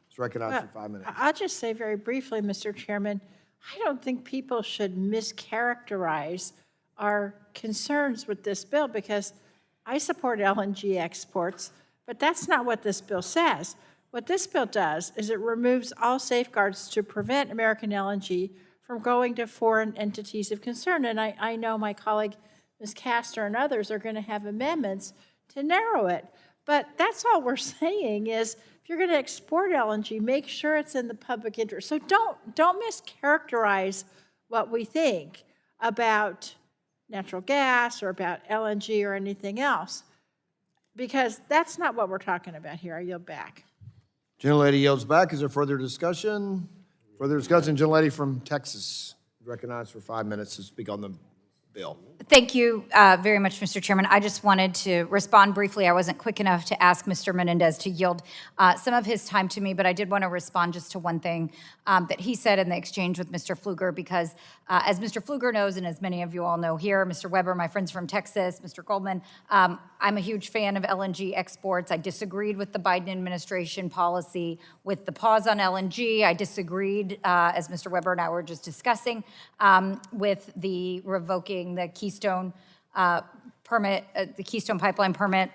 is recognized for 5 minutes. I'll just say very briefly, Mr. Chairman, I don't think people should mischaracterize our concerns with this bill, because I support LNG exports, but that's not what this bill says. What this bill does is it removes all safeguards to prevent American LNG from going to foreign entities of concern. And I know my colleague, Ms. Castor, and others are going to have amendments to narrow it. But that's all we're saying is, if you're going to export LNG, make sure it's in the public interest. So don't mischaracterize what we think about natural gas or about LNG or anything else, because that's not what we're talking about here. I yield back. Gentlelady yields back. Is there further discussion? Further discussion, gentlelady from Texas, recognized for 5 minutes to speak on the bill. Thank you very much, Mr. Chairman. I just wanted to respond briefly. I wasn't quick enough to ask Mr. Menendez to yield some of his time to me, but I did want to respond just to one thing that he said in the exchange with Mr. Pfluger, because as Mr. Pfluger knows, and as many of you all know here, Mr. Weber, my friends from Texas, Mr. Goldman, I'm a huge fan of LNG exports. I disagreed with the Biden administration policy with the pause on LNG. I disagreed, as Mr. Weber and I were just discussing, with the revoking the Keystone permit, the Keystone Pipeline permit.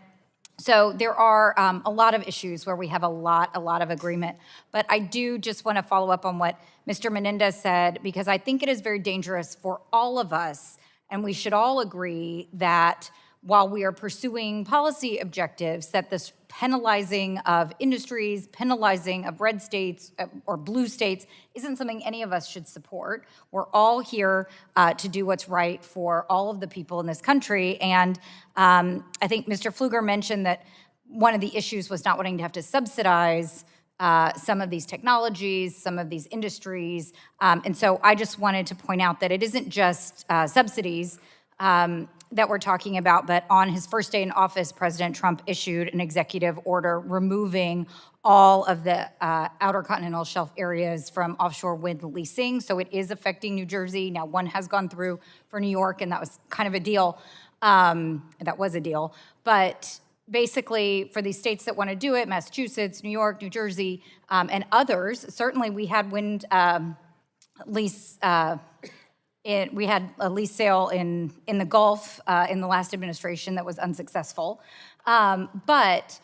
So there are a lot of issues where we have a lot of agreement. But I do just want to follow up on what Mr. Menendez said, because I think it is very dangerous for all of us, and we should all agree that while we are pursuing policy objectives, that this penalizing of industries, penalizing of red states or blue states isn't something any of us should support. We're all here to do what's right for all of the people in this country. And I think Mr. Pfluger mentioned that one of the issues was not wanting to have to subsidize some of these technologies, some of these industries. And so I just wanted to point out that it isn't just subsidies that we're talking about, but on his first day in office, President Trump issued an executive order removing all of the outer continental shelf areas from offshore wind leasing. So it is affecting New Jersey. Now, one has gone through for New York, and that was kind of a deal. That was a deal. But basically, for these states that want to do it, Massachusetts, New York, New Jersey, and others, certainly we had wind lease we had a lease sale in the Gulf in the last administration that was unsuccessful. But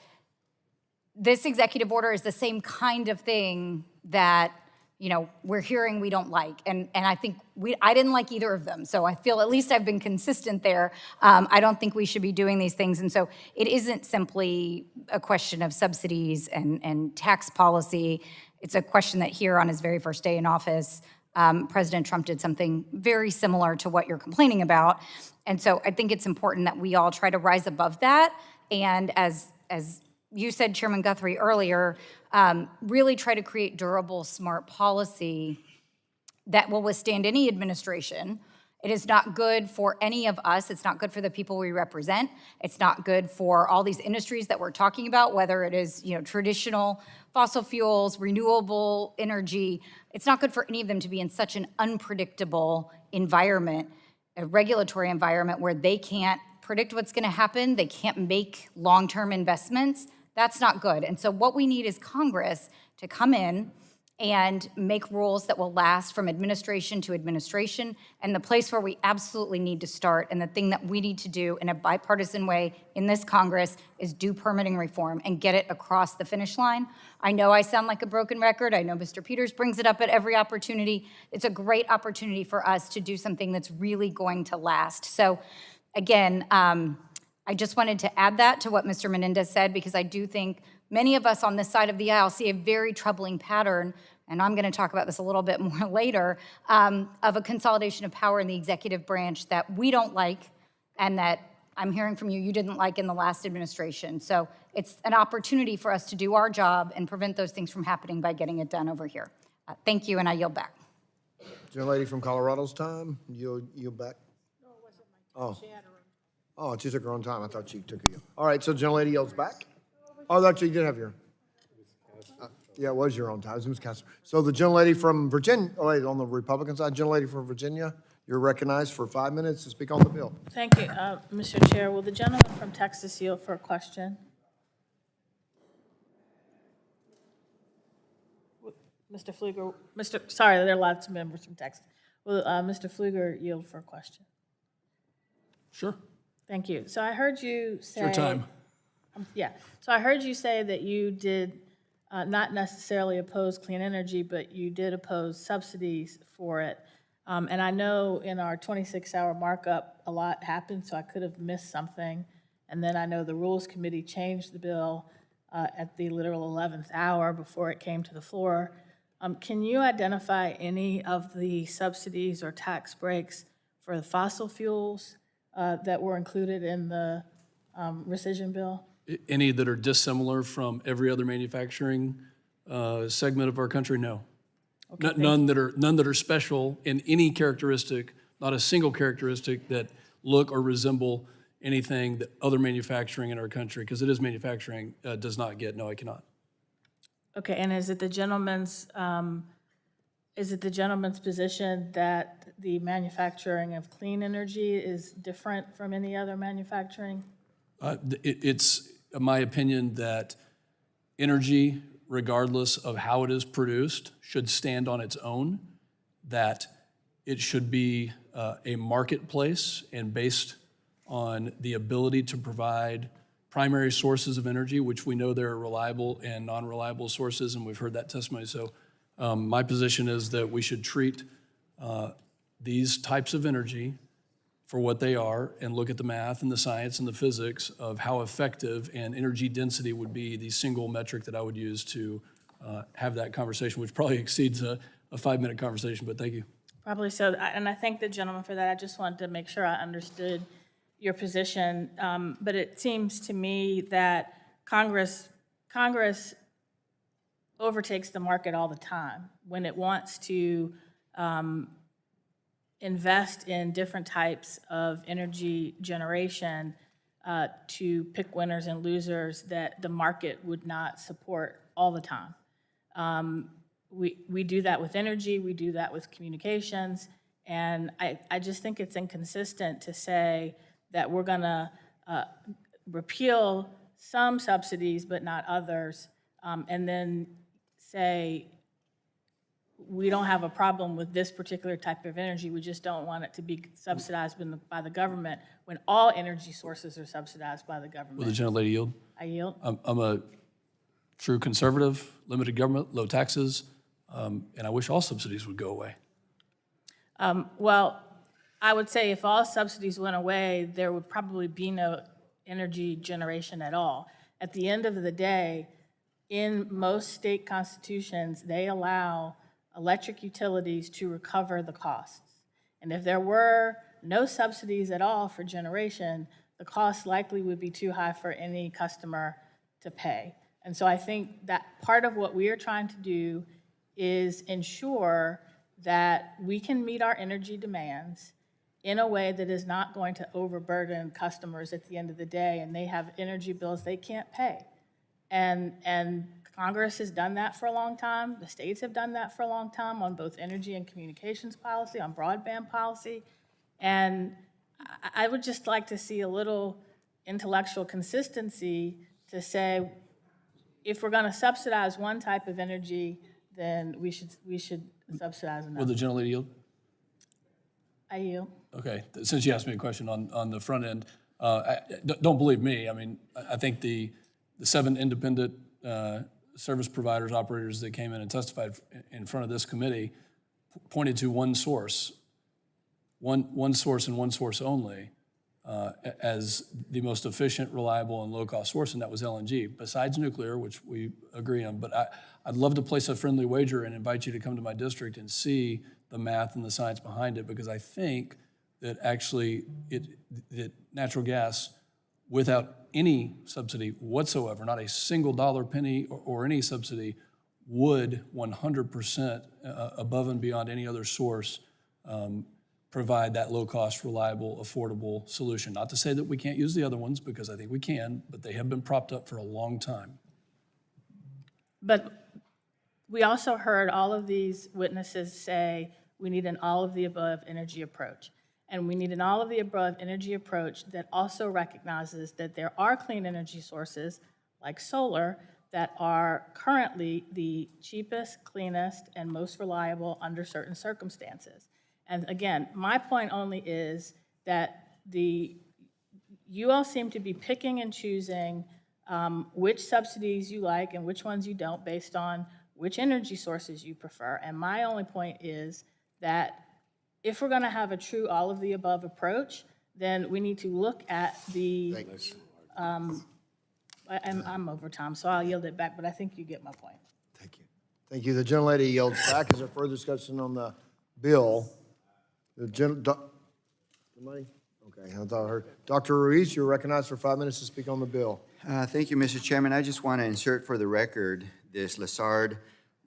this executive order is the same kind of thing that, you know, we're hearing we don't like. And I think I didn't like either of them. So I feel at least I've been consistent there. I don't think we should be doing these things. And so it isn't simply a question of subsidies and tax policy. It's a question that here on his very first day in office, President Trump did something very similar to what you're complaining about. And so I think it's important that we all try to rise above that. And as you said, Chairman Guthrie, earlier, really try to create durable, smart policy that will withstand any administration. It is not good for any of us. It's not good for the people we represent. It's not good for all these industries that we're talking about, whether it is, you know, traditional fossil fuels, renewable energy. It's not good for any of them to be in such an unpredictable environment, a regulatory environment where they can't predict what's going to happen. They can't make long-term investments. That's not good. And so what we need is Congress to come in and make rules that will last from administration to administration. And the place where we absolutely need to start, and the thing that we need to do in a bipartisan way in this Congress, is do permitting reform and get it across the finish line. I know I sound like a broken record. I know Mr. Peters brings it up at every opportunity. It's a great opportunity for us to do something that's really going to last. So again, I just wanted to add that to what Mr. Menendez said, because I do think many of us on this side of the aisle see a very troubling pattern, and I'm going to talk about this a little bit more later, of a consolidation of power in the executive branch that we don't like, and that I'm hearing from you didn't like in the last administration. So it's an opportunity for us to do our job and prevent those things from happening by getting it done over here. Thank you, and I yield back. Gentlelady from Colorado's time, yield back. No, it wasn't my time. She had her own. Oh, she took her own time. I thought she took you. All right, so gentlelady yields back. Oh, actually, you did have your. Yeah, it was your own time. It was Ms. Castor. So the gentlelady from Virginia, oh wait, on the Republican side, gentlelady from Virginia, you're recognized for 5 minutes to speak on the bill. Thank you, Mr. Chair. Will the gentleman from Texas yield for a question? Mr. Pfluger, sorry, there are lots of members from Texas. Will Mr. Pfluger yield for a question? Sure. Thank you. So I heard you say. It's your time. Yeah. So I heard you say that you did not necessarily oppose clean energy, but you did oppose subsidies for it. And I know in our 26-hour markup, a lot happened, so I could have missed something. And then I know the Rules Committee changed the bill at the literal 11th hour before it came to the floor. Can you identify any of the subsidies or tax breaks for the fossil fuels that were included in the rescission bill? Any that are dissimilar from every other manufacturing segment of our country? No. Okay, None that are special in any characteristic, not a single characteristic that look or resemble anything that other manufacturing in our country, because it is manufacturing, does not get. No, I cannot. Okay, and is it the gentleman's position that the manufacturing of clean energy is different from any other manufacturing? It's my opinion that energy, regardless of how it is produced, should stand on its own, that it should be a marketplace and based on the ability to provide primary sources of energy, which we know there are reliable and non-reliable sources, and we've heard that testimony. So my position is that we should treat these types of energy for what they are and look at the math and the science and the physics of how effective and energy density would be the single metric that I would use to have that conversation, which probably exceeds a 5-minute conversation, but thank you. Probably so, and I thank the gentleman for that. I just wanted to make sure I understood your position, but it seems to me that Congress overtakes the market all the time when it wants to invest in different types of energy generation to pick winners and losers that the market would not support all the time. We do that with energy, we do that with communications, and I just think it's inconsistent to say that we're gonna repeal some subsidies but not others, and then say we don't have a problem with this particular type of energy, we just don't want it to be subsidized by the government when all energy sources are subsidized by the government. Will the gentlelady yield? I yield. I'm a true conservative, limited government, low taxes, and I wish all subsidies would go away. Well, I would say if all subsidies went away, there would probably be no energy generation at all. At the end of the day, in most state constitutions, they allow electric utilities to recover the costs. And if there were no subsidies at all for generation, the cost likely would be too high for any customer to pay. And so I think that part of what we are trying to do is ensure that we can meet our energy demands in a way that is not going to overburden customers at the end of the day, and they have energy bills they can't pay. And Congress has done that for a long time. The states have done that for a long time on both energy and communications policy, on broadband policy. And I would just like to see a little intellectual consistency to say, if we're going to subsidize one type of energy, then we should subsidize another. Will the gentlelady yield? I yield. Okay, since you asked me a question on the front end, don't believe me. I mean, I think the 7 independent service providers, operators that came in and testified in front of this committee pointed to one source and one source only as the most efficient, reliable, and low-cost source, and that was LNG, besides nuclear, which we agree on. But I'd love to place a friendly wager and invite you to come to my district and see the math and the science behind it, because I think that actually that natural gas, without any subsidy whatsoever, not a single dollar, penny, or any subsidy, would 100% above and beyond any other source provide that low-cost, reliable, affordable solution. Not to say that we can't use the other ones, because I think we can, but they have been propped up for a long time. But we also heard all of these witnesses say we need an all-of-the-above energy approach. And we need an all-of-the-above energy approach that also recognizes that there are clean energy sources, like solar, that are currently the cheapest, cleanest, and most reliable under certain circumstances. And again, my point only is that you all seem to be picking and choosing which subsidies you like and which ones you don't based on which energy sources you prefer. And my only point is that if we're going to have a true all of the above approach, then we need to look at the, I'm over time, so I'll yield it back, but I think you get my point. Thank you. The gentlelady yields back. Is there further discussion on the bill? Somebody? Okay, I thought I heard. Dr. Ruiz, you're recognized for 5 minutes to speak on the bill. Thank you, Mr. Chairman. I just want to insert for the record this Lazard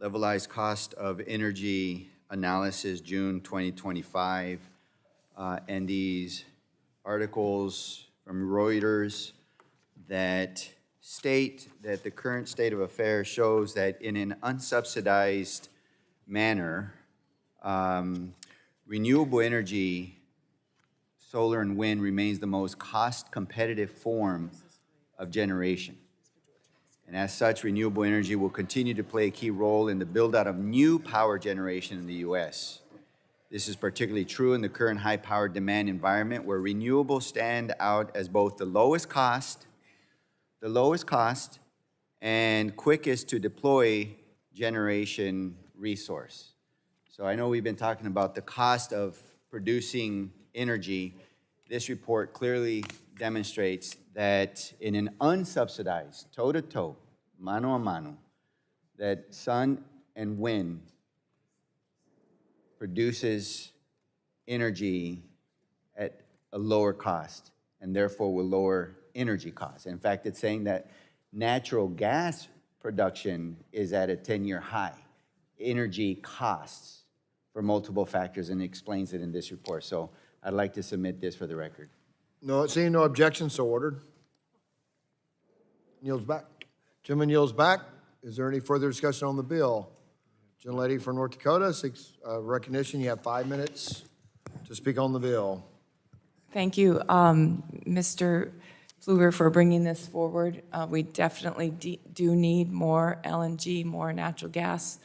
Levelized Cost of Energy Analysis, June 2025, and these articles from Reuters that state that the current state of affairs shows that in an unsubsidized manner, renewable energy, solar and wind, remains the most cost-competitive form of generation. And as such, renewable energy will continue to play a key role in the build-out of new power generation in the U.S. This is particularly true in the current high-power demand environment where renewables stand out as both the lowest cost and quickest to deploy generation resource. So I know we've been talking about the cost of producing energy. This report clearly demonstrates that in an unsubsidized, toe-to-toe, mano a mano, that sun and wind produces energy at a lower cost and therefore will lower energy costs. In fact, it's saying that natural gas production is at a 10-year high. Energy costs for multiple factors, and explains it in this report. So I'd like to submit this for the record. No, seeing no objection, so ordered. Yields back. Gentleman yields back. Is there any further discussion on the bill? Gentlelady from North Dakota seeks recognition. You have 5 minutes to speak on the bill. Thank you, Mr. Pfluger, for bringing this forward. We definitely do need more LNG, more natural gas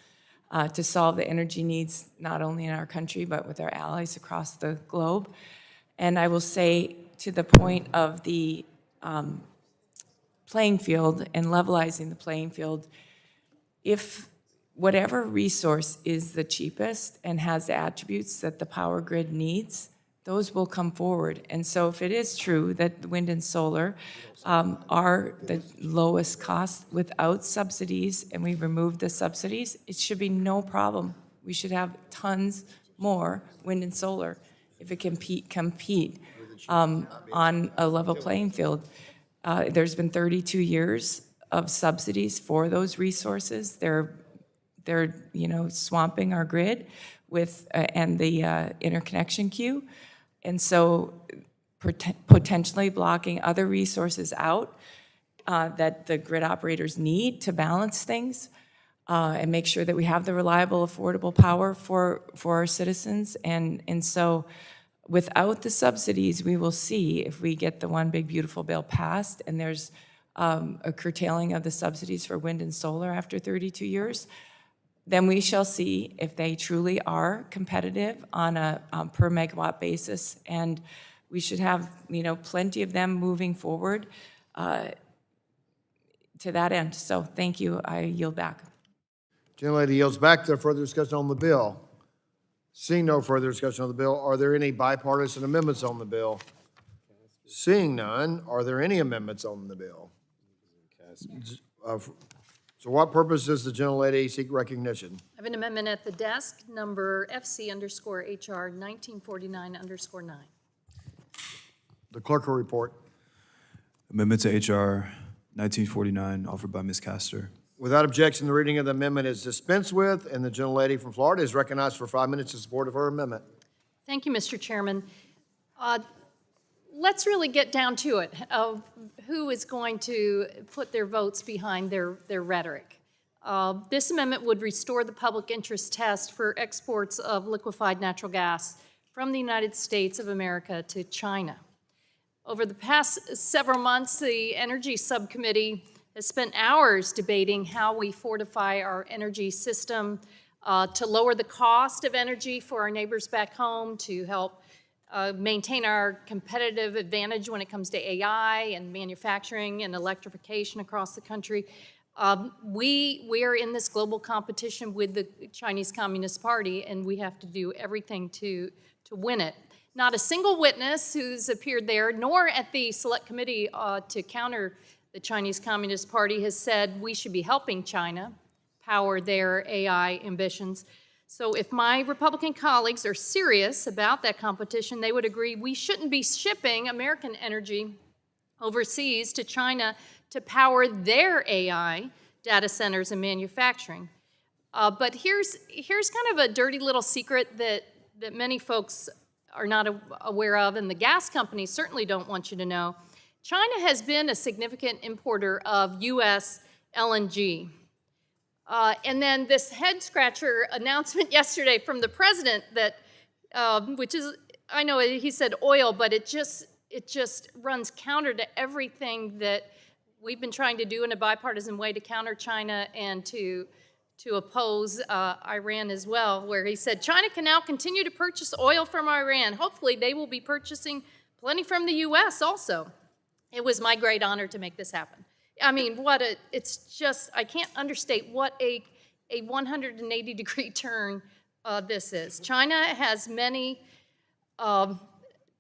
to solve the energy needs, not only in our country, but with our allies across the globe. And I will say, to the point of the playing field and levelizing the playing field, if whatever resource is the cheapest and has the attributes that the power grid needs, those will come forward. And so if it is true that wind and solar are the lowest cost without subsidies, and we remove the subsidies, it should be no problem. We should have tons more wind and solar if it can compete on a level playing field. There's been 32 years of subsidies for those resources. They're swamping our grid with and the interconnection queue. And so potentially blocking other resources out that the grid operators need to balance things and make sure that we have the reliable, affordable power for our citizens. And so without the subsidies, we will see if we get the One Big Beautiful Bill passed and there's a curtailing of the subsidies for wind and solar after 32 years, then we shall see if they truly are competitive on a per megawatt basis, and we should have plenty of them moving forward to that end. So thank you. I yield back. Gentlelady yields back. There further discussion on the bill? Seeing no further discussion on the bill, are there any bipartisan amendments on the bill? Seeing none, are there any amendments on the bill? So what purpose does the gentlelady seek recognition? I have an amendment at the desk, number FC_HR 1949_9. The clerk will report. Amendment to HR 1949, offered by Ms. Castor. Without objection, the reading of the amendment is dispensed with, and the gentlelady from Florida is recognized for 5 minutes in support of her amendment. Thank you, Mr. Chairman. Let's really get down to it of who is going to put their votes behind their rhetoric. This amendment would restore the public interest test for exports of liquefied natural gas from the United States of America to China. Over the past several months, the Energy Subcommittee has spent hours debating how we fortify our energy system to lower the cost of energy for our neighbors back home, to help maintain our competitive advantage when it comes to AI and manufacturing and electrification across the country. We are in this global competition with the Chinese Communist Party, and we have to do everything to win it. Not a single witness who's appeared there, nor at the Select Committee to counter the Chinese Communist Party, has said we should be helping China power their AI ambitions. So if my Republican colleagues are serious about that competition, they would agree we shouldn't be shipping American energy overseas to China to power their AI data centers and manufacturing. But here's kind of a dirty little secret that many folks are not aware of, and the gas companies certainly don't want you to know. China has been a significant importer of U.S. LNG. And then this head-scratcher announcement yesterday from the president that, which is, I know he said oil, but it just runs counter to everything that we've been trying to do in a bipartisan way to counter China and to oppose Iran as well, where he said China can now continue to purchase oil from Iran. Hopefully they will be purchasing plenty from the U.S. also. It was my great honor to make this happen. I mean, it's just, I can't understate what a 180-degree turn this is. China has many,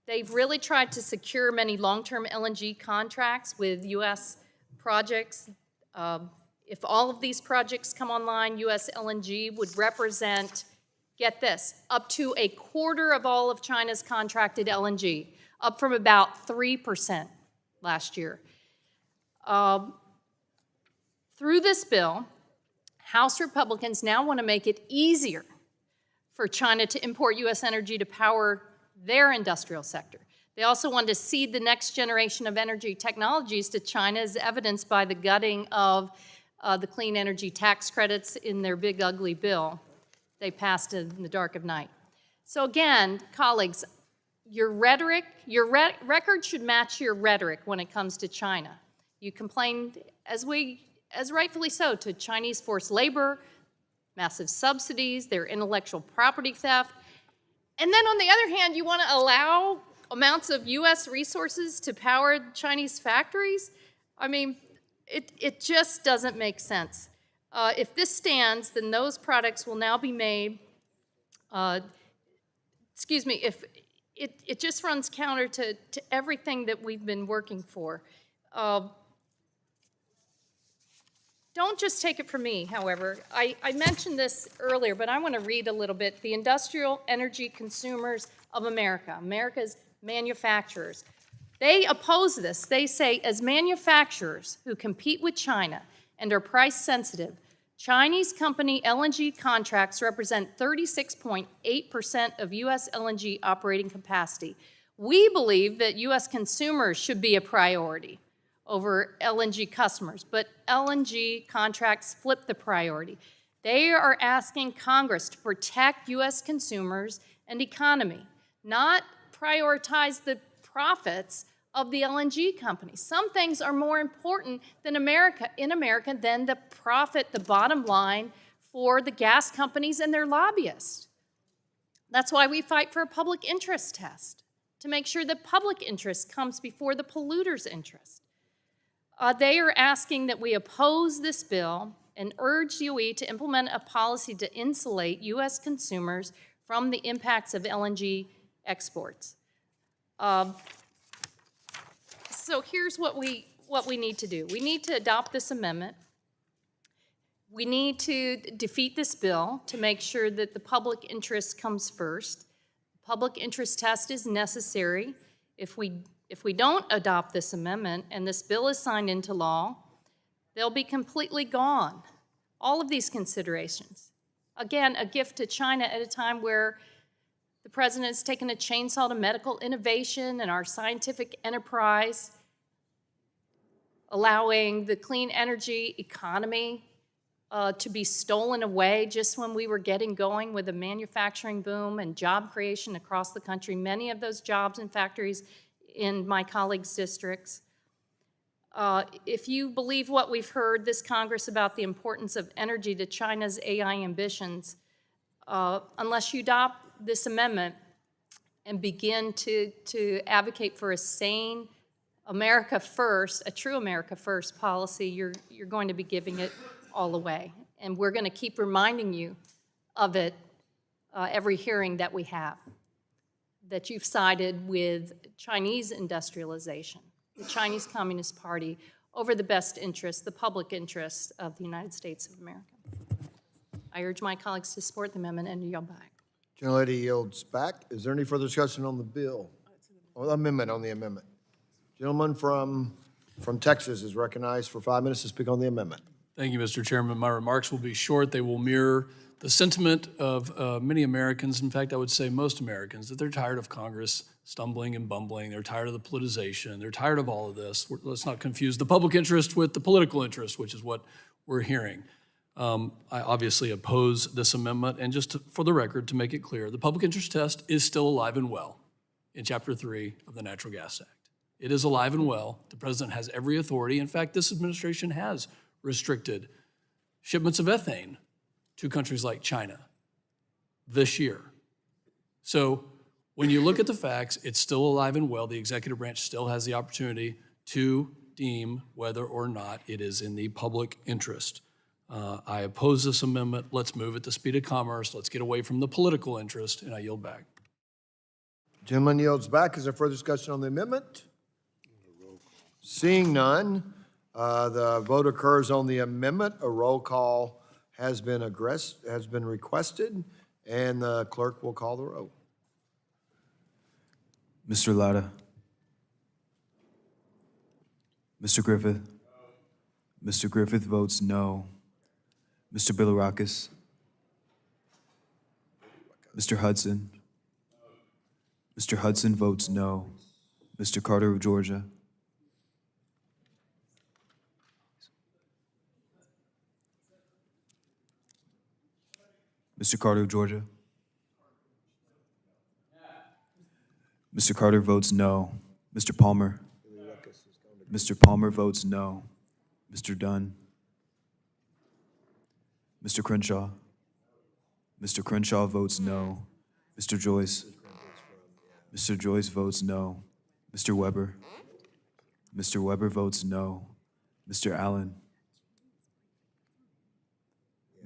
they've really tried to secure many long-term LNG contracts with U.S. projects. If all of these projects come online, U.S. LNG would represent, get this, up to a quarter of all of China's contracted LNG, up from about 3% last year. Through this bill, House Republicans now want to make it easier for China to import U.S. energy to power their industrial sector. They also want to cede the next generation of energy technologies to China, as evidenced by the gutting of the clean energy tax credits in their big ugly bill they passed in the dark of night. So again, colleagues, your rhetoric, record should match your rhetoric when it comes to China. You complained, as rightfully so, to Chinese forced labor, massive subsidies, their intellectual property theft. And then on the other hand, you want to allow amounts of U.S. resources to power Chinese factories? I mean, it just doesn't make sense. If this stands, then those products will now be made, if it just runs counter to everything that we've been working for. Don't just take it from me, however. I mentioned this earlier, but I want to read a little bit. The industrial energy consumers of America, America's manufacturers, they oppose this. They say, as manufacturers who compete with China and are price sensitive, Chinese company LNG contracts represent 36.8% of U.S. LNG operating capacity. We believe that U.S. consumers should be a priority over LNG customers, but LNG contracts flip the priority. They are asking Congress to protect U.S. consumers and economy, not prioritize the profits of the LNG companies. Some things are more important than in America than the profit, the bottom line for the gas companies and their lobbyists. That's why we fight for a public interest test, to make sure that public interest comes before the polluter's interest. They are asking that we oppose this bill and urge DOE to implement a policy to insulate U.S. consumers from the impacts of LNG exports. So here's what we need to do. We need to adopt this amendment. We need to defeat this bill to make sure that the public interest comes first. Public interest test is necessary. If we don't adopt this amendment and this bill is signed into law, they'll be completely gone. All of these considerations. Again, a gift to China at a time where the president has taken a chainsaw to medical innovation and our scientific enterprise, allowing the clean energy economy to be stolen away just when we were getting going with a manufacturing boom and job creation across the country. Many of those jobs and factories in my colleagues' districts. If you believe what we've heard this Congress about the importance of energy to China's AI ambitions, unless you adopt this amendment, and begin to advocate for a sane America First, a true America First policy, you're going to be giving it all away. And we're going to keep reminding you of it every hearing that we have, that you've sided with Chinese industrialization, the Chinese Communist Party, over the best interests, the public interests of the United States of America. I urge my colleagues to support the amendment and yield back. Gentlelady yields back. Is there any further discussion on the bill? Or the amendment on the amendment? Gentleman from Texas is recognized for 5 minutes to speak on the amendment. Thank you, Mr. Chairman. My remarks will be short. They will mirror the sentiment of many Americans, in fact, I would say most Americans, that they're tired of Congress stumbling and bumbling. They're tired of the politicization. They're tired of all of this. Let's not confuse the public interest with the political interest, which is what we're hearing. I obviously oppose this amendment, and for the record, to make it clear, the public interest test is still alive and well in Chapter 3 of the Natural Gas Act. It is alive and well. The president has every authority. In fact, this administration has restricted shipments of ethane to countries like China this year. So when you look at the facts, it's still alive and well. The executive branch still has the opportunity to deem whether or not it is in the public interest. I oppose this amendment. Let's move at the speed of commerce. Let's get away from the political interest, and I yield back. Gentleman yields back. Is there further discussion on the amendment? Seeing none, the vote occurs on the amendment. A roll call has been requested, and the clerk will call the roll. Mr. Latta. Mr. Griffith. Mr. Griffith votes no. Mr. Bilirakis. Mr. Hudson. Mr. Hudson votes no. Mr. Carter of Georgia. Mr. Carter of Georgia. Mr. Carter votes no. Mr. Palmer. Mr. Palmer votes no. Mr. Dunn. Mr. Crenshaw. Mr. Crenshaw votes no. Mr. Joyce. Mr. Joyce votes no. Mr. Weber. Mr. Weber votes no. Mr. Allen.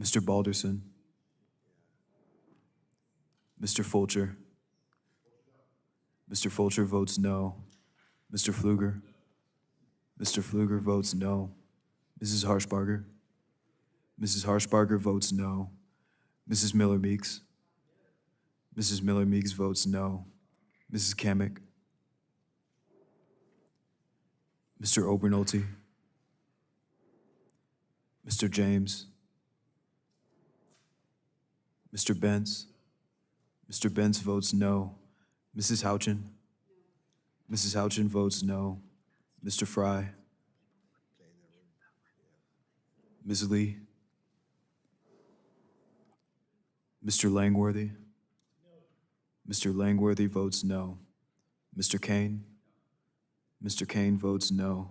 Mr. Balderson. Mr. Fulcher. Mr. Fulcher votes no. Mr. Pfluger. Mr. Pfluger votes no. Mrs. Harshbarger. Mrs. Harshbarger votes no. Mrs. Miller-Meeks. Mrs. Miller-Meeks votes no. Mrs. Kamick. Mr. Obernolte. Mr. James. Mr. Bentz. Mr. Bentz votes no. Mrs. Houchin. Mrs. Houchin votes no. Mr. Fry. Ms. Lee. Mr. Langworthy. Mr. Langworthy votes no. Mr. Kane. Mr. Kane votes no.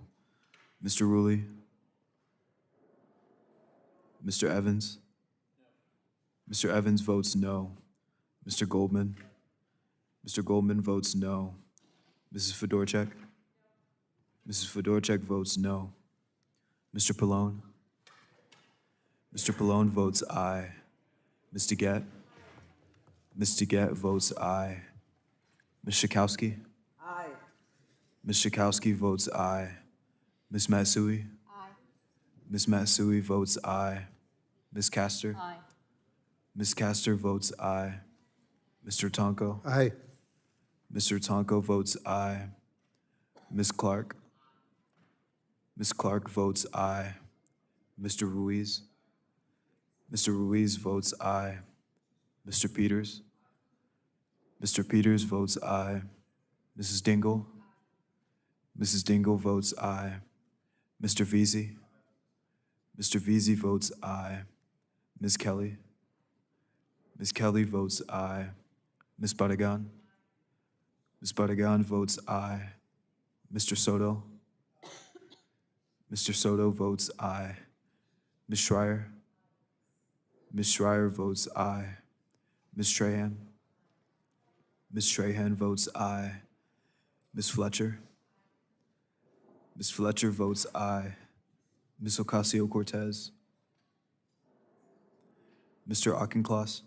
Mr. Rulli. Mr. Evans. Mr. Evans votes no. Mr. Goldman. Mr. Goldman votes no. Mrs. Fedorchak. Mrs. Fedorchak votes no. Mr. Pallone. Mr. Pallone votes aye. Ms. DeGette. Ms. DeGette votes aye. Ms. Schakowsky. Aye. Ms. Schakowsky votes aye. Ms. Matsui. Aye. Ms. Matsui votes aye. Ms. Castor. Aye. Ms. Castor votes aye. Mr. Tonko. Aye. Mr. Tonko votes aye. Ms. Clark. Ms. Clark votes aye. Mr. Ruiz. Mr. Ruiz votes aye. Mr. Peters. Mr. Peters votes aye. Mrs. Dingell. Mrs. Dingell votes aye. Mr. Veazey. Mr. Veazey votes aye. Ms. Kelly. Ms. Kelly votes aye. Ms. Barragan. Ms. Barragan votes aye. Mr. Soto. Mr. Soto votes aye. Ms. Schreier. Ms. Schreier votes aye. Ms. Strahan. Ms. Strahan votes aye. Ms. Fletcher? Ms. Fletcher votes aye. Ms. Ocasio-Cortez? Mr. Auchincloss?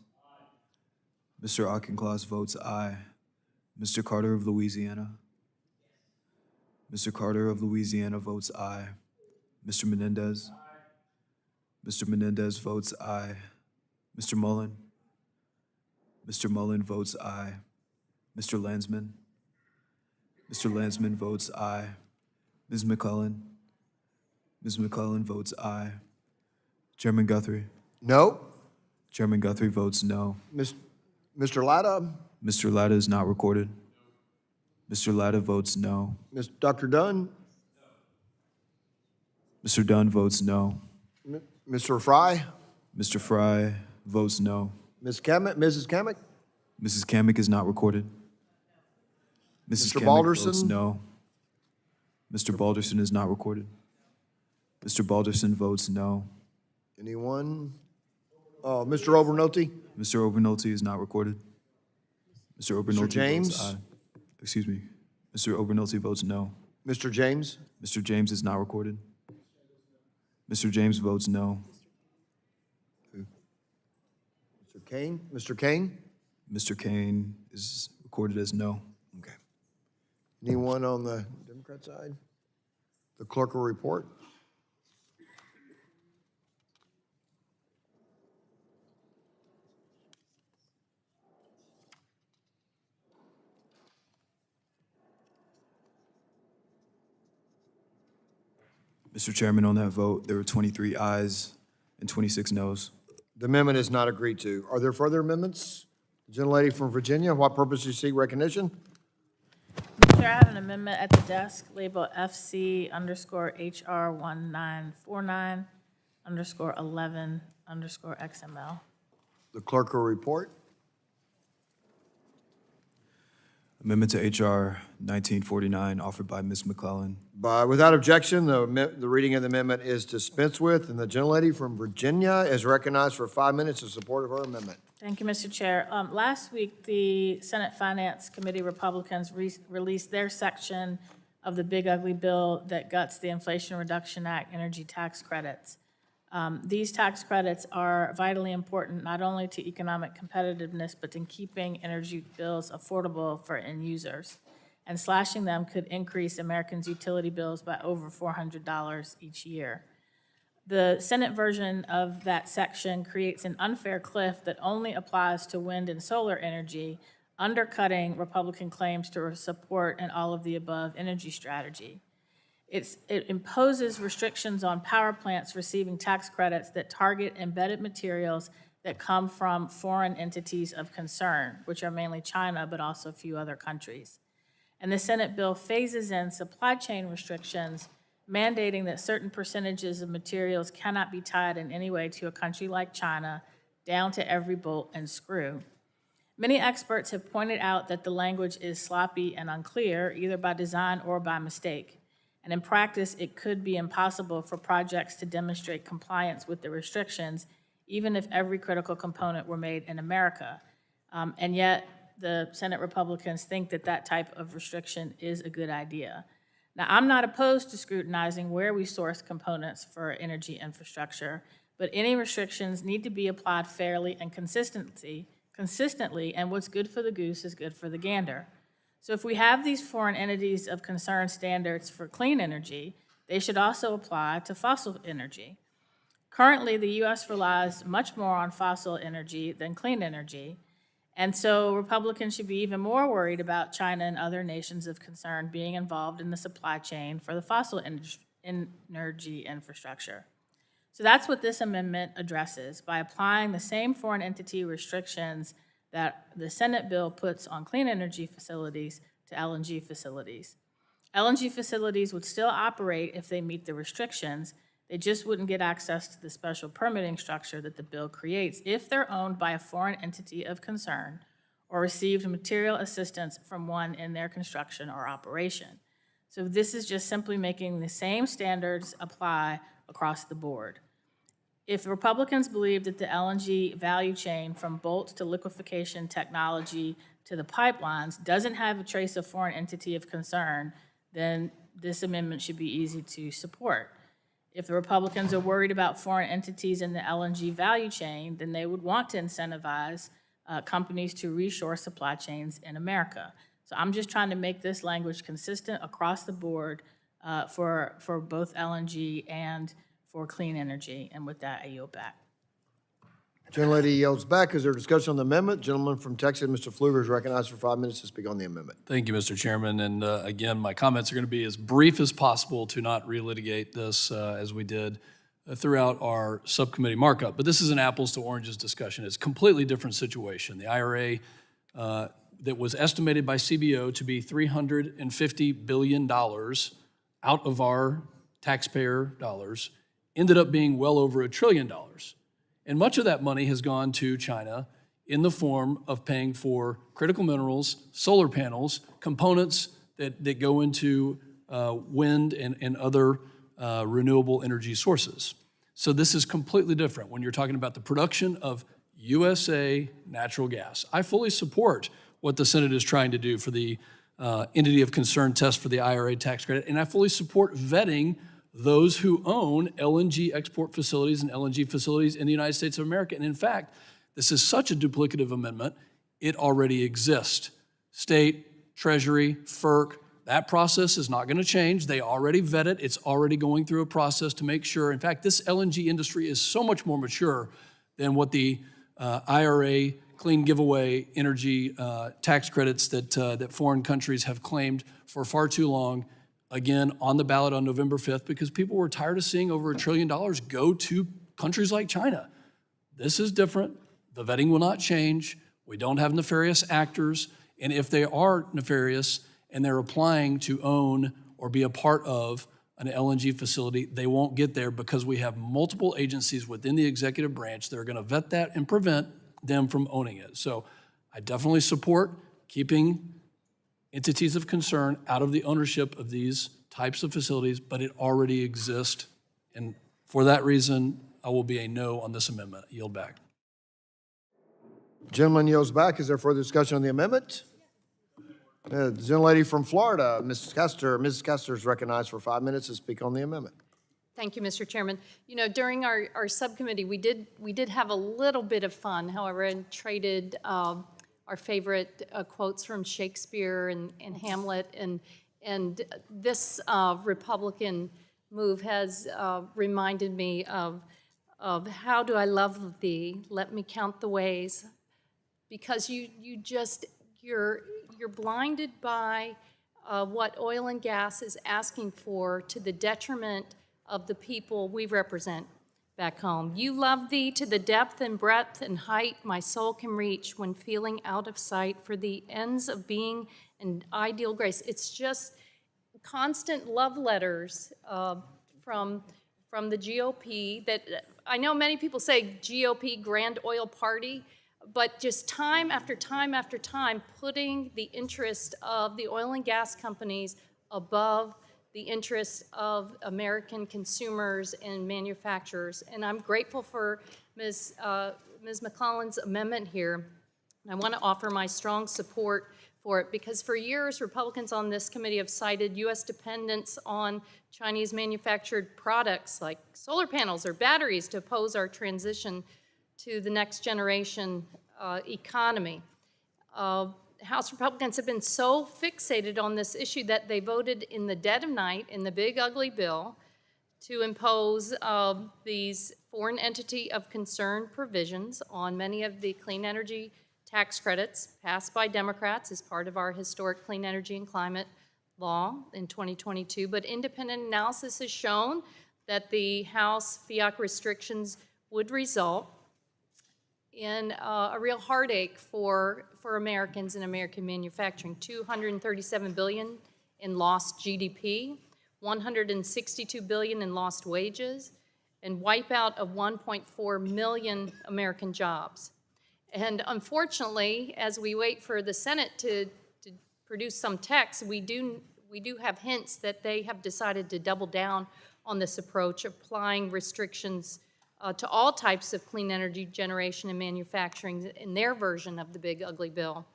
Mr. Auchincloss votes aye. Mr. Carter of Louisiana? Mr. Carter of Louisiana votes aye. Mr. Menendez? Mr. Menendez votes aye. Mr. Mullen? Mr. Mullen votes aye. Mr. Landsman? Mr. Landsman votes aye. Ms. McClellan? Ms. McClellan votes aye. Chairman Guthrie? No. Chairman Guthrie votes no. Mr. Latta? Mr. Latta is not recorded. Mr. Latta votes no. Dr. Dunn? Mr. Dunn votes no. Mr. Fry? Mr. Fry votes no. Ms. Kamek? Mrs. Kamek? Mrs. Kamek is not recorded. Mrs. Mr. Kamek Balderson? votes no. Mr. Balderson is not recorded. Mr. Balderson votes no. Anyone? Oh, Mr. Overnolte? Mr. Overnolte is not recorded. Mr. Overnolte James? votes aye. Excuse me. Mr. Overnolte votes no. Mr. James? Mr. James is not recorded. Mr. James votes no. Mr. Kane? Mr. Kane? Mr. Kane is recorded as no. Okay. Anyone on the Democrat side? The clerk will report. Mr. Chairman, on that vote, there were 23 ayes and 26 noes. The amendment is not agreed to. Are there further amendments? The gentlelady from Virginia, what purpose do you seek recognition? Chair, I have an amendment at the desk labeled FC_HR1949_11_XML. The clerk will report. Amendment to HR 1949 offered by Ms. McClellan. Without objection, the reading of the amendment is dispensed with, and the gentlelady from Virginia is recognized for 5 minutes in support of her amendment. Thank you, Mr. Chair. Last week, the Senate Finance Committee Republicans released their section of the big ugly bill that guts the Inflation Reduction Act energy tax credits. These tax credits are vitally important not only to economic competitiveness, but in keeping energy bills affordable for end users. And slashing them could increase Americans' utility bills by over $400 each year. The Senate version of that section creates an unfair cliff that only applies to wind and solar energy, undercutting Republican claims to support an all-of-the-above energy strategy. It imposes restrictions on power plants receiving tax credits that target embedded materials that come from foreign entities of concern, which are mainly China, but also a few other countries. And the Senate bill phases in supply chain restrictions, mandating that certain percentages of materials cannot be tied in any way to a country like China, down to every bolt and screw. Many experts have pointed out that the language is sloppy and unclear, either by design or by mistake. And in practice, it could be impossible for projects to demonstrate compliance with the restrictions, even if every critical component were made in America. And yet, the Senate Republicans think that that type of restriction is a good idea. Now, I'm not opposed to scrutinizing where we source components for energy infrastructure, but any restrictions need to be applied fairly and consistently, and what's good for the goose is good for the gander. So if we have these foreign entities of concern standards for clean energy, they should also apply to fossil energy. Currently, the U.S. relies much more on fossil energy than clean energy, and so Republicans should be even more worried about China and other nations of concern being involved in the supply chain for the fossil energy infrastructure. So that's what this amendment addresses by applying the same foreign entity restrictions that the Senate bill puts on clean energy facilities to LNG facilities. LNG facilities would still operate if they meet the restrictions. They just wouldn't get access to the special permitting structure that the bill creates if they're owned by a foreign entity of concern or received material assistance from one in their construction or operation. So this is just simply making the same standards apply across the board. If Republicans believe that the LNG value chain from bolt to liquefaction technology to the pipelines doesn't have a trace of foreign entity of concern, then this amendment should be easy to support. If the Republicans are worried about foreign entities in the LNG value chain, then they would want to incentivize companies to reshore supply chains in America. So I'm just trying to make this language consistent across the board for both LNG and for clean energy. And with that, I yield back. Gentlelady yields back. Is there discussion on the amendment? Gentleman from Texas, Mr. Pfluger, is recognized for 5 minutes to speak on the amendment. Thank you, Mr. Chairman. And again, my comments are going to be as brief as possible to not relitigate this as we did throughout our subcommittee markup. But this is an apples to oranges discussion. It's a completely different situation. The IRA that was estimated by CBO to be $350 billion out of our taxpayer dollars ended up being well over $1 trillion. And much of that money has gone to China in the form of paying for critical minerals, solar panels, components that go into wind and other renewable energy sources. So this is completely different when you're talking about the production of USA natural gas. I fully support what the Senate is trying to do for the entity of concern test for the IRA tax credit, and I fully support vetting those who own LNG export facilities and LNG facilities in the United States of America. And in fact, this is such a duplicative amendment, it already exists. State, Treasury, FERC, that process is not going to change. They already vet it. It's already going through a process to make sure. In fact, this LNG industry is so much more mature than what the IRA clean giveaway energy tax credits that foreign countries have claimed for far too long. Again, on the ballot on November 5th, because people were tired of seeing over $1 trillion go to countries like China. This is different. The vetting will not change. We don't have nefarious actors. And if they are nefarious and they're applying to own or be a part of an LNG facility, they won't get there because we have multiple agencies within the executive branch that are going to vet that and prevent them from owning it. So I definitely support keeping entities of concern out of the ownership of these types of facilities, but it already exists. And for that reason, I will be a no on this amendment. I yield back. Gentleman yields back. Is there further discussion on the amendment? The gentlelady from Florida, Mrs. Kester. Mrs. Kester is recognized for 5 minutes to speak on the amendment. Thank you, Mr. Chairman. You know, during our subcommittee, we did have a little bit of fun, however, and traded our favorite quotes from Shakespeare and Hamlet, and this Republican move has reminded me of how do I love thee? Let me count the ways, because you're blinded by what oil and gas is asking for to the detriment of the people we represent back home. You love thee to the depth and breadth and height my soul can reach when feeling out of sight for the ends of being and ideal grace. It's just constant love letters from the GOP that I know many people say GOP grand oil party, but just time after time after time putting the interest of the oil and gas companies above the interests of American consumers and manufacturers. And I'm grateful for Ms. McClellan's amendment here. I want to offer my strong support for it because for years, Republicans on this committee have cited U.S. dependence on Chinese manufactured products like solar panels or batteries to oppose our transition to the next generation economy. House Republicans have been so fixated on this issue that they voted in the dead of night in the big ugly bill to impose these foreign entity of concern provisions on many of the clean energy tax credits passed by Democrats as part of our historic clean energy and climate law in 2022. But independent analysis has shown that the House FIAC restrictions would result in a real heartache for Americans and American manufacturing. $237 billion in lost GDP, $162 billion in lost wages, and wipeout of 1.4 million American jobs. And unfortunately, as we wait for the Senate to produce some text, we do have hints that they have decided to double down on this approach, applying restrictions to all types of clean energy generation and manufacturing in their version of the big ugly bill.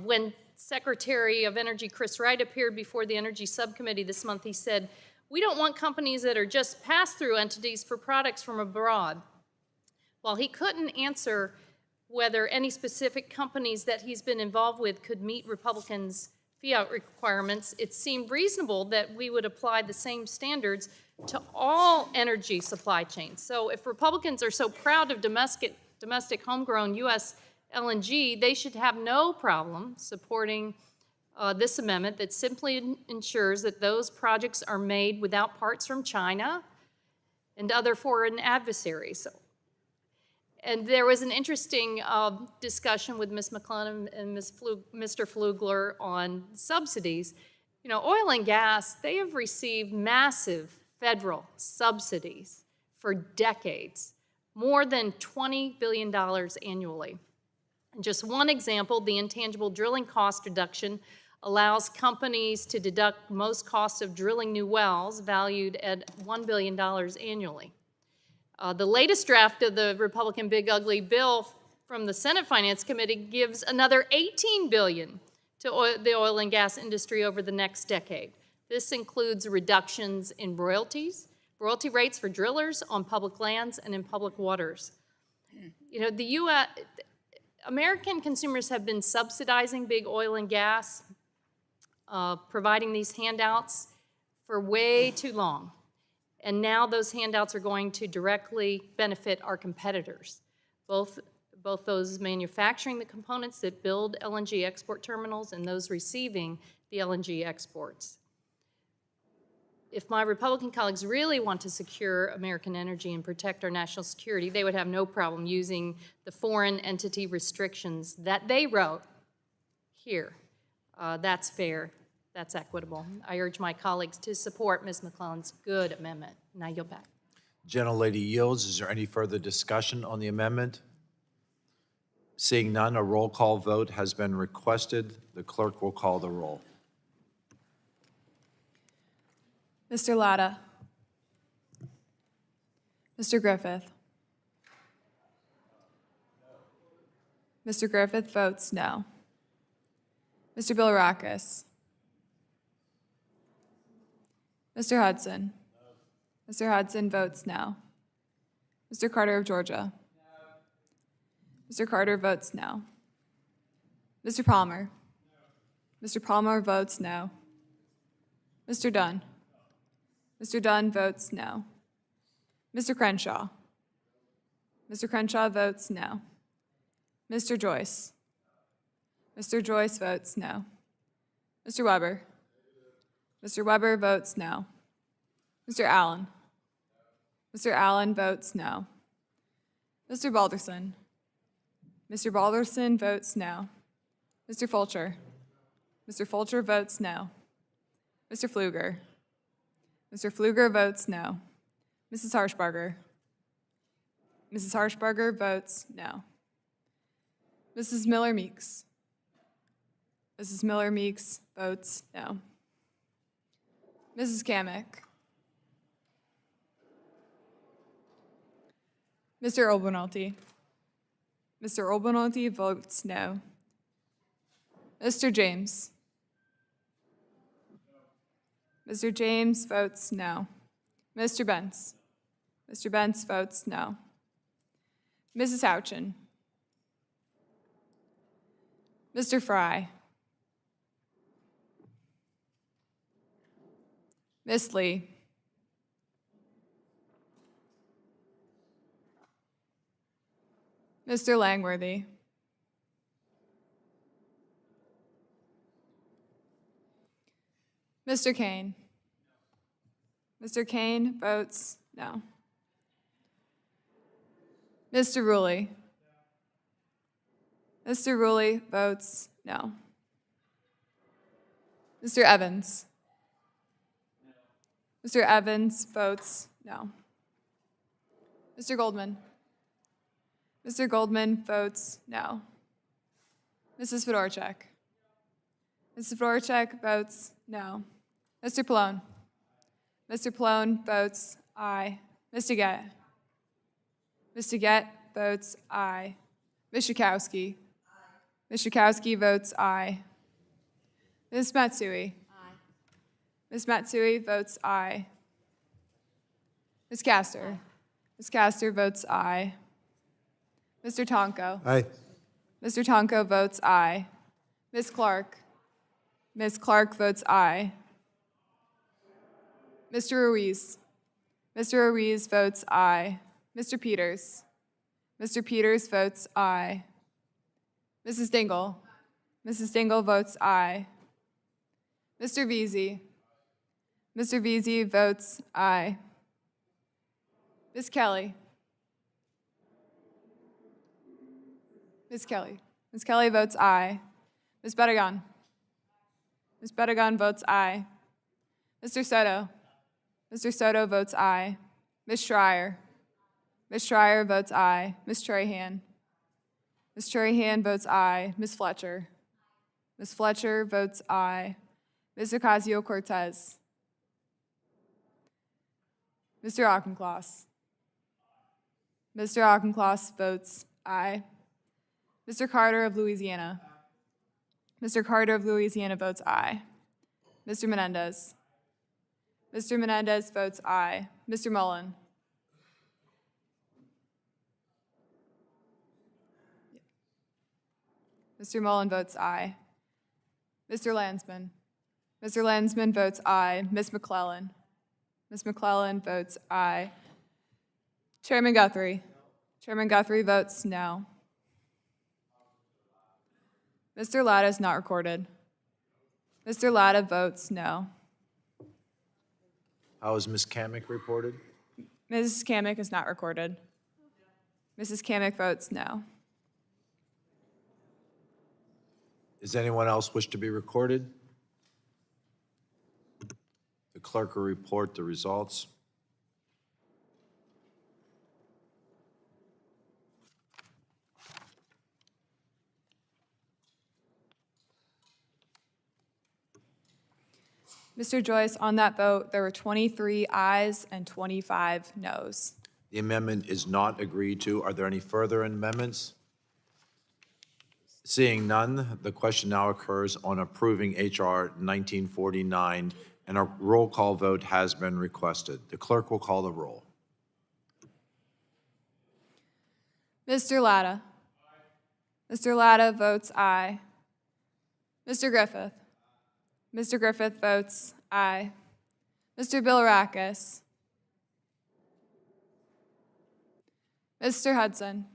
When Secretary of Energy Chris Wright appeared before the Energy Subcommittee this month, he said, "We don't want companies that are just pass-through entities for products from abroad." While he couldn't answer whether any specific companies that he's been involved with could meet Republicans' fiat requirements, it seemed reasonable that we would apply the same standards to all energy supply chains. So if Republicans are so proud of domestic homegrown U.S. LNG, they should have no problem supporting this amendment that simply ensures that those projects are made without parts from China and other foreign adversaries. And there was an interesting discussion with Ms. McClellan and Mr. Flugler on subsidies. You know, oil and gas, they have received massive federal subsidies for decades, more than $20 billion annually. And just one example, the intangible drilling cost reduction allows companies to deduct most costs of drilling new wells valued at $1 billion annually. The latest draft of the Republican Big Ugly Bill from the Senate Finance Committee gives another $18 billion to the oil and gas industry over the next decade. This includes reductions in royalty rates for drillers on public lands and in public waters. You know, American consumers have been subsidizing big oil and gas, providing these handouts for way too long. And now those handouts are going to directly benefit our competitors, both those manufacturing the components that build LNG export terminals and those receiving the LNG exports. If my Republican colleagues really want to secure American energy and protect our national security, they would have no problem using the foreign entity restrictions that they wrote here. That's fair. That's equitable. I urge my colleagues to support Ms. McClellan's good amendment. And I yield back. Gentlelady yields. Is there any further discussion on the amendment? Seeing none, a roll call vote has been requested. The clerk will call the roll. Mr. Latta. Mr. Griffith. Mr. Griffith votes no. Mr. Bilirakis. Mr. Hudson. Mr. Hudson votes no. Mr. Carter of Georgia. Mr. Carter votes no. Mr. Palmer. Mr. Palmer votes no. Mr. Dunn. Mr. Dunn votes no. Mr. Crenshaw. Mr. Crenshaw votes no. Mr. Joyce. Mr. Joyce votes no. Mr. Weber. Mr. Weber votes no. Mr. Allen. Mr. Allen votes no. Mr. Balderson. Mr. Balderson votes no. Mr. Fulcher. Mr. Fulcher votes no. Mr. Pfluger. Mr. Pfluger votes no. Mrs. Harshbarger. Mrs. Harshbarger votes no. Mrs. Miller-Meeks. Mrs. Miller-Meeks votes no. Mrs. Kamick. Mr. Obernolte. Mr. Obernolte votes no. Mr. James. Mr. James votes no. Mr. Bentz. Mr. Bentz votes no. Mrs. Houchin. Mr. Fry. Miss Lee. Mr. Langworthy. Mr. Kane. Mr. Kane votes no. Mr. Ruley. Mr. Ruley votes no. Mr. Evans. Mr. Evans votes no. Mr. Goldman. Mr. Goldman votes no. Mrs. Fedorchak. Mrs. Fedorchak votes no. Mr. Pallone. Mr. Pallone votes aye. Mr. Gett. Mr. Gett votes aye. Ms. Schakowsky. Ms. Schakowsky votes aye. Ms. Matsui? Aye. Ms. Matsui votes aye. Ms. Castor? Ms. Castor votes aye. Mr. Tonko? Aye. Mr. Tonko votes aye. Ms. Clark? Ms. Clark votes aye. Mr. Ruiz? Mr. Ruiz votes aye. Mr. Peters? Mr. Peters votes aye. Mrs. Dingell? Mrs. Dingell votes aye. Mr. Veazey? Mr. Veazey votes aye. Ms. Kelly? Ms. Kelly? Ms. Kelly votes aye. Ms. Bedegan? Ms. Bedegan votes aye. Mr. Soto? Mr. Soto votes aye. Ms. Schreier? Ms. Schreier votes aye. Ms. Trahan? Ms. Trahan votes aye. Ms. Fletcher? Ms. Fletcher votes aye. Ms. Ocasio-Cortez? Mr. Auchincloss? Mr. Auchincloss votes aye. Mr. Carter of Louisiana? Mr. Carter of Louisiana votes aye. Mr. Menendez? Mr. Menendez votes aye. Mr. Mullen? Mr. Mullen votes aye. Mr. Landsman? Mr. Landsman votes aye. Ms. McClellan? Ms. McClellan votes aye. Chairman Guthrie? Chairman Guthrie votes no. Mr. Latta is not recorded. Mr. Latta votes no. How is Ms. Kamick reported? Mrs. Kamick is not recorded. Mrs. Kamick votes no. Does anyone else wish to be recorded? The clerk will report the results. Mr. Joyce, on that vote, there were 23 ayes and 25 noes. The amendment is not agreed to. Are there any further amendments? Seeing none, the question now occurs on approving H.R. 1949, and a roll call vote has been requested. The clerk will call the roll. Mr. Latta? Mr. Latta votes aye. Mr. Griffith? Mr. Griffith votes aye. Mr. Bilirakis? Mr. Hudson?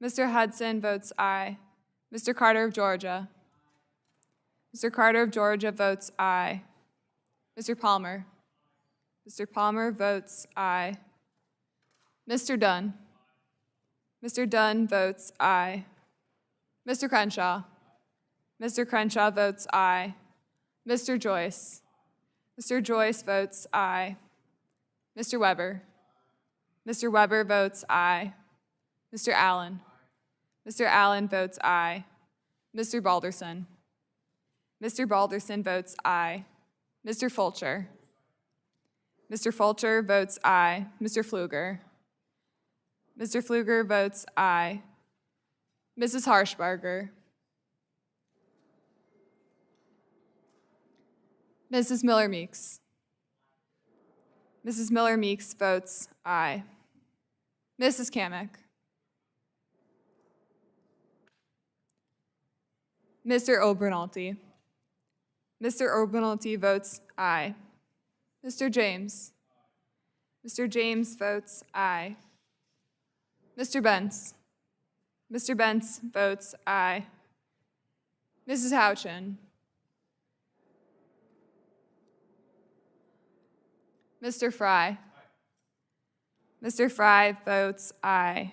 Mr. Hudson votes aye. Mr. Carter of Georgia? Mr. Carter of Georgia votes aye. Mr. Palmer? Mr. Palmer votes aye. Mr. Dunn? Mr. Dunn votes aye. Mr. Crenshaw? Mr. Crenshaw votes aye. Mr. Joyce? Mr. Joyce votes aye. Mr. Weber? Mr. Weber votes aye. Mr. Allen? Mr. Allen votes aye. Mr. Balderson? Mr. Balderson votes aye. Mr. Fulcher? Mr. Fulcher votes aye. Mr. Pfluger? Mr. Pfluger votes aye. Mrs. Harshbarger? Mrs. Miller-Meeks? Mrs. Miller-Meeks votes aye. Mrs. Kamick? Mr. Obernolte? Mr. Obernolte votes aye. Mr. James? Mr. James votes aye. Mr. Bentz? Mr. Bentz votes aye. Mrs. Houchin? Mr. Fry? Mr. Fry votes aye.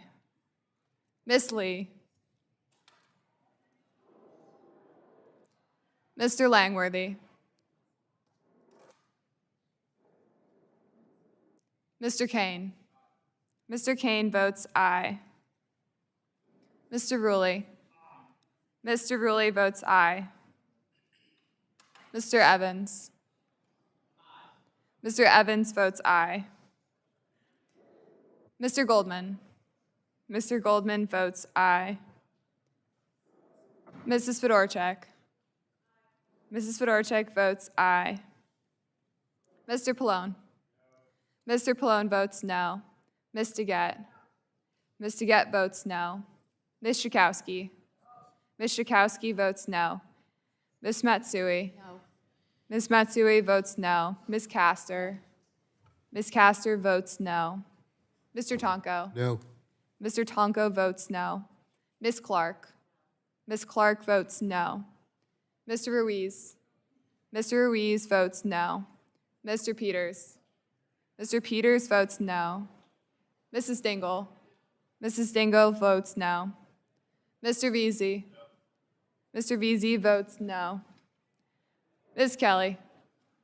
Miss Lee? Mr. Langworthy? Mr. Kane? Mr. Kane votes aye. Mr. Ruley? Mr. Ruley votes aye. Mr. Evans? Mr. Evans votes aye. Mr. Goldman? Mr. Goldman votes aye. Mrs. Fedorchak. Mrs. Fedorchak votes aye. Mr. Pallone. Mr. Pallone votes no. Ms. DeGette. Ms. DeGette votes no. Ms. Schakowsky. Ms. Schakowsky votes no. Ms. Matsui. No. Ms. Matsui votes no. Ms. Castor. Ms. Castor votes no. Mr. Tonko. No. Mr. Tonko votes no. Ms. Clark. Ms. Clark votes no. Mr. Ruiz. Mr. Ruiz votes no. Mr. Peters. Mr. Peters votes no. Mrs. Dingell. Mrs. Dingell votes no. Mr. Veazey. Mr. Veazey votes no. Ms. Kelly.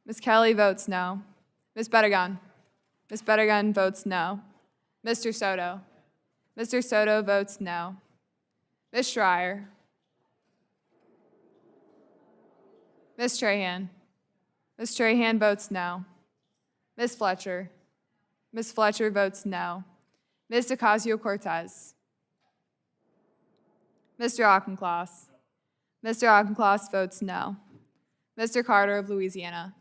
Ms. Kelly votes no. Ms. Bedegan. Ms. Bedegan votes no. Mr. Soto. Mr. Soto votes no. Ms. Schreier. Ms. Trahan. Ms. Trahan votes no. Ms. Fletcher. Ms. Fletcher votes no. Ms. Ocasio-Cortez. Mr. Auchincloss. Mr. Auchincloss votes no. Mr. Carter of Louisiana.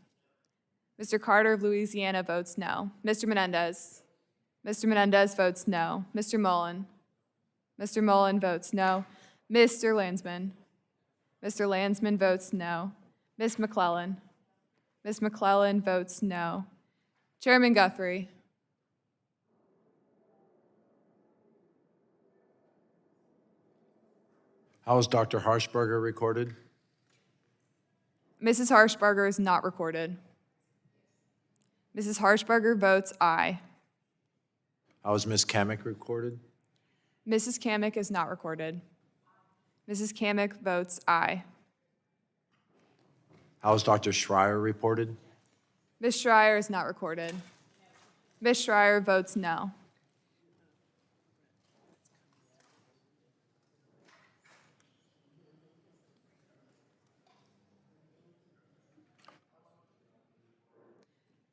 Mr. Carter of Louisiana votes no. Mr. Menendez. Mr. Menendez votes no. Mr. Mullen. Mr. Mullen votes no. Mr. Landsman. Mr. Landsman votes no. Ms. McClellan. Ms. McClellan votes no. Chairman Guthrie. How is Dr. Harshberger recorded? Mrs. Harshberger is not recorded. Mrs. Harshberger votes aye. How is Ms. Kamick recorded? Mrs. Kamick is not recorded. Mrs. Kamick votes aye. How is Dr. Schreier reported? Ms. Schreier is not recorded. Ms. Schreier votes no.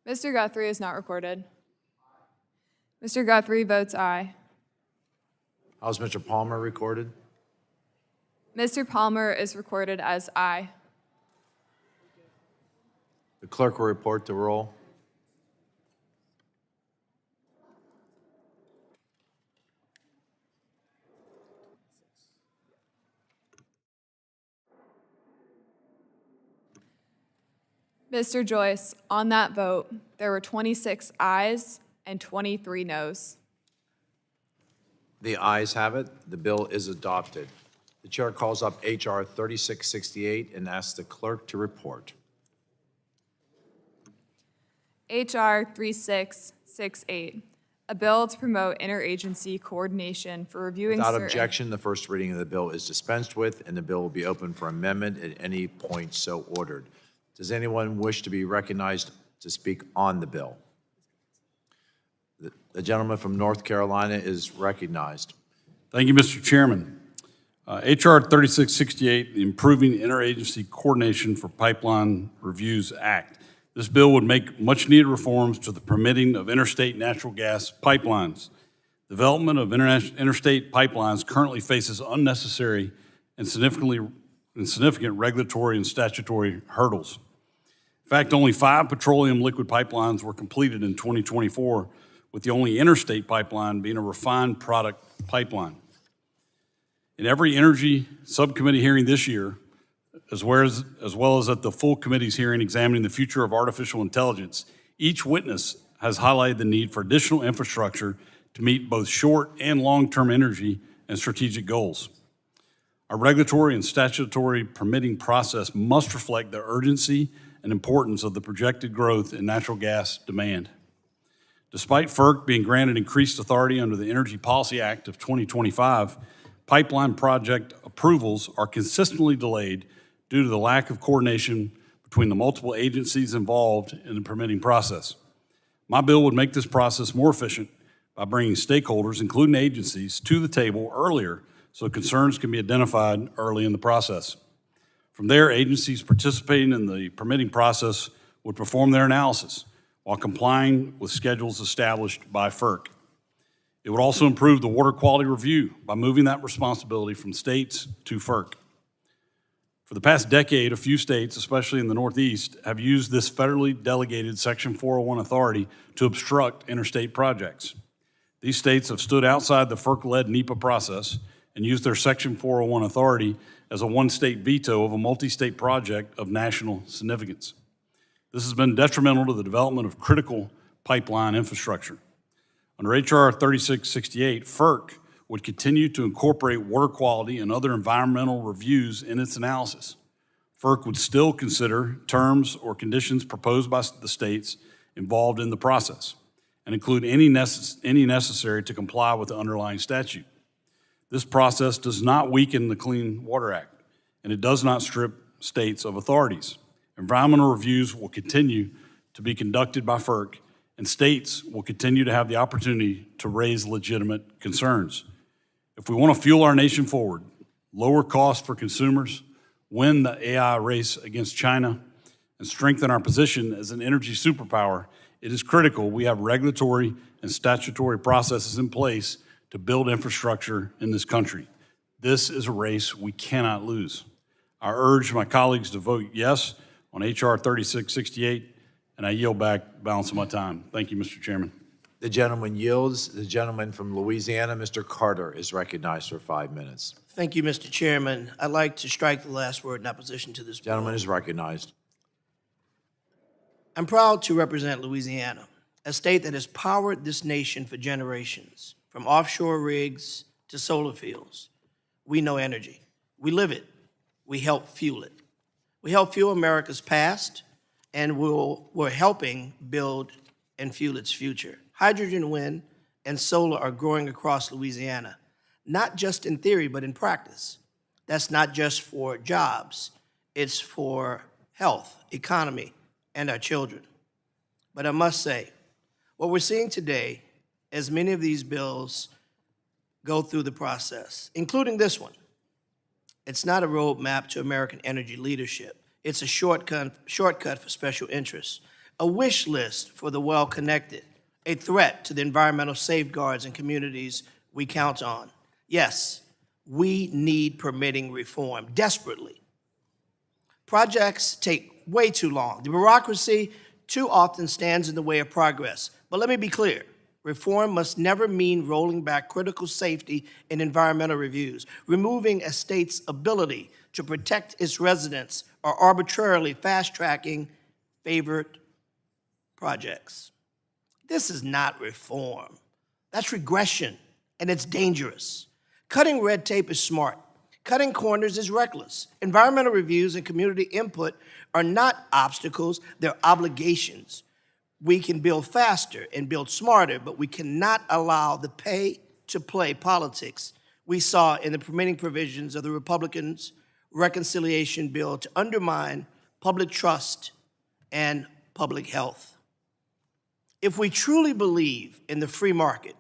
Mr. Guthrie is not recorded. Mr. Guthrie votes aye. How is Mr. Palmer recorded? Mr. Palmer is recorded as aye. The clerk will report the roll. Mr. Joyce, on that vote, there were 26 ayes and 23 noes. The ayes have it. The bill is adopted. The chair calls up H.R. 3668 and asks the clerk to report. H.R. 3668, a bill to promote interagency coordination for reviewing Without certain... objection, the first reading of the bill is dispensed with, and the bill will be open for amendment at any point so ordered. Does anyone wish to be recognized to speak on the bill? The gentleman from North Carolina is recognized. Thank you, Mr. Chairman. H.R. 3668, the Improving Interagency Coordination for Pipeline Reviews Act. This bill would make much-needed reforms to the permitting of interstate natural gas pipelines. Development of interstate pipelines currently faces unnecessary and significant regulatory and statutory hurdles. In fact, only 5 petroleum liquid pipelines were completed in 2024, with the only interstate pipeline being a refined product pipeline. In every energy subcommittee hearing this year, as well as at the full committee's hearing examining the future of artificial intelligence, each witness has highlighted the need for additional infrastructure to meet both short and long-term energy and strategic goals. Our regulatory and statutory permitting process must reflect the urgency and importance of the projected growth in natural gas demand. Despite FERC being granted increased authority under the Energy Policy Act of 2025, pipeline project approvals are consistently delayed due to the lack of coordination between the multiple agencies involved in the permitting process. My bill would make this process more efficient by bringing stakeholders, including agencies, to the table earlier so concerns can be identified early in the process. From there, agencies participating in the permitting process would perform their analysis while complying with schedules established by FERC. It would also improve the water quality review by moving that responsibility from states to FERC. For the past decade, a few states, especially in the Northeast, have used this federally delegated Section 401 authority to obstruct interstate projects. These states have stood outside the FERC-led NEPA process and used their Section 401 authority as a one-state veto of a multi-state project of national significance. This has been detrimental to the development of critical pipeline infrastructure. Under H.R. 3668, FERC would continue to incorporate water quality and other environmental reviews in its analysis. FERC would still consider terms or conditions proposed by the states involved in the process and include any necessary to comply with the underlying statute. This process does not weaken the Clean Water Act, and it does not strip states of authorities. Environmental reviews will continue to be conducted by FERC, and states will continue to have the opportunity to raise legitimate concerns. If we want to fuel our nation forward, lower costs for consumers, win the AI race against China, and strengthen our position as an energy superpower, it is critical we have regulatory and statutory processes in place to build infrastructure in this country. This is a race we cannot lose. I urge my colleagues to vote yes on H.R. 3668, and I yield back the balance of my time. Thank you, Mr. Chairman. The gentleman yields. The gentleman from Louisiana, Mr. Carter, is recognized for 5 minutes. Thank you, Mr. Chairman. I'd like to strike the last word in opposition to this bill. Gentleman is recognized. I'm proud to represent Louisiana, a state that has powered this nation for generations, from offshore rigs to solar fields. We know energy. We live it. We help fuel it. We help fuel America's past, and we're helping build and fuel its future. Hydrogen, wind, and solar are growing across Louisiana, not just in theory, but in practice. That's not just for jobs. It's for health, economy, and our children. But I must say, what we're seeing today, as many of these bills go through the process, including this one, it's not a roadmap to American energy leadership. It's a shortcut for special interests, a wish list for the well-connected, a threat to the environmental safeguards and communities we count on. Yes, we need permitting reform desperately. Projects take way too long. The bureaucracy too often stands in the way of progress. But let me be clear. Reform must never mean rolling back critical safety and environmental reviews, removing a state's ability to protect its residents, or arbitrarily fast-tracking favored projects. This is not reform. That's regression, and it's dangerous. Cutting red tape is smart. Cutting corners is reckless. Environmental reviews and community input are not obstacles, they're obligations. We can build faster and build smarter, but we cannot allow the pay-to-play politics we saw in the permitting provisions of the Republicans' reconciliation bill to undermine public trust and public health. If we truly believe in the free market,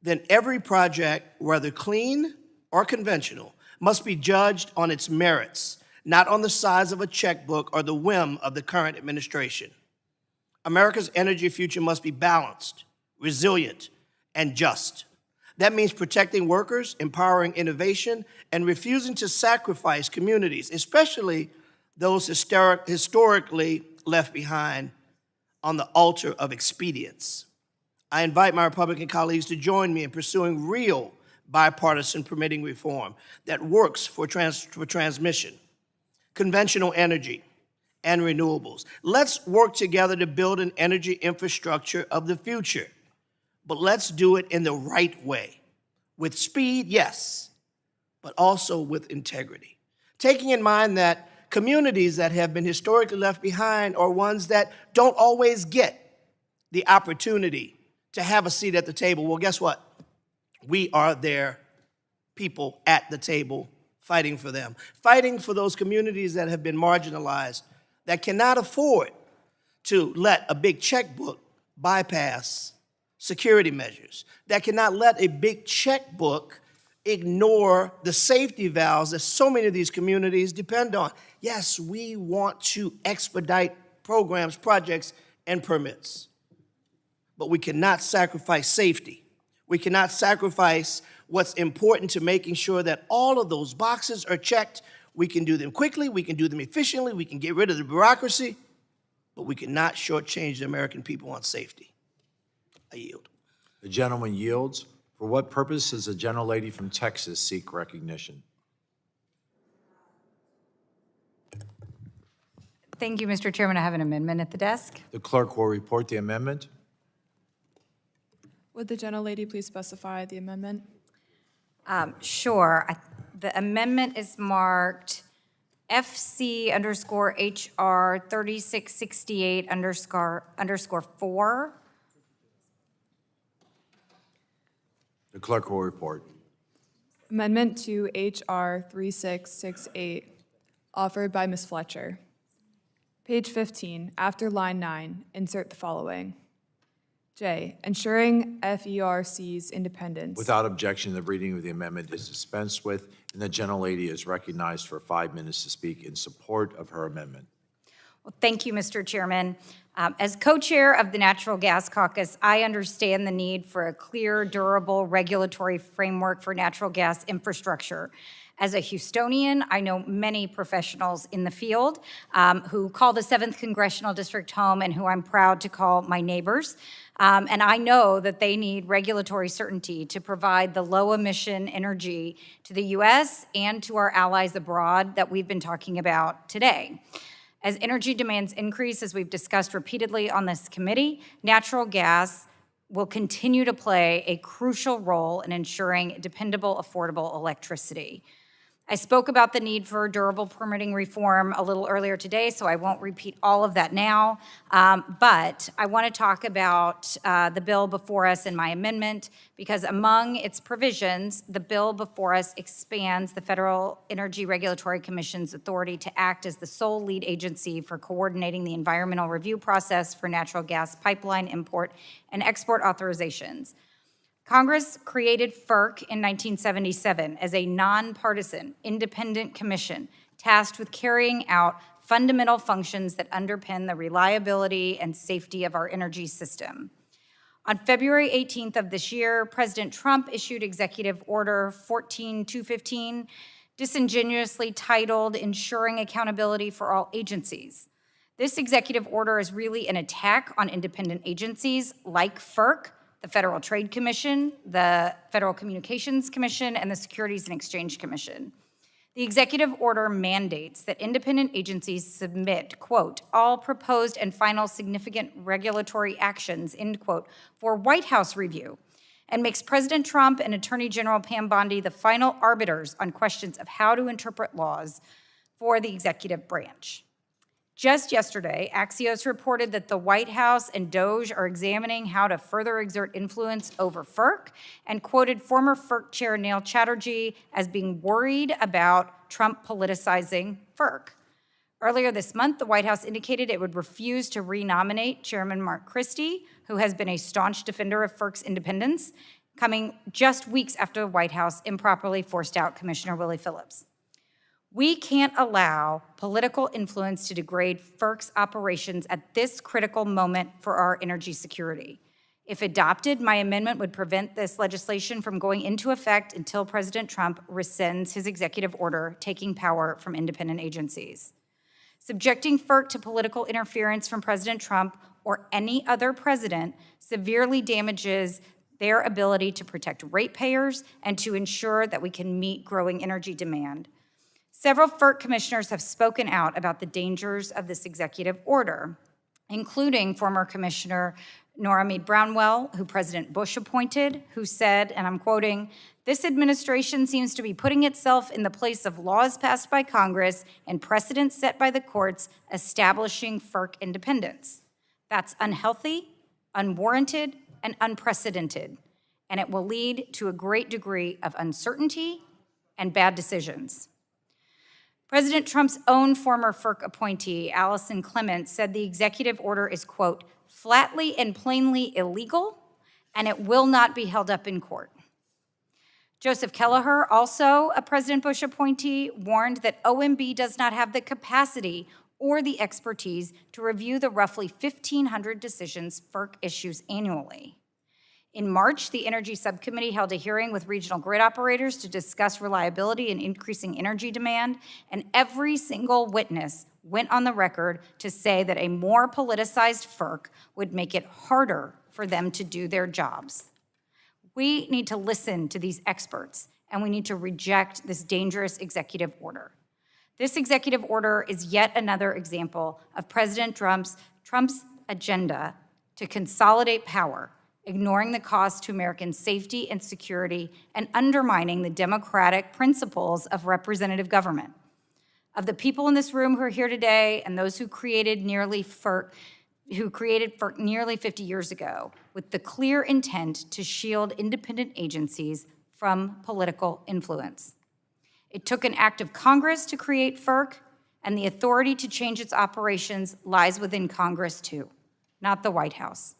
then every project, whether clean or conventional, must be judged on its merits, not on the size of a checkbook or the whim of the current administration. America's energy future must be balanced, resilient, and just. That means protecting workers, empowering innovation, and refusing to sacrifice communities, especially those historically left behind on the altar of expedience. I invite my Republican colleagues to join me in pursuing real bipartisan permitting reform that works for transmission, conventional energy, and renewables. Let's work together to build an energy infrastructure of the future, but let's do it in the right way. With speed, yes, but also with integrity. Taking in mind that communities that have been historically left behind are ones that don't always get the opportunity to have a seat at the table. Well, guess what? We are their people at the table fighting for them, fighting for those communities that have been marginalized, that cannot afford to let a big checkbook bypass security measures, that cannot let a big checkbook ignore the safety valves that so many of these communities depend on. Yes, we want to expedite programs, projects, and permits, but we cannot sacrifice safety. We cannot sacrifice what's important to making sure that all of those boxes are checked We can do them quickly, we can do them efficiently, we can get rid of the bureaucracy, but we cannot shortchange the American people on safety. I yield. The gentleman yields. For what purpose does the gentlelady from Texas seek recognition? Thank you, Mr. Chairman. I have an amendment at the desk. The clerk will report the amendment. Would the gentlelady please specify the amendment? Sure. The amendment is marked FC_HR 3668_4. The clerk will report. Amendment to HR 3668, offered by Ms. Fletcher. Page 15, after line 9, insert the following. J, ensuring FERC's independence. Without objection, the reading of the amendment is dispensed with, and the gentlelady is recognized for 5 minutes to speak in support of her amendment. Well, thank you, Mr. Chairman. As co-chair of the Natural Gas Caucus, I understand the need for a clear, durable regulatory framework for natural gas infrastructure. As a Houstonian, I know many professionals in the field who call the 7th Congressional District home and who I'm proud to call my neighbors. And I know that they need regulatory certainty to provide the low-emission energy to the U.S. and to our allies abroad that we've been talking about today. As energy demands increase, as we've discussed repeatedly on this committee, natural gas will continue to play a crucial role in ensuring dependable, affordable electricity. I spoke about the need for durable permitting reform a little earlier today, so I won't repeat all of that now. But I want to talk about the bill before us and my amendment, because among its provisions, the bill before us expands the Federal Energy Regulatory Commission's authority to act as the sole lead agency for coordinating the environmental review process for natural gas pipeline import and export authorizations. Congress created FERC in 1977 as a nonpartisan, independent commission tasked with carrying out fundamental functions that underpin the reliability and safety of our energy system. On February 18th of this year, President Trump issued Executive Order 14215, disingenuously titled Ensuring Accountability for All Agencies. This executive order is really an attack on independent agencies like FERC, the Federal Trade Commission, the Federal Communications Commission, and the Securities and Exchange Commission. The executive order mandates that independent agencies submit, quote, all proposed and final significant regulatory actions, end quote, for White House review, and makes President Trump and Attorney General Pam Bondi the final arbiters on questions of how to interpret laws for the executive branch. Just yesterday, Axios reported that the White House and DOJ are examining how to further exert influence over FERC and quoted former FERC Chair Neil Chatterjee as being worried about Trump politicizing FERC. Earlier this month, the White House indicated it would refuse to renominate Chairman Mark Christie, who has been a staunch defender of FERC's independence, coming just weeks after the White House improperly forced out Commissioner Willie Phillips. We can't allow political influence to degrade FERC's operations at this critical moment for our energy security. If adopted, my amendment would prevent this legislation from going into effect until President Trump rescinds his executive order taking power from independent agencies. Subjecting FERC to political interference from President Trump or any other president severely damages their ability to protect ratepayers and to ensure that we can meet growing energy demand. Several FERC commissioners have spoken out about the dangers of this executive order, including former Commissioner Nora Meade Brownwell, who President Bush appointed, who said, and I'm quoting, "This administration seems to be putting itself in the place of laws passed by Congress and precedents set by the courts establishing FERC independence. That's unhealthy, unwarranted, and unprecedented, and it will lead to a great degree of uncertainty and bad decisions." President Trump's own former FERC appointee, Allison Clements, said the executive order is, quote, flatly and plainly illegal, and it will not be held up in court. Joseph Kelleher, also a President Bush appointee, warned that OMB does not have the capacity or the expertise to review the roughly 1,500 decisions FERC issues annually. In March, the Energy Subcommittee held a hearing with regional grid operators to discuss reliability and increasing energy demand, and every single witness went on the record to say that a more politicized FERC would make it harder for them to do their jobs. We need to listen to these experts, and we need to reject this dangerous executive order. This executive order is yet another example of President Trump's agenda to consolidate power, ignoring the cost to American safety and security, and undermining the democratic principles of representative government. Of the people in this room who are here today and those who created FERC nearly 50 years ago with the clear intent to shield independent agencies from political influence. It took an act of Congress to create FERC, and the authority to change its operations lies within Congress too, not the White House.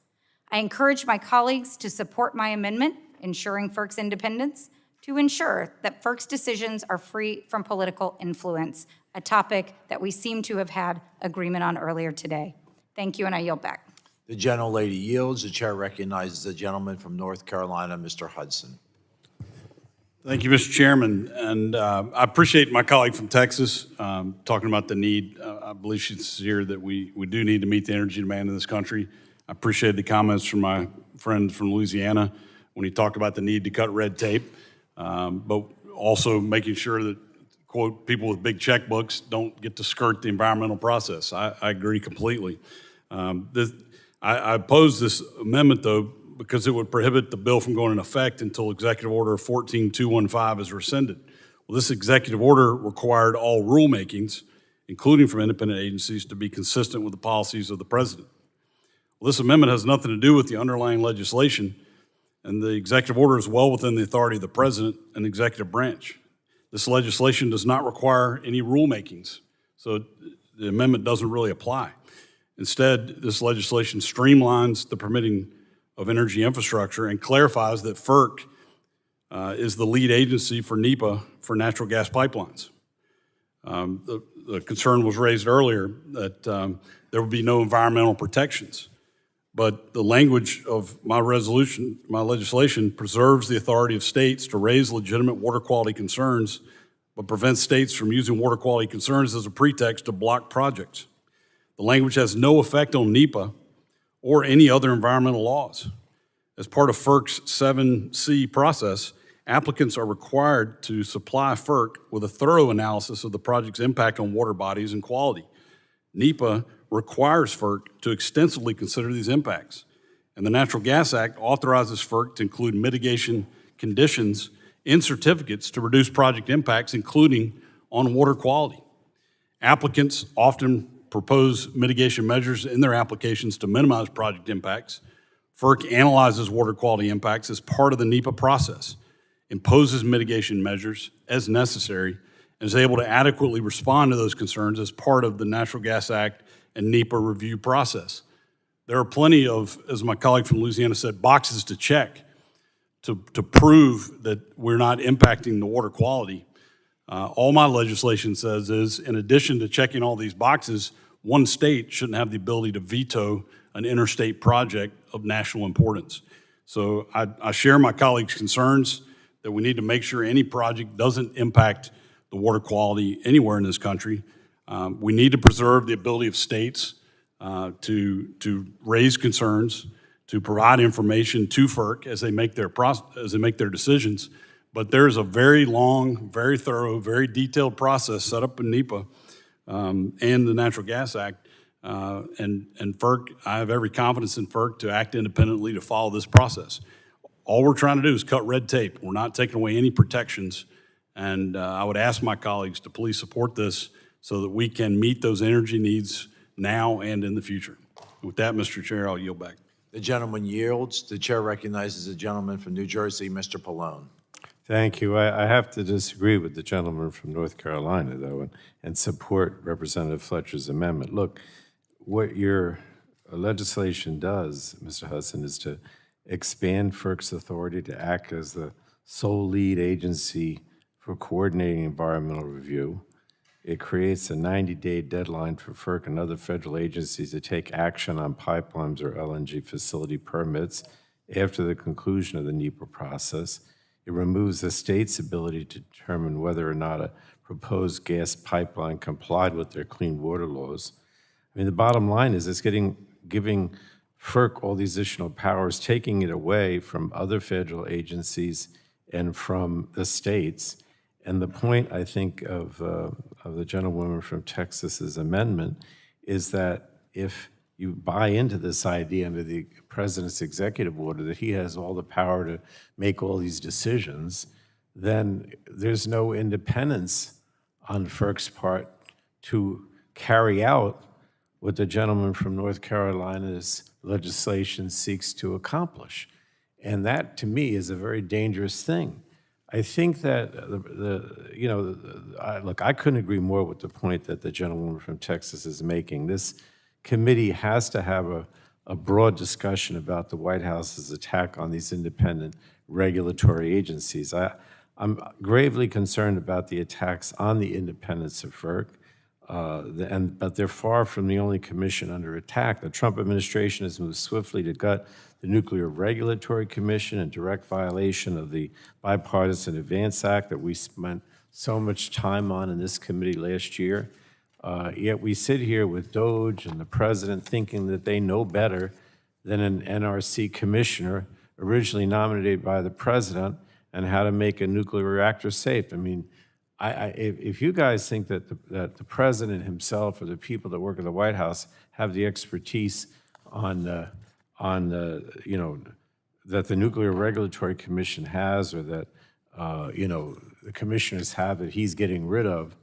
I encourage my colleagues to support my amendment, ensuring FERC's independence, to ensure that FERC's decisions are free from political influence, a topic that we seem to have had agreement on earlier today. Thank you, and I yield back. The gentlelady yields. The chair recognizes the gentleman from North Carolina, Mr. Hudson. Thank you, Mr. Chairman, and I appreciate my colleague from Texas talking about the need. I believe she's sincere that we do need to meet the energy demand in this country. I appreciate the comments from my friend from Louisiana when he talked about the need to cut red tape, but also making sure that, quote, people with big checkbooks don't get to skirt the environmental process. I agree completely. I oppose this amendment, though, because it would prohibit the bill from going into effect until Executive Order 14215 is rescinded. Well, this executive order required all rulemakings, including from independent agencies, to be consistent with the policies of the president. Well, this amendment has nothing to do with the underlying legislation, and the executive order is well within the authority of the president and the executive branch. This legislation does not require any rulemakings, so the amendment doesn't really apply. Instead, this legislation streamlines the permitting of energy infrastructure and clarifies that FERC is the lead agency for NEPA for natural gas pipelines. The concern was raised earlier that there would be no environmental protections, but the language of my legislation preserves the authority of states to raise legitimate water quality concerns, but prevents states from using water quality concerns as a pretext to block projects. The language has no effect on NEPA or any other environmental laws. As part of FERC's 7C process, applicants are required to supply FERC with a thorough analysis of the project's impact on water bodies and quality. NEPA requires FERC to extensively consider these impacts, and the Natural Gas Act authorizes FERC to include mitigation conditions in certificates to reduce project impacts, including on water quality. Applicants often propose mitigation measures in their applications to minimize project impacts. FERC analyzes water quality impacts as part of the NEPA process, imposes mitigation measures as necessary, and is able to adequately respond to those concerns as part of the Natural Gas Act and NEPA review process. There are plenty of, as my colleague from Louisiana said, boxes to check to prove that we're not impacting the water quality. All my legislation says is, in addition to checking all these boxes, one state shouldn't have the ability to veto an interstate project of national importance. So I share my colleagues' concerns that we need to make sure any project doesn't impact the water quality anywhere in this country. We need to preserve the ability of states to raise concerns, to provide information to FERC as they make their decisions. But there's a very long, very thorough, very detailed process set up in NEPA and the Natural Gas Act. And FERC, I have every confidence in FERC to act independently to follow this process. All we're trying to do is cut red tape. We're not taking away any protections. And I would ask my colleagues to please support this so that we can meet those energy needs now and in the future. With that, Mr. Chair, I'll yield back. The gentleman yields. The chair recognizes the gentleman from New Jersey, Mr. Pallone. Thank you. I have to disagree with the gentleman from North Carolina, though, and support Representative Fletcher's amendment. Look, what your legislation does, Mr. Hudson, is to expand FERC's authority to act as the sole lead agency for coordinating environmental review. It creates a 90-day deadline for FERC and other federal agencies to take action on pipelines or LNG facility permits. after the conclusion of the NEPA process. It removes the state's ability to determine whether or not a proposed gas pipeline complied with their clean water laws. I mean, the bottom line is it's giving FERC all these additional powers, taking it away from other federal agencies and from the states. And the point, I think, of the gentlewoman from Texas's amendment is that if you buy into this idea under the president's executive order that he has all the power to make all these decisions, then there's no independence on FERC's part to carry out what the gentleman from North Carolina's legislation seeks to accomplish. And that, to me, is a very dangerous thing. I think that look, I couldn't agree more with the point that the gentleman from Texas is making. This committee has to have a broad discussion about the White House's attack on these independent regulatory agencies. I'm gravely concerned about the attacks on the independence of FERC, but they're far from the only commission under attack. The Trump administration has moved swiftly to gut the Nuclear Regulatory Commission in direct violation of the Bipartisan Advance Act that we spent so much time on in this committee last year. Yet we sit here with DOJ and the president thinking that they know better than an NRC commissioner originally nominated by the president and how to make a nuclear reactor safe. I mean, if you guys think that the president himself or the people that work at the White House have the expertise that the Nuclear Regulatory Commission has, or that the commissioners have that he's getting rid of,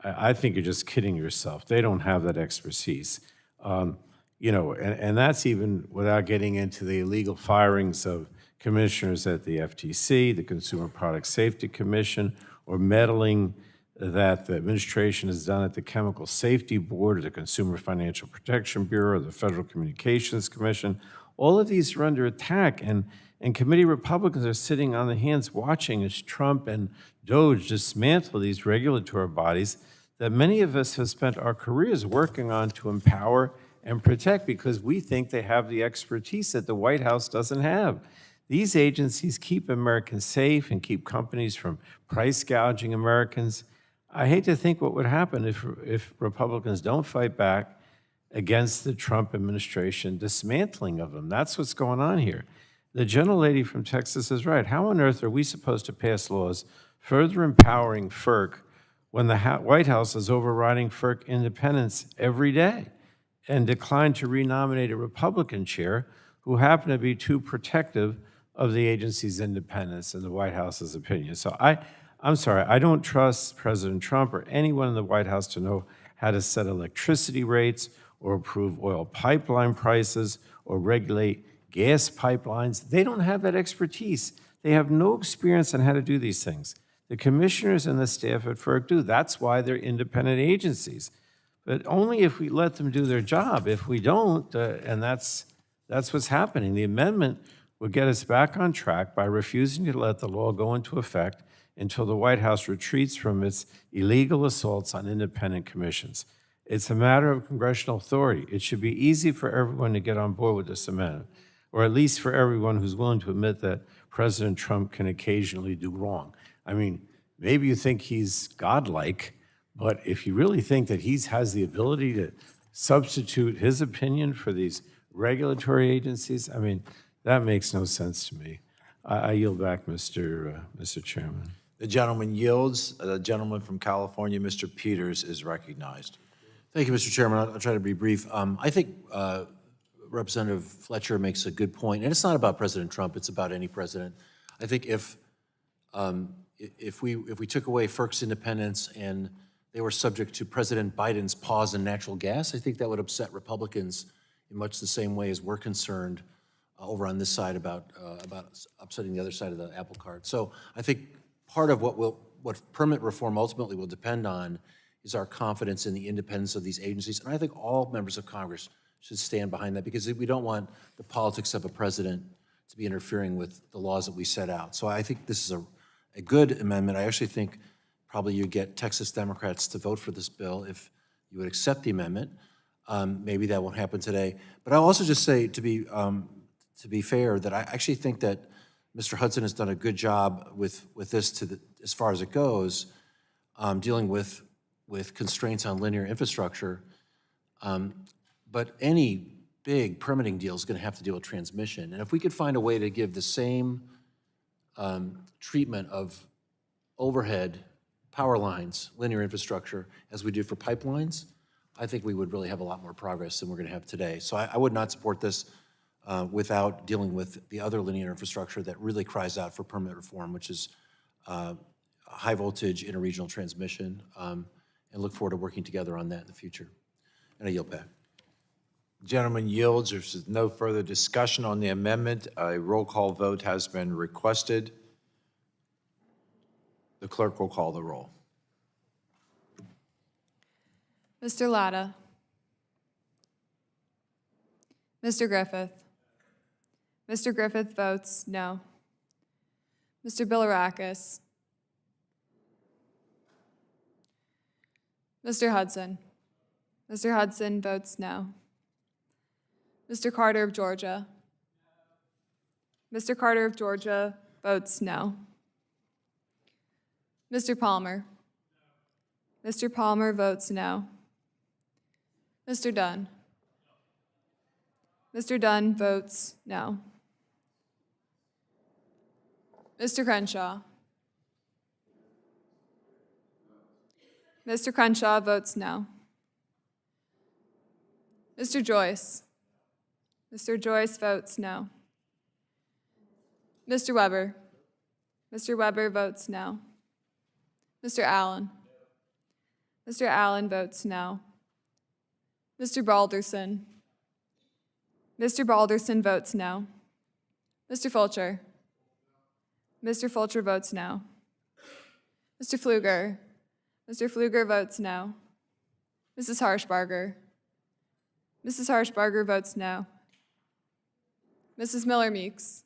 I think you're just kidding yourself. They don't have that expertise. And that's even without getting into the illegal firings of commissioners at the FTC, the Consumer Product Safety Commission, or meddling that the administration has done at the Chemical Safety Board, or the Consumer Financial Protection Bureau, or the Federal Communications Commission. All of these are under attack, and committee Republicans are sitting on the hands watching as Trump and DOJ dismantle these regulatory bodies that many of us have spent our careers working on to empower and protect because we think they have the expertise that the White House doesn't have. These agencies keep Americans safe and keep companies from price gouging Americans. I hate to think what would happen if Republicans don't fight back against the Trump administration dismantling of them. That's what's going on here. The gentlelady from Texas is right. How on earth are we supposed to pass laws further empowering FERC when the White House is overriding FERC independence every day and declined to renominate a Republican chair who happened to be too protective of the agency's independence and the White House's opinion? So I'm sorry, I don't trust President Trump or anyone in the White House to know how to set electricity rates or approve oil pipeline prices or regulate gas pipelines. They don't have that expertise. They have no experience on how to do these things. The commissioners and the staff at FERC do. That's why they're independent agencies. But only if we let them do their job. If we don't, and that's what's happening. The amendment would get us back on track by refusing to let the law go into effect until the White House retreats from its illegal assaults on independent commissions. It's a matter of congressional authority. It should be easy for everyone to get on board with this amendment, or at least for everyone who's willing to admit that President Trump can occasionally do wrong. I mean, maybe you think he's godlike, but if you really think that he has the ability to substitute his opinion for these regulatory agencies, I mean, that makes no sense to me. I yield back, Mr. Chairman. The gentleman yields. The gentleman from California, Mr. Peters, is recognized. Thank you, Mr. Chairman. I'll try to be brief. I think Representative Fletcher makes a good point, and it's not about President Trump, it's about any president. I think if we took away FERC's independence and they were subject to President Biden's pause in natural gas, I think that would upset Republicans in much the same way as we're concerned over on this side about upsetting the other side of the apple cart. So I think part of what permit reform ultimately will depend on is our confidence in the independence of these agencies. And I think all members of Congress should stand behind that because we don't want the politics of a president to be interfering with the laws that we set out. So I think this is a good amendment. I actually think probably you get Texas Democrats to vote for this bill if you would accept the amendment. Maybe that won't happen today. But I'll also just say, to to be fair, that I actually think that Mr. Hudson has done a good job with this as far as it goes, dealing with constraints on linear infrastructure. But any big permitting deal is going to have to deal with transmission. And if we could find a way to give the same treatment of overhead power lines, linear infrastructure, as we do for pipelines, I think we would really have a lot more progress than we're going to have today. So I would not support this without dealing with the other linear infrastructure that really cries out for permanent reform, which is high voltage interregional transmission, and look forward to working together on that in the future. And I yield back. Gentleman yields. There's no further discussion on the amendment. A roll call vote has been requested. The clerk will call the roll. Mr. Latta. Mr. Griffith. Mr. Griffith votes no. Mr. Bilirakis. Mr. Hudson. Mr. Hudson votes no. Mr. Carter of Georgia. Mr. Carter of Georgia votes no. Mr. Palmer. Mr. Palmer votes no. Mr. Dunn. Mr. Dunn votes no. Mr. Crenshaw. Mr. Crenshaw votes no. Mr. Joyce. Mr. Joyce votes no. Mr. Weber. Mr. Weber votes no. Mr. Allen. Mr. Allen votes no. Mr. Balderson. Mr. Balderson votes no. Mr. Fulcher. Mr. Fulcher votes no. Mr. Pfluger. Mr. Pfluger votes no. Mrs. Harshbarger. Mrs. Harshbarger votes no. Mrs. Miller-Meeks.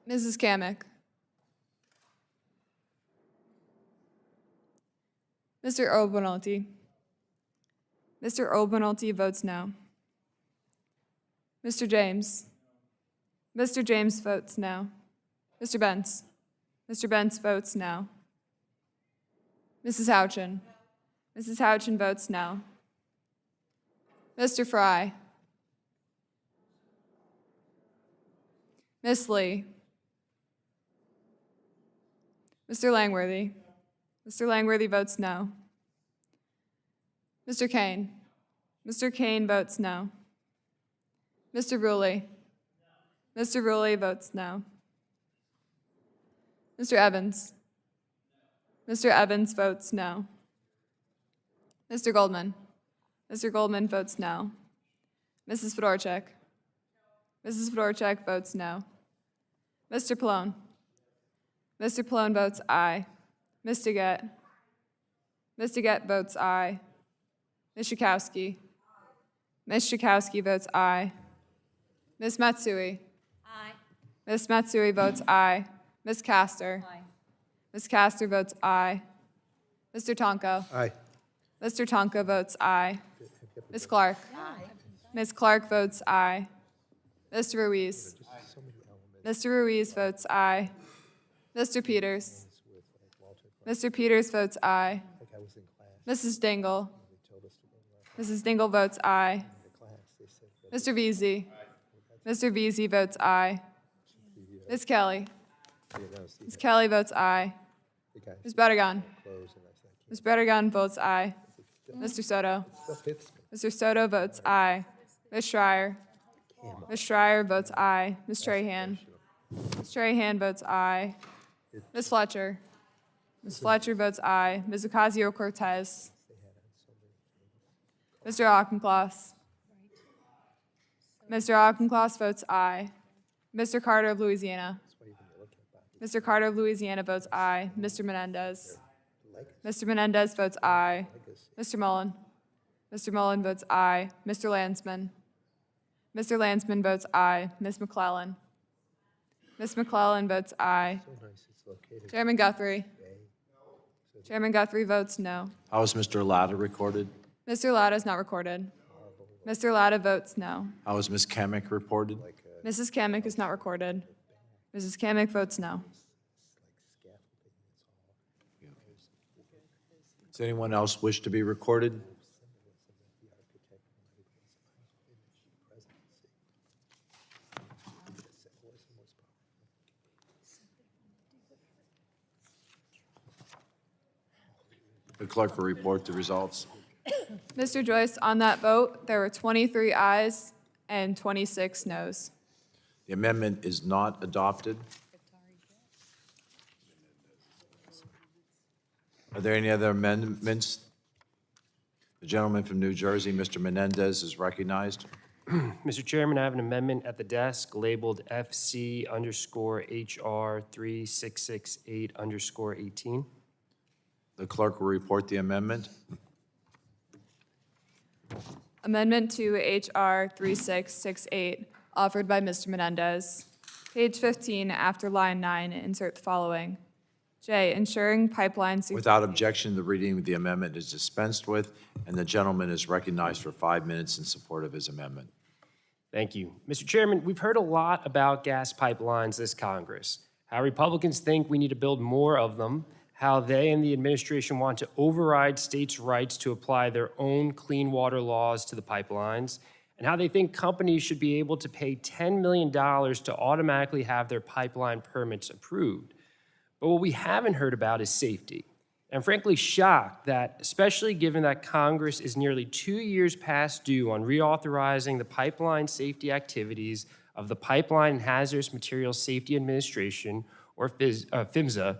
Mrs. Kamick. Mr. Obenalty. Mr. Obenalty votes no. Mr. James. Mr. James votes no. Mr. Bentz. Mr. Bentz votes no. Mrs. Houchin. Mrs. Houchin votes no. Mr. Fry. Miss Lee. Mr. Langworthy. Mr. Langworthy votes no. Mr. Kane. Mr. Kane votes no. Mr. Ruley. Mr. Ruley votes no. Mr. Evans. Mr. Evans votes no. Mr. Goldman. Mr. Goldman votes no. Mrs. Fedorchak. Mrs. Fedorchak votes no. Mr. Pallone. Mr. Pallone votes aye. Ms. Deget. Ms. Deget votes aye. Ms. Schakowsky. Ms. Schakowsky votes aye. Ms. Matsui. Aye. Ms. Matsui votes aye. Ms. Castor. Aye. Ms. Castor votes aye. Mr. Tonko. Aye. Mr. Tonko votes aye. Ms. Clark. Ms. Clark votes aye. Mr. Ruiz. Mr. Ruiz votes aye. Mr. Peters. Mr. Peters votes aye. Mrs. Dingell. Mrs. Dingell votes aye. Mr. Veazey. Mr. Veazey votes aye. Ms. Kelly. Ms. Kelly votes aye. Ms. Bedegan. Ms. Bedegan votes aye. Mr. Soto. Mr. Soto votes aye. Ms. Schreier. Ms. Schreier votes aye. Ms. Trahan. Ms. Trahan votes aye. Ms. Fletcher. Ms. Fletcher votes aye. Ms. Ocasio-Cortez. Mr. Auchincloss. Mr. Auchincloss votes aye. Mr. Carter of Louisiana. Mr. Carter of Louisiana votes aye. Mr. Menendez. Mr. Menendez votes aye. Mr. Mullen. Mr. Mullen votes aye. Mr. Landsman. Mr. Landsman votes aye. Ms. McClellan. Ms. McClellan votes aye. Chairman Guthrie. Chairman Guthrie votes no. How is Mr. Latta recorded? Mr. Latta is not recorded. Mr. Latta votes no. How is Ms. Kamick reported? Mrs. Kamick is not recorded. Mrs. Kamick votes no. Does anyone else wish to be recorded? The clerk will report the results. Mr. Joyce, on that vote, there were 23 ayes and 26 noes. The amendment is not adopted. Are there any other amendments? The gentleman from New Jersey, Mr. Menendez, is recognized. Mr. Chairman, I have an amendment at the desk labeled FC_HR 3668_18. The clerk will report the amendment. Amendment to H.R. 3668, offered by Mr. Menendez. Page 15, after line 9, insert the following. J, ensuring pipeline security. Without objection, the reading of the amendment is dispensed with, and the gentleman is recognized for 5 minutes in support of his amendment. Thank you. Mr. Chairman, we've heard a lot about gas pipelines this Congress, how Republicans think we need to build more of them, how they and the administration want to override states' rights to apply their own clean water laws to the pipelines, and how they think companies should be able to pay $10 million to automatically have their pipeline permits approved. But what we haven't heard about is safety. I'm frankly shocked that, especially given that Congress is nearly 2 years past due on reauthorizing the pipeline safety activities of the Pipeline and Hazardous Materials Safety Administration, or PHMSA,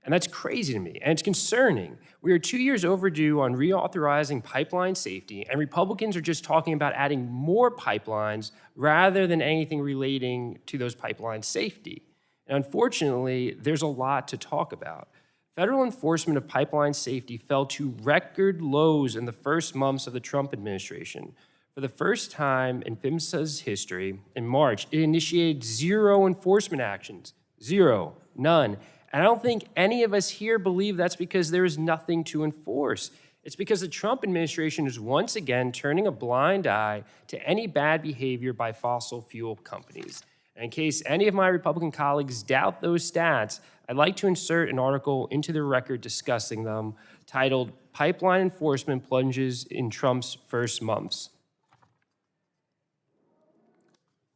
and that's crazy to me, and it's concerning. We are 2 years overdue on reauthorizing pipeline safety, and Republicans are just talking about adding more pipelines rather than anything relating to those pipelines' safety. And unfortunately, there's a lot to talk about. Federal enforcement of pipeline safety fell to record lows in the first months of the Trump administration. For the first time in PHMSA's history, in March, it initiated 0 enforcement actions. 0, none. And I don't think any of us here believe that's because there is nothing to enforce. It's because the Trump administration is once again turning a blind eye to any bad behavior by fossil fuel companies. And in case any of my Republican colleagues doubt those stats, I'd like to insert an article into the record discussing them, titled "Pipeline Enforcement Plunges in Trump's First Months."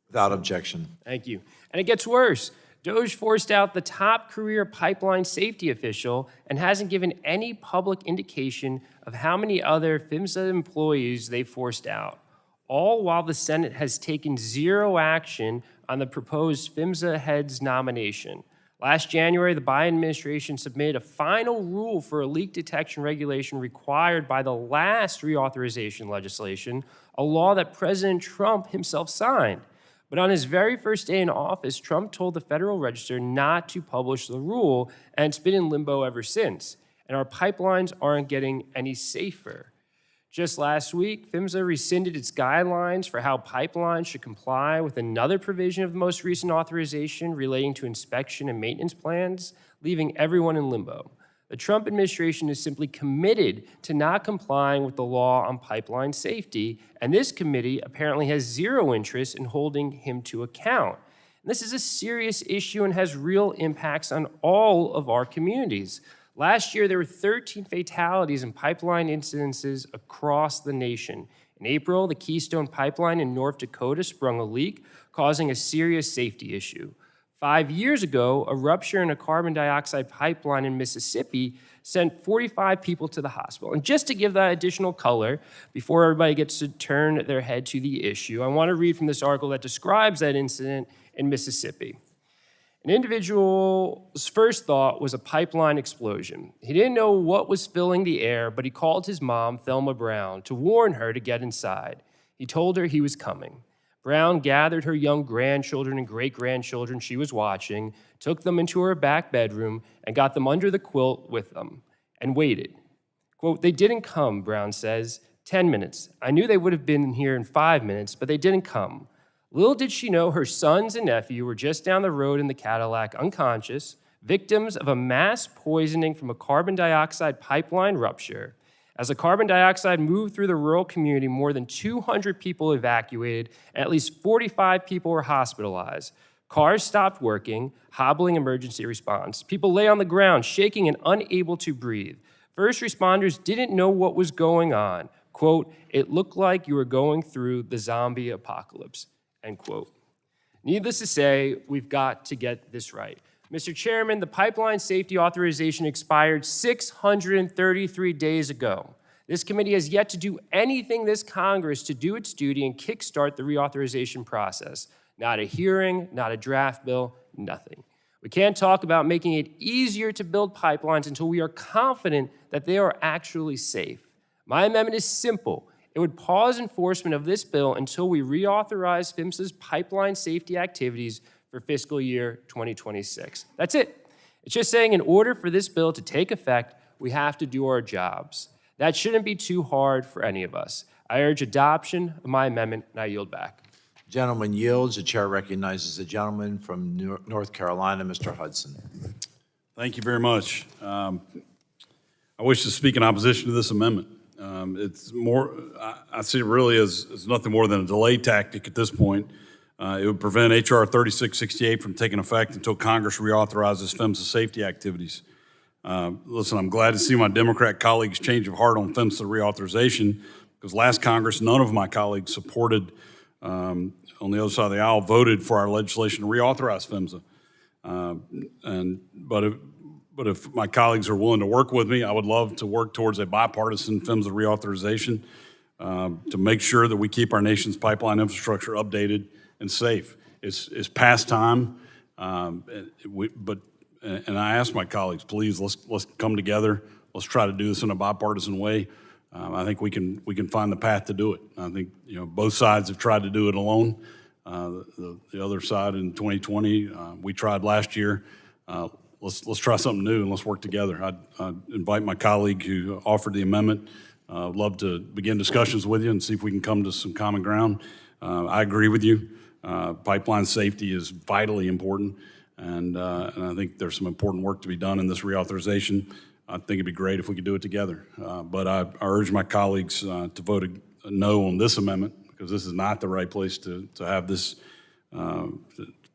Without objection. Thank you. And it gets worse. DOJ forced out the top career pipeline safety official and hasn't given any public indication of how many other PHMSA employees they forced out, all while the Senate has taken 0 action on the proposed PHMSA head's nomination. Last January, the Biden administration submitted a final rule for a leak detection regulation required by the last reauthorization legislation, a law that President Trump himself signed. But on his very first day in office, Trump told the Federal Register not to publish the rule, and it's been in limbo ever since. And our pipelines aren't getting any safer. Just last week, PHMSA rescinded its guidelines for how pipelines should comply with another provision of the most recent authorization relating to inspection and maintenance plans, leaving everyone in limbo. The Trump administration is simply committed to not complying with the law on pipeline safety, and this committee apparently has 0 interest in holding him to account. And this is a serious issue and has real impacts on all of our communities. Last year, there were 13 fatalities in pipeline incidences across the nation. In April, the Keystone Pipeline in North Dakota sprung a leak, causing a serious safety issue. 5 years ago, a rupture in a carbon dioxide pipeline in Mississippi sent 45 people to the hospital. And just to give that additional color, before everybody gets to turn their head to the issue, I want to read from this article that describes that incident in Mississippi. An individual's first thought was a pipeline explosion. He didn't know what was filling the air, but he called his mom, Thelma Brown, to warn her to get inside. He told her he was coming. Brown gathered her young grandchildren and great-grandchildren she was watching, took them into her back bedroom, and got them under the quilt with them, and waited. Quote, "They didn't come," Brown says. 10 minutes. I knew they would have been here in 5 minutes, but they didn't come. Little did she know her sons and nephew were just down the road in the Cadillac, unconscious, victims of a mass poisoning from a carbon dioxide pipeline rupture. As the carbon dioxide moved through the rural community, more than 200 people evacuated, and at least 45 people were hospitalized. Cars stopped working, hobbling emergency response. People lay on the ground, shaking and unable to breathe. First responders didn't know what was going on. Quote, "It looked like you were going through the zombie apocalypse," end quote. Needless to say, we've got to get this right. Mr. Chairman, the pipeline safety authorization expired 633 days ago. This committee has yet to do anything this Congress to do its duty and kickstart the reauthorization process. Not a hearing, not a draft bill, nothing. We can't talk about making it easier to build pipelines until we are confident that they are actually safe. My amendment is simple. It would pause enforcement of this bill until we reauthorize PHMSA's pipeline safety activities for fiscal year 2026. That's it. It's just saying in order for this bill to take effect, we have to do our jobs. That shouldn't be too hard for any of us. I urge adoption of my amendment, and I yield back. Gentleman yields. The chair recognizes the gentleman from North Carolina, Mr. Hudson. Thank you very much. I wish to speak in opposition to this amendment. It's more, I see it really as nothing more than a delay tactic at this point. It would prevent H.R. 3668 from taking effect until Congress reauthorizes PHMSA safety activities. Listen, I'm glad to see my Democrat colleagues' change of heart on PHMSA reauthorization, because last Congress, none of my colleagues supported, on the other side of the aisle, voted for our legislation to reauthorize PHMSA. But if my colleagues are willing to work with me, I would love to work towards a bipartisan PHMSA reauthorization to make sure that we keep our nation's pipeline infrastructure updated and safe. It's past time, and I ask my colleagues, please, let's come together. Let's try to do this in a bipartisan way. I think we can find the path to do it. I think both sides have tried to do it alone. The other side in 2020, we tried last year. Let's try something new and let's work together. I'd invite my colleague who offered the amendment. I'd love to begin discussions with you and see if we can come to some common ground. I agree with you. Pipeline safety is vitally important, and I think there's some important work to be done in this reauthorization. I think it'd be great if we could do it together. But I urge my colleagues to vote a no on this amendment, because this is not the right place to have this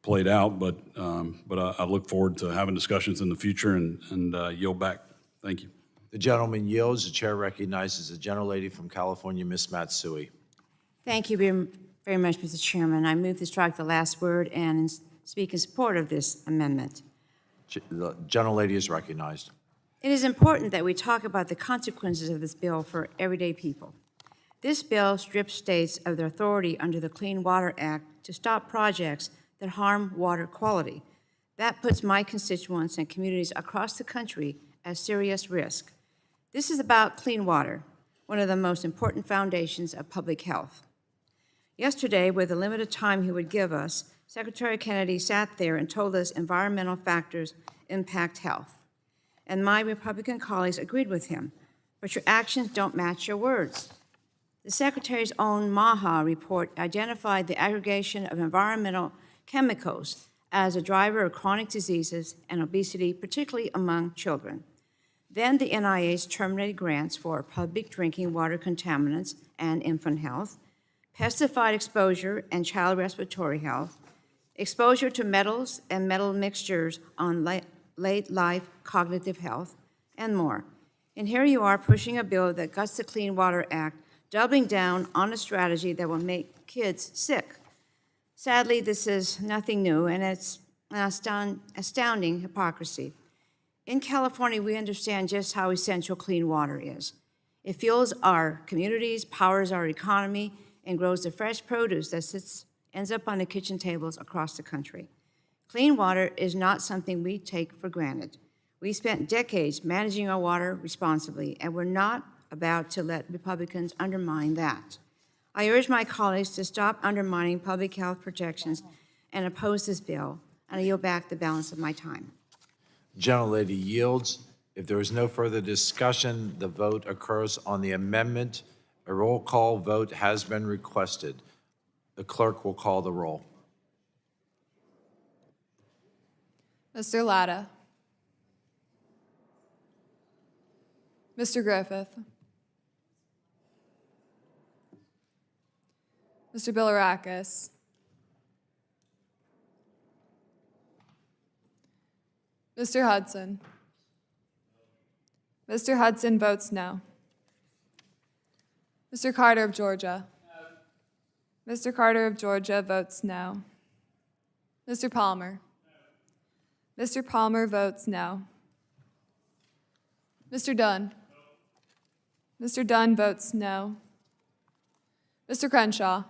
played out. But I look forward to having discussions in the future and yield back. Thank you. The gentleman yields. The chair recognizes the gentlelady from California, Ms. Matsui. Thank you very much, Mr. Chairman. I move to strike the last word and speak in support of this amendment. The gentlelady is recognized. It is important that we talk about the consequences of this bill for everyday people. This bill strips states of their authority under the Clean Water Act to stop projects that harm water quality. That puts my constituents and communities across the country at serious risk. This is about clean water, one of the most important foundations of public health. Yesterday, with the limited time he would give us, Secretary Kennedy sat there and told us environmental factors impact health. And my Republican colleagues agreed with him, but your actions don't match your words. The Secretary's own MAHA report identified the aggregation of environmental chemicals as a driver of chronic diseases and obesity, particularly among children. Then the NIH terminated grants for public drinking water contaminants and infant health, pesticide exposure and child respiratory health, exposure to metals and metal mixtures on late life cognitive health, and more. And here you are pushing a bill that guts the Clean Water Act, doubling down on a strategy that will make kids sick. Sadly, this is nothing new, and it's an astounding hypocrisy. In California, we understand just how essential clean water is. It fuels our communities, powers our economy, and grows the fresh produce that ends up on the kitchen tables across the country. Clean water is not something we take for granted. We spent decades managing our water responsibly, and we're not about to let Republicans undermine that. I urge my colleagues to stop undermining public health protections and oppose this bill, and I yield back the balance of my time. Gentlelady yields. If there is no further discussion, the vote occurs on the amendment. A roll call vote has been requested. The clerk will call the roll. Mr. Latta. Mr. Griffith. Mr. Bilirakis. Mr. Hudson. Mr. Hudson votes no. Mr. Carter of Georgia. Mr. Carter of Georgia votes no. Mr. Palmer. Mr. Palmer votes no. Mr. Dunn. Mr. Dunn votes no. Mr. Crenshaw.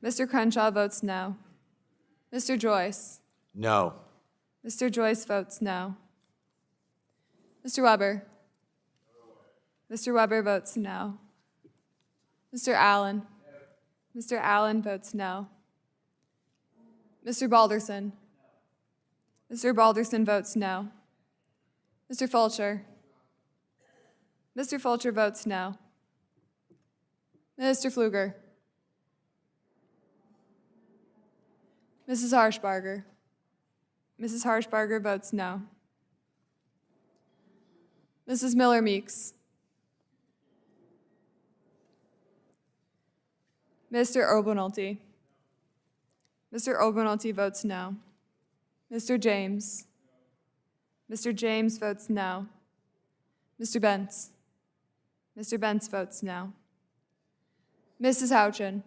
Mr. Crenshaw votes no. Mr. Joyce. No. Mr. Joyce votes no. Mr. Weber. Mr. Weber votes no. Mr. Allen. Mr. Allen votes no. Mr. Balderson. Mr. Balderson votes no. Mr. Fulcher. Mr. Fulcher votes no. Mr. Pfluger. Mrs. Harshbarger. Mrs. Harshbarger votes no. Mrs. Miller Meeks. Mr. Obernolte. Mr. Obernolte votes no. Mr. James. Mr. James votes no. Mr. Bentz. Mr. Bentz votes no. Mrs. Houchin.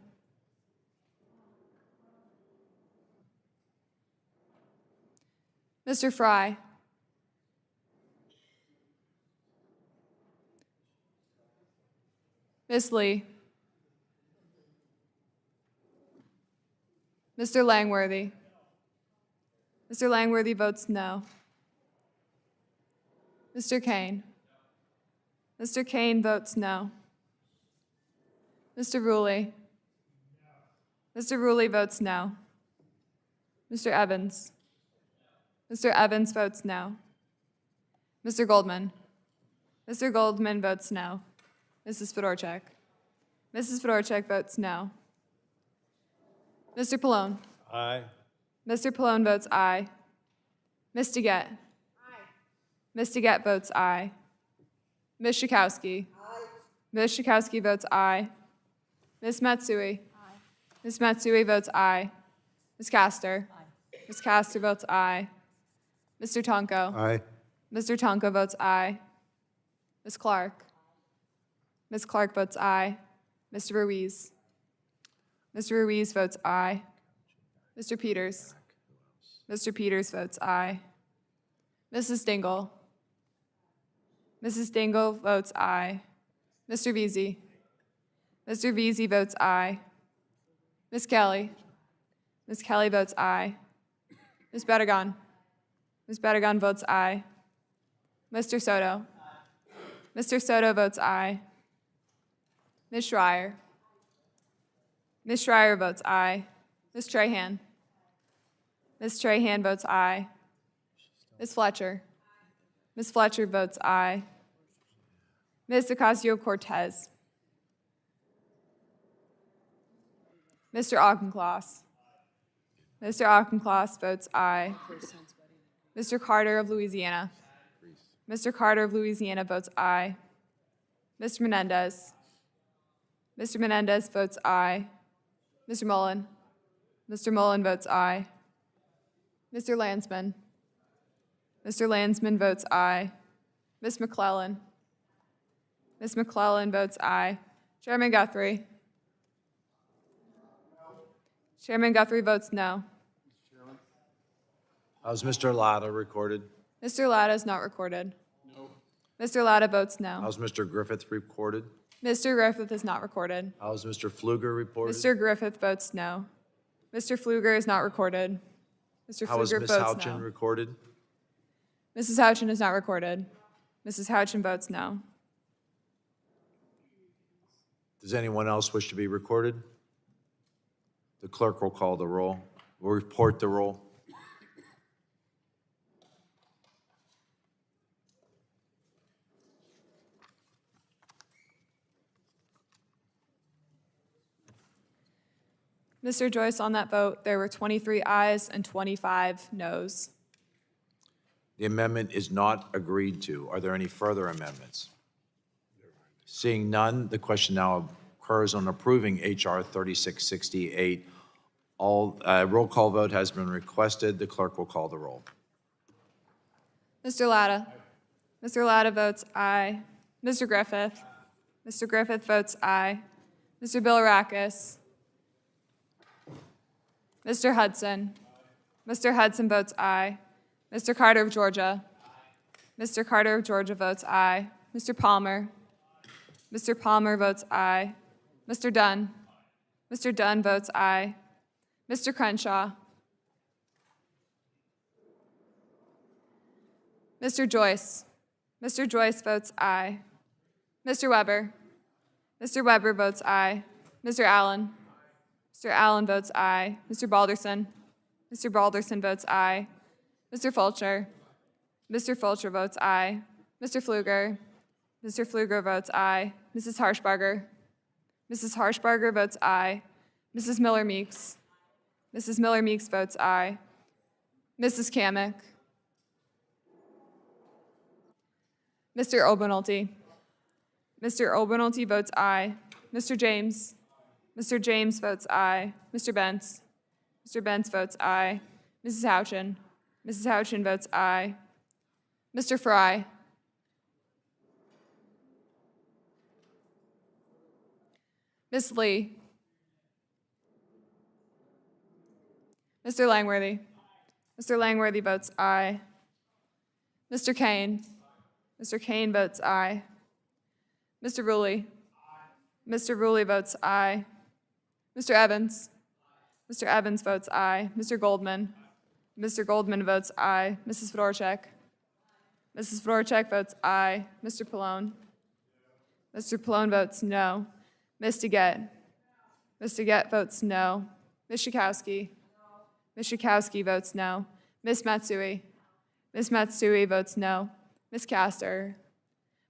Mr. Fry. Miss Lee. Mr. Langworthy. Mr. Langworthy votes no. Mr. Kane. Mr. Kane votes no. Mr. Ruley. Mr. Ruley votes no. Mr. Evans. Mr. Evans votes no. Mr. Goldman. Mr. Goldman votes no. Mrs. Fedorchak. Mrs. Fedorchak votes no. Mr. Pallone. Aye. Mr. Pallone votes aye. Ms. DeGette. Aye. Ms. DeGette votes aye. Ms. Schakowsky. Aye. Ms. Schakowsky votes aye. Ms. Matsui. Aye. Ms. Matsui votes aye. Ms. Castor. Aye. Ms. Castor votes aye. Mr. Tonko. Aye. Mr. Tonko votes aye. Ms. Clark. Ms. Clark votes aye. Mr. Ruiz. Mr. Ruiz votes aye. Mr. Peters. Mr. Peters votes aye. Mrs. Dingell. Mrs. Dingell votes aye. Mr. Veazey. Mr. Veazey votes aye. Ms. Kelly. Ms. Kelly votes aye. Ms. Bedigan. Ms. Bedigan votes aye. Mr. Soto. Mr. Soto votes aye. Ms. Schreier. Ms. Schreier votes aye. Ms. Trahan. Ms. Trahan votes aye. Ms. Fletcher. Ms. Fletcher votes aye. Ms. Ocasio-Cortez. Mr. Auchincloss. Mr. Auchincloss votes aye. Mr. Carter of Louisiana. Mr. Carter of Louisiana votes aye. Mr. Menendez. Mr. Menendez votes aye. Mr. Mullen. Mr. Mullen votes aye. Mr. Landsman. Mr. Landsman votes aye. Ms. McClellan. Ms. McClellan votes aye. Chairman Guthrie. Chairman Guthrie votes no. How's Mr. Latta recorded? Mr. Latta is not recorded. No. Mr. Latta votes no. How's Mr. Griffith recorded? Mr. Griffith is not recorded. How's Mr. Pfluger reported? Mr. Griffith votes no. Mr. Pfluger is not recorded. Mr. How is Pfluger Ms. votes Houchin no. recorded? Mrs. Houchin is not recorded. Mrs. Houchin votes no. Does anyone else wish to be recorded? The clerk will call the roll. Will report the roll. Mr. Joyce, on that vote, there were 23 ayes and 25 noes. The amendment is not agreed to. Are there any further amendments? Seeing none, the question now concurs on approving H.R. 3668. All, roll call vote has been requested. The clerk will call the roll. Mr. Latta. Mr. Latta votes aye. Mr. Griffith. Mr. Griffith votes aye. Mr. Bilirakis. Mr. Hudson. Mr. Hudson votes aye. Mr. Carter of Georgia. Mr. Carter of Georgia votes aye. Mr. Palmer. Mr. Palmer votes aye. Mr. Dunn. Mr. Dunn votes aye. Mr. Crenshaw. Mr. Joyce. Mr. Joyce votes aye. Mr. Weber. Mr. Weber votes aye. Mr. Allen. Mr. Allen votes aye. Mr. Balderson. Mr. Balderson votes aye. Mr. Fulcher. Mr. Fulcher votes aye. Mr. Pfluger. Mr. Pfluger votes aye. Mrs. Harshbarger. Mrs. Harshbarger votes aye. Mrs. Miller Meeks. Mrs. Miller Meeks votes aye. Mrs. Kamick. Mr. Obernolte. Mr. Obernolte votes aye. Mr. James. Mr. James votes aye. Mr. Bentz. Mr. Bentz votes aye. Mrs. Houchin. Mrs. Houchin votes aye. Mr. Fry. Ms. Lee. Mr. Langworthy. Mr. Langworthy votes aye. Mr. Kane. Mr. Kane votes aye. Mr. Ruley. Mr. Ruley votes aye. Mr. Evans. Mr. Evans votes aye. Mr. Goldman. Mr. Goldman votes aye. Mrs. Fedorchak. Mrs. Fedorchak votes aye. Mr. Pallone. Mr. Pallone votes no. Ms. DeGette. Ms. DeGette votes no. Ms. Schakowsky. Ms. Schakowsky votes no. Ms. Matsui. Ms. Matsui votes no. Ms. Castor.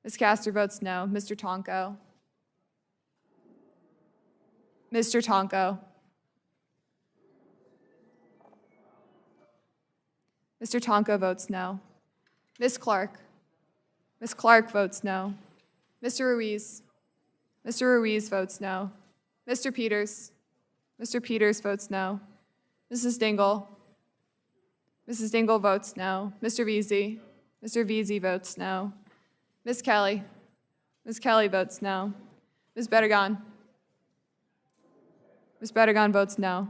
Ms. Castor votes no. Mr. Tonko. Mr. Tonko. Mr. Tonko votes no. Ms. Clark. Ms. Clark votes no. Mr. Ruiz. Mr. Ruiz votes no. Mr. Peters. Mr. Peters votes no. Mrs. Dingell. Mrs. Dingell votes no. Mr. Veazey. Mr. Veazey votes no. Ms. Kelly. Ms. Kelly votes no. Ms. Bettergon. Ms. Bettergon votes no.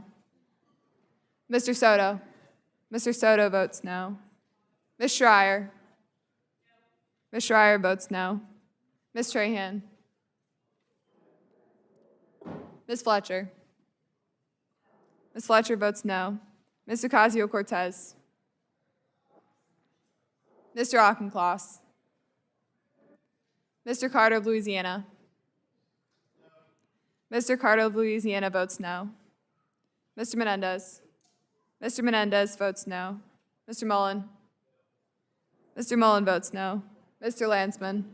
Mr. Soto. Mr. Soto votes no. Ms. Schreier. Ms. Schreier votes no. Ms. Trahan. Ms. Fletcher. Ms. Fletcher votes no. Ms. Ocasio-Cortez. Mr. Auchincloss. Mr. Carter of Louisiana. Mr. Carter of Louisiana votes no. Mr. Menendez. Mr. Menendez votes no. Mr. Mullen. Mr. Mullen votes no. Mr. Landsman.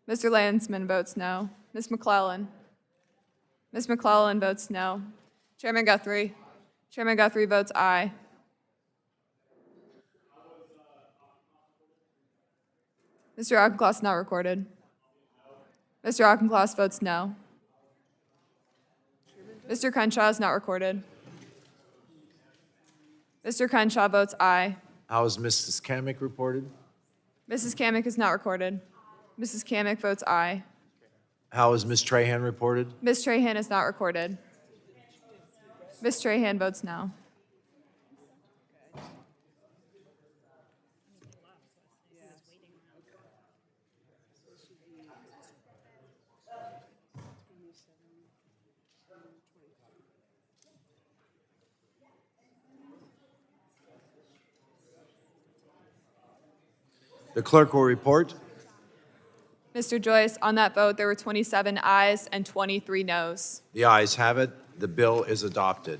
Mr. Landsman votes no. Ms. McClellan. Ms. McClellan votes no. Chairman Guthrie. Chairman Guthrie votes aye. Mr. Auchincloss not recorded. Mr. Auchincloss votes no. Mr. Crenshaw is not recorded. Mr. Crenshaw votes aye. How is Mrs. Kamick reported? Mrs. Kamick is not recorded. Mrs. Kamick votes aye. How is Ms. Trahan reported? Ms. Trahan is not recorded. Ms. Trahan votes no. The clerk will report. Mr. Joyce, on that vote, there were 27 ayes and 23 noes. The ayes have it. The bill is adopted.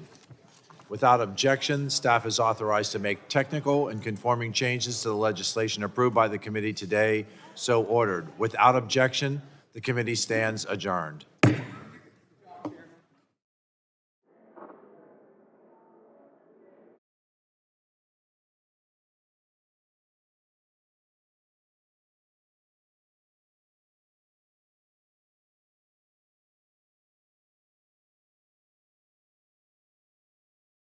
Without objection, staff is authorized to make technical and conforming changes to the legislation approved by the committee today, so ordered. Without objection, the committee stands adjourned.